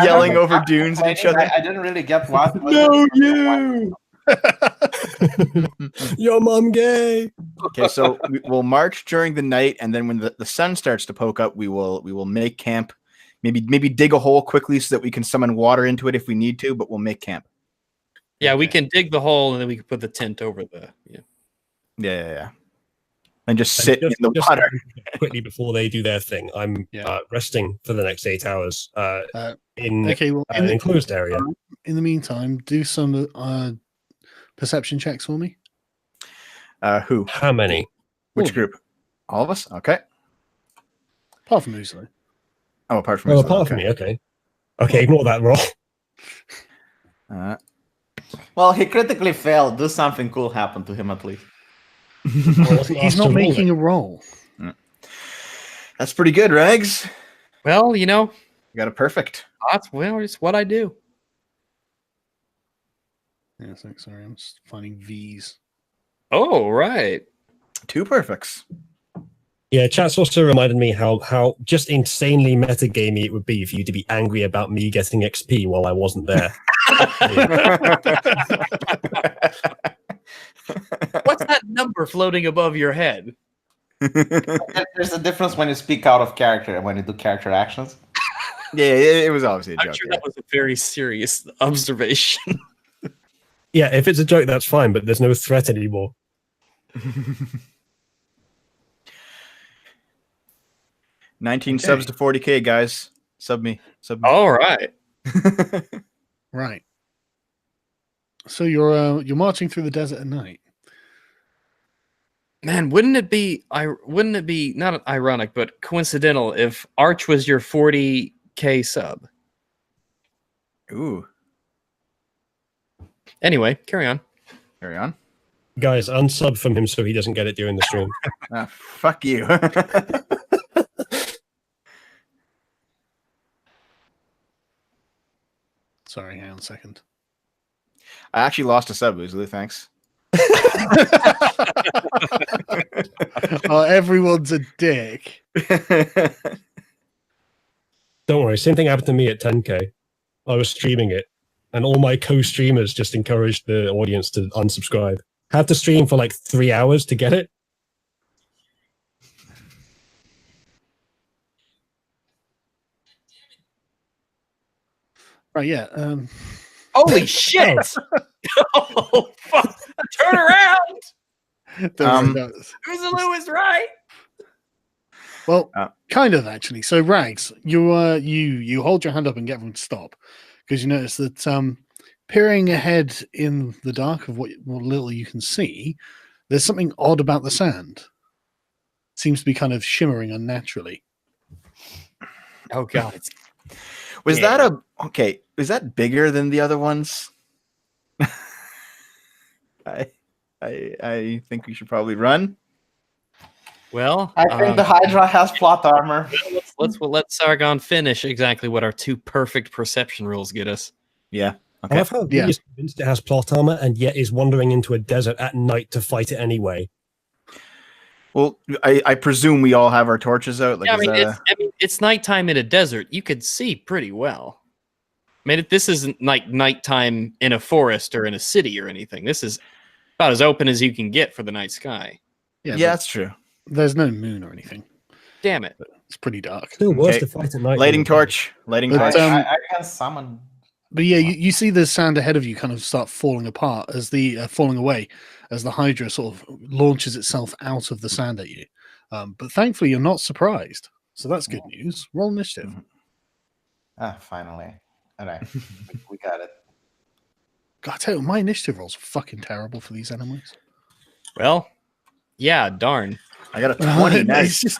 Speaker 5: Yelling over dunes at each other.
Speaker 7: I didn't really get what.
Speaker 5: No, you.
Speaker 6: Your mom gay.
Speaker 5: Okay, so we'll march during the night, and then when the sun starts to poke up, we will make camp. Maybe dig a hole quickly so that we can summon water into it if we need to, but we'll make camp.
Speaker 1: Yeah, we can dig the hole and then we can put the tent over the.
Speaker 5: Yeah. And just sit in the water.
Speaker 6: Quickly before they do their thing. I'm resting for the next 8 hours in
Speaker 2: Okay, well,
Speaker 6: an enclosed area.
Speaker 2: in the meantime, do some perception checks for me?
Speaker 5: Who?
Speaker 6: How many?
Speaker 5: Which group? All of us? Okay.
Speaker 2: Apart from Uslo.
Speaker 5: Oh, apart from
Speaker 6: Oh,
Speaker 5: us.
Speaker 6: apart from me, okay. Okay, ignore that roll.
Speaker 7: Well, he critically failed. Do something cool happen to him at least.
Speaker 2: He's not making a roll.
Speaker 5: That's pretty good, Rags.
Speaker 1: Well, you know,
Speaker 5: You got a perfect.
Speaker 1: it's what I do.
Speaker 2: Yeah, sorry, I'm just finding V's.
Speaker 1: Oh, right.
Speaker 5: 2 perfects.
Speaker 6: Yeah, chat's also reminded me how just insanely metagamey it would be for you to be angry about me getting XP while I wasn't there.
Speaker 1: What's that number floating above your head?
Speaker 7: There's a difference when you speak out of character and when you do character actions.
Speaker 5: Yeah, it was obviously a
Speaker 1: I'm
Speaker 5: joke.
Speaker 1: sure that was a very serious observation.
Speaker 6: Yeah, if it's a joke, that's fine, but there's no threat anymore.
Speaker 5: 19 subs to 40k, guys. Sub me.
Speaker 1: All right.
Speaker 2: Right. So you're marching through the desert at night.
Speaker 1: Man, wouldn't it be not ironic, but coincidental if Arch was your 40k sub?
Speaker 5: Ooh.
Speaker 1: Anyway, carry on.
Speaker 5: Carry on.
Speaker 6: Guys, unsub from him so he doesn't get it during the stream.
Speaker 5: Fuck you.
Speaker 2: Sorry, hang on a second.
Speaker 5: I actually lost a sub, Oozloo, thanks.
Speaker 2: Oh, everyone's a dick.
Speaker 6: Don't worry, same thing happened to me at 10k. I was streaming it, and all my co-streamers just encouraged the audience to unsubscribe. Had to stream for like 3 hours to get it.
Speaker 2: Right, yeah.
Speaker 1: Holy shit! Oh, fuck. Turn around!
Speaker 2: Don't worry,
Speaker 1: Oozaloo is right!
Speaker 2: well, kind of actually. So, Rags, you hold your hand up and get them to stop because you notice that peering ahead in the dark of what little you can see, there's something odd about the sand. Seems to be kind of shimmering unnaturally.
Speaker 1: Oh, God.
Speaker 5: Was that is that bigger than the other ones? I think we should probably run.
Speaker 1: Well,
Speaker 7: I think the Hydra has plot armor.
Speaker 1: let's let Sargon finish exactly what our 2 perfect perception rules get us.
Speaker 5: Yeah.
Speaker 6: I
Speaker 5: Okay.
Speaker 6: love how he is convinced it has plot armor and yet is wandering into a desert at night to fight it anyway.
Speaker 5: Well, I presume we all have our torches out. Like,
Speaker 1: Yeah, I mean, it's nighttime in a desert. You could see pretty well. I mean, this isn't like nighttime in a forest or in a city or anything. This is about as open as you can get for the night sky.
Speaker 2: Yeah,
Speaker 5: that's true.
Speaker 2: There's no moon or anything.
Speaker 1: Damn it.
Speaker 2: It's pretty dark.
Speaker 6: Still worse to fight at night.
Speaker 5: Lighting torch. Lighting
Speaker 2: But,
Speaker 5: torch.
Speaker 7: I can summon.
Speaker 2: But yeah, you see the sand ahead of you kind of start falling apart as the falling away as the Hydra sort of launches itself out of the sand at you. But thankfully, you're not surprised. So that's good news. Roll initiative.
Speaker 7: Finally. All right. We got it.
Speaker 2: God, I tell you, my initiative rolls are fucking terrible for these enemies.
Speaker 1: Well, yeah, darn.
Speaker 5: I got a 20.
Speaker 2: It's
Speaker 5: Nice.
Speaker 2: just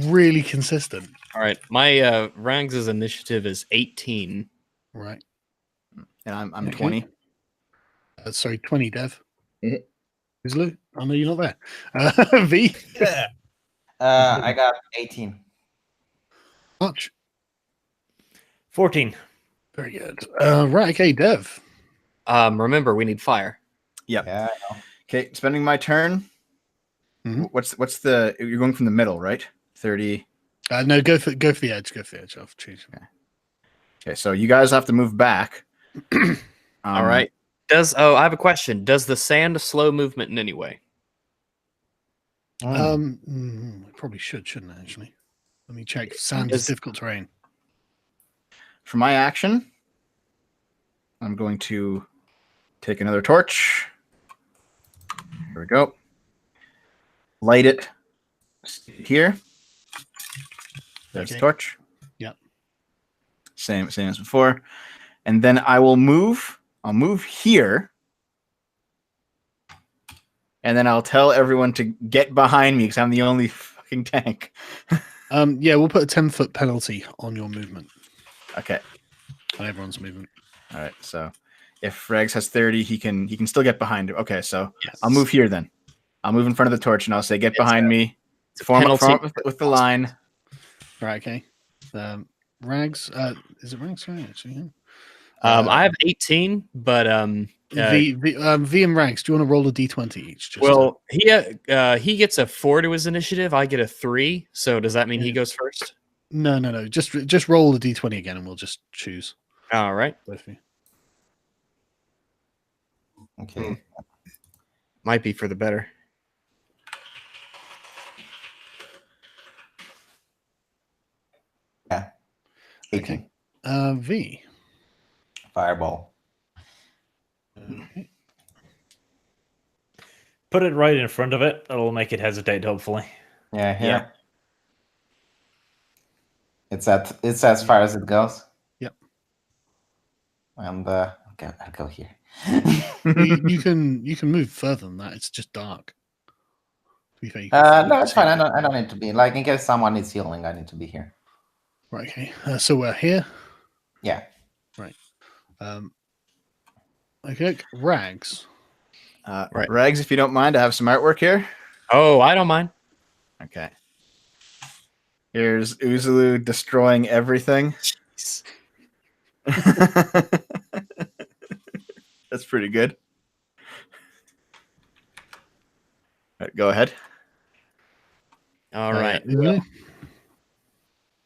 Speaker 2: really consistent.
Speaker 1: All right, my Rangs' initiative is 18.
Speaker 2: Right.
Speaker 5: And I'm
Speaker 2: Okay.
Speaker 5: 20.
Speaker 2: Sorry, 20, Dev.
Speaker 5: Mhm.
Speaker 2: Who's Lou? I know you're not there. V.
Speaker 6: Yeah.
Speaker 7: I got 18.
Speaker 2: Arch.
Speaker 3: 14.
Speaker 2: Very good. Right, okay, Dev.
Speaker 1: Remember, we need fire.
Speaker 5: Yep.
Speaker 7: Yeah, I know.
Speaker 5: Okay, spending my turn.
Speaker 2: Mhm.
Speaker 5: What's the? You're going from the middle, right? 30.
Speaker 2: No, go for the edge. Go for the edge. I'll choose.
Speaker 5: Okay, so you guys have to move back.
Speaker 1: All right. I have a question. Does the sand slow movement in any way?
Speaker 2: Probably shouldn't I, actually? Let me check. Sand is difficult terrain.
Speaker 5: For my action, I'm going to take another torch. Here we go. Light it here. There's the
Speaker 2: Okay.
Speaker 5: torch.
Speaker 2: Yep.
Speaker 5: Same as before. And then I will move. I'll move here. and then I'll tell everyone to get behind me because I'm the only fucking tank.
Speaker 2: Yeah, we'll put a 10-foot penalty on your movement.
Speaker 5: Okay.
Speaker 2: On everyone's movement.
Speaker 5: All right. So if Regs has 30, he can still get behind him. Okay. So
Speaker 2: Yes.
Speaker 5: I'll move here then. I'll move in front of the torch and I'll say, "Get behind me." Form up with the line.
Speaker 2: Right. Okay. Rags. Is it Rags? Right, actually, yeah.
Speaker 1: I have 18, but
Speaker 2: V and Rags. Do you want to roll a d20 each? Just
Speaker 1: well, he gets a 4 to his initiative. I get a 3. So does that mean he goes first?
Speaker 2: No. Just roll the d20 again, and we'll just choose.
Speaker 1: All right.
Speaker 2: Both of you.
Speaker 4: Okay.
Speaker 1: Might be for the better.
Speaker 4: Yeah. 18.
Speaker 2: V.
Speaker 4: Fireball.
Speaker 2: Okay.
Speaker 3: Put it right in front of it. That'll make it hesitate, hopefully.
Speaker 4: Yeah, here.
Speaker 5: Yeah.
Speaker 4: It's as far as it goes.
Speaker 2: Yep.
Speaker 4: And okay, I'll go here.
Speaker 2: you can move further than that. It's just dark. To be fair, you can
Speaker 4: No, it's fine. I don't need to be like in case someone needs healing. I need to be here.
Speaker 2: Right. Okay. So we're here.
Speaker 4: Yeah.
Speaker 2: Right. Okay. Rags.
Speaker 1: Right.
Speaker 5: Regs, if you don't mind, I have some artwork here.
Speaker 1: Oh, I don't mind.
Speaker 5: Okay. Here's Uzulu destroying everything. That's pretty good. All right, go ahead.
Speaker 1: All right.
Speaker 2: Uzulu?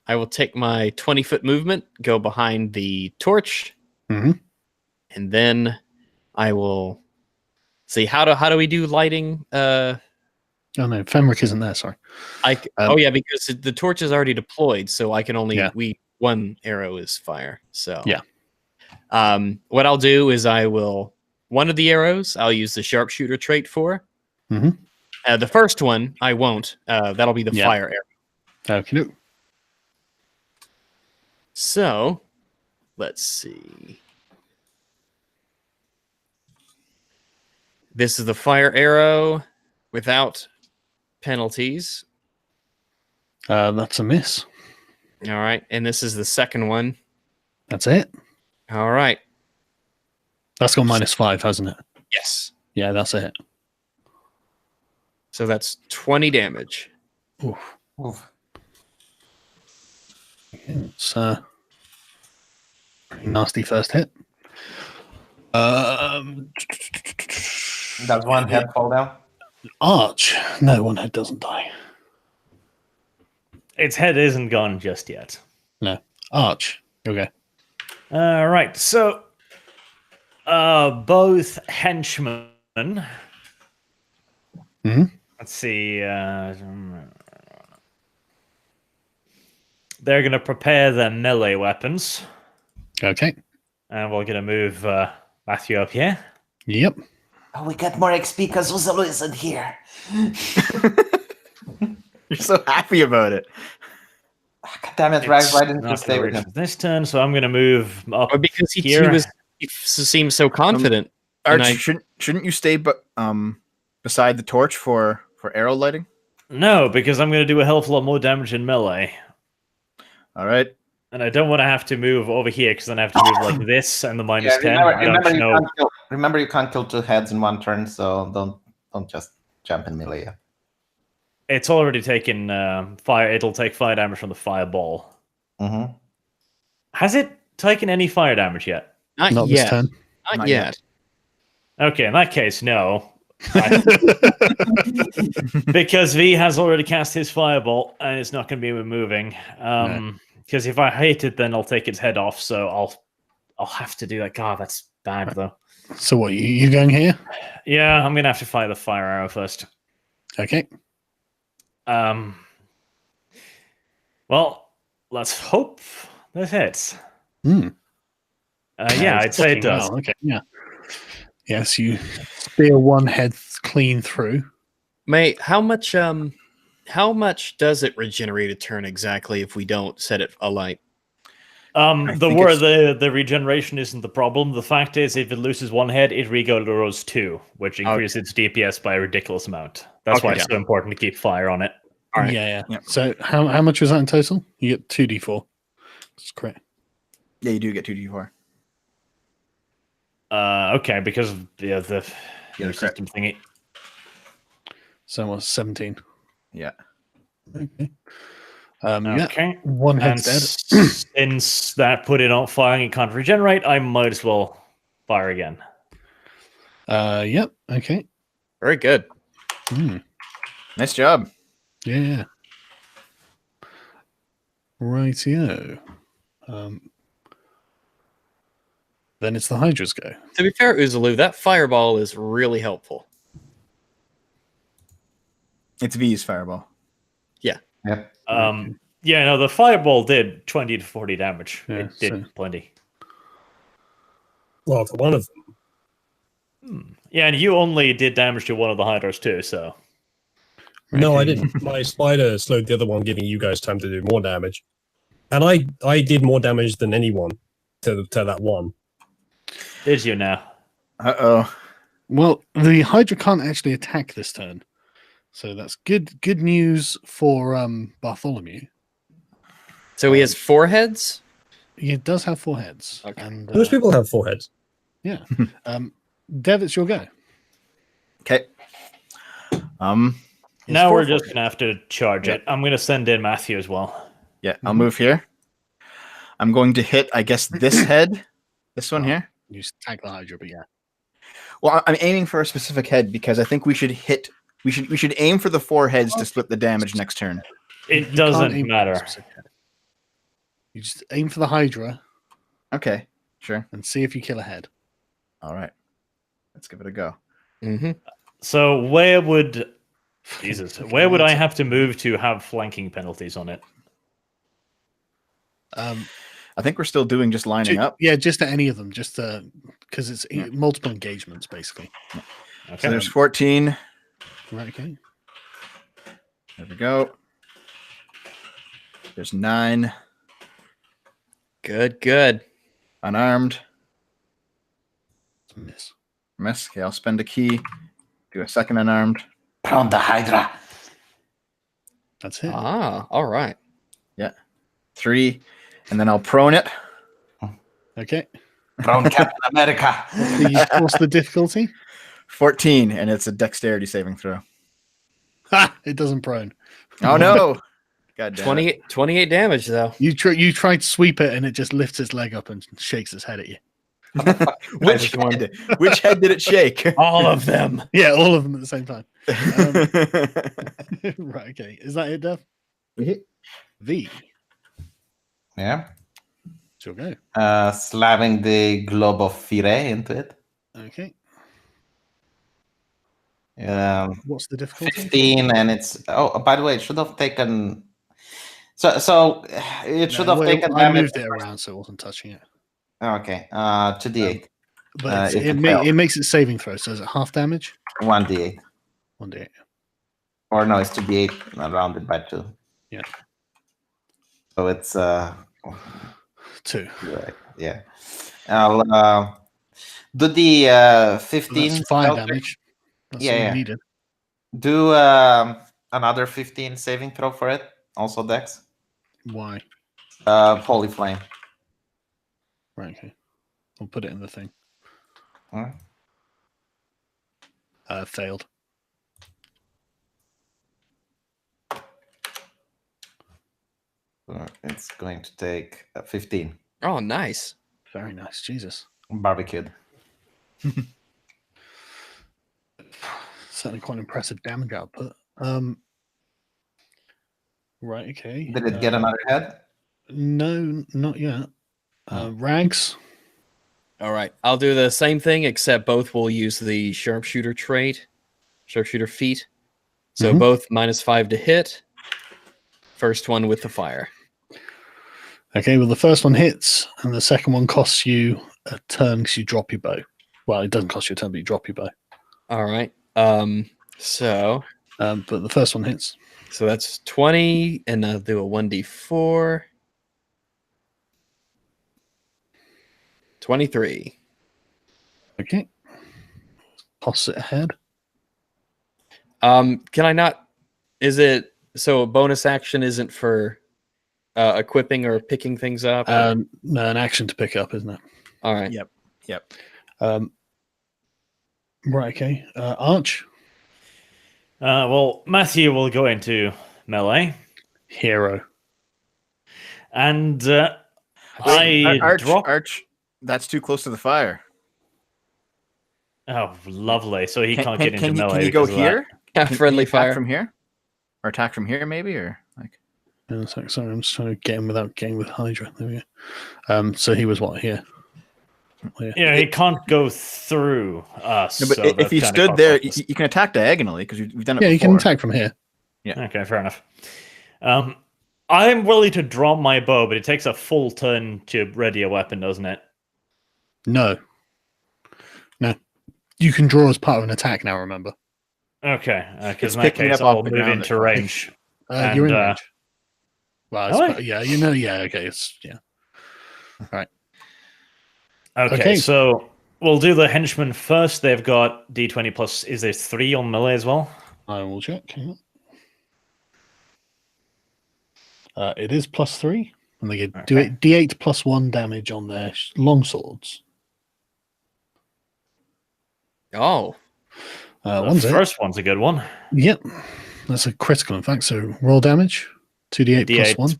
Speaker 1: I will take my 20-foot movement, go behind the torch,
Speaker 2: Mhm.
Speaker 1: and then I will see how do we do lighting?
Speaker 2: Oh no, Fenric isn't there. Sorry.
Speaker 1: Oh yeah, because the torch is already deployed, so I can only
Speaker 2: Yeah.
Speaker 1: one arrow is fire. So
Speaker 2: Yeah.
Speaker 1: What I'll do is one of the arrows I'll use the sharpshooter trait for.
Speaker 2: Mhm.
Speaker 1: The first one I won't. That'll be the
Speaker 2: Yeah.
Speaker 1: fire arrow.
Speaker 2: Okay. No.
Speaker 1: So let's see. This is the fire arrow without penalties.
Speaker 2: That's a miss.
Speaker 1: All right. And this is the second one.
Speaker 2: That's it.
Speaker 1: All right.
Speaker 2: That's got -5, hasn't it?
Speaker 1: Yes.
Speaker 2: Yeah, that's it.
Speaker 1: So that's 20 damage.
Speaker 2: Oof.
Speaker 4: Oof.
Speaker 2: It's pretty nasty first hit.
Speaker 4: Does one head fall down?
Speaker 2: Arch. No, one head doesn't die.
Speaker 3: Its head isn't gone just yet.
Speaker 2: No. Arch. Okay.
Speaker 3: Right, so both henchmen.
Speaker 2: Mhm.
Speaker 3: Let's see. They're going to prepare their melee weapons.
Speaker 2: Okay.
Speaker 3: And we're going to move Matthew up here.
Speaker 2: Yep.
Speaker 4: Oh, we get more XP because Uzulu isn't here.
Speaker 5: You're so happy about it.
Speaker 4: God damn it, Rags, why didn't you
Speaker 3: Not
Speaker 4: stay
Speaker 3: gonna
Speaker 4: with him?
Speaker 3: reach this turn, so I'm going to move up
Speaker 1: Or because he
Speaker 3: here.
Speaker 1: seemed so confident.
Speaker 5: Arch,
Speaker 1: I-
Speaker 5: shouldn't you stay beside the torch for arrow lighting?
Speaker 3: No, because I'm going to do a hell of a lot more damage in melee.
Speaker 5: All right.
Speaker 3: And I don't want to have to move over here because then I have to move like this and the minus 10.
Speaker 4: remember,
Speaker 3: I don't actually know.
Speaker 4: remember you can't kill 2 heads in 1 turn, so don't just jump in melee.
Speaker 3: It's already taken fire. It'll take fire damage from the fireball.
Speaker 4: Mm-hmm.
Speaker 3: Has it taken any fire damage yet?
Speaker 1: Not
Speaker 2: Not
Speaker 1: yet.
Speaker 2: this turn.
Speaker 1: Not
Speaker 5: Not
Speaker 1: yet.
Speaker 3: Okay, in that case, no. Because V has already cast his fireball and it's not going to be moving. Because if I hit it, then I'll take its head off. So I'll have to do that. God, that's bad though.
Speaker 2: So what? You going here?
Speaker 3: Yeah, I'm going to have to fire the fire arrow first.
Speaker 2: Okay.
Speaker 3: Well, let's hope that hits.
Speaker 2: Hmm.
Speaker 3: Yeah, I'd say it does.
Speaker 2: Well, okay. Yeah. Yes, you spear one head clean through.
Speaker 1: Mate, how much does it regenerate a turn exactly if we don't set it alight?
Speaker 3: The regeneration isn't the problem. The fact is, if it loses one head, it regrows 2, which increases its DPS by a ridiculous amount. That's why it's so important to keep fire on it.
Speaker 1: All right.
Speaker 2: Yeah.
Speaker 5: Yep.
Speaker 2: So how much was that in total? You get 2d4. That's correct.
Speaker 5: Yeah, you do get 2d4.
Speaker 3: Okay, because of the
Speaker 5: Yeah,
Speaker 3: system thingy.
Speaker 2: So what's 17?
Speaker 5: Yeah.
Speaker 2: Okay.
Speaker 3: Okay.
Speaker 2: Yeah, one
Speaker 3: And
Speaker 2: head's dead.
Speaker 3: since that put it on fire and it can't regenerate, I might as well fire again.
Speaker 2: Yep. Okay.
Speaker 1: Very good.
Speaker 5: Nice job.
Speaker 2: Yeah. Rightio. Then it's the Hydra's go.
Speaker 1: To be fair, Uzalu, that fireball is really helpful.
Speaker 5: It's V's fireball.
Speaker 4: Yep.
Speaker 3: Yeah, no, the fireball did 20 to 40 damage.
Speaker 2: Yeah,
Speaker 3: it did
Speaker 2: so-
Speaker 3: plenty.
Speaker 6: Well, for one of them.
Speaker 3: Yeah, and you only did damage to one of the Hydras too, so.
Speaker 6: No, I didn't. My spider slowed the other one, giving you guys time to do more damage. And I did more damage than anyone to that one.
Speaker 3: Did you now?
Speaker 5: Uh-oh.
Speaker 2: Well, the Hydra can't actually attack this turn. So that's good news for Bartholomew.
Speaker 1: So he has 4 heads?
Speaker 2: He does have 4 heads.
Speaker 1: Okay.
Speaker 2: And,
Speaker 6: Most people have 4 heads.
Speaker 2: Yeah. Dev, it's your go.
Speaker 5: Okay.
Speaker 3: Now we're
Speaker 2: 4
Speaker 3: just going to have to charge it. I'm going to send in Matthew as well.
Speaker 5: Yeah, I'll move here. I'm going to hit, I guess, this head. This one here.
Speaker 2: You just attack the Hydra, but yeah.
Speaker 5: Well, I'm aiming for a specific head because I think we should hit. We should aim for the 4 heads to split the damage next turn.
Speaker 3: It
Speaker 2: You can't
Speaker 3: doesn't
Speaker 2: aim for a
Speaker 3: matter.
Speaker 2: specific head. You just aim for the Hydra
Speaker 5: Okay, sure.
Speaker 2: and see if you kill a head.
Speaker 5: All right, let's give it a go.
Speaker 1: Mm-hmm.
Speaker 3: So where would where would I have to move to have flanking penalties on it?
Speaker 5: I think we're still doing just lining up.
Speaker 2: Yeah, just at any of them, just because it's multiple engagements, basically.
Speaker 3: Okay.
Speaker 5: So there's 14.
Speaker 2: Right, okay.
Speaker 5: There we go. There's 9
Speaker 1: Good.
Speaker 5: unarmed.
Speaker 2: Miss.
Speaker 5: Miss. Okay, I'll spend a key. Do a second unarmed.
Speaker 4: Prone the Hydra.
Speaker 2: That's it.
Speaker 1: Ah, all right.
Speaker 5: 3, and then I'll prone it.
Speaker 2: Okay.
Speaker 4: Prone Captain America.
Speaker 2: What's the difficulty?
Speaker 5: 14, and it's a dexterity saving throw.
Speaker 2: Ha! It doesn't prone.
Speaker 5: Oh no! God damn it.
Speaker 1: 28 damage, though.
Speaker 2: You tried to sweep it and it just lifts its leg up and shakes its head at you.
Speaker 5: Which head? Which head did it shake?
Speaker 1: All of them.
Speaker 2: Yeah, all of them at the same time. Right, okay. Is that it, Dev? V.
Speaker 4: Yeah.
Speaker 2: It's your go.
Speaker 4: Slamming the globe of Fire into it.
Speaker 2: Okay.
Speaker 4: What's
Speaker 2: What's the difficulty?
Speaker 4: 15, and it's by the way, it should have taken. So it should have taken
Speaker 2: I
Speaker 4: damage.
Speaker 2: moved it around so it wasn't touching it.
Speaker 4: Okay, 2d8,
Speaker 2: But
Speaker 4: if
Speaker 2: it
Speaker 4: it fails.
Speaker 2: makes it saving throw. So is it half damage?
Speaker 4: 1d8,
Speaker 2: 1d8.
Speaker 4: or no, it's 2d8 rounded by 2.
Speaker 2: Yeah.
Speaker 4: So it's
Speaker 2: 2.
Speaker 4: right, yeah. I'll do the 15.
Speaker 2: That's 5
Speaker 4: spell check.
Speaker 2: damage. That's
Speaker 4: Yeah,
Speaker 2: all you
Speaker 4: yeah.
Speaker 2: needed.
Speaker 4: Do another 15 saving throw for it. Also Dex.
Speaker 2: Why?
Speaker 4: Holy Flame.
Speaker 2: Right, okay. I'll put it in the thing.
Speaker 4: Alright.
Speaker 2: Failed.
Speaker 4: It's going to take 15.
Speaker 1: Oh, nice.
Speaker 2: Very nice. Jesus.
Speaker 4: Barbecued.
Speaker 2: Certainly quite impressive damage output. Right, okay.
Speaker 4: Did it get another head?
Speaker 2: No, not yet. Rags.
Speaker 1: All right. I'll do the same thing, except both will use the sharpshooter trait, sharpshooter feat. So both -5 to hit. First one with the fire.
Speaker 2: Okay, well, the first one hits, and the second one costs you a turn because you drop your bow. Well, it doesn't cost you a turn, but you drop your bow.
Speaker 1: All right. So
Speaker 2: But the first one hits.
Speaker 1: that's 20, and I'll do a 1d4. 23.
Speaker 2: Okay. Toss it ahead.
Speaker 1: Can I not? Is it so? A bonus action isn't for equipping or picking things up.
Speaker 2: No, an action to pick up, isn't it?
Speaker 1: All right.
Speaker 5: Yep.
Speaker 2: Right. Okay. Arch.
Speaker 3: Well, Matthew will go into melee,
Speaker 2: Hero.
Speaker 3: and I
Speaker 5: Arch,
Speaker 3: drop.
Speaker 5: Arch, that's too close to the fire.
Speaker 3: Oh, lovely! So he can't get into
Speaker 5: Can
Speaker 3: melee.
Speaker 5: you go
Speaker 3: because of that.
Speaker 5: here?
Speaker 1: Friendly
Speaker 5: attack
Speaker 1: fire
Speaker 5: from here, or attack from here, maybe, or like.
Speaker 2: Sorry, I'm just trying to get him without getting with Hydra. There we go. So he was what here? Here.
Speaker 3: Yeah, he can't go through us.
Speaker 5: No, but
Speaker 3: so
Speaker 5: if
Speaker 3: that's
Speaker 5: he
Speaker 3: kinda
Speaker 5: stood there,
Speaker 3: cost us.
Speaker 5: you can attack diagonally because we've done it.
Speaker 2: Yeah, you can
Speaker 5: before.
Speaker 2: attack from here.
Speaker 3: Okay, fair enough. I'm willing to draw my bow, but it takes a full turn to ready a weapon, doesn't it?
Speaker 2: No. You can draw as part of an attack now. Remember.
Speaker 3: Okay, because
Speaker 5: It's
Speaker 3: in that
Speaker 5: picking it
Speaker 3: case,
Speaker 5: up off
Speaker 3: I'll
Speaker 5: the
Speaker 3: move
Speaker 5: ground
Speaker 3: into
Speaker 5: at
Speaker 3: range.
Speaker 2: You're in
Speaker 3: And,
Speaker 2: range. Well, I
Speaker 3: really?
Speaker 2: suppose- yeah, you know, yeah, okay, it's yeah.
Speaker 3: Okay, so we'll do the henchmen first. They've got D20 plus. Is there 3 on melee as well?
Speaker 2: I will check. Hang on. It is +3, and they get do it D8 +1 damage on their long swords.
Speaker 1: Oh,
Speaker 2: One's
Speaker 3: The
Speaker 2: it.
Speaker 3: first one's a good one.
Speaker 2: Yep, that's a critical. In fact, so roll damage. 2d8
Speaker 3: D8.
Speaker 2: +1.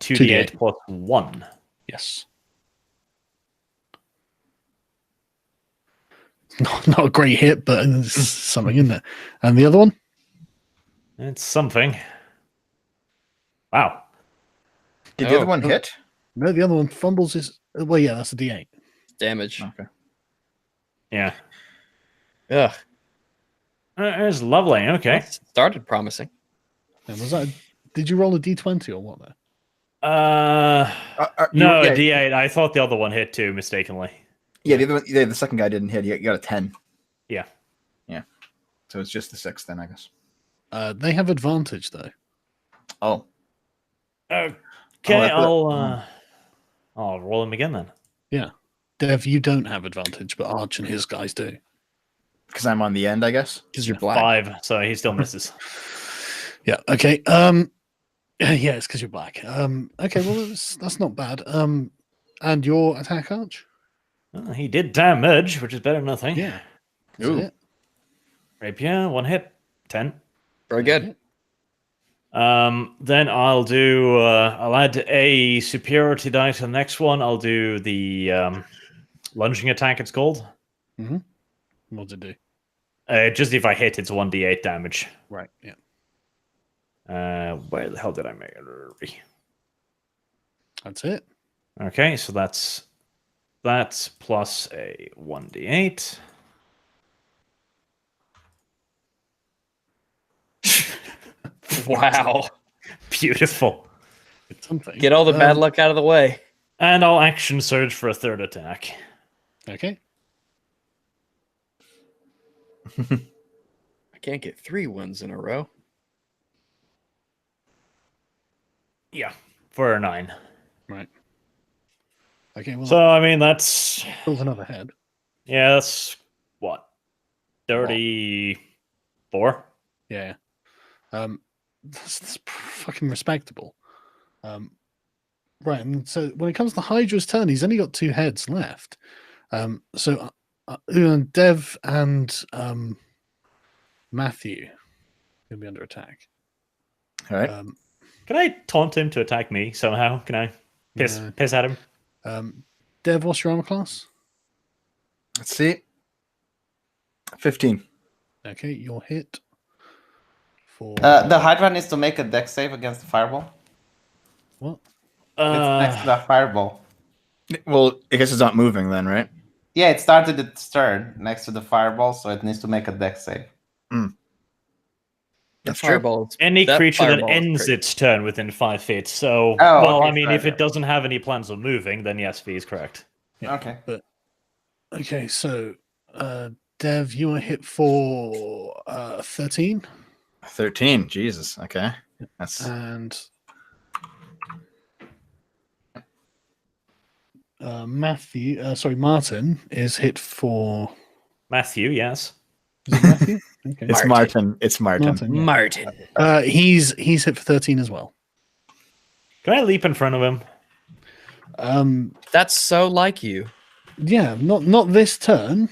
Speaker 3: 2d8 plus 1.
Speaker 2: Yes. Not a great hit, but it's something in there. And the other one?
Speaker 3: It's something. Wow.
Speaker 5: Did the other one hit?
Speaker 2: No, the other one fumbles is. Well, yeah, that's a D8.
Speaker 1: damage.
Speaker 5: Okay.
Speaker 3: Yeah.
Speaker 1: Ugh.
Speaker 3: It's lovely. Okay.
Speaker 1: That started promising.
Speaker 2: And was that? Did you roll a D20 or what? There.
Speaker 3: No,
Speaker 5: yeah,
Speaker 3: a D8. I thought the other one hit too, mistakenly.
Speaker 5: Yeah, the other one, the second guy didn't hit. You got a 10.
Speaker 3: Yeah.
Speaker 5: So it's just the 6 then, I guess.
Speaker 2: They have advantage though.
Speaker 5: Oh,
Speaker 3: Okay,
Speaker 5: that's
Speaker 3: I'll roll him again then.
Speaker 2: Dev, you don't have advantage, but Arch and his guys do.
Speaker 5: because I'm on the end, I guess.
Speaker 1: Because you're black.
Speaker 3: 5, so he still misses.
Speaker 2: Yeah. Okay. Yeah, it's because you're black. Okay. Well, that's not bad. And your attack, Arch?
Speaker 3: Well, he did damage, which is better than nothing.
Speaker 2: Yeah. That's
Speaker 5: Ooh.
Speaker 2: it.
Speaker 3: Rapier, 1 hit, 10.
Speaker 1: Very good.
Speaker 3: Then I'll do. I'll add a superiority die to the next one. I'll do the lunging attack. It's called.
Speaker 2: Mm-hmm. What's it do?
Speaker 3: Just if I hit, it's 1d8 damage.
Speaker 2: Right. Yeah.
Speaker 3: Where the hell did I make it?
Speaker 2: That's it.
Speaker 3: Okay, so that's plus a 1d8.
Speaker 1: Wow.
Speaker 3: Beautiful.
Speaker 2: It's something.
Speaker 1: Get all the bad luck out of the way.
Speaker 3: And I'll action surge for a third attack.
Speaker 2: Okay.
Speaker 1: I can't get 3 wins in a row.
Speaker 3: Yeah, for a 9.
Speaker 2: Right. Okay. Well,
Speaker 3: So I mean that's
Speaker 2: build another head.
Speaker 3: yeah, that's what 34.
Speaker 2: Yeah. That's fucking respectable. Right. And so when it comes to Hydra's turn, he's only got 2 heads left. So Dev and Matthew will be under attack.
Speaker 5: All right.
Speaker 3: Can I taunt him to attack me somehow? Can I piss at him?
Speaker 2: Dev, what's your armor class?
Speaker 5: Let's see. 15.
Speaker 2: Okay, you're hit. For
Speaker 4: The Hydra needs to make a dex save against the fireball.
Speaker 2: what?
Speaker 4: It's next to the fireball.
Speaker 5: Well, I guess it's not moving then, right?
Speaker 4: Yeah, it started its turn next to the fireball, so it needs to make a dex save.
Speaker 5: That's true.
Speaker 1: Fireball.
Speaker 3: Any
Speaker 1: That
Speaker 3: creature that
Speaker 1: fireball is
Speaker 3: ends
Speaker 1: great.
Speaker 3: its turn within 5 feet. So,
Speaker 4: Oh,
Speaker 3: well,
Speaker 4: okay,
Speaker 3: I mean,
Speaker 4: sorry.
Speaker 3: if it doesn't have any plans of moving, then yes, V is correct.
Speaker 2: Yeah.
Speaker 4: Okay.
Speaker 2: Okay, so Dev, you are hit for 13,
Speaker 5: 13. Jesus. Okay. That's
Speaker 2: and Martin is hit for.
Speaker 3: Matthew, yes.
Speaker 2: Is it Matthew? Okay.
Speaker 5: It's Martin. It's Martin.
Speaker 2: Yeah.
Speaker 1: Martin.
Speaker 2: He's hit for 13 as well.
Speaker 3: Can I leap in front of him?
Speaker 1: That's so like you.
Speaker 2: Yeah, not this turn.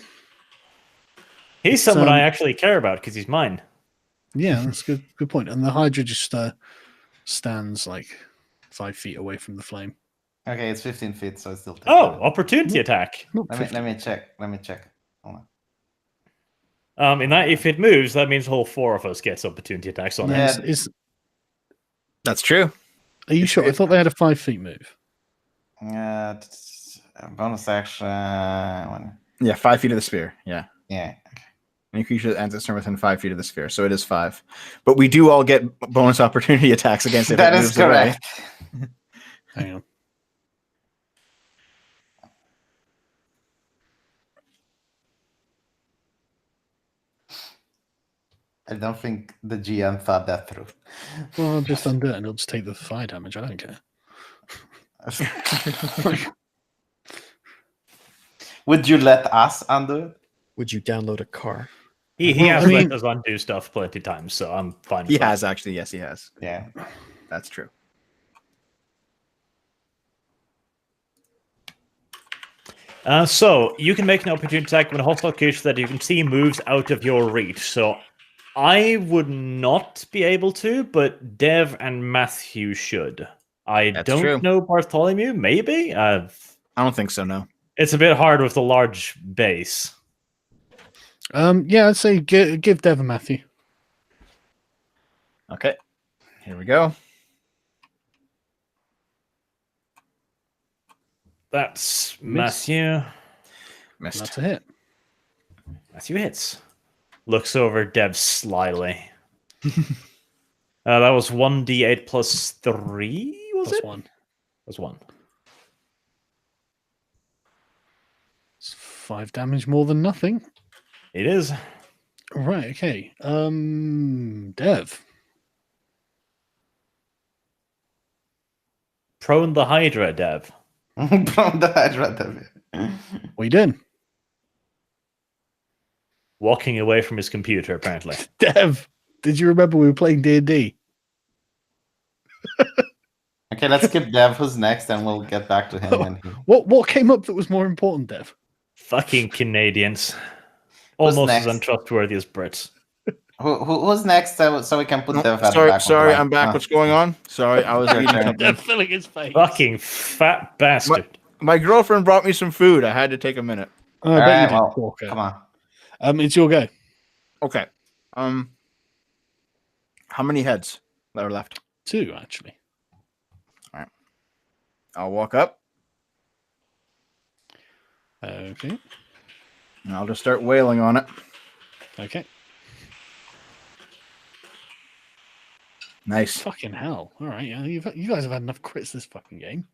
Speaker 3: He's someone I actually care about because he's mine.
Speaker 2: Yeah, that's a good point. And the Hydra just stands like 5 feet away from the flame.
Speaker 4: Okay, it's 15 feet, so it's still.
Speaker 3: Oh, opportunity attack.
Speaker 4: Let me check. Hold
Speaker 3: In that, if it moves, that means all 4 of us gets opportunity attacks on
Speaker 4: Yeah.
Speaker 3: it.
Speaker 5: That's true.
Speaker 2: Are you sure? I thought they had a 5 feet move.
Speaker 4: on. Bonus action.
Speaker 5: Yeah, 5 feet of the sphere. Yeah.
Speaker 4: Yeah.
Speaker 5: Any creature that ends its turn within 5 feet of the sphere. So it is 5. But we do all get bonus opportunity attacks against it.
Speaker 4: That
Speaker 5: if it
Speaker 4: is
Speaker 5: moves away.
Speaker 4: correct.
Speaker 2: Hang on.
Speaker 4: I don't think the GM thought that through.
Speaker 2: Well, I'll just undo it and it'll just take the fire damage. I don't care.
Speaker 4: Would you let us undo it?
Speaker 1: Would you download a car?
Speaker 3: He
Speaker 2: Well,
Speaker 3: has
Speaker 2: I mean-
Speaker 3: let us undo stuff plenty times, so I'm fine with
Speaker 5: He
Speaker 3: that.
Speaker 5: has actually. Yes, he has.
Speaker 4: Yeah.
Speaker 5: That's true.
Speaker 3: So you can make an opportunity attack when a hostile creature that you can see moves out of your reach. So I would not be able to, but Dev and Matthew should. I
Speaker 5: That's
Speaker 3: don't
Speaker 5: true.
Speaker 3: know Bartholomew. Maybe
Speaker 5: I don't think so. No.
Speaker 3: it's a bit hard with the large base.
Speaker 2: Yeah, I'd say give Dev and Matthew.
Speaker 5: Okay. Here we go.
Speaker 3: That's
Speaker 2: Miss.
Speaker 3: Matthew.
Speaker 5: Missed.
Speaker 2: That's a hit.
Speaker 3: Matthew hits. Looks over Dev slyly. That was 1d8 plus 3, was
Speaker 2: Plus
Speaker 3: it?
Speaker 2: 1.
Speaker 3: Plus 1.
Speaker 2: It's 5 damage more than nothing.
Speaker 3: It is.
Speaker 2: Right, okay. Dev.
Speaker 3: Prone the Hydra, Dev.
Speaker 4: From the Hydra.
Speaker 2: What you doing?
Speaker 3: Walking away from his computer, apparently.
Speaker 2: Dev, did you remember we were playing D&D?
Speaker 4: Okay, let's skip Dev. Who's next? And we'll get back to him when he.
Speaker 2: What came up that was more important, Dev?
Speaker 3: Fucking Canadians. Almost as
Speaker 4: next?
Speaker 3: untrustworthy as Brits.
Speaker 4: Who's next? So we can put Dev at the back.
Speaker 5: Sorry, I'm back. What's going on? Sorry, I was reading something.
Speaker 2: Dev filling his face.
Speaker 3: Fucking fat bastard.
Speaker 5: My girlfriend brought me some food. I had to take a minute.
Speaker 2: Oh, I bet
Speaker 4: Alright,
Speaker 2: you did,
Speaker 4: well,
Speaker 2: Walker.
Speaker 4: come on.
Speaker 2: It's your go.
Speaker 5: Okay. How many heads that are left?
Speaker 2: 2, actually.
Speaker 5: I'll walk up
Speaker 2: Okay.
Speaker 5: and I'll just start wailing on it.
Speaker 2: Okay.
Speaker 5: Nice.
Speaker 2: Fucking hell. All right. Yeah, you guys have had enough crits this fucking game.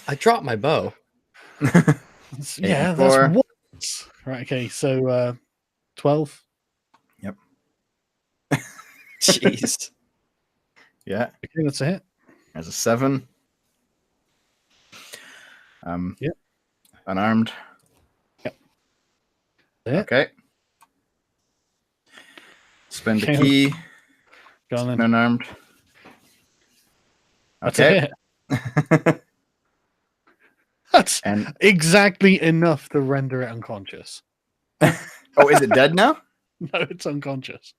Speaker 1: I dropped my bow.
Speaker 2: Yeah,
Speaker 5: 84.
Speaker 2: that's once. Right. Okay. So 12.
Speaker 5: Yep.
Speaker 1: Jeez.
Speaker 5: Yeah.
Speaker 2: Okay, that's a hit.
Speaker 5: There's a 7.
Speaker 2: Yep.
Speaker 5: Unarmed.
Speaker 2: Hit.
Speaker 5: Okay. Spend the
Speaker 2: Okay.
Speaker 5: key.
Speaker 2: Go on then.
Speaker 5: Unarmed.
Speaker 2: That's
Speaker 5: Okay.
Speaker 2: a hit. That's
Speaker 5: And
Speaker 2: exactly enough to render it unconscious.
Speaker 5: oh, is it dead now?
Speaker 2: No, it's unconscious.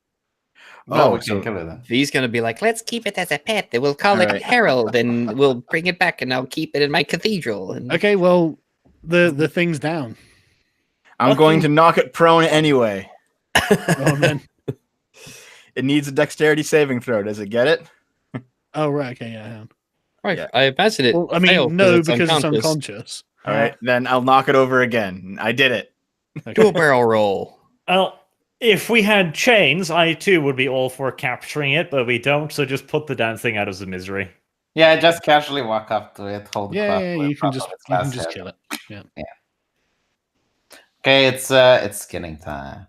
Speaker 4: No,
Speaker 5: Oh,
Speaker 4: we can
Speaker 5: so
Speaker 4: kill it then.
Speaker 1: V's gonna be like, let's keep it as a pet. We'll call it
Speaker 5: Alright.
Speaker 1: Harold, and we'll bring it back, and I'll keep it in my cathedral. And
Speaker 2: Okay. Well, the thing's down.
Speaker 5: I'm going to knock it prone anyway.
Speaker 2: Oh, then.
Speaker 5: It needs a dexterity saving throw. Does it get it?
Speaker 2: Oh, right. Okay. Yeah. hang on.
Speaker 1: right,
Speaker 5: Yeah.
Speaker 1: I imagine it.
Speaker 2: Well, I mean,
Speaker 1: failed
Speaker 2: no,
Speaker 1: it's
Speaker 2: because it's
Speaker 1: unconscious.
Speaker 2: unconscious.
Speaker 5: All right, then I'll knock it over again. I did it.
Speaker 1: Do a barrel roll.
Speaker 3: Well, if we had chains, I too would be all for capturing it, but we don't, so just put the damn thing out of the misery.
Speaker 4: Yeah, just casually walk up to it, hold the
Speaker 2: Yeah,
Speaker 4: crop
Speaker 2: yeah,
Speaker 4: with
Speaker 2: you can
Speaker 4: crop
Speaker 2: just
Speaker 4: of its last head.
Speaker 2: kill it. Yeah.
Speaker 4: Okay, it's skinning time.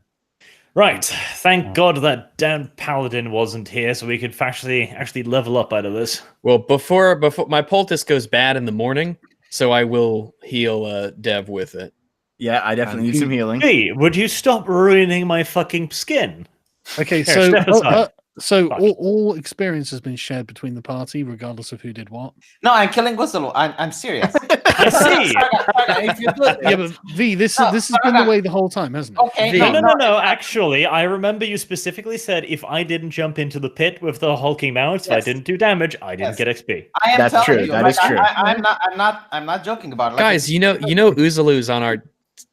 Speaker 3: Right. Thank God that damn paladin wasn't here, so we could actually level up out of this.
Speaker 1: Well, before my poultice goes bad in the morning, So I will heal Dev with it.
Speaker 5: Yeah, I definitely need some healing.
Speaker 3: Hey, would you stop ruining my fucking skin?
Speaker 2: Okay,
Speaker 3: Here,
Speaker 2: so
Speaker 3: step aside. Fuck.
Speaker 2: all experience has been shared between the party, regardless of who did what.
Speaker 4: No, I'm killing Whistle. I'm serious.
Speaker 3: I see.
Speaker 4: If you do,
Speaker 2: Yeah, but V, this has been the way the whole time, hasn't it?
Speaker 4: okay,
Speaker 3: No. Actually, I remember you specifically said if I didn't jump into the pit with the hulking mounts, if I
Speaker 4: Yes.
Speaker 3: didn't do damage, I didn't
Speaker 4: Yes.
Speaker 3: get XP.
Speaker 4: I am
Speaker 5: That's
Speaker 4: telling
Speaker 5: true.
Speaker 4: you,
Speaker 5: That
Speaker 4: like,
Speaker 5: is true.
Speaker 4: I'm not joking about it. Like,
Speaker 1: Guys, you know Uzalu's on our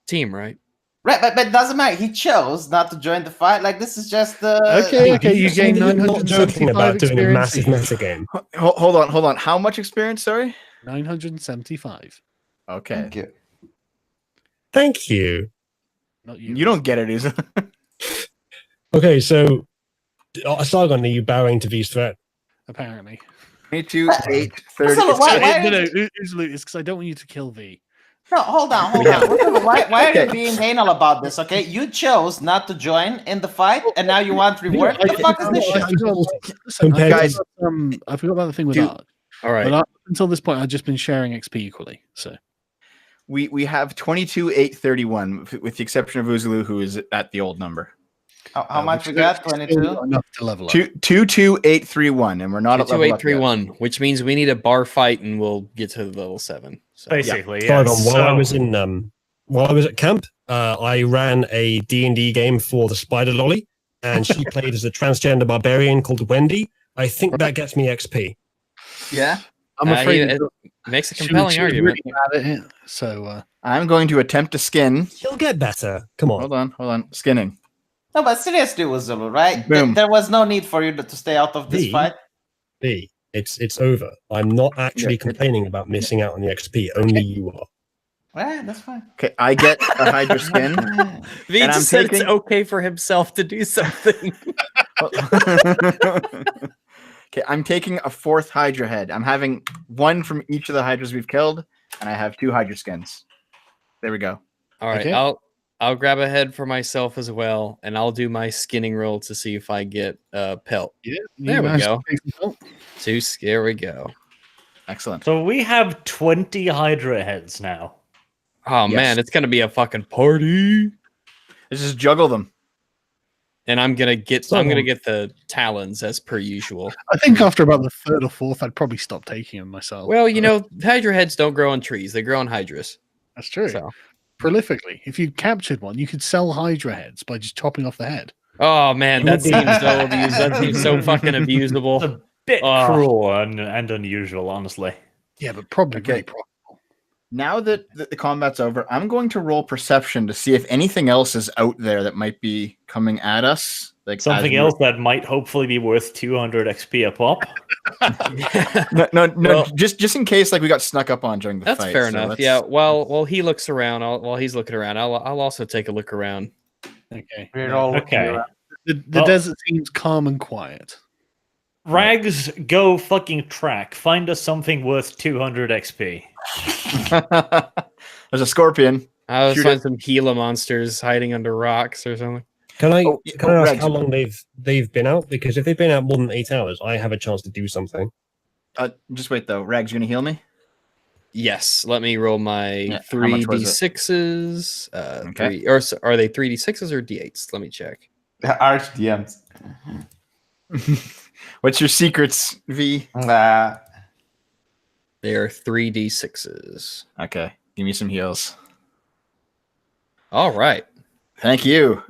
Speaker 1: team, right?
Speaker 4: right, but it doesn't matter. He chose not to join the fight. Like, this is just
Speaker 2: Okay, you gain
Speaker 6: You're not joking
Speaker 2: 975
Speaker 6: about doing a
Speaker 2: experience.
Speaker 6: massive metagame.
Speaker 5: Hold on. How much experience? Sorry.
Speaker 2: 975.
Speaker 5: Okay.
Speaker 4: Thank you.
Speaker 6: Thank you.
Speaker 2: Not you.
Speaker 5: You don't get it, Uza.
Speaker 6: Okay, so Sargon, are you bowing to V's threat?
Speaker 2: Apparently.
Speaker 5: 22, 8, 30.
Speaker 4: So why-
Speaker 2: No, Uzalu, it's because I don't want you to kill V.
Speaker 4: No, hold on. Why are you being anal about this? Okay, you chose not to join in the fight, and now you want reward. What the fuck is this shit?
Speaker 6: Compared
Speaker 5: Guys,
Speaker 6: to,
Speaker 2: I forgot about the thing with
Speaker 5: Dude.
Speaker 2: Ark.
Speaker 1: All right.
Speaker 2: But up until this point, I've just been sharing XP equally. So
Speaker 5: we have 22, 8, 31, with the exception of Uzalu, who is at the old number.
Speaker 4: How much we got? 22.
Speaker 2: enough to level up.
Speaker 5: 2, 8, 3, 1, and we're not at level up yet.
Speaker 1: 22831, which means we need a bar fight and we'll get to level 7. So,
Speaker 3: Basically, yeah.
Speaker 6: Sargon,
Speaker 3: So,
Speaker 6: while I was at camp, I ran a D&D game for the Spider Lolly, and she played as a transgender barbarian called Wendy. I think that gets me XP.
Speaker 5: Yeah.
Speaker 2: I'm afraid
Speaker 1: it makes a
Speaker 2: she was
Speaker 1: compelling argument.
Speaker 2: really bad at it. So
Speaker 5: I'm going to attempt to skin.
Speaker 6: She'll get better. Come on.
Speaker 5: Hold on. Skinning.
Speaker 4: No, but seriously, Wuzulu, right?
Speaker 5: Boom.
Speaker 4: There was no need for you to stay out of this
Speaker 6: Me?
Speaker 4: fight.
Speaker 6: B, it's over. I'm not actually
Speaker 5: Yeah,
Speaker 6: complaining about missing out on the XP. Only you are.
Speaker 4: Right, that's fine.
Speaker 5: Okay, I get a Hydra skin.
Speaker 1: V
Speaker 5: And I'm
Speaker 1: just said it's
Speaker 5: taking-
Speaker 1: okay for himself to do something.
Speaker 5: Okay, I'm taking a 4th Hydra head. I'm having 1 from each of the Hydras we've killed, and I have 2 Hydra skins. There we go.
Speaker 1: All right,
Speaker 2: Okay.
Speaker 1: I'll grab a head for myself as well, and I'll do my skinning roll to see if I get pelt.
Speaker 2: yeah,
Speaker 1: There we
Speaker 2: managed
Speaker 1: go.
Speaker 2: to take some help.
Speaker 1: There we go.
Speaker 5: Excellent.
Speaker 3: so we have 20 Hydra heads now.
Speaker 1: Oh
Speaker 5: Yes.
Speaker 1: man, it's gonna be a fucking party.
Speaker 5: Let's just juggle them.
Speaker 1: And I'm gonna get the talons as per usual.
Speaker 2: I think after about the 3rd or 4th, I'd probably stop taking them myself.
Speaker 1: Well, you know, Hydra heads don't grow on trees; they grow on hydras.
Speaker 2: That's true.
Speaker 1: So,
Speaker 2: Prolifically, if you captured one, you could sell Hydra heads by just chopping off the head.
Speaker 1: oh man, that seems so abused. That seems so fucking
Speaker 3: It's
Speaker 1: abusable.
Speaker 3: a bit cruel and unusual, honestly.
Speaker 2: Yeah, but probably
Speaker 5: Okay.
Speaker 2: really profitable.
Speaker 5: Now that the combat's over, I'm going to roll perception to see if anything else is out there that might be coming at us. Like
Speaker 3: Something else that might hopefully be worth 200 XP a pop.
Speaker 5: No,
Speaker 1: Well-
Speaker 5: just in case like we got snuck up on during the
Speaker 1: That's
Speaker 5: fight.
Speaker 1: fair
Speaker 5: so
Speaker 1: enough.
Speaker 5: let's-
Speaker 1: Yeah. While he looks around, while he's looking around, I'll also take a look around.
Speaker 2: Okay.
Speaker 4: We're all looking
Speaker 3: Okay.
Speaker 4: around.
Speaker 2: The
Speaker 3: Well-
Speaker 2: desert seems calm and quiet.
Speaker 3: Rags, go fucking track. Find us something worth 200 XP.
Speaker 5: There's a scorpion.
Speaker 1: I'll
Speaker 5: Shoot
Speaker 1: find
Speaker 5: it.
Speaker 1: some Gila monsters hiding under rocks or something.
Speaker 6: Can I
Speaker 5: Oh,
Speaker 6: can I ask
Speaker 5: Rex.
Speaker 6: how long they've been out? Because if they've been out more than 8 hours, I have a chance to do something.
Speaker 5: Just wait though. Rags, you gonna heal me?
Speaker 1: Yes. Let me roll my
Speaker 5: Yeah, how
Speaker 1: three
Speaker 5: much was it?
Speaker 1: D6s.
Speaker 5: Okay.
Speaker 1: Are they 3D6s or D8s? Let me check.
Speaker 4: Arch DMs.
Speaker 5: What's your secrets, V?
Speaker 1: They are 3D6s.
Speaker 5: Okay, give me some heals.
Speaker 1: All right.
Speaker 5: Thank you.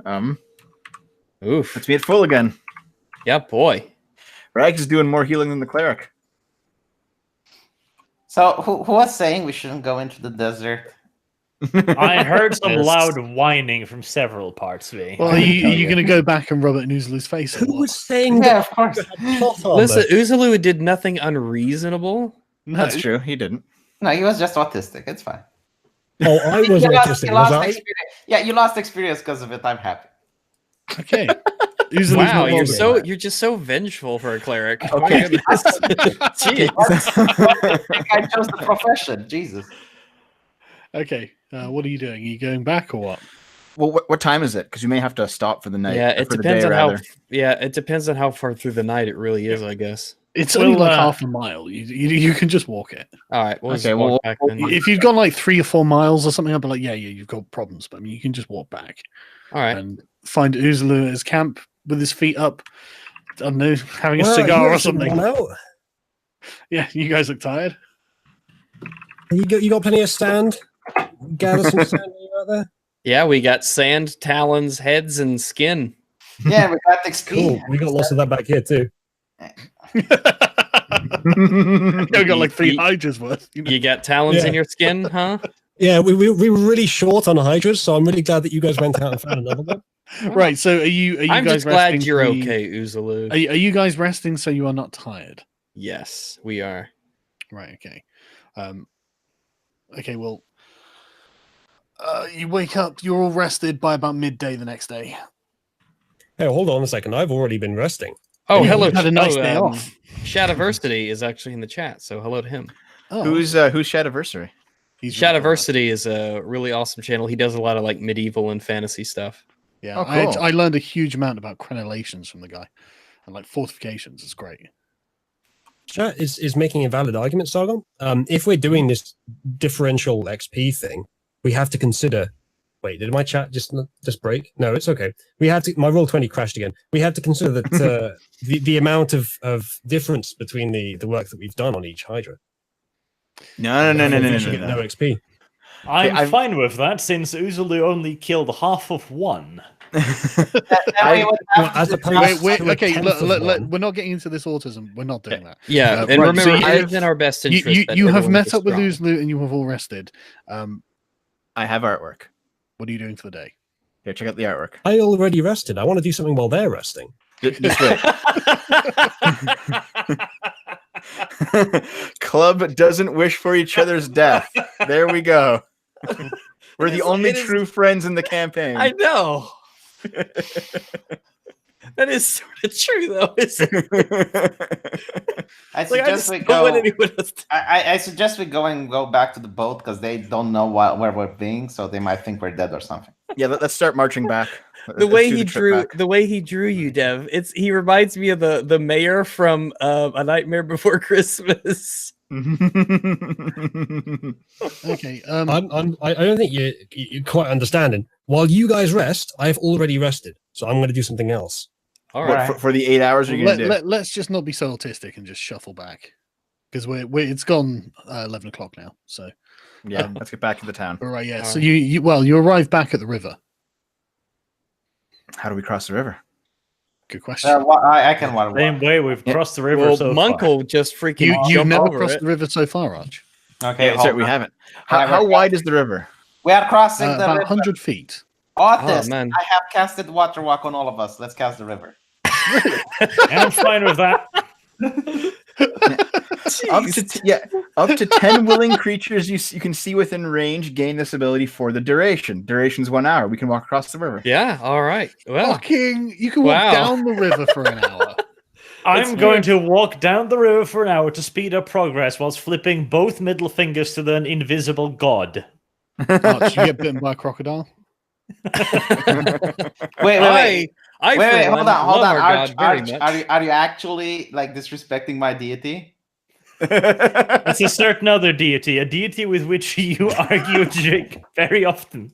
Speaker 1: Oof.
Speaker 5: Let's be at full again.
Speaker 1: Yeah, boy.
Speaker 5: Rags is doing more healing than the cleric.
Speaker 4: So who was saying we shouldn't go into the desert?
Speaker 3: I heard some
Speaker 1: Yes.
Speaker 3: loud whining from several parts, V.
Speaker 2: Well, are you going to go back and rub it in Uzalu's face? or
Speaker 6: Who
Speaker 2: what?
Speaker 6: was saying
Speaker 4: Yeah,
Speaker 6: that?
Speaker 4: of course.
Speaker 6: Plot armor?
Speaker 1: Listen, Uzalu did nothing unreasonable.
Speaker 2: No,
Speaker 5: That's true. He didn't.
Speaker 4: No, he was just autistic. It's fine.
Speaker 6: Oh, I was
Speaker 4: You lost-
Speaker 6: autistic.
Speaker 4: you
Speaker 6: Was
Speaker 4: lost
Speaker 6: I?
Speaker 4: experience. Yeah, you lost experience because of it. I'm happy.
Speaker 2: Okay. Uzalu's
Speaker 1: Wow,
Speaker 2: not
Speaker 1: you're
Speaker 2: wrong.
Speaker 1: you're just so vengeful for a cleric. Oh my
Speaker 5: Okay.
Speaker 1: goodness. Jeez.
Speaker 4: I think I chose the profession. Jesus.
Speaker 2: Okay. What are you doing? Are you going back or what?
Speaker 5: Well, what time is it? Because you may have to stop for the night.
Speaker 1: Yeah,
Speaker 5: or
Speaker 1: it
Speaker 5: for the
Speaker 1: depends
Speaker 5: day,
Speaker 1: on how.
Speaker 5: rather.
Speaker 1: Yeah, it depends on how far through the night it really is, I guess.
Speaker 2: It's only
Speaker 3: Well,
Speaker 2: like half a mile. You can just walk it.
Speaker 1: All right. We'll just
Speaker 5: Okay,
Speaker 1: walk
Speaker 5: well,
Speaker 1: back then.
Speaker 2: If you'd gone like 3 or 4 miles or something, I'd be like, yeah, you've got problems. But I mean, you can just walk back
Speaker 1: All right.
Speaker 2: and find Uzulu at his camp with his feet up. I don't know, having a
Speaker 6: Well,
Speaker 2: cigar
Speaker 6: you
Speaker 2: or
Speaker 6: should
Speaker 2: something.
Speaker 6: run out.
Speaker 2: Yeah, you guys look tired.
Speaker 6: You got plenty of sand. Gather some sand while you're out there.
Speaker 1: Yeah, we got sand, talons, heads, and skin.
Speaker 4: Yeah, we got XP.
Speaker 6: Cool. We got lots of that back here too.
Speaker 2: We got like 3
Speaker 1: You-
Speaker 2: hydras worth. You know?
Speaker 1: You got talons in
Speaker 6: Yeah.
Speaker 1: your skin, huh?
Speaker 6: Yeah, we were really short on hydras, so I'm really glad that you guys went out and found another one.
Speaker 2: Right. So are you
Speaker 1: I'm
Speaker 2: guys
Speaker 1: just glad
Speaker 2: resting
Speaker 1: you're
Speaker 2: so you-
Speaker 1: okay, Uzulu.
Speaker 2: Are you guys resting so you are not tired?
Speaker 1: Yes, we are.
Speaker 2: Right. Okay. Okay. Well, you wake up. You're all rested by about midday the next day.
Speaker 6: Hey, hold on a second. I've already been resting.
Speaker 1: Oh,
Speaker 2: You
Speaker 1: hello.
Speaker 2: had a nice day off.
Speaker 1: Shadiversity is actually in the chat, so hello to him.
Speaker 2: Oh,
Speaker 5: Who's Shadiversary?
Speaker 2: he's really cool.
Speaker 1: Shadiversity is a really awesome channel. He does a lot of like medieval and fantasy stuff.
Speaker 2: Yeah,
Speaker 5: Oh, cool.
Speaker 2: I learned a huge amount about crenellations from the guy, and like fortifications. It's great.
Speaker 6: Chat is making a valid argument, Sargon. If we're doing this differential XP thing, we have to consider. Wait, did my chat just break? No, it's okay. We have to. My Roll20 crashed again. We have to consider that the amount of difference between the work that we've done on each Hydra.
Speaker 5: No.
Speaker 6: We should get no XP.
Speaker 3: I'm fine with that, since Uzulu only killed half of one.
Speaker 6: As opposed
Speaker 2: Wait,
Speaker 6: to a
Speaker 2: okay,
Speaker 6: tenth of one.
Speaker 2: we're not getting into this autism. We're not doing that.
Speaker 1: Yeah, and
Speaker 2: right,
Speaker 1: remember,
Speaker 2: so
Speaker 1: it is in our best interest. that
Speaker 2: You have
Speaker 1: everyone
Speaker 2: met
Speaker 1: gets
Speaker 2: up with
Speaker 1: strong.
Speaker 2: Uzlu and you have all rested.
Speaker 5: I have artwork.
Speaker 2: What are you doing for the day?
Speaker 5: Here, check out the artwork.
Speaker 6: I already rested. I want to do something while they're resting.
Speaker 5: Just wait. Club doesn't wish for each other's death. There we go. We're the only true friends in the campaign.
Speaker 1: I know. That is sort of true, though. Isn't it?
Speaker 4: I
Speaker 1: Like, I
Speaker 4: suggest
Speaker 1: just
Speaker 4: we
Speaker 1: don't want
Speaker 4: go.
Speaker 1: anyone else to-
Speaker 4: I suggest we go back to the boat because they don't know where we're being, so they might think we're dead or something.
Speaker 5: Yeah, let's start marching back.
Speaker 1: The
Speaker 5: Let's
Speaker 1: way
Speaker 5: do
Speaker 1: he
Speaker 5: the trip
Speaker 1: drew,
Speaker 5: back.
Speaker 1: the way he drew you, Dev. He reminds me of the mayor from A Nightmare Before Christmas.
Speaker 2: Okay.
Speaker 6: I don't think you're quite understanding. While you guys rest, I've already rested, so I'm going to do something else.
Speaker 1: All
Speaker 5: What,
Speaker 1: right.
Speaker 5: for the 8 hours you're going to do?
Speaker 2: Let's just not be so autistic and just shuffle back because it's gone 11 o'clock now. So
Speaker 5: Yeah, let's get back to the town.
Speaker 2: all right, yeah.
Speaker 1: All
Speaker 2: So
Speaker 1: right.
Speaker 2: you arrive back at the river.
Speaker 5: How do we cross the river?
Speaker 2: Good question.
Speaker 4: I can water walk.
Speaker 3: Same way we've
Speaker 5: Yeah.
Speaker 3: crossed the river
Speaker 1: Well,
Speaker 3: so
Speaker 1: Monk
Speaker 3: far.
Speaker 1: will just freaking
Speaker 2: You've
Speaker 1: jump
Speaker 2: never
Speaker 1: over
Speaker 2: crossed
Speaker 1: it.
Speaker 2: the river so far, Arch.
Speaker 4: Okay,
Speaker 5: Yeah, sorry,
Speaker 4: hold
Speaker 5: we
Speaker 4: on.
Speaker 5: haven't.
Speaker 4: Have
Speaker 5: How
Speaker 4: a-
Speaker 5: wide is the river?
Speaker 4: We are crossing the
Speaker 2: About
Speaker 4: river.
Speaker 2: 100 feet.
Speaker 4: Otis,
Speaker 1: man.
Speaker 4: I have casted water walk on all of us. Let's cast the river.
Speaker 3: I'm fine with that.
Speaker 5: Up to 10 willing creatures you can see within range gain this ability for the duration. Duration's 1 hour. We can walk across the river.
Speaker 1: Yeah. All right. Well,
Speaker 2: Fucking, you can walk
Speaker 1: Wow.
Speaker 2: down the river for an hour.
Speaker 3: I'm going to walk down the river for an hour to speed up progress whilst flipping both middle fingers to the invisible god.
Speaker 2: Arch, you get bitten by a crocodile.
Speaker 4: Wait.
Speaker 1: I
Speaker 4: Wait,
Speaker 1: for
Speaker 4: hold
Speaker 1: one,
Speaker 4: on.
Speaker 1: love our
Speaker 4: Arch,
Speaker 1: God very
Speaker 4: Arch,
Speaker 1: much.
Speaker 4: are you actually like disrespecting my deity?
Speaker 3: It's a certain other deity, a deity with which you argue, Jake, very often.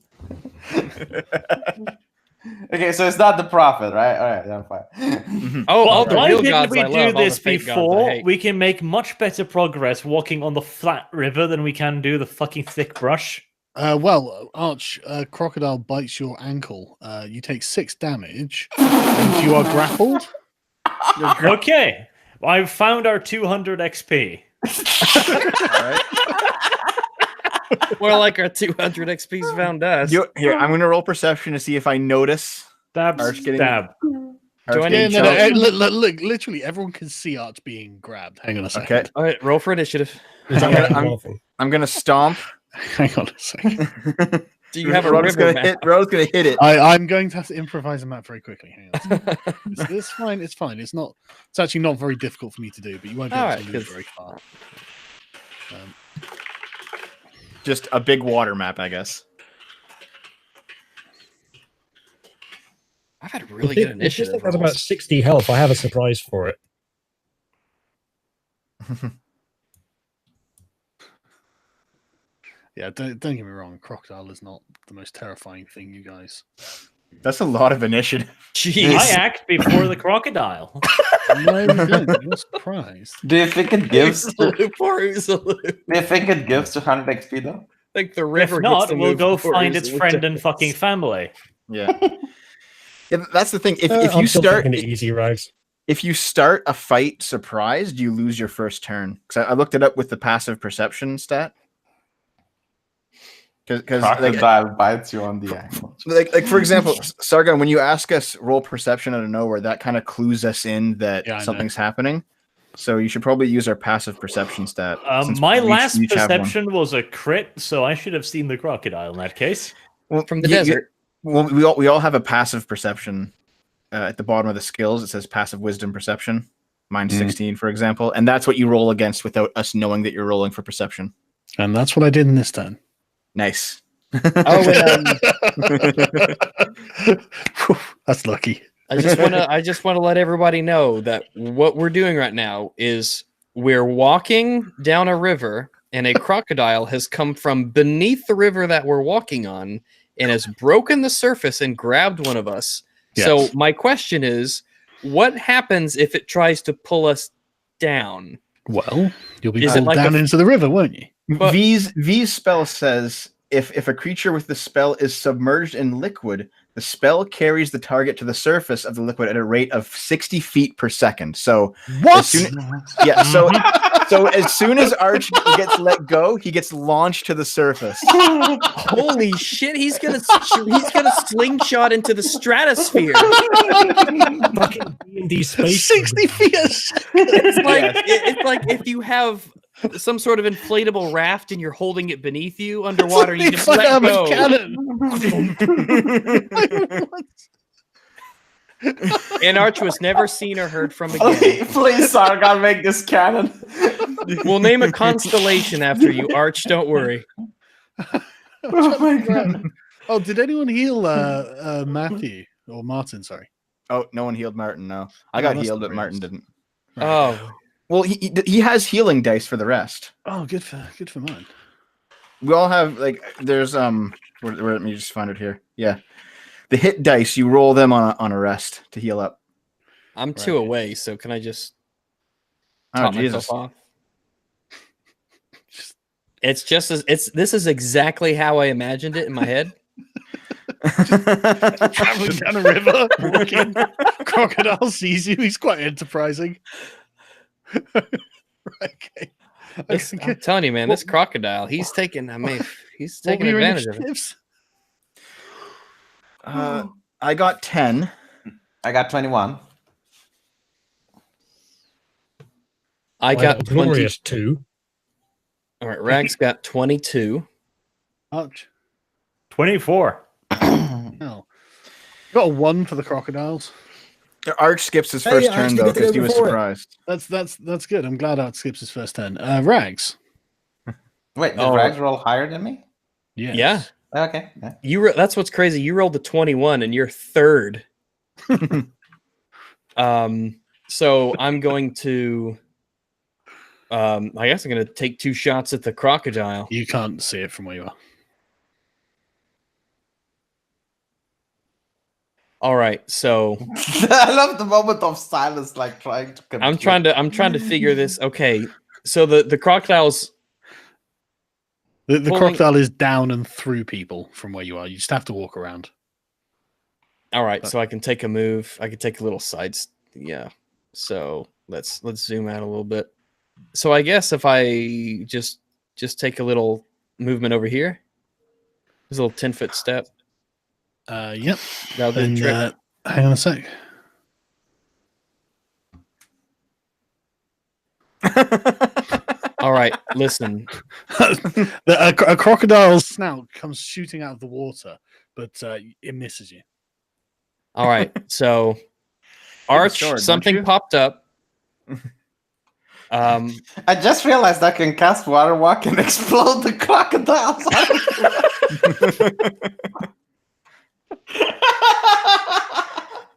Speaker 4: Okay, so it's not the prophet, right? All right, I'm fine.
Speaker 1: Oh, all
Speaker 3: Well,
Speaker 1: the
Speaker 3: why
Speaker 1: real
Speaker 3: didn't
Speaker 1: gods
Speaker 3: we
Speaker 1: I
Speaker 3: do
Speaker 1: love, all
Speaker 3: this
Speaker 1: the fake gods I
Speaker 3: before?
Speaker 1: hate.
Speaker 3: We can make much better progress walking on the flat river than we can do the fucking thick brush.
Speaker 2: Well, Arch, crocodile bites your ankle. You take 6 damage, and you are grappled.
Speaker 3: Okay, I've found our 200 XP.
Speaker 5: All right.
Speaker 1: More like our 200 XP's found us.
Speaker 5: Here, I'm going to roll perception to see if I notice
Speaker 3: Stab,
Speaker 5: Arch getting-
Speaker 3: stab.
Speaker 1: Do I
Speaker 5: Arch
Speaker 1: need
Speaker 5: getting
Speaker 2: Yeah, no,
Speaker 5: choked.
Speaker 2: look, literally, everyone can see Arch being grabbed. Hang on a second.
Speaker 5: Okay.
Speaker 1: All right, roll for initiative.
Speaker 6: Is that
Speaker 5: I'm
Speaker 6: what
Speaker 5: gonna-
Speaker 6: I'm
Speaker 5: I'm-
Speaker 6: laughing?
Speaker 5: I'm going to stomp.
Speaker 2: Hang on a second.
Speaker 1: Do you have a
Speaker 5: Rod's
Speaker 1: river
Speaker 5: gonna
Speaker 1: map?
Speaker 5: hit. Rod's going to hit it.
Speaker 2: I'm going to have to improvise a map very quickly. Hang on. a second. It's fine. It's fine. It's not. It's actually not very difficult for me to do, but you won't be able
Speaker 1: Alright,
Speaker 2: to move
Speaker 1: good.
Speaker 2: very far.
Speaker 5: Just a big water map, I guess.
Speaker 1: I've had really
Speaker 6: If
Speaker 1: good
Speaker 6: this
Speaker 1: initiative.
Speaker 6: thing has about
Speaker 1: rolls.
Speaker 6: 60 health, I have a surprise for it.
Speaker 2: Yeah, don't get me wrong. Crocodile is not the most terrifying thing, you guys.
Speaker 5: That's a lot of initiative.
Speaker 1: Jeez.
Speaker 3: I act before the crocodile.
Speaker 2: No, you don't. You're surprised.
Speaker 4: Do you think it gives?
Speaker 1: Who's the loop or who's the loop?
Speaker 4: Do you think it gives 200 XP though?
Speaker 1: Like the
Speaker 3: If
Speaker 1: river. gets
Speaker 3: not,
Speaker 1: to
Speaker 3: we'll
Speaker 1: move
Speaker 3: go
Speaker 1: before
Speaker 3: find
Speaker 1: who's
Speaker 3: its
Speaker 1: the
Speaker 3: friend
Speaker 1: loop.
Speaker 3: and fucking family.
Speaker 5: Yeah. Yeah, that's the thing. If
Speaker 6: I'm
Speaker 5: you
Speaker 6: still
Speaker 5: start
Speaker 6: taking it easy, Rags.
Speaker 5: if you start a fight surprised, you lose your first turn. Because I looked it up with the passive perception stat. Because
Speaker 4: Crocodile bites you on the ankle.
Speaker 5: like for example, Sargon, when you ask us roll perception out of nowhere, that kind of clues us in that
Speaker 2: Yeah, I know.
Speaker 5: something's happening. So you should probably use our passive perception stat. since
Speaker 3: My
Speaker 5: we
Speaker 3: last
Speaker 5: each have one.
Speaker 3: perception was a crit, so I should have seen the crocodile in that case.
Speaker 5: Well,
Speaker 1: From the
Speaker 5: you-
Speaker 1: desert.
Speaker 5: Well, we all have a passive perception at the bottom of the skills. It says passive wisdom perception. Mine's 16, for example, and that's what you roll against without us knowing that you're rolling for perception.
Speaker 2: And that's what I did in this turn.
Speaker 5: Nice.
Speaker 1: Oh, and,
Speaker 2: That's lucky.
Speaker 1: I just want to let everybody know that what we're doing right now is we're walking down a river, and a crocodile has come from beneath the river that we're walking on and has broken the surface and grabbed one of us.
Speaker 2: Yes.
Speaker 1: So my question is, what happens if it tries to pull us down?
Speaker 2: Well, you'll be
Speaker 1: Is it
Speaker 2: pulled
Speaker 1: like
Speaker 2: down into the river, won't you?
Speaker 1: But-
Speaker 5: V's spell says if a creature with the spell is submerged in liquid, the spell carries the target to the surface of the liquid at a rate of 60 feet per second. So
Speaker 2: What?
Speaker 5: so as soon as Arch gets let go, he gets launched to the surface.
Speaker 1: Holy shit! He's gonna slingshot into the stratosphere.
Speaker 6: Fucking D&D space.
Speaker 2: 60 feet a second.
Speaker 1: It's like if you have some sort of inflatable raft and you're holding it beneath you underwater, you just let go. And Arch was never seen or heard from again.
Speaker 4: Please, Sargon, make this canon.
Speaker 1: We'll name a constellation after you, Arch. Don't worry.
Speaker 4: Oh my god.
Speaker 2: Oh, did anyone heal Matthew or Martin? Sorry.
Speaker 5: Oh, no one healed Martin. No, I
Speaker 2: Oh,
Speaker 5: got
Speaker 2: that's
Speaker 5: healed,
Speaker 2: not
Speaker 5: but Martin didn't.
Speaker 1: Oh,
Speaker 5: Well, he has healing dice for the rest.
Speaker 2: Oh, good for mine.
Speaker 5: We all have there's let me just find it here. Yeah, the hit dice, you roll them on a rest to heal up.
Speaker 1: I'm two away, so can I just
Speaker 5: Oh
Speaker 1: top
Speaker 5: Jesus!
Speaker 1: myself off? This is exactly how I imagined it in my head.
Speaker 2: Traveling down a river, walking. Crocodile sees you. He's quite enterprising. Okay.
Speaker 1: I'm telling you, man, this crocodile, he's taking taking advantage of it.
Speaker 5: I got 10.
Speaker 4: I got 21.
Speaker 1: I got 20.
Speaker 6: glorious 2.
Speaker 1: All right, Rags got 22.
Speaker 2: Ouch.
Speaker 3: 24.
Speaker 2: Oh. Got a 1 for the crocodiles.
Speaker 5: Arch skips his
Speaker 6: Hey,
Speaker 5: first
Speaker 6: I
Speaker 5: turn
Speaker 6: actually
Speaker 5: though
Speaker 6: get to go
Speaker 5: because he was
Speaker 6: before it.
Speaker 5: surprised.
Speaker 2: That's good. I'm glad Art skips his first turn. Rags.
Speaker 4: Wait, did
Speaker 1: Oh.
Speaker 4: Rags roll higher than me?
Speaker 2: Yes.
Speaker 1: Yeah.
Speaker 4: Okay. Yeah.
Speaker 1: That's what's crazy. You rolled the 21 and you're third. So I'm going to I guess I'm going to take 2 shots at the crocodile.
Speaker 2: You can't see it from where you are.
Speaker 1: All right. So
Speaker 4: I love the moment of silence, like trying to.
Speaker 1: I'm trying to figure this. Okay. So the crocodile's
Speaker 2: The
Speaker 1: Pulling-
Speaker 2: crocodile is down and through people from where you are. You just have to walk around.
Speaker 1: all right. So I can take a move. I can take a little side. Yeah. So let's zoom out a little bit. So I guess if I just take a little movement over here, there's a little 10-foot step.
Speaker 2: Yep.
Speaker 1: That'll do the
Speaker 2: And,
Speaker 1: trick.
Speaker 2: hang on a sec.
Speaker 1: All right. Listen.
Speaker 2: A crocodile's snout comes shooting out of the water, but it misses you.
Speaker 1: All right. So Arch,
Speaker 5: sword, don't
Speaker 1: something
Speaker 5: you?
Speaker 1: popped up.
Speaker 4: I just realized I can cast water walk and explode the crocodiles.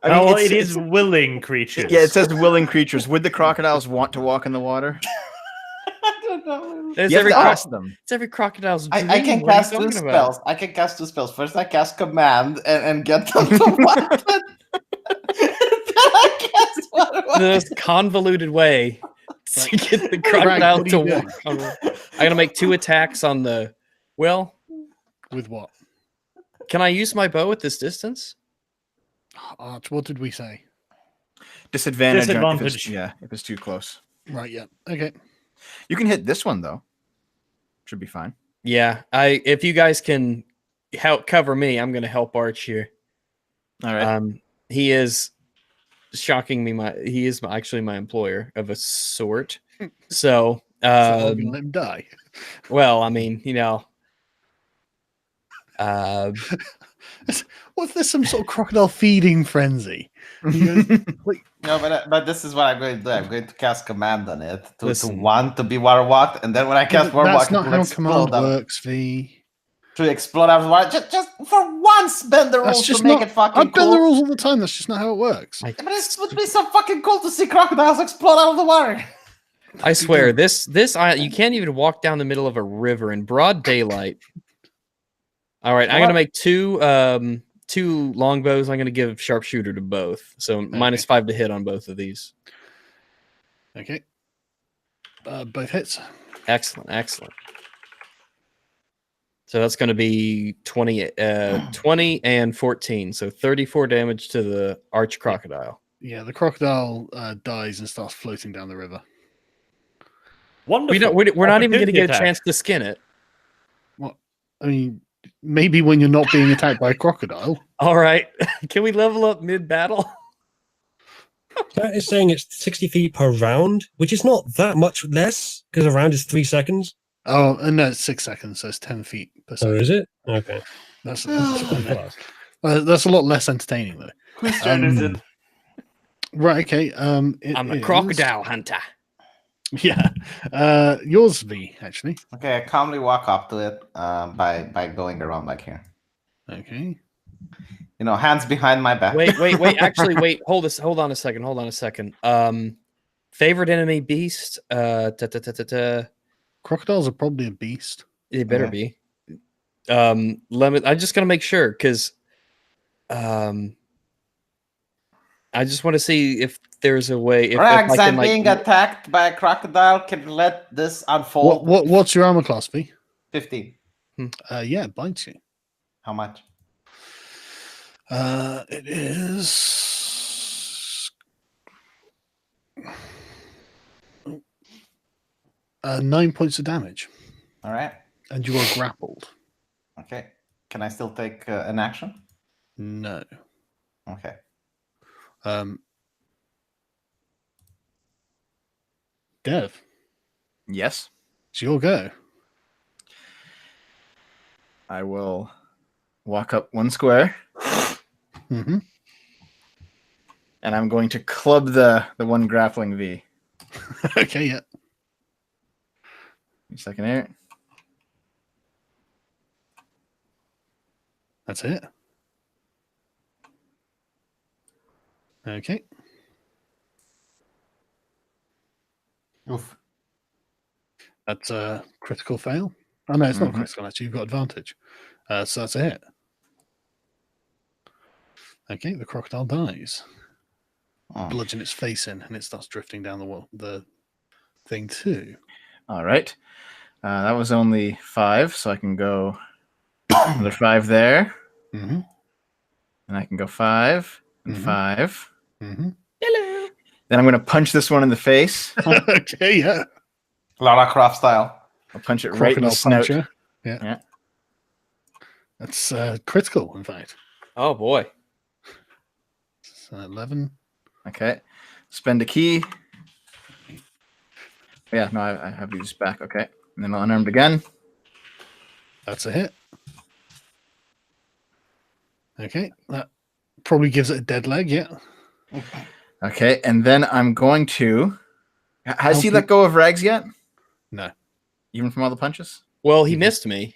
Speaker 5: I mean,
Speaker 3: It is willing creatures.
Speaker 5: Yeah, it says willing creatures. Would the crocodiles want to walk in the water?
Speaker 1: There's
Speaker 5: You have
Speaker 1: every
Speaker 5: to
Speaker 1: cro-
Speaker 5: ask them.
Speaker 1: it's every crocodile's
Speaker 4: I
Speaker 1: dream.
Speaker 4: can
Speaker 1: What are you
Speaker 4: cast two
Speaker 1: talking about?
Speaker 4: spells. I can cast 2 spells. First, I cast command and get them to weapon. Then I cast one
Speaker 1: The
Speaker 4: weapon.
Speaker 1: most convoluted way to get the crocodile
Speaker 2: what do
Speaker 1: to
Speaker 2: you do?
Speaker 1: walk. I gotta make 2 attacks on the. Well,
Speaker 2: With what?
Speaker 1: can I use my bow at this distance?
Speaker 2: Arch, what did we say?
Speaker 5: Disadvantage.
Speaker 3: Disadvantage.
Speaker 5: If it's too close.
Speaker 2: Right, yeah. Okay.
Speaker 5: You can hit this one though. Should be fine.
Speaker 1: Yeah, if you guys can help cover me, I'm gonna help Arch here.
Speaker 5: All right.
Speaker 1: He is shocking me. He is actually my employer of a sort. So,
Speaker 2: So I'm gonna let him die.
Speaker 1: well, I mean,
Speaker 2: What's this? Some sort of crocodile feeding frenzy? You guys-
Speaker 4: No, but this is what I'm going to do. I'm going to cast command on it to
Speaker 1: Listen.
Speaker 4: want to be water walked, and then when I cast water
Speaker 2: That's
Speaker 4: walk,
Speaker 2: not
Speaker 4: it
Speaker 2: how
Speaker 4: will
Speaker 2: command
Speaker 4: explode.
Speaker 2: works, V.
Speaker 4: To explode out of water. Just for once, bend the
Speaker 2: That's
Speaker 4: rules
Speaker 2: just
Speaker 4: to make
Speaker 2: not.
Speaker 4: it fucking
Speaker 2: I bend
Speaker 4: cool.
Speaker 2: the rules all the time. That's just not how it works.
Speaker 1: I,
Speaker 4: But it would be so fucking cool to see crocodiles explode out of the water.
Speaker 1: I swear, this you can't even walk down the middle of a river in broad daylight. All right, I'm gonna make 2 longbows. I'm gonna give sharpshooter to both, so -5 to hit on both of these.
Speaker 2: Okay. Both hits.
Speaker 1: Excellent, excellent. So that's going to be 20 and 14, so 34 damage to the arch crocodile.
Speaker 2: Yeah, the crocodile dies and starts floating down the river.
Speaker 3: Wonderful.
Speaker 1: We're not even going to
Speaker 3: Opportunity
Speaker 1: get a
Speaker 3: attack.
Speaker 1: chance to skin it.
Speaker 2: I mean, maybe when you're not being attacked by a crocodile.
Speaker 1: All right, can we level up mid battle?
Speaker 6: That is saying it's 60 feet per round, which is not that much less because a round is 3 seconds.
Speaker 2: Oh, no, it's 6 seconds, so it's 10 feet per
Speaker 6: So
Speaker 2: second.
Speaker 6: is it? Okay.
Speaker 2: That's
Speaker 6: Fast.
Speaker 2: that's a lot less entertaining, though.
Speaker 4: Whose turn is it?
Speaker 2: Right, okay.
Speaker 1: I'm a
Speaker 2: is-
Speaker 1: crocodile hunter.
Speaker 2: Yeah. Yours, V, actually.
Speaker 4: Okay, I calmly walk up to it by going around like here.
Speaker 2: Okay.
Speaker 4: You know, hands behind my back.
Speaker 1: Wait. Actually, wait. Hold on a second. Favorite enemy beast.
Speaker 2: Crocodiles are probably a beast.
Speaker 1: It better be. Lemon. I'm just gonna make sure because, I just want to see if there's a way. If
Speaker 4: Rags,
Speaker 1: I can,
Speaker 4: I'm being attacked by a crocodile. Can let this unfold.
Speaker 2: What's your armor class, V?
Speaker 4: 15.
Speaker 2: Yeah, it bites you.
Speaker 4: How much?
Speaker 2: It is 9 points of damage,
Speaker 4: All right.
Speaker 2: and you are grappled.
Speaker 4: Okay. Can I still take an action?
Speaker 2: No.
Speaker 4: Okay.
Speaker 2: Dev,
Speaker 5: Yes.
Speaker 2: it's your go.
Speaker 5: I will walk up 1 square,
Speaker 2: Mm-hmm.
Speaker 5: and I'm going to club the one grappling V.
Speaker 2: Okay, yeah.
Speaker 5: Give me a second here.
Speaker 2: That's it. Okay.
Speaker 4: Oof.
Speaker 2: That's a critical fail. Oh, no, it's not
Speaker 5: Mhm.
Speaker 2: critical, actually. You've got advantage. So that's a hit. Okay, the crocodile dies.
Speaker 4: Oh.
Speaker 2: Bludgeon its face in, and it starts drifting down the thing too.
Speaker 5: All right. That was only 5, so I can go another 5 there,
Speaker 2: Mm-hmm.
Speaker 5: and I can go 5 and
Speaker 2: Mhm.
Speaker 5: 5.
Speaker 2: Mm-hmm.
Speaker 1: Hello.
Speaker 5: Then I'm going to punch this one in the face.
Speaker 2: Okay, yeah.
Speaker 4: Lara Croft style.
Speaker 5: I'll punch it right in the
Speaker 2: Crocodile
Speaker 5: snout.
Speaker 2: puncher. Yeah.
Speaker 5: Yeah.
Speaker 2: That's critical, in fact.
Speaker 1: Oh boy.
Speaker 2: So 11.
Speaker 5: Okay. Spend a key. Yeah, no, I have these back. Okay. And then I'll unarmed again.
Speaker 2: That's a hit. Okay, that probably gives it a dead leg, yeah.
Speaker 5: Okay. And then I'm going to. Has he
Speaker 2: Okay.
Speaker 5: let go of Rags yet?
Speaker 2: No.
Speaker 5: Even from all the punches?
Speaker 1: Well, he missed me.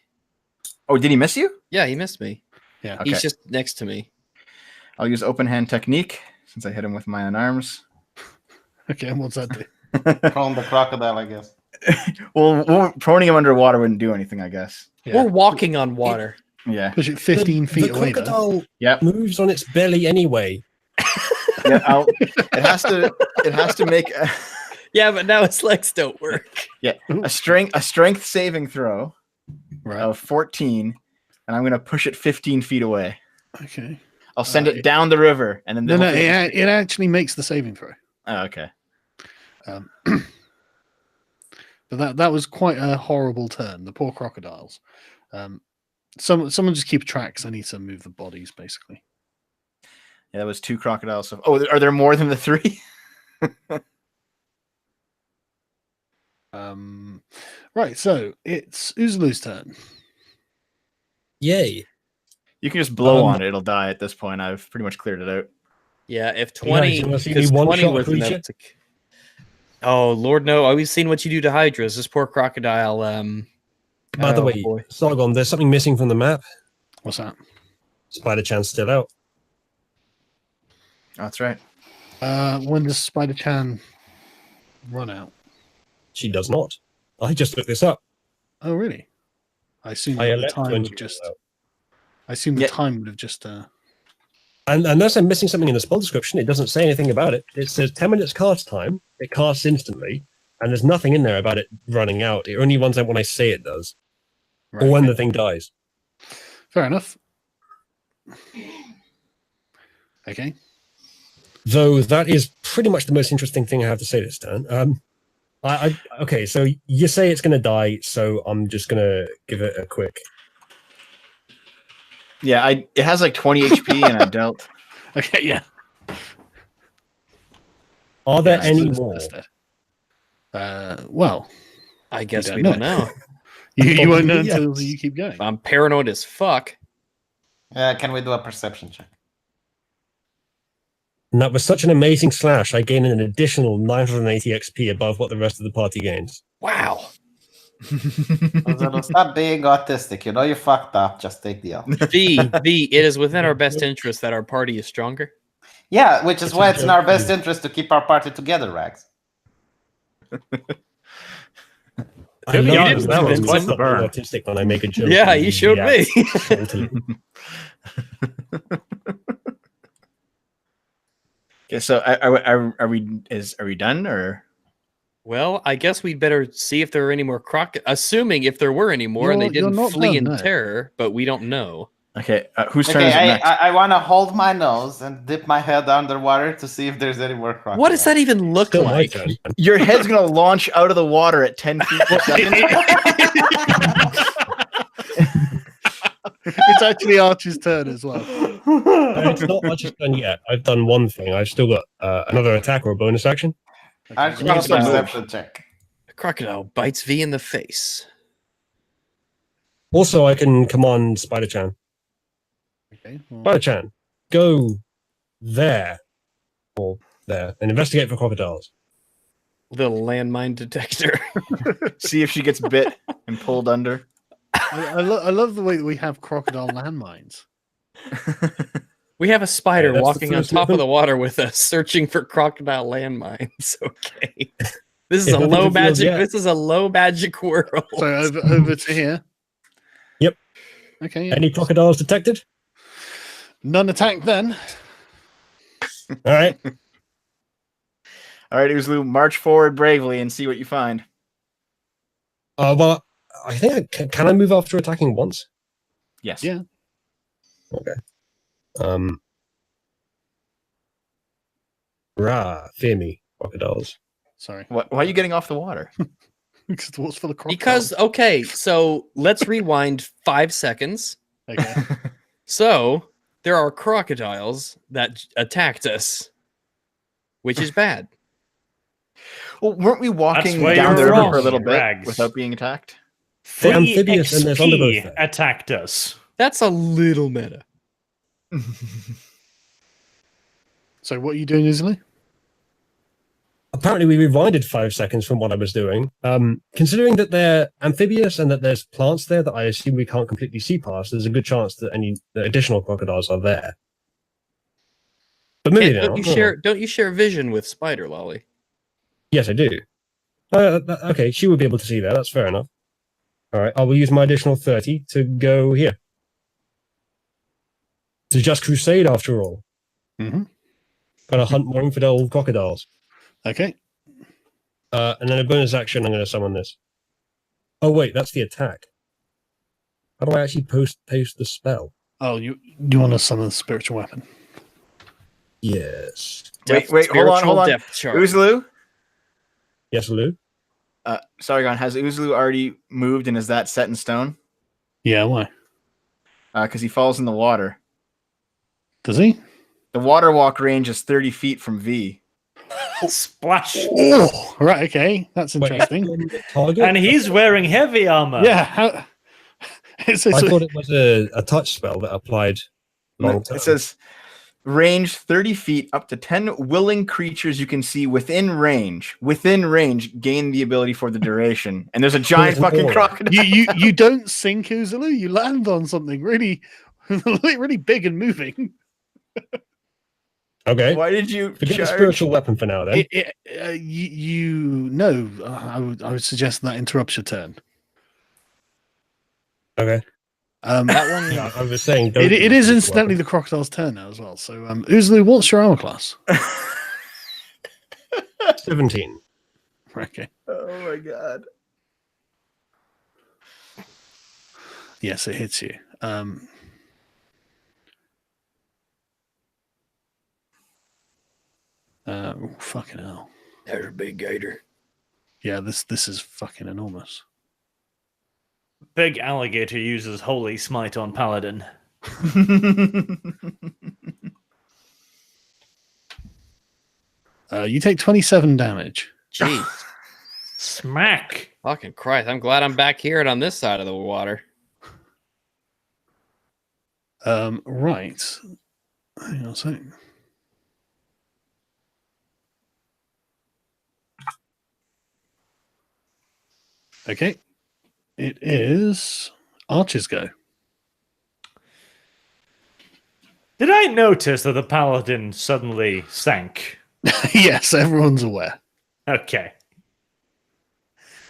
Speaker 5: Oh, did he miss you?
Speaker 1: Yeah, he missed me.
Speaker 2: Yeah.
Speaker 5: Okay.
Speaker 1: He's just next to me.
Speaker 5: I'll use open hand technique since I hit him with my unarms.
Speaker 2: Okay, and what's that do?
Speaker 4: Prone the crocodile, I guess.
Speaker 5: Well, proning him underwater wouldn't do anything, I guess.
Speaker 1: We're walking on water.
Speaker 5: Yeah.
Speaker 2: Push it 15 feet
Speaker 6: the
Speaker 2: away. Though.
Speaker 6: crocodile
Speaker 5: Yep.
Speaker 6: moves on its belly anyway.
Speaker 5: Yeah. It has to make
Speaker 1: Yeah, but now its legs don't work.
Speaker 5: a strength saving throw
Speaker 2: Right.
Speaker 5: of 14, and I'm gonna push it 15 feet away.
Speaker 2: Okay.
Speaker 5: I'll send it down the river, and then
Speaker 2: No, it actually makes the saving throw.
Speaker 5: Oh, okay.
Speaker 2: But that was quite a horrible turn. The poor crocodiles. Someone just keep track. 'Cause I need to move the bodies, basically.
Speaker 5: Yeah, that was 2 crocodiles. Oh, are there more than the 3?
Speaker 2: Right. So it's Uzulu's turn.
Speaker 6: Yay.
Speaker 5: You can just blow on it; it'll die at this point. I've pretty much cleared it out.
Speaker 1: Yeah, if
Speaker 6: Yeah,
Speaker 1: 20,
Speaker 6: you wanna see me
Speaker 1: because
Speaker 6: one
Speaker 1: 20
Speaker 6: shot
Speaker 1: was
Speaker 6: creature?
Speaker 1: enough to. Oh Lord, no! I've seen what you do to hydras. This poor crocodile.
Speaker 6: By the
Speaker 1: oh,
Speaker 6: way,
Speaker 1: boy.
Speaker 6: Sargon, there's something missing from the map.
Speaker 2: What's that?
Speaker 6: Spider Chan's still out.
Speaker 5: Oh, that's right.
Speaker 2: When does Spider Chan run out?
Speaker 6: She does not. I just looked this up.
Speaker 2: Oh, really? I assume
Speaker 6: I
Speaker 2: the
Speaker 6: elect
Speaker 2: time
Speaker 6: when
Speaker 2: would
Speaker 6: she
Speaker 2: just.
Speaker 6: runs out.
Speaker 2: I assume the
Speaker 5: Yeah.
Speaker 2: time would have just.
Speaker 6: And unless I'm missing something in the spell description, it doesn't say anything about it. It says 10 minutes cast time. It casts instantly, and there's nothing in there about it running out. It only runs out when I say it does,
Speaker 2: Right.
Speaker 6: or when the thing dies.
Speaker 2: Fair enough. Okay.
Speaker 6: Though that is pretty much the most interesting thing I have to say this turn. Okay, so you say it's going to die, so I'm just going to give it a quick.
Speaker 5: Yeah, it has like 20 HP, and I dealt.
Speaker 2: Okay. Yeah.
Speaker 6: Are there
Speaker 2: Yeah,
Speaker 6: any
Speaker 2: that's-
Speaker 6: more?
Speaker 2: that's dead. Well,
Speaker 1: I guess
Speaker 2: don't
Speaker 1: we
Speaker 2: know.
Speaker 1: don't know.
Speaker 2: you won't know
Speaker 6: Yes.
Speaker 2: until you keep going.
Speaker 1: I'm paranoid as fuck.
Speaker 7: Can we do a perception check?
Speaker 6: And that was such an amazing slash. I gained an additional 980 XP above what the rest of the party gains.
Speaker 1: Wow.
Speaker 7: Stop being autistic. You know you fucked up. Just take the L.
Speaker 1: V, it is within our best interest that our party is stronger.
Speaker 7: Yeah, which is
Speaker 6: It's
Speaker 7: why
Speaker 6: a
Speaker 7: it's in
Speaker 6: joke,
Speaker 7: our best
Speaker 6: you-
Speaker 7: interest to keep our party together, Rags.
Speaker 6: I
Speaker 1: You
Speaker 6: love
Speaker 1: didn't
Speaker 6: that
Speaker 1: convince
Speaker 6: one.
Speaker 1: him.
Speaker 6: It's not being autistic when I make a joke.
Speaker 1: Yeah,
Speaker 6: and
Speaker 1: you showed me.
Speaker 6: react totally.
Speaker 5: Okay, so are we done or?
Speaker 1: Well, I guess we'd better see if there are any more assuming if there were any more and they
Speaker 2: You're
Speaker 1: didn't
Speaker 2: not
Speaker 1: flee
Speaker 2: done,
Speaker 1: in
Speaker 2: no.
Speaker 1: terror, but we don't know.
Speaker 5: Okay, whose turn is
Speaker 7: Okay,
Speaker 5: it next?
Speaker 7: I want to hold my nose and dip my head underwater to see if there's any more crocodiles.
Speaker 1: What does that even look
Speaker 6: Still my
Speaker 1: like?
Speaker 6: turn.
Speaker 5: Your head's gonna launch out of the water at 10 feet per second.
Speaker 2: It's actually Archer's turn as well.
Speaker 6: It's not much is done yet. I've done one thing. I've still got another attack or a bonus action.
Speaker 7: I should
Speaker 5: You
Speaker 7: do a
Speaker 5: can still move.
Speaker 7: perception check.
Speaker 1: A crocodile bites V in the face.
Speaker 6: Also, I can command Spider-Chan.
Speaker 2: Okay. Well,
Speaker 6: Spider-Chan, go there. Or there. And investigate for crocodiles.
Speaker 1: Little landmine detector.
Speaker 5: See if she gets bit and pulled under.
Speaker 2: I love the way that we have crocodile landmines.
Speaker 1: We have a spider
Speaker 6: Yeah, that's the
Speaker 1: walking on
Speaker 6: first
Speaker 1: top
Speaker 6: one.
Speaker 1: of the water with us, searching for crocodile landmines. Okay, this is
Speaker 6: Yeah,
Speaker 1: a
Speaker 6: nothing
Speaker 1: low
Speaker 6: to feel
Speaker 1: magic.
Speaker 6: yet.
Speaker 1: This is a low magic world.
Speaker 2: So over to here.
Speaker 6: Yep.
Speaker 2: Okay. Yeah.
Speaker 6: Any crocodiles detected?
Speaker 2: None attack then.
Speaker 6: All right.
Speaker 5: All right, Uzlu, march forward bravely and see what you find.
Speaker 6: Well, I think can I move after attacking once?
Speaker 5: Yes.
Speaker 2: Yeah.
Speaker 6: Fear me, crocodiles.
Speaker 2: Sorry.
Speaker 5: Why are you getting off the water?
Speaker 2: Because the water's full of crocodiles.
Speaker 1: Because okay, so let's rewind 5 seconds.
Speaker 2: Okay.
Speaker 1: So there are crocodiles that attacked us, which is bad.
Speaker 5: Well, weren't we walking
Speaker 3: where
Speaker 5: down the
Speaker 3: you're
Speaker 5: river
Speaker 3: wrong,
Speaker 5: for a little bit
Speaker 3: Rags.
Speaker 5: without being attacked?
Speaker 6: They're
Speaker 3: 3
Speaker 6: amphibious and there's undergrowth
Speaker 3: XP
Speaker 6: there.
Speaker 3: attacked us.
Speaker 1: That's a little meta.
Speaker 2: So what are you doing, Isley?
Speaker 6: Apparently, we rewinded 5 seconds from what I was doing. Considering that they're amphibious and that there's plants there that I assume we can't completely see past, there's a good chance that any additional crocodiles are there. But maybe
Speaker 1: And
Speaker 6: they're not.
Speaker 1: don't you share vision with Spider Lolly?
Speaker 6: Yes, I do. Okay, she would be able to see that. That's fair enough. All right, I will use my additional 30 to go here. To just crusade, after all.
Speaker 2: Mm-hmm.
Speaker 6: Gotta hunt more infidel crocodiles.
Speaker 2: Okay.
Speaker 6: And then a bonus action, I'm going to summon this. Oh, wait, that's the attack. How do I actually paste the spell?
Speaker 2: Oh, you want to summon a spiritual weapon?
Speaker 6: Yes.
Speaker 5: Wait, hold on.
Speaker 1: Depth chart.
Speaker 5: Uzlu?
Speaker 6: Yes, Lou?
Speaker 5: Sargon, has Uzlu already moved and is that set in stone?
Speaker 2: Yeah, why?
Speaker 5: Because he falls in the water.
Speaker 2: Does he?
Speaker 5: The water walk range is 30 feet from V.
Speaker 3: Splash.
Speaker 2: Oh, right, okay. That's interesting.
Speaker 6: Target?
Speaker 3: And he's wearing heavy armor.
Speaker 2: Yeah. How...
Speaker 6: I thought it was a touch spell that applied long term.
Speaker 5: It says range 30 feet up to 10 willing creatures you can see within range. Within range, gain the ability for the duration. And there's a giant fucking crocodile.
Speaker 2: You don't sink, Uzulu. You land on something really, really big and moving.
Speaker 6: Okay.
Speaker 5: Why did you
Speaker 6: Forget the
Speaker 5: charge?
Speaker 6: spiritual weapon for now, then.
Speaker 2: I would suggest that interrupts your turn.
Speaker 6: Okay.
Speaker 2: That one.
Speaker 6: Yeah, I was saying.
Speaker 2: It is incidentally the crocodile's turn now as well. So, Uzulu, what's your armor class?
Speaker 6: 17.
Speaker 2: Okay.
Speaker 5: Oh my god.
Speaker 2: Yes, it hits you. Fucking hell.
Speaker 1: There's a big gator.
Speaker 2: Yeah, this is fucking enormous.
Speaker 3: Big alligator uses holy smite on paladin.
Speaker 2: You take 27 damage.
Speaker 1: Jeez.
Speaker 3: Smack.
Speaker 1: Fucking Christ. I'm glad I'm back here and on this side of the water.
Speaker 2: Right. Hang on a second. Okay. It is Archer's go.
Speaker 3: Did I notice that the paladin suddenly sank?
Speaker 2: Yes, everyone's aware.
Speaker 3: Okay.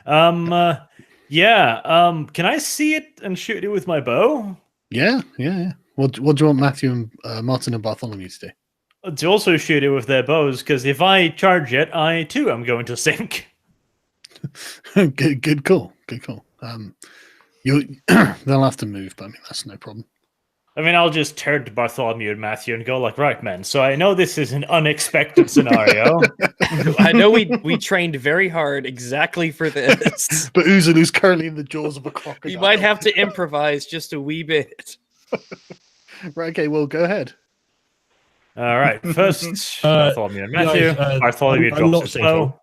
Speaker 3: Can I see it and shoot it with my bow?
Speaker 2: Yeah. What do you want Matthew and Martin and Bartholomew to do?
Speaker 3: To also shoot it with their bows, because if I charge it, I too am going to sink.
Speaker 2: Good call. They'll have to move, but I mean that's no problem.
Speaker 3: I mean, I'll just turn to Bartholomew and Matthew and go like, right, men, so I know this is an unexpected scenario.
Speaker 1: I know we trained very hard exactly for this.
Speaker 2: But Uzulu's currently in the jaws of a crocodile.
Speaker 1: You might have to improvise just a wee bit.
Speaker 2: Right, okay, well, go ahead.
Speaker 3: All right, first, Bartholomew and Matthew.
Speaker 6: Guys,
Speaker 3: Bartholomew
Speaker 6: I'm
Speaker 3: drops
Speaker 6: not
Speaker 3: his
Speaker 6: sinking.
Speaker 3: bow.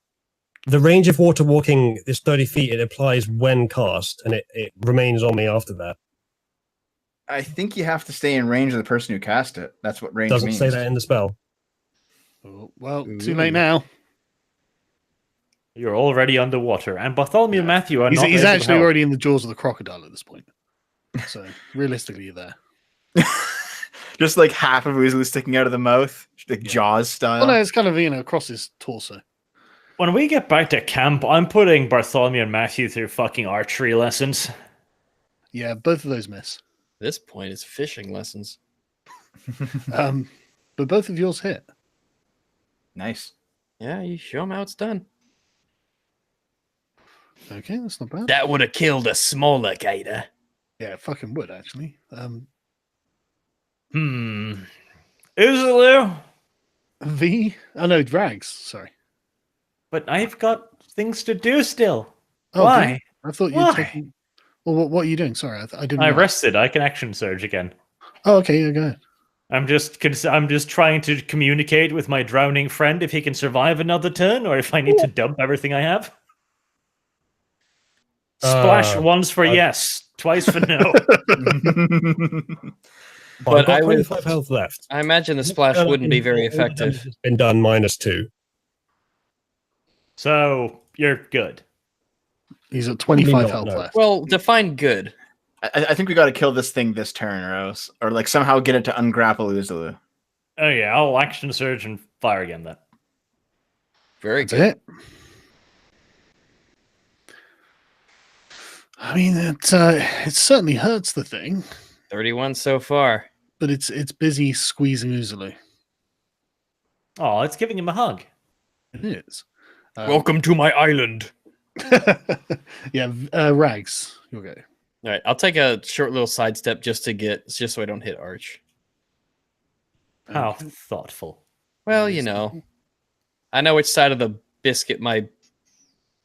Speaker 6: The range of water walking is 30 feet. It applies when cast, and it remains on me after that.
Speaker 5: I think you have to stay in range of the person who cast it. That's what range
Speaker 6: Doesn't
Speaker 5: means.
Speaker 6: say that in the spell.
Speaker 2: Oh, well, too late now.
Speaker 3: You're already underwater, and Bartholomew and Matthew are
Speaker 2: He's
Speaker 3: not.
Speaker 2: actually already in the jaws of the crocodile at this point. So realistically, you're there.
Speaker 5: Just like half of Weasley sticking out of the mouth, like Jaws style.
Speaker 2: Well, no, it's kind of across his torso.
Speaker 3: When we get back to camp, I'm putting Bartholomew and Matthew through fucking archery lessons.
Speaker 2: Yeah, both of those miss.
Speaker 1: At this point, it's fishing lessons.
Speaker 2: But both of yours hit.
Speaker 5: Nice.
Speaker 1: Yeah, you show them how it's done.
Speaker 2: Okay, that's not bad.
Speaker 1: That would have killed a smaller gator.
Speaker 2: Yeah, it fucking would actually.
Speaker 3: Uzulu?
Speaker 2: V? Oh no, Drags. Sorry.
Speaker 3: But I've got things to do still.
Speaker 2: Oh,
Speaker 3: Why?
Speaker 2: I thought
Speaker 3: Why?
Speaker 2: you'd taken. Well, what are you doing? Sorry, I didn't.
Speaker 3: I
Speaker 2: know.
Speaker 3: rested. I can action surge again.
Speaker 2: Oh, okay, yeah, go ahead.
Speaker 3: I'm just trying to communicate with my drowning friend if he can survive another turn, or if I need to dump everything I have. Splash once for yes, twice for no.
Speaker 6: But I've got
Speaker 1: I would-
Speaker 6: 25 health left.
Speaker 1: I imagine the splash wouldn't be very effective.
Speaker 6: It's been done -2.
Speaker 3: So you're good.
Speaker 2: He's at 25
Speaker 6: Probably not,
Speaker 2: health
Speaker 6: no.
Speaker 2: left.
Speaker 1: Well, define good.
Speaker 5: I think we got to kill this thing this turn, or else, or like somehow get it to ungrapple Uzulu.
Speaker 3: Oh yeah, I'll action surge and fire again then.
Speaker 1: Very
Speaker 2: That's
Speaker 1: good.
Speaker 2: it. mean, it certainly hurts the thing,
Speaker 1: 31 so far.
Speaker 2: but it's busy squeezing Uzulu.
Speaker 3: Oh, it's giving him a hug.
Speaker 2: It is.
Speaker 1: Welcome to my island.
Speaker 2: Yeah, Rags, you'll go.
Speaker 1: All right, I'll take a short little sidestep just so I don't hit Arch.
Speaker 3: How
Speaker 2: Okay.
Speaker 3: thoughtful.
Speaker 1: Well, you know, I know which side of the biscuit my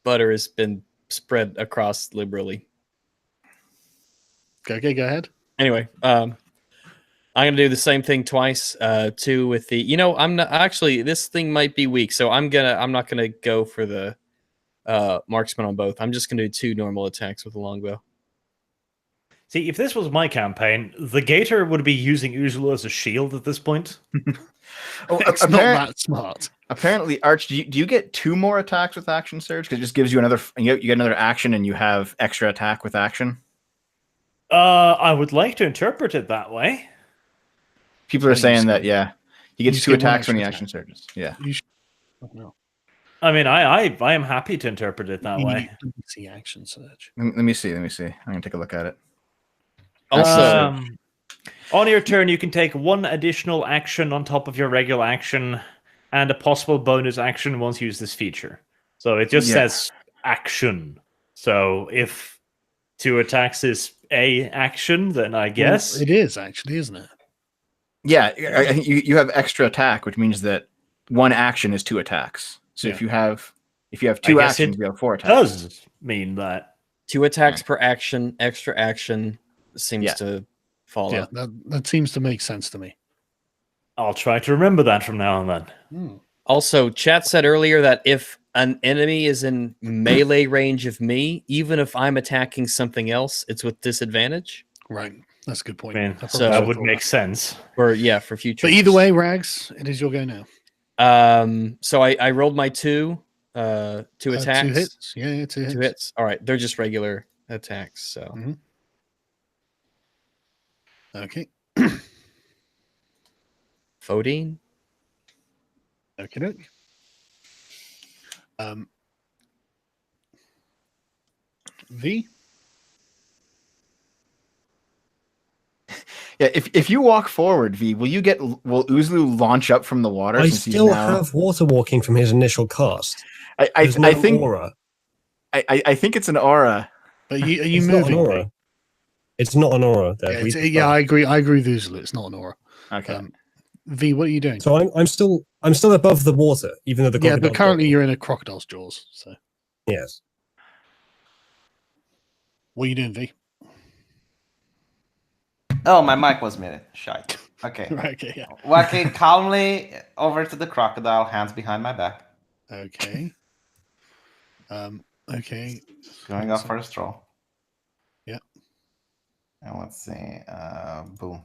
Speaker 1: butter has been spread across liberally.
Speaker 2: Okay, go ahead.
Speaker 1: Anyway, I'm gonna do the same thing twice. Two with the. You know, I'm not actually. This thing might be weak, so I'm not gonna go for the marksman on both. I'm just gonna do 2 normal attacks with the longbow.
Speaker 3: See, if this was my campaign, the Gator would be using Uzulu as a shield at this point.
Speaker 5: Oh,
Speaker 2: It's not that smart.
Speaker 5: apparently, Arch, do you get 2 more attacks with action surge? Because it just gives you another. You get another action, and you have extra attack with action.
Speaker 3: I would like to interpret it that way.
Speaker 5: People are
Speaker 2: I think
Speaker 5: saying
Speaker 2: so.
Speaker 5: that, yeah, he gets
Speaker 2: You
Speaker 5: 2
Speaker 2: get one
Speaker 5: attacks when he
Speaker 2: extra
Speaker 5: action surges. Yeah.
Speaker 2: You should. Oh, no.
Speaker 3: I mean, I am happy to interpret it that
Speaker 2: You
Speaker 3: way.
Speaker 2: need to see action surge.
Speaker 5: Let me see. I'm gonna take a look at it.
Speaker 1: Also,
Speaker 3: On your turn, you can take 1 additional action on top of your regular action and a possible bonus action once you use this feature. So it just
Speaker 5: Yeah.
Speaker 3: says action. So if 2 attacks is a action, then I guess.
Speaker 2: Well, it is actually, isn't it?
Speaker 5: Yeah, I think you have extra attack, which means that 1 action is 2 attacks. So
Speaker 2: Yeah.
Speaker 5: if you have
Speaker 3: I
Speaker 5: 2
Speaker 3: guess
Speaker 5: actions,
Speaker 3: it
Speaker 5: you have 4 attacks.
Speaker 3: does mean that.
Speaker 1: 2 attacks per action. Extra action seems
Speaker 5: Yeah.
Speaker 1: to follow.
Speaker 2: Yeah, that seems to make sense to me.
Speaker 3: I'll try to remember that from now on then.
Speaker 2: Hmm.
Speaker 1: Also, chat said earlier that if an enemy is in melee range of me, even if I'm attacking something else, it's with disadvantage.
Speaker 2: Right, that's a good
Speaker 3: I
Speaker 2: point.
Speaker 3: mean,
Speaker 2: I probably
Speaker 1: so
Speaker 3: that
Speaker 2: should've
Speaker 3: would
Speaker 2: thought
Speaker 3: make
Speaker 2: that.
Speaker 3: sense.
Speaker 1: Or yeah, for future.
Speaker 2: But either
Speaker 1: use.
Speaker 2: way, Rags, it is your go now.
Speaker 1: So I rolled my 2 two attacks.
Speaker 2: 2 hits. Yeah, 2 hits.
Speaker 1: 2 hits. All right, they're just regular attacks. So
Speaker 2: Mhm. Okay.
Speaker 1: 14.
Speaker 2: Okay. V.
Speaker 5: Yeah, if you walk forward, V, will Uzlu launch up from the water?
Speaker 6: I
Speaker 5: since he's
Speaker 6: still
Speaker 5: now-
Speaker 6: have water walking from his initial cast.
Speaker 5: I
Speaker 6: There's no
Speaker 5: think
Speaker 6: aura.
Speaker 5: I think it's an aura.
Speaker 2: But are you
Speaker 6: It's not an
Speaker 2: moving?
Speaker 6: aura. It's not an aura.
Speaker 2: Yeah,
Speaker 6: Dev.
Speaker 2: yeah, I agree. I agree with Uzulu. It's not an aura.
Speaker 5: Okay.
Speaker 2: V, what are you doing?
Speaker 6: So I'm still above the water, even though the
Speaker 2: Yeah,
Speaker 6: crocodile's
Speaker 2: but currently
Speaker 6: got me.
Speaker 2: you're in a crocodile's jaws. So
Speaker 6: Yes.
Speaker 2: what are you doing, V?
Speaker 7: Oh, my mic was muted. Shite. Okay.
Speaker 2: Right. Okay. Yeah.
Speaker 7: Walking calmly over to the crocodile, hands behind my back.
Speaker 2: Okay. Okay.
Speaker 7: Going off for a stroll.
Speaker 2: Yeah.
Speaker 7: And let's see. Boom.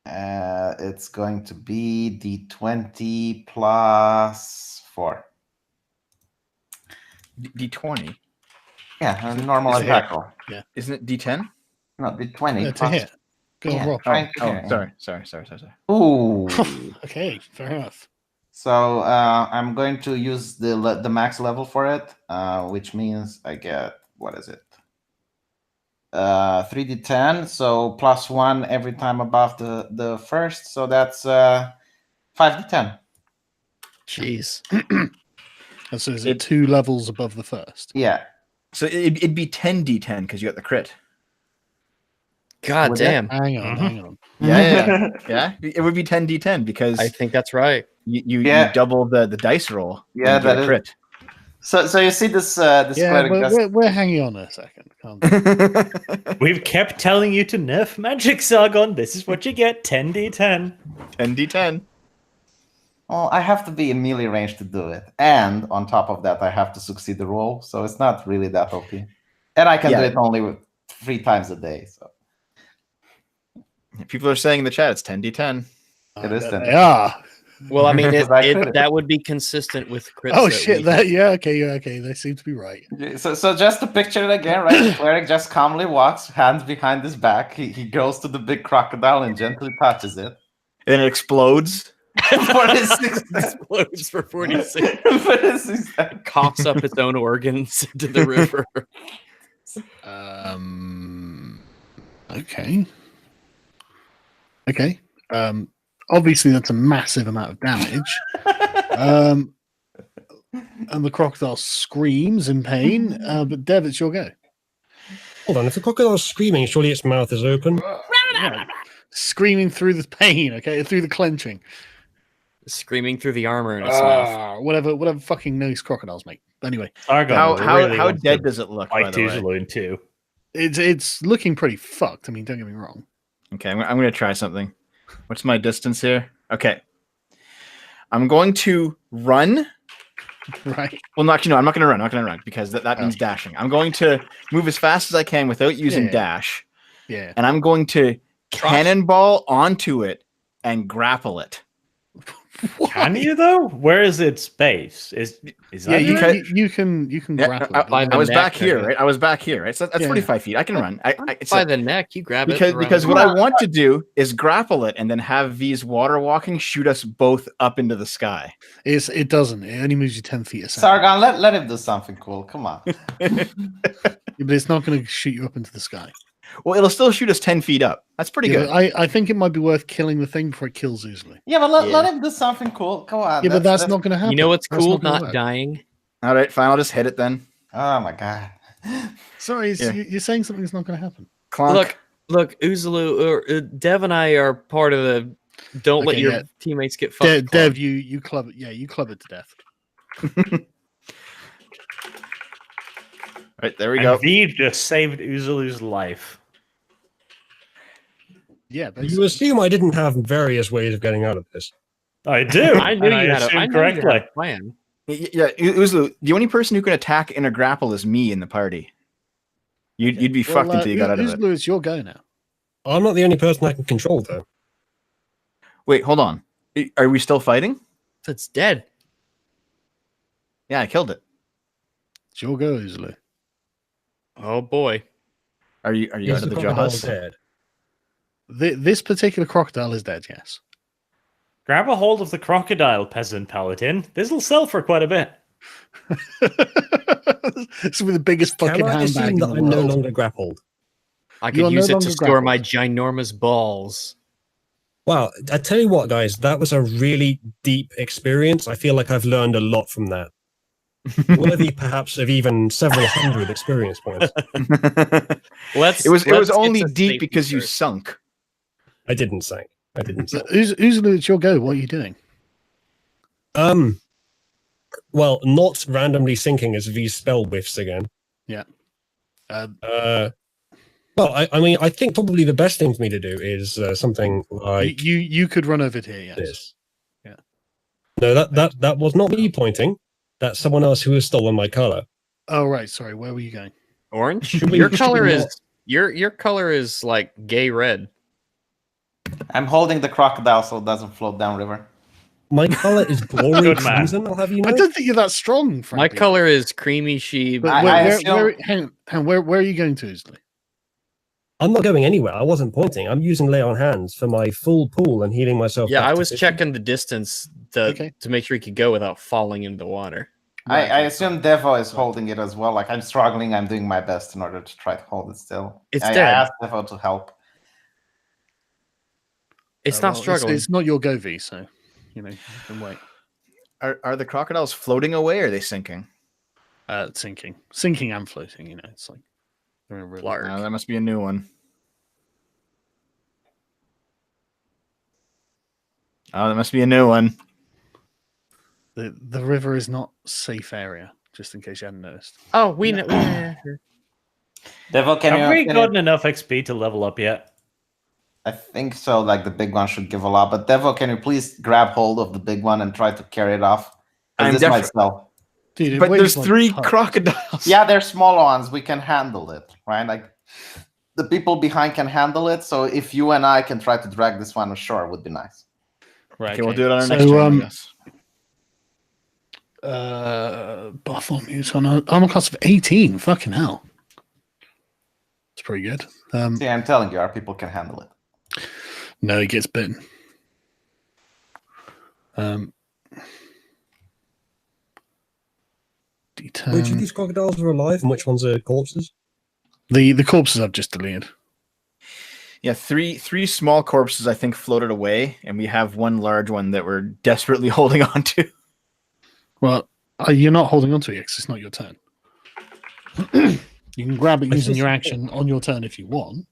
Speaker 7: It's going to be D20 plus 4.
Speaker 5: D20.
Speaker 7: Yeah, a normal
Speaker 2: Is it
Speaker 7: attack roll.
Speaker 5: Isn't it D10?
Speaker 7: No, D20
Speaker 2: To
Speaker 7: plus.
Speaker 2: hit. Go on,
Speaker 7: Yeah.
Speaker 2: roll.
Speaker 7: Trying to hit.
Speaker 5: Sorry.
Speaker 7: Ooh.
Speaker 2: Okay. Fair enough.
Speaker 7: So I'm going to use the max level for it, which means I get, what is it? 3d10, so plus 1 every time above the first, so that's 5d10.
Speaker 1: Jeez.
Speaker 2: And so is it 2 levels above the first?
Speaker 7: Yeah.
Speaker 5: So it'd be 10d10 because you got the crit.
Speaker 1: God
Speaker 7: Would it?
Speaker 1: damn.
Speaker 2: Hang on.
Speaker 5: Yeah. It would be 10d10 because
Speaker 1: I think that's right.
Speaker 5: you
Speaker 7: Yeah.
Speaker 5: double the dice roll.
Speaker 7: Yeah,
Speaker 5: and get
Speaker 7: that
Speaker 5: a
Speaker 7: is-
Speaker 5: crit.
Speaker 7: So you see this this
Speaker 2: Yeah,
Speaker 7: cleric just
Speaker 2: we're hanging on a second. Calm down.
Speaker 3: We've kept telling you to nerf magic, Sargon. This is what you get, 10d10.
Speaker 5: 10d10.
Speaker 7: well, I have to be in melee range to do it, and on top of that, I have to succeed the roll, so it's not really that OP. And I can do
Speaker 5: Yeah.
Speaker 7: it only 3 times a day. So
Speaker 5: People are saying in the chat it's 10d10.
Speaker 7: It is
Speaker 2: I bet
Speaker 7: 10.
Speaker 2: They are.
Speaker 1: Well, I mean,
Speaker 7: Because I crit it.
Speaker 1: that would be consistent with crits.
Speaker 2: Oh
Speaker 1: that
Speaker 2: shit!
Speaker 1: we-
Speaker 2: That yeah. Okay. They seem to be right.
Speaker 7: So just to picture it again, right? The cleric just calmly walks, hands behind his back. He goes to the big crocodile and gently touches it.
Speaker 5: And it explodes.
Speaker 4: 46
Speaker 1: Explodes for 46.
Speaker 4: 46
Speaker 1: Coughs up its own organs into the river.
Speaker 2: Okay. Okay. Obviously, that's a massive amount of damage. And the crocodile screams in pain. But Dev, it's your go.
Speaker 6: Hold on, if the crocodile's screaming, surely its mouth is open.
Speaker 2: Right. Screaming through the pain, okay, through the clenching.
Speaker 1: Screaming through the armor in its mouth.
Speaker 2: Whatever fucking nose crocodiles make. Anyway,
Speaker 3: Sargon
Speaker 5: How
Speaker 3: really
Speaker 5: how
Speaker 3: wants
Speaker 5: dead
Speaker 3: to
Speaker 5: does it look? By
Speaker 3: fight
Speaker 5: the way?
Speaker 3: Uzulu in two.
Speaker 2: it's looking pretty fucked. I mean, don't get me wrong.
Speaker 5: Okay, I'm going to try something. What's my distance here? Okay. I'm going to run.
Speaker 2: Right.
Speaker 5: Well, no, actually, no, I'm not going to run. I'm not going to run because that means dashing. I'm going to move as fast as I can without using
Speaker 2: Yeah.
Speaker 5: dash.
Speaker 2: Yeah.
Speaker 5: And I'm going to cannonball onto it and grapple it.
Speaker 3: Can you though? Where is its base? Is
Speaker 2: Yeah,
Speaker 3: that
Speaker 2: you
Speaker 3: it?
Speaker 2: can grapple. it.
Speaker 5: I was
Speaker 1: neck,
Speaker 5: back here,
Speaker 1: I guess.
Speaker 5: right? I was back here, right? So that's
Speaker 2: Yeah.
Speaker 5: 45 feet. I can run. It's
Speaker 1: By the neck, you grab it.
Speaker 5: because what I want to do is grapple it and then have V's water walking shoot us both up into the sky.
Speaker 2: It doesn't. It only moves you 10 feet a second.
Speaker 4: Sargon, let him do something cool. Come on.
Speaker 2: Yeah, but it's not going to shoot you up into the sky.
Speaker 5: Well, it'll still shoot us 10 feet up. That's pretty
Speaker 2: Yeah,
Speaker 5: good.
Speaker 2: but I think it might be worth killing the thing before it kills Uzulu.
Speaker 4: Yeah, but let him do something cool. Come on.
Speaker 2: Yeah, but that's not going to happen.
Speaker 1: You know what's
Speaker 2: That's
Speaker 1: cool?
Speaker 2: gonna
Speaker 1: Not
Speaker 2: work.
Speaker 1: dying.
Speaker 5: All right, fine. I'll just hit it then.
Speaker 4: Oh my god.
Speaker 2: Sorry,
Speaker 5: Yeah.
Speaker 2: you're saying something that's not going to happen.
Speaker 5: Clonk.
Speaker 1: Look, Uzulu, Dev and I are part of the. Don't let
Speaker 2: Okay,
Speaker 1: your
Speaker 2: yeah.
Speaker 1: teammates get fucked.
Speaker 2: Dev,
Speaker 1: club.
Speaker 2: you club it. Yeah, you club it to death.
Speaker 5: Right, there we
Speaker 3: And
Speaker 5: go.
Speaker 3: V just saved Uzulu's life.
Speaker 2: Yeah,
Speaker 6: You
Speaker 2: basically.
Speaker 6: assume I didn't have various ways of getting out of this.
Speaker 3: I do.
Speaker 1: I knew
Speaker 3: and
Speaker 1: you had
Speaker 3: assumed
Speaker 1: I knew you had
Speaker 3: correctly.
Speaker 1: a plan.
Speaker 5: Yeah, Uzlu, the only person who can attack in a grapple is me in the party. You'd be fucked until you got out of it.
Speaker 2: Uzulu, it's your go now.
Speaker 6: I'm not the only person I can control, though.
Speaker 5: Wait, hold on. Are we still fighting?
Speaker 1: It's dead.
Speaker 5: Yeah, I killed it.
Speaker 2: It's your go, Uzulu.
Speaker 1: Oh boy.
Speaker 5: Are you
Speaker 6: Is
Speaker 5: out of the
Speaker 6: crocodile
Speaker 5: jaws?
Speaker 6: dead?
Speaker 2: This particular crocodile is dead, yes.
Speaker 3: Grab a hold of the crocodile, peasant paladin. This'll sell for quite a bit.
Speaker 2: It's with the biggest fucking
Speaker 6: Can I
Speaker 2: handbag
Speaker 6: assume
Speaker 2: in
Speaker 6: that
Speaker 2: the
Speaker 6: I'm no
Speaker 2: world.
Speaker 6: longer grappled?
Speaker 1: I
Speaker 2: You
Speaker 1: could
Speaker 2: are no
Speaker 1: use it to
Speaker 2: longer
Speaker 1: store my
Speaker 2: grappled.
Speaker 1: ginormous balls.
Speaker 6: Wow, I tell you what, guys, that was a really deep experience. I feel like I've learned a lot from that. Worthy, perhaps, of even several hundred experience points.
Speaker 1: Let's.
Speaker 5: It was
Speaker 1: let's get
Speaker 5: only
Speaker 1: to
Speaker 5: deep
Speaker 1: safety
Speaker 5: because you
Speaker 1: first.
Speaker 5: sunk.
Speaker 6: I didn't say. I didn't say.
Speaker 2: Uzulu, it's your go. What are you doing?
Speaker 6: Well, not randomly sinking as these spell whiffs again. Well, I mean, I think probably the best thing for me to do is something like
Speaker 2: You could run over here, yes.
Speaker 6: this.
Speaker 2: Yeah.
Speaker 6: No, that was not me pointing. That's someone else who has stolen my color.
Speaker 2: Oh right, sorry. Where were you going?
Speaker 1: Orange.
Speaker 6: Should we-
Speaker 1: Your
Speaker 6: should
Speaker 1: color
Speaker 6: we
Speaker 1: is
Speaker 6: not-
Speaker 1: your color is like gay red.
Speaker 4: I'm holding the crocodile so it doesn't float down river.
Speaker 6: My color is glory
Speaker 3: Good man.
Speaker 6: crimson. I'll have you know.
Speaker 2: I don't think you're that strong,
Speaker 1: My
Speaker 2: frankly.
Speaker 1: color is creamy sheep.
Speaker 2: But
Speaker 4: I
Speaker 2: where,
Speaker 4: assume-
Speaker 2: where are you going to, Uzulu?
Speaker 6: I'm not going anywhere. I wasn't pointing. I'm using lay on hands for my full pool and healing myself.
Speaker 1: Yeah,
Speaker 6: back
Speaker 1: I
Speaker 6: to
Speaker 1: was
Speaker 6: 50.
Speaker 1: checking the distance to make sure he could go without falling into the water.
Speaker 4: I assume Devo is holding it as well. Like I'm struggling, I'm doing my best in order to try to hold it still.
Speaker 1: It's
Speaker 4: I
Speaker 1: dead.
Speaker 4: asked Devo to help.
Speaker 1: It's not struggling.
Speaker 2: It's not your go, V. So you know, you can wait.
Speaker 5: Are the crocodiles floating away or are they sinking?
Speaker 2: Sinking and floating. You know, it's like they're in a river.
Speaker 1: Lark.
Speaker 5: That must be a new one. Oh, that must be a new one.
Speaker 2: The river is not safe area. Just in case you hadn't noticed.
Speaker 1: Oh, we know.
Speaker 4: Devo,
Speaker 3: Have we
Speaker 4: can
Speaker 3: gotten
Speaker 4: you,
Speaker 3: enough XP to level up yet?
Speaker 4: I think so. Like the big one should give a lot. But Devo, can you please grab hold of the big one and try to carry it off? 'Cause
Speaker 5: I'm
Speaker 4: this might sell.
Speaker 2: Dude, it
Speaker 5: But
Speaker 2: weighs
Speaker 5: there's
Speaker 2: like
Speaker 5: 3
Speaker 2: tons.
Speaker 5: crocodiles.
Speaker 4: Yeah, they're small ones. We can handle it, right? Like the people behind can handle it. So if you and I can try to drag this one ashore, it would be nice.
Speaker 2: Right.
Speaker 5: Okay, we'll do it on our
Speaker 2: So,
Speaker 5: next turn, I guess.
Speaker 2: Bartholomew's on an armor class of 18. Fucking hell. It's pretty good.
Speaker 4: See, I'm telling you, our people can handle it.
Speaker 2: No, he gets bitten. Um, D10.
Speaker 6: Which of these crocodiles are alive and which ones are corpses?
Speaker 2: The corpses I've just deleted.
Speaker 5: Yeah, three small corpses I think floated away, and we have one large one that we're desperately holding on to.
Speaker 2: Well, you're not holding on to it because it's not your turn. You can grab it using your action on your turn if you want.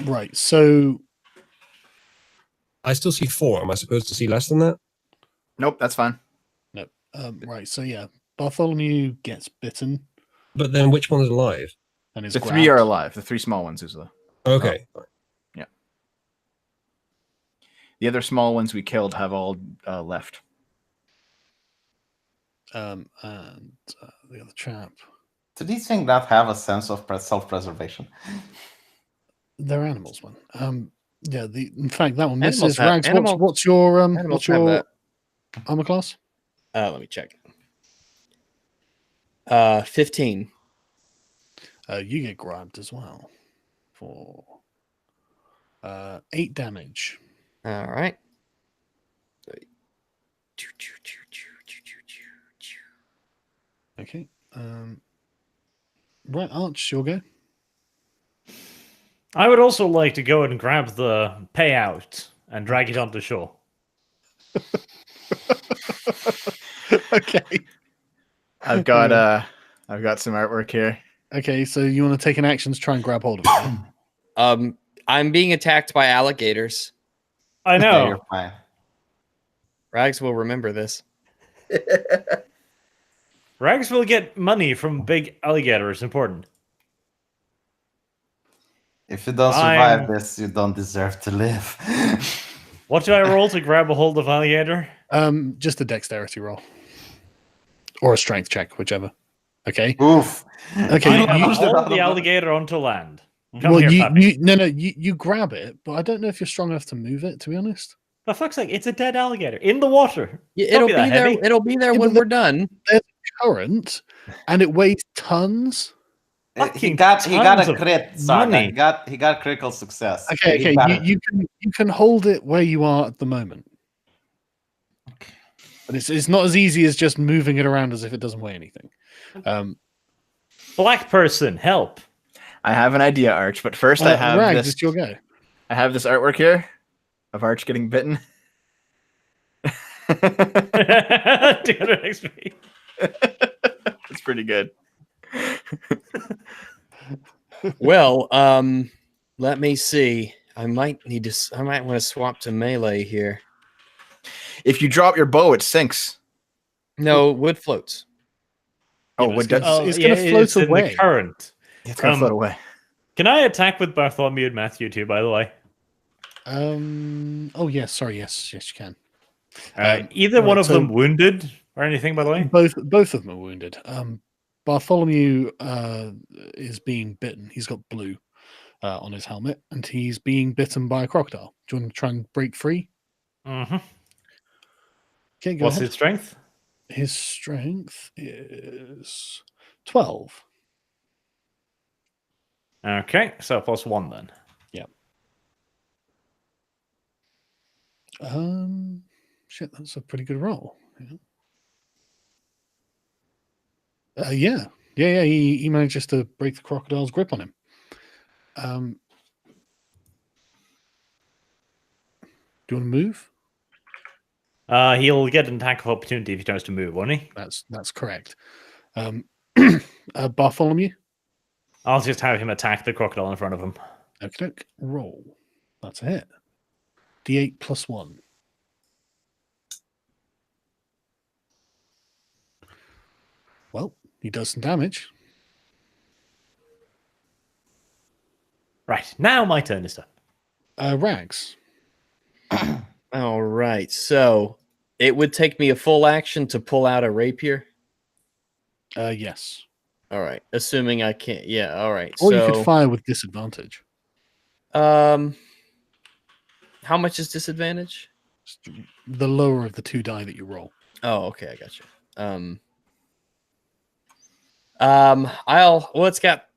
Speaker 2: Right, so
Speaker 6: I still see 4. Am I supposed to see less than that?
Speaker 5: Nope, that's fine.
Speaker 2: no. Right, so yeah, Bartholomew gets bitten
Speaker 6: But then which one is alive?
Speaker 2: and is
Speaker 5: The
Speaker 2: grabbed.
Speaker 5: 3 are alive. The 3 small ones is the.
Speaker 6: Okay.
Speaker 5: The other small ones we killed have all left.
Speaker 2: And the other chap.
Speaker 4: Do these things not have a sense of self-preservation?
Speaker 2: They're animals, man. Yeah. In fact, that one
Speaker 1: Animals
Speaker 2: misses.
Speaker 1: have-
Speaker 2: Rags,
Speaker 1: animal-
Speaker 2: what's your
Speaker 1: animals
Speaker 2: what's
Speaker 1: have
Speaker 2: your
Speaker 1: that.
Speaker 2: armor class?
Speaker 1: Let me check. 15.
Speaker 2: You get grabbed as well for 8 damage.
Speaker 1: All right.
Speaker 2: Okay. Right, Arch, you'll go.
Speaker 3: I would also like to go and grab the payout and drag it onto shore.
Speaker 2: Okay.
Speaker 5: I've got some artwork here.
Speaker 2: Okay, so you want to take an action to try and grab hold of it? Yeah?
Speaker 1: I'm being attacked by alligators.
Speaker 3: I
Speaker 4: Yeah,
Speaker 3: know.
Speaker 4: you're fine.
Speaker 1: Rags will remember this.
Speaker 3: Rags will get money from big alligators. Important.
Speaker 4: If you don't survive
Speaker 3: I'm-
Speaker 4: this, you don't deserve to live.
Speaker 3: What do I roll to grab a hold of alligator?
Speaker 2: Just a dexterity roll. Or a strength check, whichever. Okay.
Speaker 4: Oof.
Speaker 2: Okay.
Speaker 3: I
Speaker 2: you-
Speaker 3: have hauled the alligator onto land. Come
Speaker 2: well,
Speaker 3: here, puppy.
Speaker 2: you grab it, but I don't know if you're strong enough to move it, to be honest.
Speaker 3: The fuck's sake, it's a dead alligator in the water.
Speaker 1: Yeah,
Speaker 3: Don't
Speaker 1: it'll
Speaker 3: be
Speaker 1: be
Speaker 3: that
Speaker 1: there.
Speaker 3: heavy.
Speaker 1: It'll be there
Speaker 2: Yeah,
Speaker 1: when
Speaker 2: but
Speaker 1: we're done.
Speaker 2: Current, and it weighs tons.
Speaker 4: He
Speaker 3: Fucking
Speaker 4: got
Speaker 3: tons
Speaker 4: a
Speaker 3: of
Speaker 4: crit, Sargon.
Speaker 3: money.
Speaker 4: He got critical success.
Speaker 2: Okay,
Speaker 4: He got it.
Speaker 2: you can hold it where you are at the moment. But it's not as easy as just moving it around as if it doesn't weigh anything.
Speaker 3: Black person, help.
Speaker 5: I have an idea, Arch, but first I have
Speaker 2: Rags,
Speaker 5: this.
Speaker 2: it's your go.
Speaker 5: I have this artwork here of Arch getting bitten.
Speaker 3: 200 XP.
Speaker 5: It's pretty good.
Speaker 1: Well, let me see. I might want to swap to melee here.
Speaker 5: If you drop your bow, it sinks.
Speaker 1: No, wood floats.
Speaker 5: Oh,
Speaker 2: Yeah, but
Speaker 5: what
Speaker 2: it's gonna-
Speaker 5: does?
Speaker 2: it's gonna float
Speaker 3: it's in
Speaker 2: away.
Speaker 3: the current.
Speaker 5: It's gonna float away.
Speaker 3: Can I attack with Bartholomew and Matthew too, by the way?
Speaker 2: Oh yes, sorry, yes, you can.
Speaker 3: Either one
Speaker 2: right,
Speaker 3: of
Speaker 2: so-
Speaker 3: them wounded or anything, by the way?
Speaker 2: Both of them are wounded. Bartholomew is being bitten. He's got blue on his helmet, and he's being bitten by a crocodile. Do you want to try and break free?
Speaker 3: Mm-hmm.
Speaker 2: Okay, go
Speaker 3: What's
Speaker 2: ahead.
Speaker 3: his strength?
Speaker 2: His strength is 12.
Speaker 3: Okay, so +1 then.
Speaker 2: Shit, that's a pretty good roll. Yeah. He manages to break the crocodile's grip on him. Do you want to move?
Speaker 3: He'll get an attack of opportunity if he tries to move, won't he?
Speaker 2: That's correct. Bartholomew.
Speaker 3: I'll just have him attack the crocodile in front of him.
Speaker 2: Okay, roll. That's a hit. D8 plus 1. Well, he does some damage.
Speaker 3: Right, now my turn is up.
Speaker 2: Rags.
Speaker 1: All right. So it would take me a full action to pull out a rapier.
Speaker 2: Yes.
Speaker 1: All right. Assuming I can't. Yeah. All right.
Speaker 2: Or
Speaker 1: so
Speaker 2: you could fire with disadvantage.
Speaker 1: how much is disadvantage?
Speaker 2: The lower of the 2 die that you roll.
Speaker 1: Oh, okay, I got you.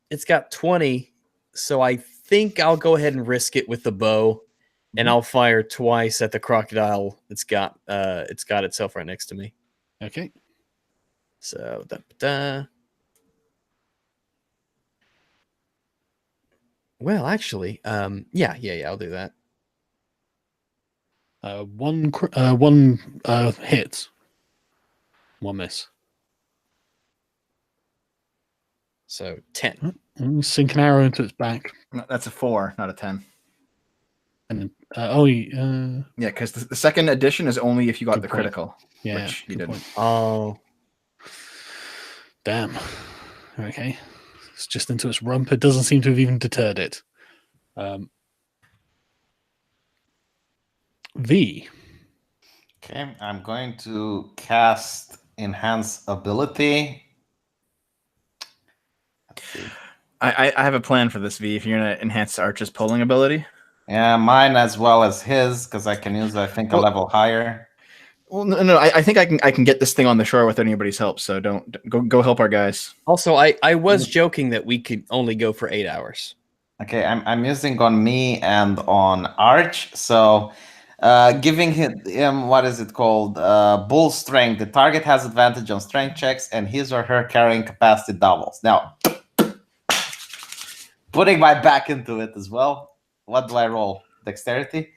Speaker 1: It's got 20, so I think I'll go ahead and risk it with the bow and I'll fire twice at the crocodile. It's got itself right next to me.
Speaker 2: Okay.
Speaker 1: So well, actually, yeah, I'll do that.
Speaker 2: One hit, one miss.
Speaker 1: So 10.
Speaker 2: Sink an arrow into its back,
Speaker 5: No, that's a 4, not a 10.
Speaker 2: and then
Speaker 5: Yeah, because the second addition is only if you got
Speaker 2: Good
Speaker 5: the
Speaker 2: point.
Speaker 5: critical,
Speaker 2: yeah,
Speaker 5: which you
Speaker 2: good
Speaker 5: didn't.
Speaker 2: point.
Speaker 1: Oh,
Speaker 2: Damn. Okay, it's just into its rump. It doesn't seem to have even deterred it. V.
Speaker 7: Okay, I'm going to cast Enhance Ability. Let's see.
Speaker 5: I have a plan for this, V. If you're gonna enhance Arch's pulling ability.
Speaker 7: Yeah, mine as well as his, because I can use, I think, a level higher.
Speaker 5: Well, no, I think I can get this thing on the shore without anybody's help. So don't go help our guys.
Speaker 1: also, I was joking that we could only go for 8 hours.
Speaker 7: Okay, I'm using on me and on Arch. So, giving him what is it called? Bull strength. The target has advantage on strength checks, and his or her carrying capacity doubles. Now, putting my back into it as well. What do I roll? Dexterity.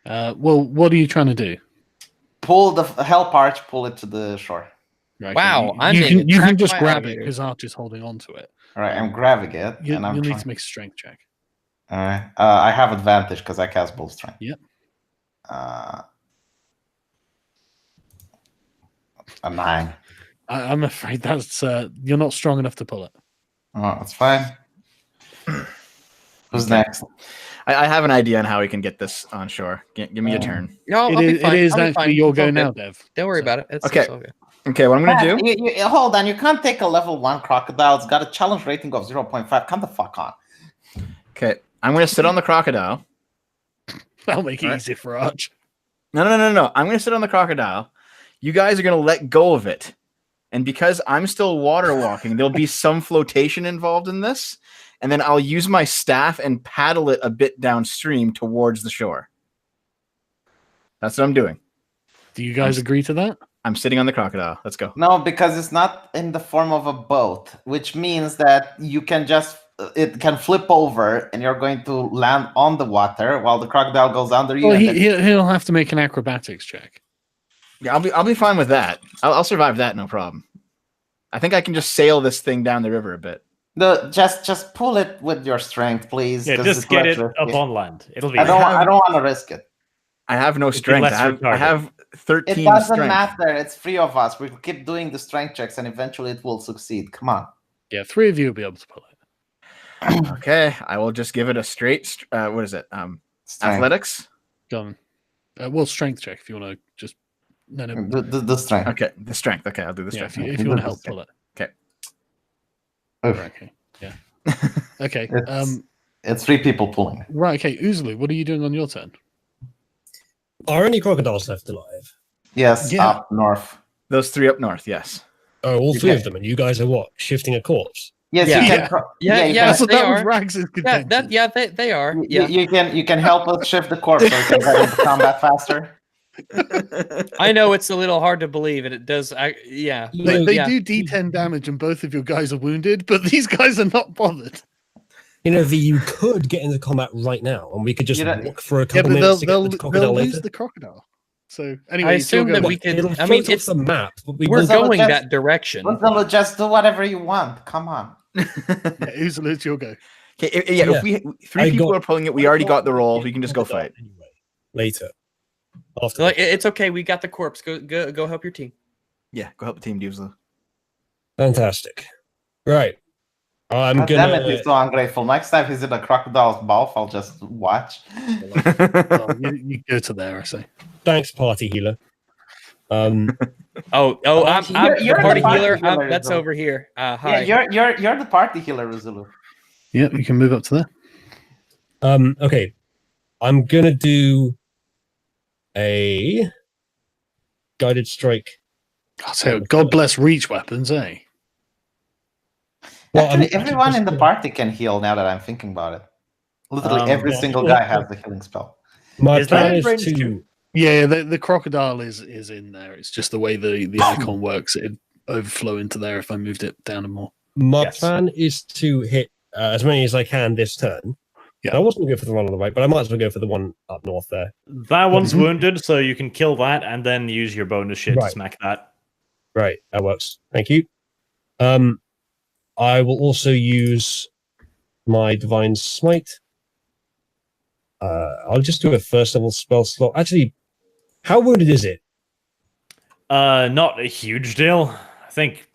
Speaker 2: Well, what are you trying to do?
Speaker 7: Pull the help Arch. Pull it to the shore.
Speaker 2: Right,
Speaker 1: Wow,
Speaker 2: you,
Speaker 1: I'm
Speaker 2: you
Speaker 1: being
Speaker 2: can, you can
Speaker 1: attacked
Speaker 2: just
Speaker 1: by
Speaker 2: grab it
Speaker 1: alligators.
Speaker 2: because Arch is holding on to it.
Speaker 7: All right, I'm grabbing it, and
Speaker 2: You'll
Speaker 7: I'm
Speaker 2: need
Speaker 7: trying.
Speaker 2: to make a strength check.
Speaker 7: All right, I have advantage because I cast bull strength.
Speaker 2: Yep.
Speaker 7: A 9.
Speaker 2: I'm afraid that's you're not strong enough to pull it.
Speaker 7: Oh, that's fine. Who's next?
Speaker 5: I have an idea on how we can get this on shore. Give me a turn.
Speaker 1: No, I'll
Speaker 2: It
Speaker 1: be
Speaker 2: is,
Speaker 1: fine.
Speaker 2: it is
Speaker 1: I'll be
Speaker 2: actually
Speaker 1: fine.
Speaker 2: your
Speaker 1: It's all
Speaker 2: go
Speaker 1: good.
Speaker 2: now, Dev.
Speaker 1: Don't worry
Speaker 2: So-
Speaker 1: about it. It's
Speaker 5: Okay.
Speaker 1: all good.
Speaker 5: Okay, what I'm gonna do?
Speaker 7: Hold on, you can't take a level 1 crocodile. It's got a challenge rating of 0.5. Come the fuck on.
Speaker 5: Okay, I'm gonna sit on the crocodile.
Speaker 2: That'll make it
Speaker 5: All right.
Speaker 2: easier for Arch.
Speaker 5: No. I'm gonna sit on the crocodile. You guys are gonna let go of it, and because I'm still water walking, there'll be some flotation involved in this. And then I'll use my staff and paddle it a bit downstream towards the shore. That's what I'm doing.
Speaker 2: Do you guys agree to that?
Speaker 5: I'm sitting on the crocodile. Let's go.
Speaker 7: No, because it's not in the form of a boat, which means that you can just it can flip over and you're going to land on the water while the crocodile goes under you.
Speaker 2: Well,
Speaker 7: and then-
Speaker 2: he'll have to make an acrobatics check.
Speaker 5: Yeah, I'll be fine with that. I'll survive that, no problem. I think I can just sail this thing down the river a bit.
Speaker 7: Just pull it with your strength, please.
Speaker 3: Yeah,
Speaker 7: 'cause
Speaker 3: just
Speaker 7: it's
Speaker 3: get
Speaker 7: less
Speaker 3: it
Speaker 7: risky.
Speaker 3: up on land. It'll be.
Speaker 7: I don't want to risk it.
Speaker 5: I have no
Speaker 3: be
Speaker 5: strength.
Speaker 3: less
Speaker 5: I
Speaker 3: retarded.
Speaker 5: have 13
Speaker 7: It doesn't
Speaker 5: strength.
Speaker 7: matter. It's 3 of us. We'll keep doing the strength checks, and eventually it will succeed. Come on.
Speaker 2: Yeah, 3 of you will be able to pull it.
Speaker 5: Okay, I will just give it a straight. What is it?
Speaker 7: Strength.
Speaker 5: Athletics.
Speaker 2: Go on. Well, strength check if you want to just. No.
Speaker 7: The strength.
Speaker 5: Okay, the strength. Okay, I'll do the
Speaker 2: Yeah,
Speaker 5: strength.
Speaker 2: if you want to help pull it.
Speaker 5: Okay.
Speaker 7: Oof.
Speaker 2: Right, okay. Yeah. Okay.
Speaker 7: It's 3 people pulling.
Speaker 2: Right. Okay. Uzulu, what are you doing on your turn?
Speaker 6: Are any crocodiles left alive?
Speaker 7: Yes,
Speaker 2: Yeah.
Speaker 7: up north.
Speaker 5: Those 3 up north. Yes.
Speaker 6: Oh, all
Speaker 7: You
Speaker 6: 3
Speaker 7: can-
Speaker 6: of them, and you guys are what? Shifting a corpse?
Speaker 7: Yes,
Speaker 1: Yeah.
Speaker 7: you can.
Speaker 1: Yeah,
Speaker 7: you
Speaker 1: yeah.
Speaker 7: can-
Speaker 2: So
Speaker 1: they
Speaker 2: that was
Speaker 1: are.
Speaker 2: Rags' contention.
Speaker 1: They are.
Speaker 7: You,
Speaker 1: Yeah,
Speaker 7: you can help us shift the corpse so we can get into combat faster.
Speaker 1: I know it's a little hard to believe, and it does. Yeah,
Speaker 2: They,
Speaker 1: but
Speaker 2: they
Speaker 1: yeah.
Speaker 2: do D10 damage, and both of your guys are wounded, but these guys are not bothered.
Speaker 6: You know, you could get into combat right now, and we could just
Speaker 7: You know-
Speaker 6: walk for a
Speaker 2: Yeah,
Speaker 6: couple
Speaker 2: but
Speaker 6: minutes to
Speaker 2: they'll
Speaker 6: get the crocodile
Speaker 2: lose
Speaker 6: later.
Speaker 2: the crocodile. So
Speaker 1: I
Speaker 2: anyway, it's your
Speaker 1: assume
Speaker 2: go.
Speaker 1: that we could.
Speaker 6: It'll
Speaker 1: I
Speaker 6: float
Speaker 1: mean,
Speaker 6: off
Speaker 1: it's
Speaker 6: the map, but we
Speaker 1: we're
Speaker 6: will
Speaker 7: so
Speaker 1: going
Speaker 7: just-
Speaker 1: that direction.
Speaker 7: Gonzalo, just do whatever you want. Come on.
Speaker 2: Yeah, Uzulu, it's your go.
Speaker 5: Okay,
Speaker 6: Yeah.
Speaker 5: if we 3
Speaker 6: I
Speaker 5: people
Speaker 6: got-
Speaker 5: are pulling it, we already got the roll. We can just go fight.
Speaker 6: Anyway, later. After
Speaker 1: Like, it's okay. We got the corpse. Go help your team.
Speaker 5: Yeah, go help the team, Duveslo.
Speaker 6: Fantastic. Right. I'm
Speaker 7: God damn it,
Speaker 6: gonna.
Speaker 7: he's so ungrateful. Next time he's in a crocodile's mouth, I'll just watch.
Speaker 2: Well, you go to there, I say.
Speaker 6: Thanks, party healer.
Speaker 1: I'm
Speaker 7: You're
Speaker 1: the
Speaker 7: the
Speaker 1: party
Speaker 7: party
Speaker 1: healer.
Speaker 7: healer,
Speaker 1: That's
Speaker 7: though.
Speaker 1: over here.
Speaker 7: Yeah,
Speaker 1: Hi.
Speaker 7: you're the party healer, Uzulu.
Speaker 2: Yeah, you can move up to there.
Speaker 6: Okay. I'm gonna do a guided strike.
Speaker 2: So God bless reach weapons, eh?
Speaker 6: Well,
Speaker 7: Actually,
Speaker 6: I'm-
Speaker 7: everyone in the party can heal now that I'm thinking about it. Literally every
Speaker 1: yeah.
Speaker 7: single guy has the healing spell.
Speaker 6: My
Speaker 3: Is that
Speaker 6: plan
Speaker 3: in
Speaker 6: is
Speaker 3: range
Speaker 6: to.
Speaker 3: too?
Speaker 2: Yeah, the crocodile is in there. It's just the way the icon works. It'd overflow into there if I moved it down and more.
Speaker 6: My
Speaker 3: Yes.
Speaker 6: plan is to hit as many as I can this turn.
Speaker 2: Yeah.
Speaker 6: I wasn't going to go for the one on the right, but I might as well go for the one up north there.
Speaker 3: That one's
Speaker 2: Mhm.
Speaker 3: wounded, so you can kill that and then use your bonus shit to
Speaker 6: Right.
Speaker 3: smack that.
Speaker 6: Right, that works. Thank you. I will also use my Divine Smite. I'll just do a first level spell slot. Actually, how wounded is it?
Speaker 3: Not a huge deal. I think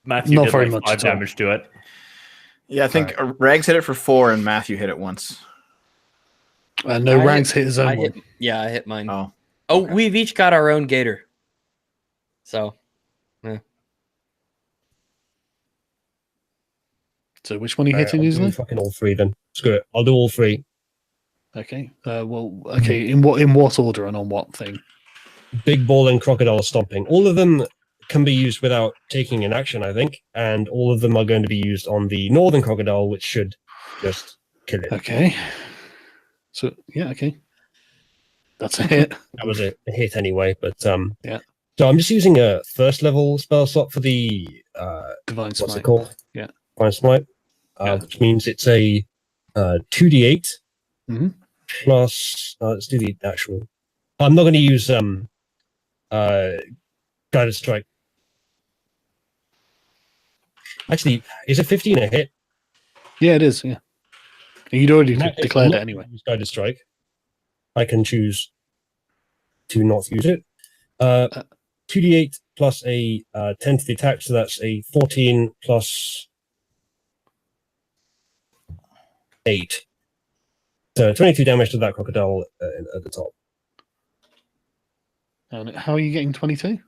Speaker 3: Matthew
Speaker 2: Not
Speaker 3: did
Speaker 2: very
Speaker 3: like
Speaker 2: much
Speaker 3: 5
Speaker 2: at all.
Speaker 3: damage to it.
Speaker 5: Yeah, I think Rags hit it for 4 and Matthew hit it once.
Speaker 2: No,
Speaker 1: I
Speaker 2: Rags hit his own
Speaker 1: I
Speaker 2: one.
Speaker 1: hit, I hit mine.
Speaker 5: Oh.
Speaker 1: Oh,
Speaker 5: okay.
Speaker 1: we've each got our own gator. So,
Speaker 2: So which one are you
Speaker 6: I'll
Speaker 2: hitting
Speaker 6: do
Speaker 2: usually?
Speaker 6: fucking all three then. Screw it. I'll do all three.
Speaker 2: Okay. Okay. In what order and on what thing?
Speaker 6: Big ball and crocodile stomping. All of them can be used without taking an action, I think, and all of them are going to be used on the northern crocodile, which should just kill it.
Speaker 2: Okay. So yeah, okay. That's a hit.
Speaker 6: That was a hit anyway, but
Speaker 2: Yeah.
Speaker 6: So I'm just using a first level spell slot for the
Speaker 2: Divine
Speaker 6: what's
Speaker 2: Smite.
Speaker 6: it called?
Speaker 2: Yeah.
Speaker 6: Divine Smite,
Speaker 2: Yeah.
Speaker 6: which means it's a 2d8
Speaker 2: Mhm.
Speaker 6: plus. Let's do the actual. I'm not going to use guided strike. Actually, is it 15 a hit?
Speaker 2: Yeah, it is. Yeah. You'd already
Speaker 6: In that case,
Speaker 2: declared
Speaker 6: I'm
Speaker 2: it
Speaker 6: not
Speaker 2: anyway.
Speaker 6: gonna use guided strike. I can choose to not use it. 2d8 plus a 10 to the attack, so that's a 14 plus 8. So 22 damage to that crocodile at the top.
Speaker 2: And how are you getting 22?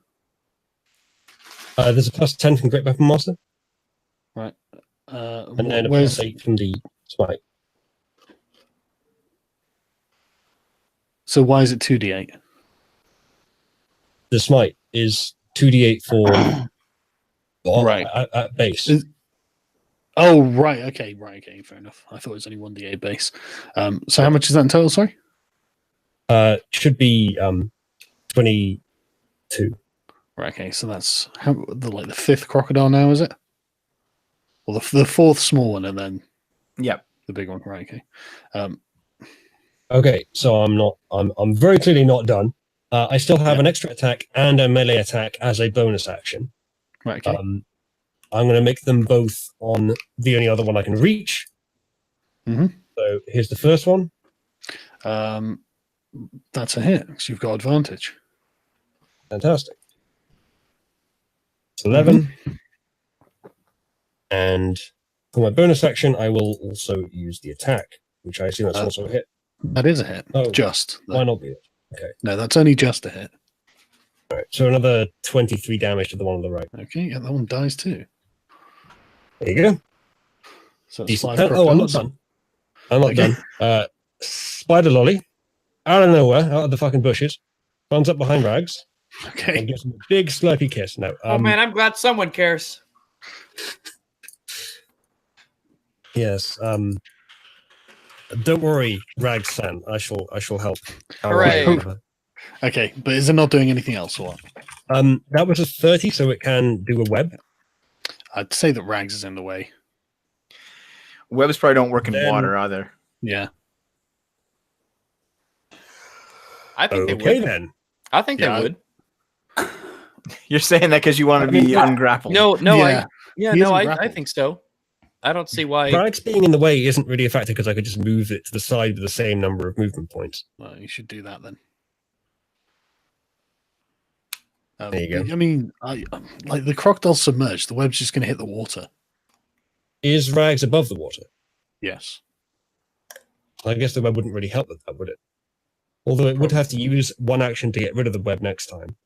Speaker 6: There's a plus 10 from Great Weapon Master, and then a
Speaker 2: Where's
Speaker 6: plus 8 from the Smite.
Speaker 2: so why is it 2d8?
Speaker 6: The Smite is 2d8 for
Speaker 2: Right.
Speaker 6: at base.
Speaker 2: Oh, right. Okay. Fair enough. I thought it was only 1d8 base. So how much is that in total? Sorry.
Speaker 6: Should be 22.
Speaker 2: Right. Okay. So that's the fifth crocodile now, is it? Well, the fourth small one, and then
Speaker 5: Yep.
Speaker 2: the big one. Right. Okay.
Speaker 6: Okay, so I'm very clearly not done. I still have an extra attack and a melee attack as a bonus action.
Speaker 2: Right. Okay.
Speaker 6: I'm going to make them both on the only other one I can reach.
Speaker 2: Mhm.
Speaker 6: So here's the first one.
Speaker 2: That's a hit because you've got advantage.
Speaker 6: Fantastic. It's 11. And for my bonus action, I will also use the attack, which I assume that's also a hit.
Speaker 2: That is a hit.
Speaker 6: Oh,
Speaker 2: Just.
Speaker 6: Why not be it? Okay.
Speaker 2: No, that's only just a hit.
Speaker 6: All right. So another 23 damage to the one on the right.
Speaker 2: Okay. Yeah, that one dies too.
Speaker 6: There you go.
Speaker 2: So it's
Speaker 6: Decent.
Speaker 2: 5
Speaker 6: Oh, I'm not
Speaker 2: crocodiles.
Speaker 6: done. I'm not
Speaker 2: Okay.
Speaker 6: done. Spider Lolly, out of nowhere, out of the fucking bushes, runs up behind Rags and
Speaker 2: Okay.
Speaker 6: gives him a big slurpy kiss. No,
Speaker 1: oh man, I'm glad someone cares.
Speaker 6: yes. Don't worry, Rags-san. I shall help.
Speaker 1: Hooray.
Speaker 2: Okay, but is it not doing anything else or what?
Speaker 6: That was a 30, so it can do a web.
Speaker 2: I'd say that Rags is in the way.
Speaker 5: Webs probably don't work in
Speaker 6: Then-
Speaker 5: water either.
Speaker 2: Yeah.
Speaker 1: I think they
Speaker 6: Okay
Speaker 1: would.
Speaker 6: then.
Speaker 1: I think
Speaker 2: Yeah,
Speaker 1: they would.
Speaker 5: You're saying that because you want to be ungrappled.
Speaker 1: No,
Speaker 2: Yeah. He isn't
Speaker 1: I
Speaker 2: grappled.
Speaker 1: think so. I don't see why.
Speaker 6: Rags being in the way isn't really a factor because I could just move it to the side with the same number of movement points.
Speaker 2: Well, you should do that then.
Speaker 6: There you go.
Speaker 2: I mean, like the crocodile submerged, the web's just going to hit the water.
Speaker 6: Is Rags above the water?
Speaker 2: Yes.
Speaker 6: I guess the web wouldn't really help with that, would it? Although it would have to use one action to get rid of the web next time.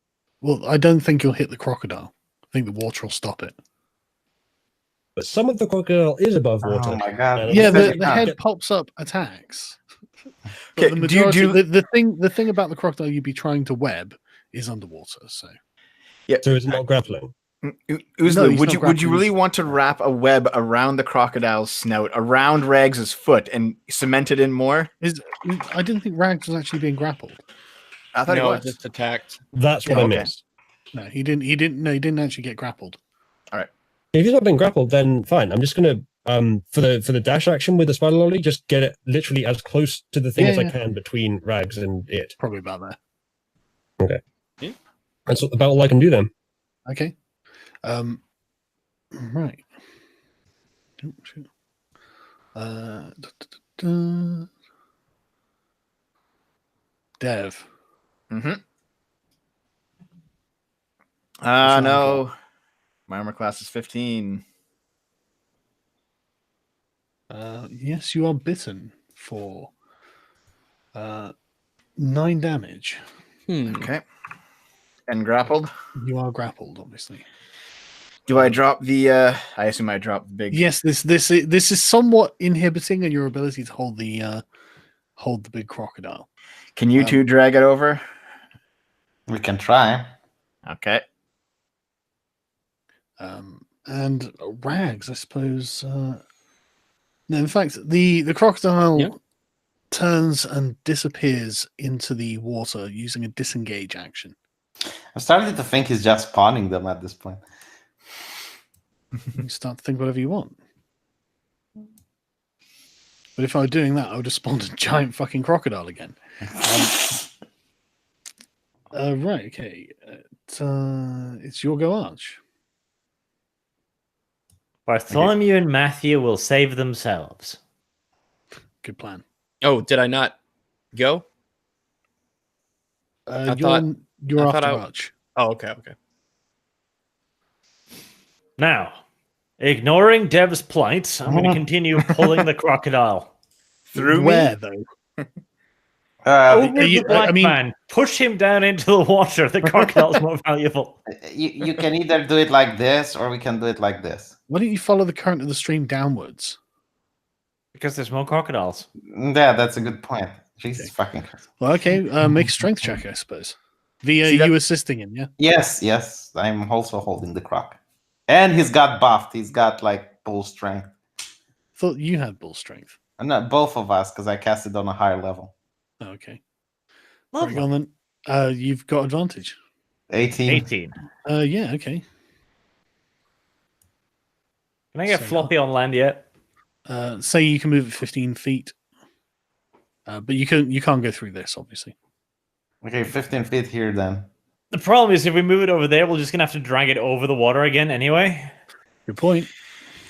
Speaker 2: Well, I don't think you'll hit the crocodile. I think the water will stop it.
Speaker 6: But some of the crocodile is above water.
Speaker 7: Oh my god.
Speaker 6: And
Speaker 2: Yeah,
Speaker 6: it's-
Speaker 2: the head pops up, attacks. But
Speaker 5: Okay,
Speaker 2: the
Speaker 5: do
Speaker 2: majority,
Speaker 5: you-
Speaker 2: the thing about the crocodile you'd be trying to web is underwater. So
Speaker 5: Yeah.
Speaker 6: So it's not grappling.
Speaker 5: Uzlu,
Speaker 2: he's
Speaker 5: would
Speaker 2: not
Speaker 5: you
Speaker 2: grappling,
Speaker 5: really
Speaker 2: he's-
Speaker 5: want to wrap a web around the crocodile's snout, around Rags' foot, and cement it in more?
Speaker 2: I didn't think Rags was actually being grappled.
Speaker 5: I thought he
Speaker 1: No,
Speaker 5: was.
Speaker 1: just attacked.
Speaker 6: That's what
Speaker 2: Yeah,
Speaker 6: I
Speaker 5: okay.
Speaker 6: missed.
Speaker 2: No, he didn't. He didn't. No, he didn't actually get grappled.
Speaker 6: If he's not been grappled, then fine. I'm just gonna for the dash action with the spider lolly, just get it literally as close to the thing
Speaker 2: Yeah,
Speaker 6: as I
Speaker 2: yeah.
Speaker 6: can between Rags and it.
Speaker 2: Probably about there.
Speaker 6: That's about all I can do then.
Speaker 2: Okay. Right. Oh, shoot. Dev.
Speaker 5: Mm-hmm.
Speaker 2: What's your armor
Speaker 5: No. My armor class is 15.
Speaker 2: Yes, you are bitten for 9 damage.
Speaker 5: Okay. And grappled.
Speaker 2: You are grappled, obviously.
Speaker 5: Do I drop the I assume I drop the big
Speaker 2: Yes, this is somewhat inhibiting in your ability to hold the big crocodile.
Speaker 5: Can you two drag it over?
Speaker 7: We can try.
Speaker 5: Okay.
Speaker 2: And Rags, I suppose. No, in fact, the crocodile
Speaker 1: Yeah.
Speaker 2: turns and disappears into the water using a disengage action.
Speaker 7: I'm starting to think he's just spawning them at this point.
Speaker 2: You start to think whatever you want. But if I were doing that, I would have spawned a giant fucking crocodile again. Right, okay. It's your go, Arch.
Speaker 3: Bartholomew and Matthew will save themselves.
Speaker 2: Good plan.
Speaker 1: Oh, did I not go?
Speaker 2: You're
Speaker 1: thought
Speaker 2: after
Speaker 1: I-
Speaker 2: Arch.
Speaker 1: Oh, okay, okay.
Speaker 3: Now, ignoring Dev's plight, I'm going to continue pulling the crocodile.
Speaker 5: Through
Speaker 2: Where,
Speaker 5: me?
Speaker 2: though?
Speaker 3: Over
Speaker 2: you-
Speaker 3: the black
Speaker 2: I mean-
Speaker 3: man. Push him down into the water. The crocodile's more valuable.
Speaker 7: You can either do it like this, or we can do it like this.
Speaker 2: Why don't you follow the current of the stream downwards?
Speaker 3: Because there's more crocodiles.
Speaker 7: Yeah, that's a good point. Jesus fucking Christ.
Speaker 2: Well, okay, make a strength check, I suppose. Via
Speaker 5: See that-
Speaker 2: you assisting him, yeah?
Speaker 7: Yes, I'm also holding the croc. And he's got buffed. He's got like bull strength.
Speaker 2: Thought you had bull strength.
Speaker 7: Not both of us, because I cast it on a higher level.
Speaker 2: Oh, okay.
Speaker 3: Lovely.
Speaker 2: Right, go on then. You've got advantage.
Speaker 7: 18.
Speaker 3: 18.
Speaker 2: Yeah, okay.
Speaker 3: Can I get
Speaker 2: So-
Speaker 3: floppy on land yet?
Speaker 2: Say you can move at 15 feet. But you can't go through this, obviously.
Speaker 7: Okay, 15 feet here then.
Speaker 3: The problem is if we move it over there, we're just going to have to drag it over the water again anyway.
Speaker 2: Good point.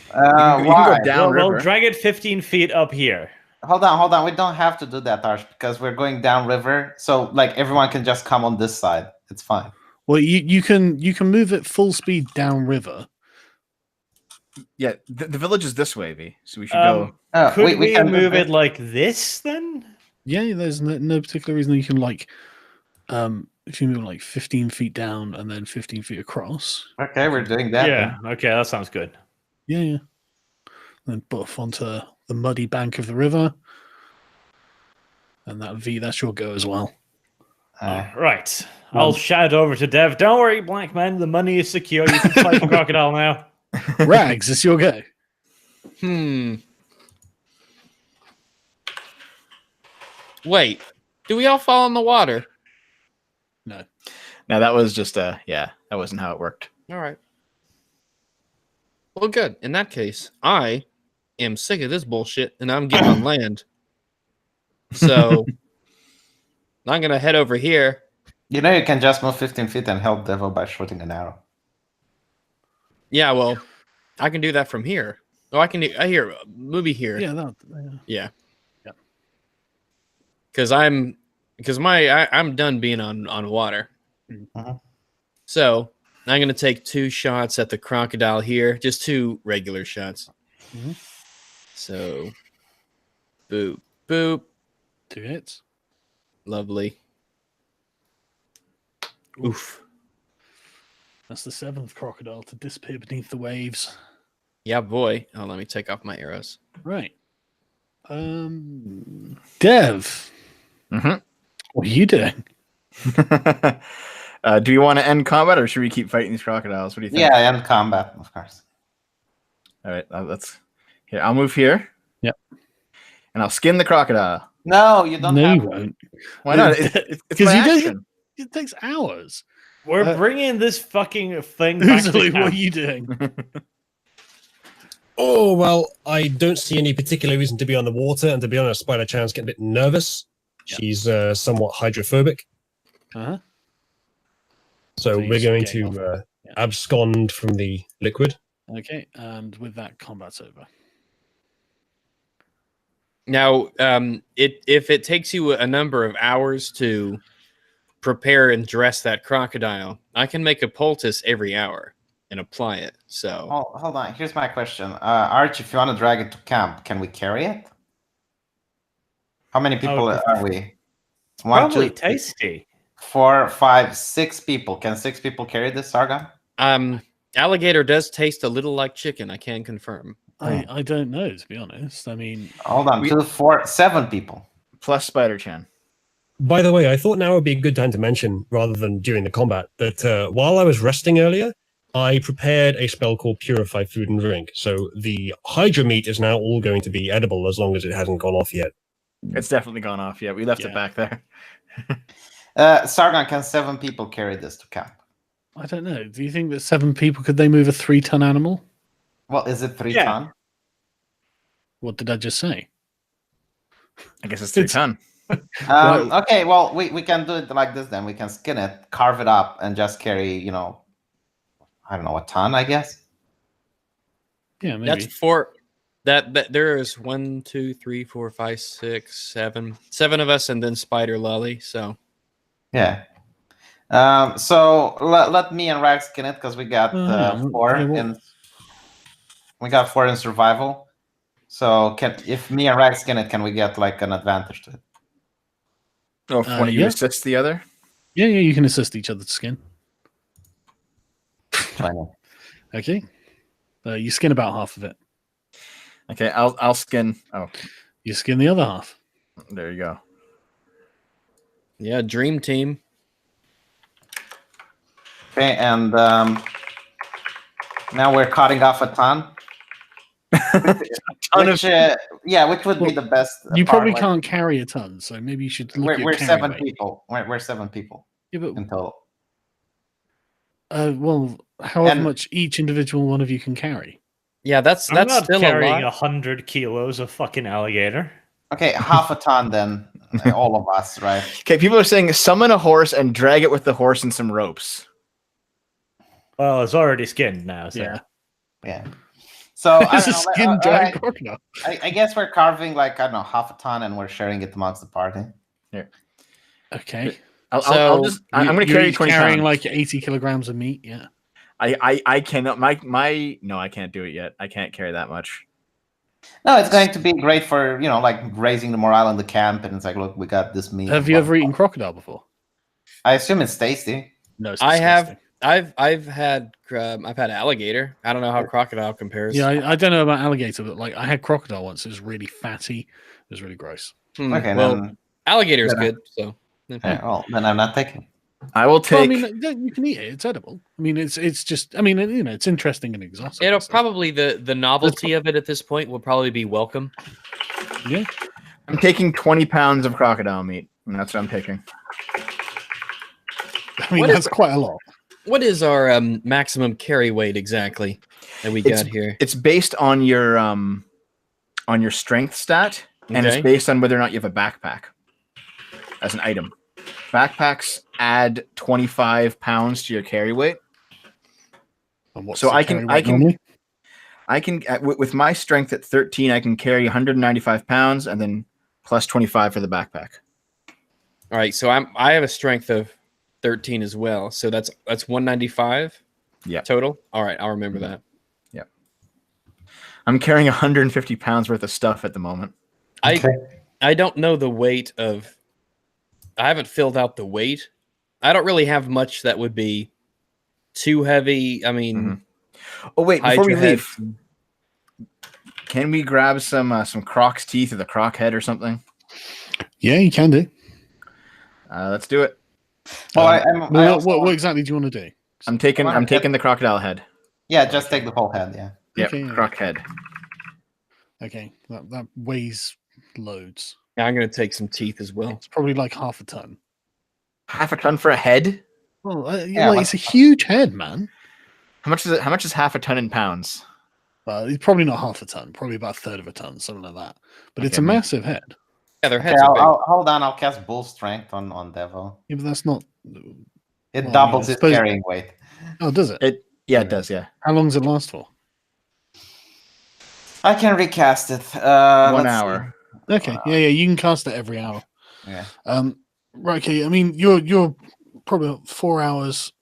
Speaker 5: You can
Speaker 7: Why?
Speaker 5: go down
Speaker 3: We'll
Speaker 5: river.
Speaker 3: drag it 15 feet up here.
Speaker 7: Hold on. We don't have to do that, Arch, because we're going downriver. So like everyone can just come on this side. It's fine.
Speaker 2: Well, you can move at full speed downriver.
Speaker 5: Yeah, the village is this way, V. So we should go.
Speaker 3: Could we
Speaker 7: can
Speaker 3: move it like this then?
Speaker 2: Yeah, there's no particular reason you can if you move like 15 feet down and then 15 feet across.
Speaker 7: Okay, we're doing that.
Speaker 3: Yeah, okay, that sounds good.
Speaker 2: Yeah. Then buff onto the muddy bank of the river. And that V, that's your go as well.
Speaker 7: Then.
Speaker 3: Right. I'll shout over to Dev. Don't worry, Black Man. The money is secure. You can fight the crocodile now.
Speaker 2: Rags, it's your go.
Speaker 1: Wait, do we all fall in the water?
Speaker 2: No.
Speaker 5: Now that was just that wasn't how it worked.
Speaker 1: All right. Well, good. In that case, I am sick of this bullshit, and I'm getting on land. So I'm gonna head over here.
Speaker 7: You know, you can just move 15 feet and help Devil by shooting an arrow.
Speaker 1: Yeah, well, I can do that from here. Oh, I can do. I hear movie here.
Speaker 2: Yeah,
Speaker 1: Yeah.
Speaker 2: Yeah.
Speaker 1: Because I'm done being on water.
Speaker 7: Mhm.
Speaker 1: So I'm gonna take 2 shots at the crocodile here, just 2 regular shots.
Speaker 2: Mhm.
Speaker 1: So, boop, boop,
Speaker 2: 2 hits.
Speaker 1: lovely. Oof.
Speaker 2: That's the 7th crocodile to disappear beneath the waves.
Speaker 1: Yeah, boy. Oh, let me take off my arrows.
Speaker 2: Right. Dev,
Speaker 5: Mm-hmm.
Speaker 2: what are you doing?
Speaker 5: Do you want to end combat, or should we keep fighting these crocodiles? What do you think?
Speaker 7: Yeah, end combat, of course.
Speaker 5: All right, let's. Here, I'll move here.
Speaker 2: Yep.
Speaker 5: And I'll skin the crocodile.
Speaker 7: No, you don't
Speaker 2: No,
Speaker 7: have
Speaker 2: you
Speaker 7: to.
Speaker 2: won't.
Speaker 5: Why not? It's
Speaker 2: Because
Speaker 5: my
Speaker 2: you don't.
Speaker 5: action.
Speaker 2: It takes hours.
Speaker 3: We're bringing this fucking thing back to
Speaker 2: Usually, what are
Speaker 3: camp.
Speaker 2: you doing?
Speaker 6: Oh, well, I don't see any particular reason to be on the water, and to be honest, Spider Chan's getting a bit nervous. She's somewhat hydrophobic.
Speaker 2: Uh-huh.
Speaker 6: So
Speaker 2: So you
Speaker 6: we're
Speaker 2: just
Speaker 6: going
Speaker 2: gain
Speaker 6: to
Speaker 2: off. Yeah.
Speaker 6: abscond from the liquid.
Speaker 2: Okay, and with that, combat's over.
Speaker 1: Now, if it takes you a number of hours to prepare and dress that crocodile, I can make a poultice every hour and apply it. So,
Speaker 7: Oh, hold on. Here's my question. Arch, if you want to drag it to camp, can we carry it? How many people are we? One,
Speaker 3: Probably
Speaker 7: two, three,
Speaker 3: tasty.
Speaker 7: 4, 5, 6 people. Can 6 people carry this, Sargon?
Speaker 1: alligator does taste a little like chicken. I can confirm.
Speaker 2: I don't know, to be honest. I mean,
Speaker 7: Hold on. 2, 4, 7 people.
Speaker 5: Plus Spider-Chan.
Speaker 6: By the way, I thought now would be a good time to mention, rather than during the combat, that while I was resting earlier, I prepared a spell called Purify Food and Drink. So the Hydra meat is now all going to be edible as long as it hasn't gone off yet.
Speaker 5: It's definitely gone off. Yeah, we left it back there.
Speaker 7: Sargon, can 7 people carry this to camp?
Speaker 2: I don't know. Do you think that 7 people could they move a 3-ton animal?
Speaker 7: Well, is it 3
Speaker 3: Yeah.
Speaker 7: ton?
Speaker 2: What did I just say?
Speaker 5: I guess it's 3 ton.
Speaker 7: Okay, well, we can do it like this then. We can skin it, carve it up, and just carry, I don't know, a ton, I guess.
Speaker 2: Yeah, maybe.
Speaker 1: That's 4. That there's 1, 2, 3, 4, 5, 6, 7. 7 of us, and then Spider Lolly. So
Speaker 7: Yeah. So let me and Rags skin it because we got 4 in. We got 4 in survival. So if me and Rags skin it, can we get like an advantage to it?
Speaker 5: Oh, if one of you assists the other?
Speaker 2: Yeah, you can assist each other to skin.
Speaker 7: 20.
Speaker 2: Okay. You skin about half of it.
Speaker 5: Okay, I'll skin. Oh,
Speaker 2: You skin the other half.
Speaker 5: there you go.
Speaker 1: yeah, dream team.
Speaker 7: Okay, and now we're cutting off a ton. Which would be the best.
Speaker 2: You
Speaker 7: part,
Speaker 2: probably
Speaker 7: like-
Speaker 2: can't carry a ton, so maybe you should look
Speaker 7: We're
Speaker 2: at
Speaker 7: 7
Speaker 2: weight.
Speaker 7: people. We're 7 people
Speaker 2: Yeah, but
Speaker 7: in total.
Speaker 2: well, however
Speaker 7: And-
Speaker 2: much each individual one of you can carry.
Speaker 1: Yeah, that's
Speaker 3: I'm not
Speaker 1: still a
Speaker 3: carrying
Speaker 1: lot.
Speaker 3: 100 kilos of fucking alligator.
Speaker 7: Okay, half a ton then. All of us, right?
Speaker 5: Okay, people are saying summon a horse and drag it with the horse and some ropes.
Speaker 3: Well, it's already skinned now. So.
Speaker 7: Yeah. So I
Speaker 2: It's a
Speaker 7: don't know,
Speaker 2: skin
Speaker 7: all
Speaker 2: giant
Speaker 7: right.
Speaker 2: crocodile.
Speaker 7: I guess we're carving like, I don't know, half a ton and we're sharing it amongst the party.
Speaker 2: Okay.
Speaker 5: I'm
Speaker 1: So,
Speaker 5: going to
Speaker 2: You're
Speaker 5: carry
Speaker 2: each
Speaker 5: 20
Speaker 2: carrying
Speaker 5: pounds.
Speaker 2: like 80 kilograms of meat. Yeah.
Speaker 5: I cannot. No, I can't do it yet. I can't carry that much.
Speaker 7: No, it's going to be great for, like raising the morale in the camp. And it's like, look, we got this meat.
Speaker 2: Have you ever eaten crocodile before?
Speaker 7: I assume it's tasty.
Speaker 2: No, it's
Speaker 1: I have.
Speaker 2: disgusting.
Speaker 1: I've had alligator. I don't know how crocodile compares.
Speaker 2: Yeah, I don't know about alligator, but like I had crocodile once. It was really fatty. It was really gross.
Speaker 7: Okay,
Speaker 1: well,
Speaker 7: then.
Speaker 1: alligator is
Speaker 7: Yeah.
Speaker 1: good. So
Speaker 7: Yeah, well, then I'm not taking.
Speaker 5: I will
Speaker 2: Well, I
Speaker 5: take.
Speaker 2: mean, you can eat it. It's edible. I mean, it's just. I mean, it's interesting and exotic.
Speaker 1: it'll
Speaker 2: and stuff.
Speaker 1: probably the novelty of it at this point will probably be welcome.
Speaker 2: Yeah.
Speaker 5: I'm taking 20 pounds of crocodile meat, and that's what I'm taking.
Speaker 2: I mean,
Speaker 1: What is
Speaker 2: that's quite a lot.
Speaker 1: What is our maximum carry weight exactly that we got here?
Speaker 5: It's based on your strength stat, and it's
Speaker 1: Okay.
Speaker 5: based on whether or not you have a backpack as an item. Backpacks add 25 pounds to your carry weight.
Speaker 2: And what's
Speaker 5: So
Speaker 2: the
Speaker 5: I
Speaker 2: carry
Speaker 5: can-
Speaker 2: weight normally?
Speaker 5: With my strength at 13, I can carry 195 pounds, and then plus 25 for the backpack.
Speaker 1: All right, so I have a strength of 13 as well. So that's 195.
Speaker 5: Yeah.
Speaker 1: Total. All right, I'll remember that.
Speaker 5: I'm carrying 150 pounds worth of stuff at the moment.
Speaker 1: I don't know the weight of. I haven't filled out the weight. I don't really have much that would be too heavy. I mean,
Speaker 5: Oh wait, before we
Speaker 1: Hydra
Speaker 5: leave,
Speaker 1: head.
Speaker 5: can we grab some croc's teeth or the croc head or something?
Speaker 2: Yeah, you can do.
Speaker 5: Let's do it.
Speaker 4: Well,
Speaker 2: What exactly do you want to do?
Speaker 5: I'm taking the crocodile head.
Speaker 4: Yeah, just take the whole head. Yeah.
Speaker 5: Yep,
Speaker 2: Okay, yeah.
Speaker 5: croc head.
Speaker 2: Okay, that weighs loads.
Speaker 1: Yeah, I'm gonna take some teeth as well.
Speaker 2: It's probably like half a ton.
Speaker 5: Half a ton for a head?
Speaker 2: Well,
Speaker 4: Yeah,
Speaker 2: it's a huge head, man.
Speaker 5: How much is it? How much is half a ton in pounds?
Speaker 2: It's probably not half a ton. Probably about a third of a ton, something like that. But it's a
Speaker 5: Okay,
Speaker 2: massive head.
Speaker 1: Yeah, their
Speaker 4: Okay,
Speaker 1: heads are big.
Speaker 4: hold on. I'll cast Bull Strength on Devil.
Speaker 2: Yeah, but that's not.
Speaker 4: It
Speaker 2: Well,
Speaker 4: doubles
Speaker 2: I
Speaker 4: its
Speaker 2: suppose-
Speaker 4: carrying weight.
Speaker 2: Oh, does it?
Speaker 5: It does, yeah.
Speaker 2: How long does it last for?
Speaker 4: I can recast it.
Speaker 5: 1
Speaker 4: let's
Speaker 5: hour.
Speaker 2: Okay, yeah, you can cast it every hour.
Speaker 4: see. Yeah.
Speaker 2: Right. Okay. I mean, you're probably 4 hours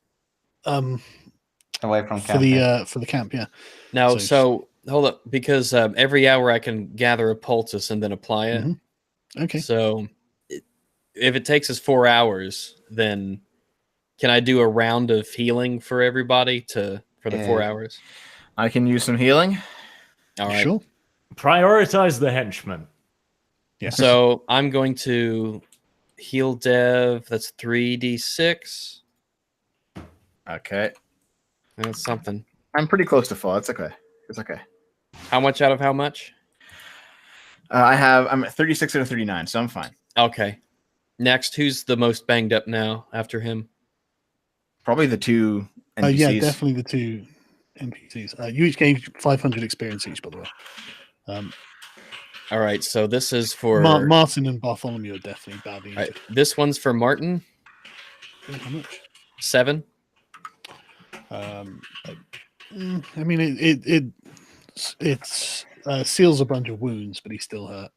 Speaker 4: Away from
Speaker 2: for the camp. Yeah.
Speaker 1: Now,
Speaker 2: So-
Speaker 1: so hold up, because every hour I can gather a poultice and then apply it.
Speaker 2: Mhm. Okay.
Speaker 1: So if it takes us 4 hours, then can I do a round of healing for everybody for the 4 hours?
Speaker 5: I can use some healing.
Speaker 1: All right.
Speaker 2: Sure.
Speaker 3: Prioritize the henchmen.
Speaker 2: Yeah.
Speaker 1: So I'm going to heal Dev. That's 3d6.
Speaker 5: Okay.
Speaker 1: That's something.
Speaker 5: I'm pretty close to full. It's okay. It's okay.
Speaker 1: How much out of how much?
Speaker 5: I'm at 36 out of 39, so I'm fine.
Speaker 1: Okay. Next, who's the most banged up now after him?
Speaker 5: Probably the two NPCs.
Speaker 2: Yeah, definitely the two NPCs. You each gain 500 experience each, by the way.
Speaker 1: All right, so this is for
Speaker 2: Martin and Bartholomew are definitely badly
Speaker 1: All right,
Speaker 2: injured.
Speaker 1: this one's for Martin.
Speaker 2: How much?
Speaker 1: 7.
Speaker 2: I mean, it seals a bunch of wounds, but he's still hurt.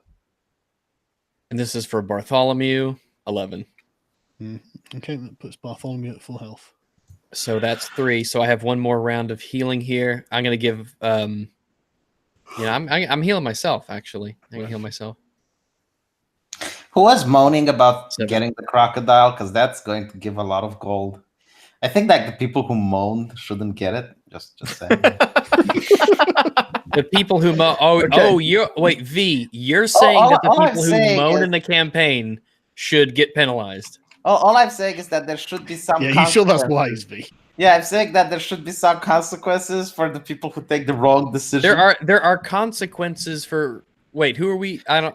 Speaker 1: And this is for Bartholomew. 11.
Speaker 2: Okay, that puts Bartholomew at full health.
Speaker 1: So that's 3. So I have one more round of healing here. I'm gonna give. I'm healing myself. Actually, I can heal myself.
Speaker 4: Who was moaning about
Speaker 1: 7.
Speaker 4: getting the crocodile? Because that's going to give a lot of gold. I think that the people who moaned shouldn't get it. Just saying.
Speaker 1: The people who moan. Wait, V. You're saying that the
Speaker 4: all I'm
Speaker 1: people who
Speaker 4: saying
Speaker 1: moan
Speaker 4: is-
Speaker 1: in the campaign should get penalized.
Speaker 4: All I'm saying is that there should be some.
Speaker 2: Yeah, you sure that's
Speaker 4: consequences.
Speaker 2: wise, V?
Speaker 4: Yeah, I'm saying that there should be some consequences for the people who take the wrong decision.
Speaker 1: There are consequences for. Wait, who are we? I'm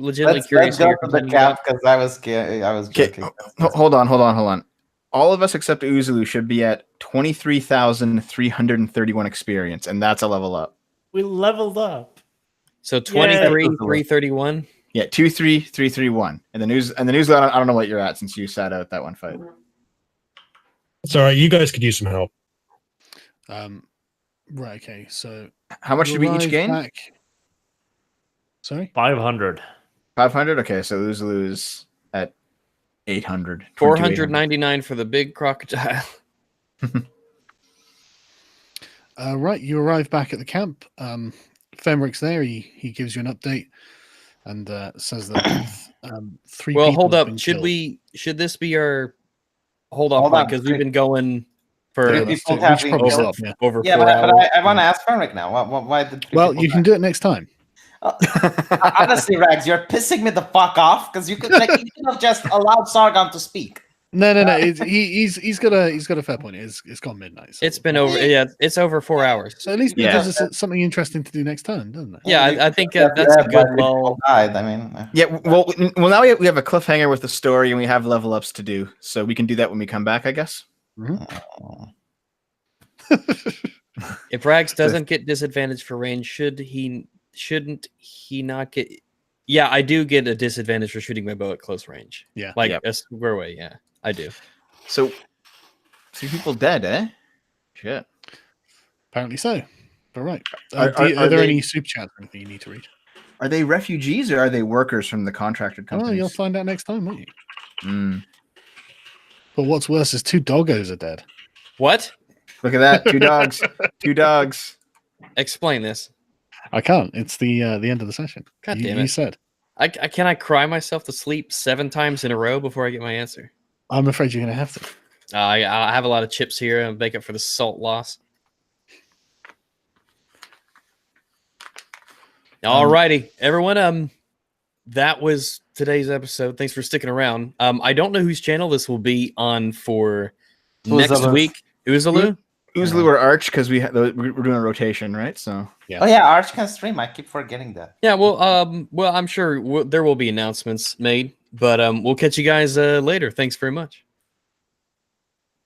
Speaker 1: legitimately
Speaker 4: Let's
Speaker 1: curious.
Speaker 4: go
Speaker 1: who you're
Speaker 4: to the
Speaker 1: complaining
Speaker 4: camp
Speaker 1: about.
Speaker 4: because I was scared. I was
Speaker 5: Okay,
Speaker 4: joking.
Speaker 5: hold on. All of us except Uzulu should be at 23,331 experience, and that's a level up.
Speaker 3: We leveled up.
Speaker 1: So 23,
Speaker 4: Yeah.
Speaker 1: 331.
Speaker 5: Yeah, 23,331. And the news, I don't know what you're at since you sat out that one fight.
Speaker 6: It's all right. You guys could use some help.
Speaker 2: Right. Okay. So
Speaker 5: How much did we each
Speaker 2: arrive
Speaker 5: gain?
Speaker 2: back- Sorry.
Speaker 3: 500.
Speaker 5: 500. Okay, so Uzulu's at 800.
Speaker 1: 499 for the big crocodile.
Speaker 2: Right. You arrive back at the camp. Fenric's there. He gives you an update and says that 3
Speaker 1: Well,
Speaker 2: people
Speaker 1: hold
Speaker 2: have
Speaker 1: up.
Speaker 2: been
Speaker 1: Should
Speaker 2: killed.
Speaker 1: Should this be our hold off
Speaker 4: Hold
Speaker 1: point?
Speaker 4: on.
Speaker 1: Because we've been going for
Speaker 4: Three
Speaker 2: that's
Speaker 4: people
Speaker 2: it.
Speaker 4: have
Speaker 2: We should
Speaker 4: been
Speaker 2: probably
Speaker 4: killed.
Speaker 2: stop, yeah.
Speaker 1: over
Speaker 4: Yeah,
Speaker 1: 4
Speaker 4: but
Speaker 1: hours.
Speaker 4: I want to ask Fenric now. Why did three
Speaker 2: Well,
Speaker 4: people
Speaker 2: you can do it next time.
Speaker 4: die? Honestly, Rags, you're pissing me the fuck off because you could you could have just allowed Sargon to speak.
Speaker 2: No. He's got a fair point. It's gone midnight. So.
Speaker 1: It's been over. Yeah, it's over 4 hours.
Speaker 2: So at least
Speaker 5: Yeah.
Speaker 2: because it's something interesting to do next time, doesn't it?
Speaker 1: Yeah, I think that's a good lull.
Speaker 4: Died. I mean,
Speaker 5: Yeah, well, now we have a cliffhanger with the story, and we have level ups to do, so we can do that when we come back, I guess.
Speaker 1: If Rags doesn't get disadvantage for range, shouldn't he not get? Yeah, I do get a disadvantage for shooting my bow at close range.
Speaker 2: Yeah.
Speaker 1: Like
Speaker 5: Yep.
Speaker 1: a square way. Yeah, I do.
Speaker 5: So, 3 people dead, eh? Shit.
Speaker 2: Apparently so. All right.
Speaker 5: Are
Speaker 2: Are there
Speaker 5: they-
Speaker 2: any super chats or anything you need to read?
Speaker 5: Are they refugees or are they workers from the contracted
Speaker 2: Oh, you'll
Speaker 5: companies?
Speaker 2: find out next time, won't you?
Speaker 5: Mm.
Speaker 2: But what's worse is 2 doggos are dead.
Speaker 1: What?
Speaker 5: Look at that. 2 dogs. 2 dogs.
Speaker 1: Explain this.
Speaker 2: I can't. It's the end of the session.
Speaker 1: God
Speaker 2: you,
Speaker 1: damn
Speaker 2: You
Speaker 1: it.
Speaker 2: said.
Speaker 1: Can I cry myself to sleep 7 times in a row before I get my answer?
Speaker 2: I'm afraid you're going to have to.
Speaker 1: I have a lot of chips here and make up for the salt loss. Alrighty, everyone. that was today's episode. Thanks for sticking around. I don't know whose channel this will be on for next
Speaker 4: Uzalu.
Speaker 1: week. Uzalu?
Speaker 5: Uzlu or Arch, because we're doing a rotation, right? So
Speaker 2: Yeah.
Speaker 7: Oh yeah, Arch can stream. I keep forgetting that.
Speaker 1: Yeah, well, I'm sure there will be announcements made, but we'll catch you guys later. Thanks very much.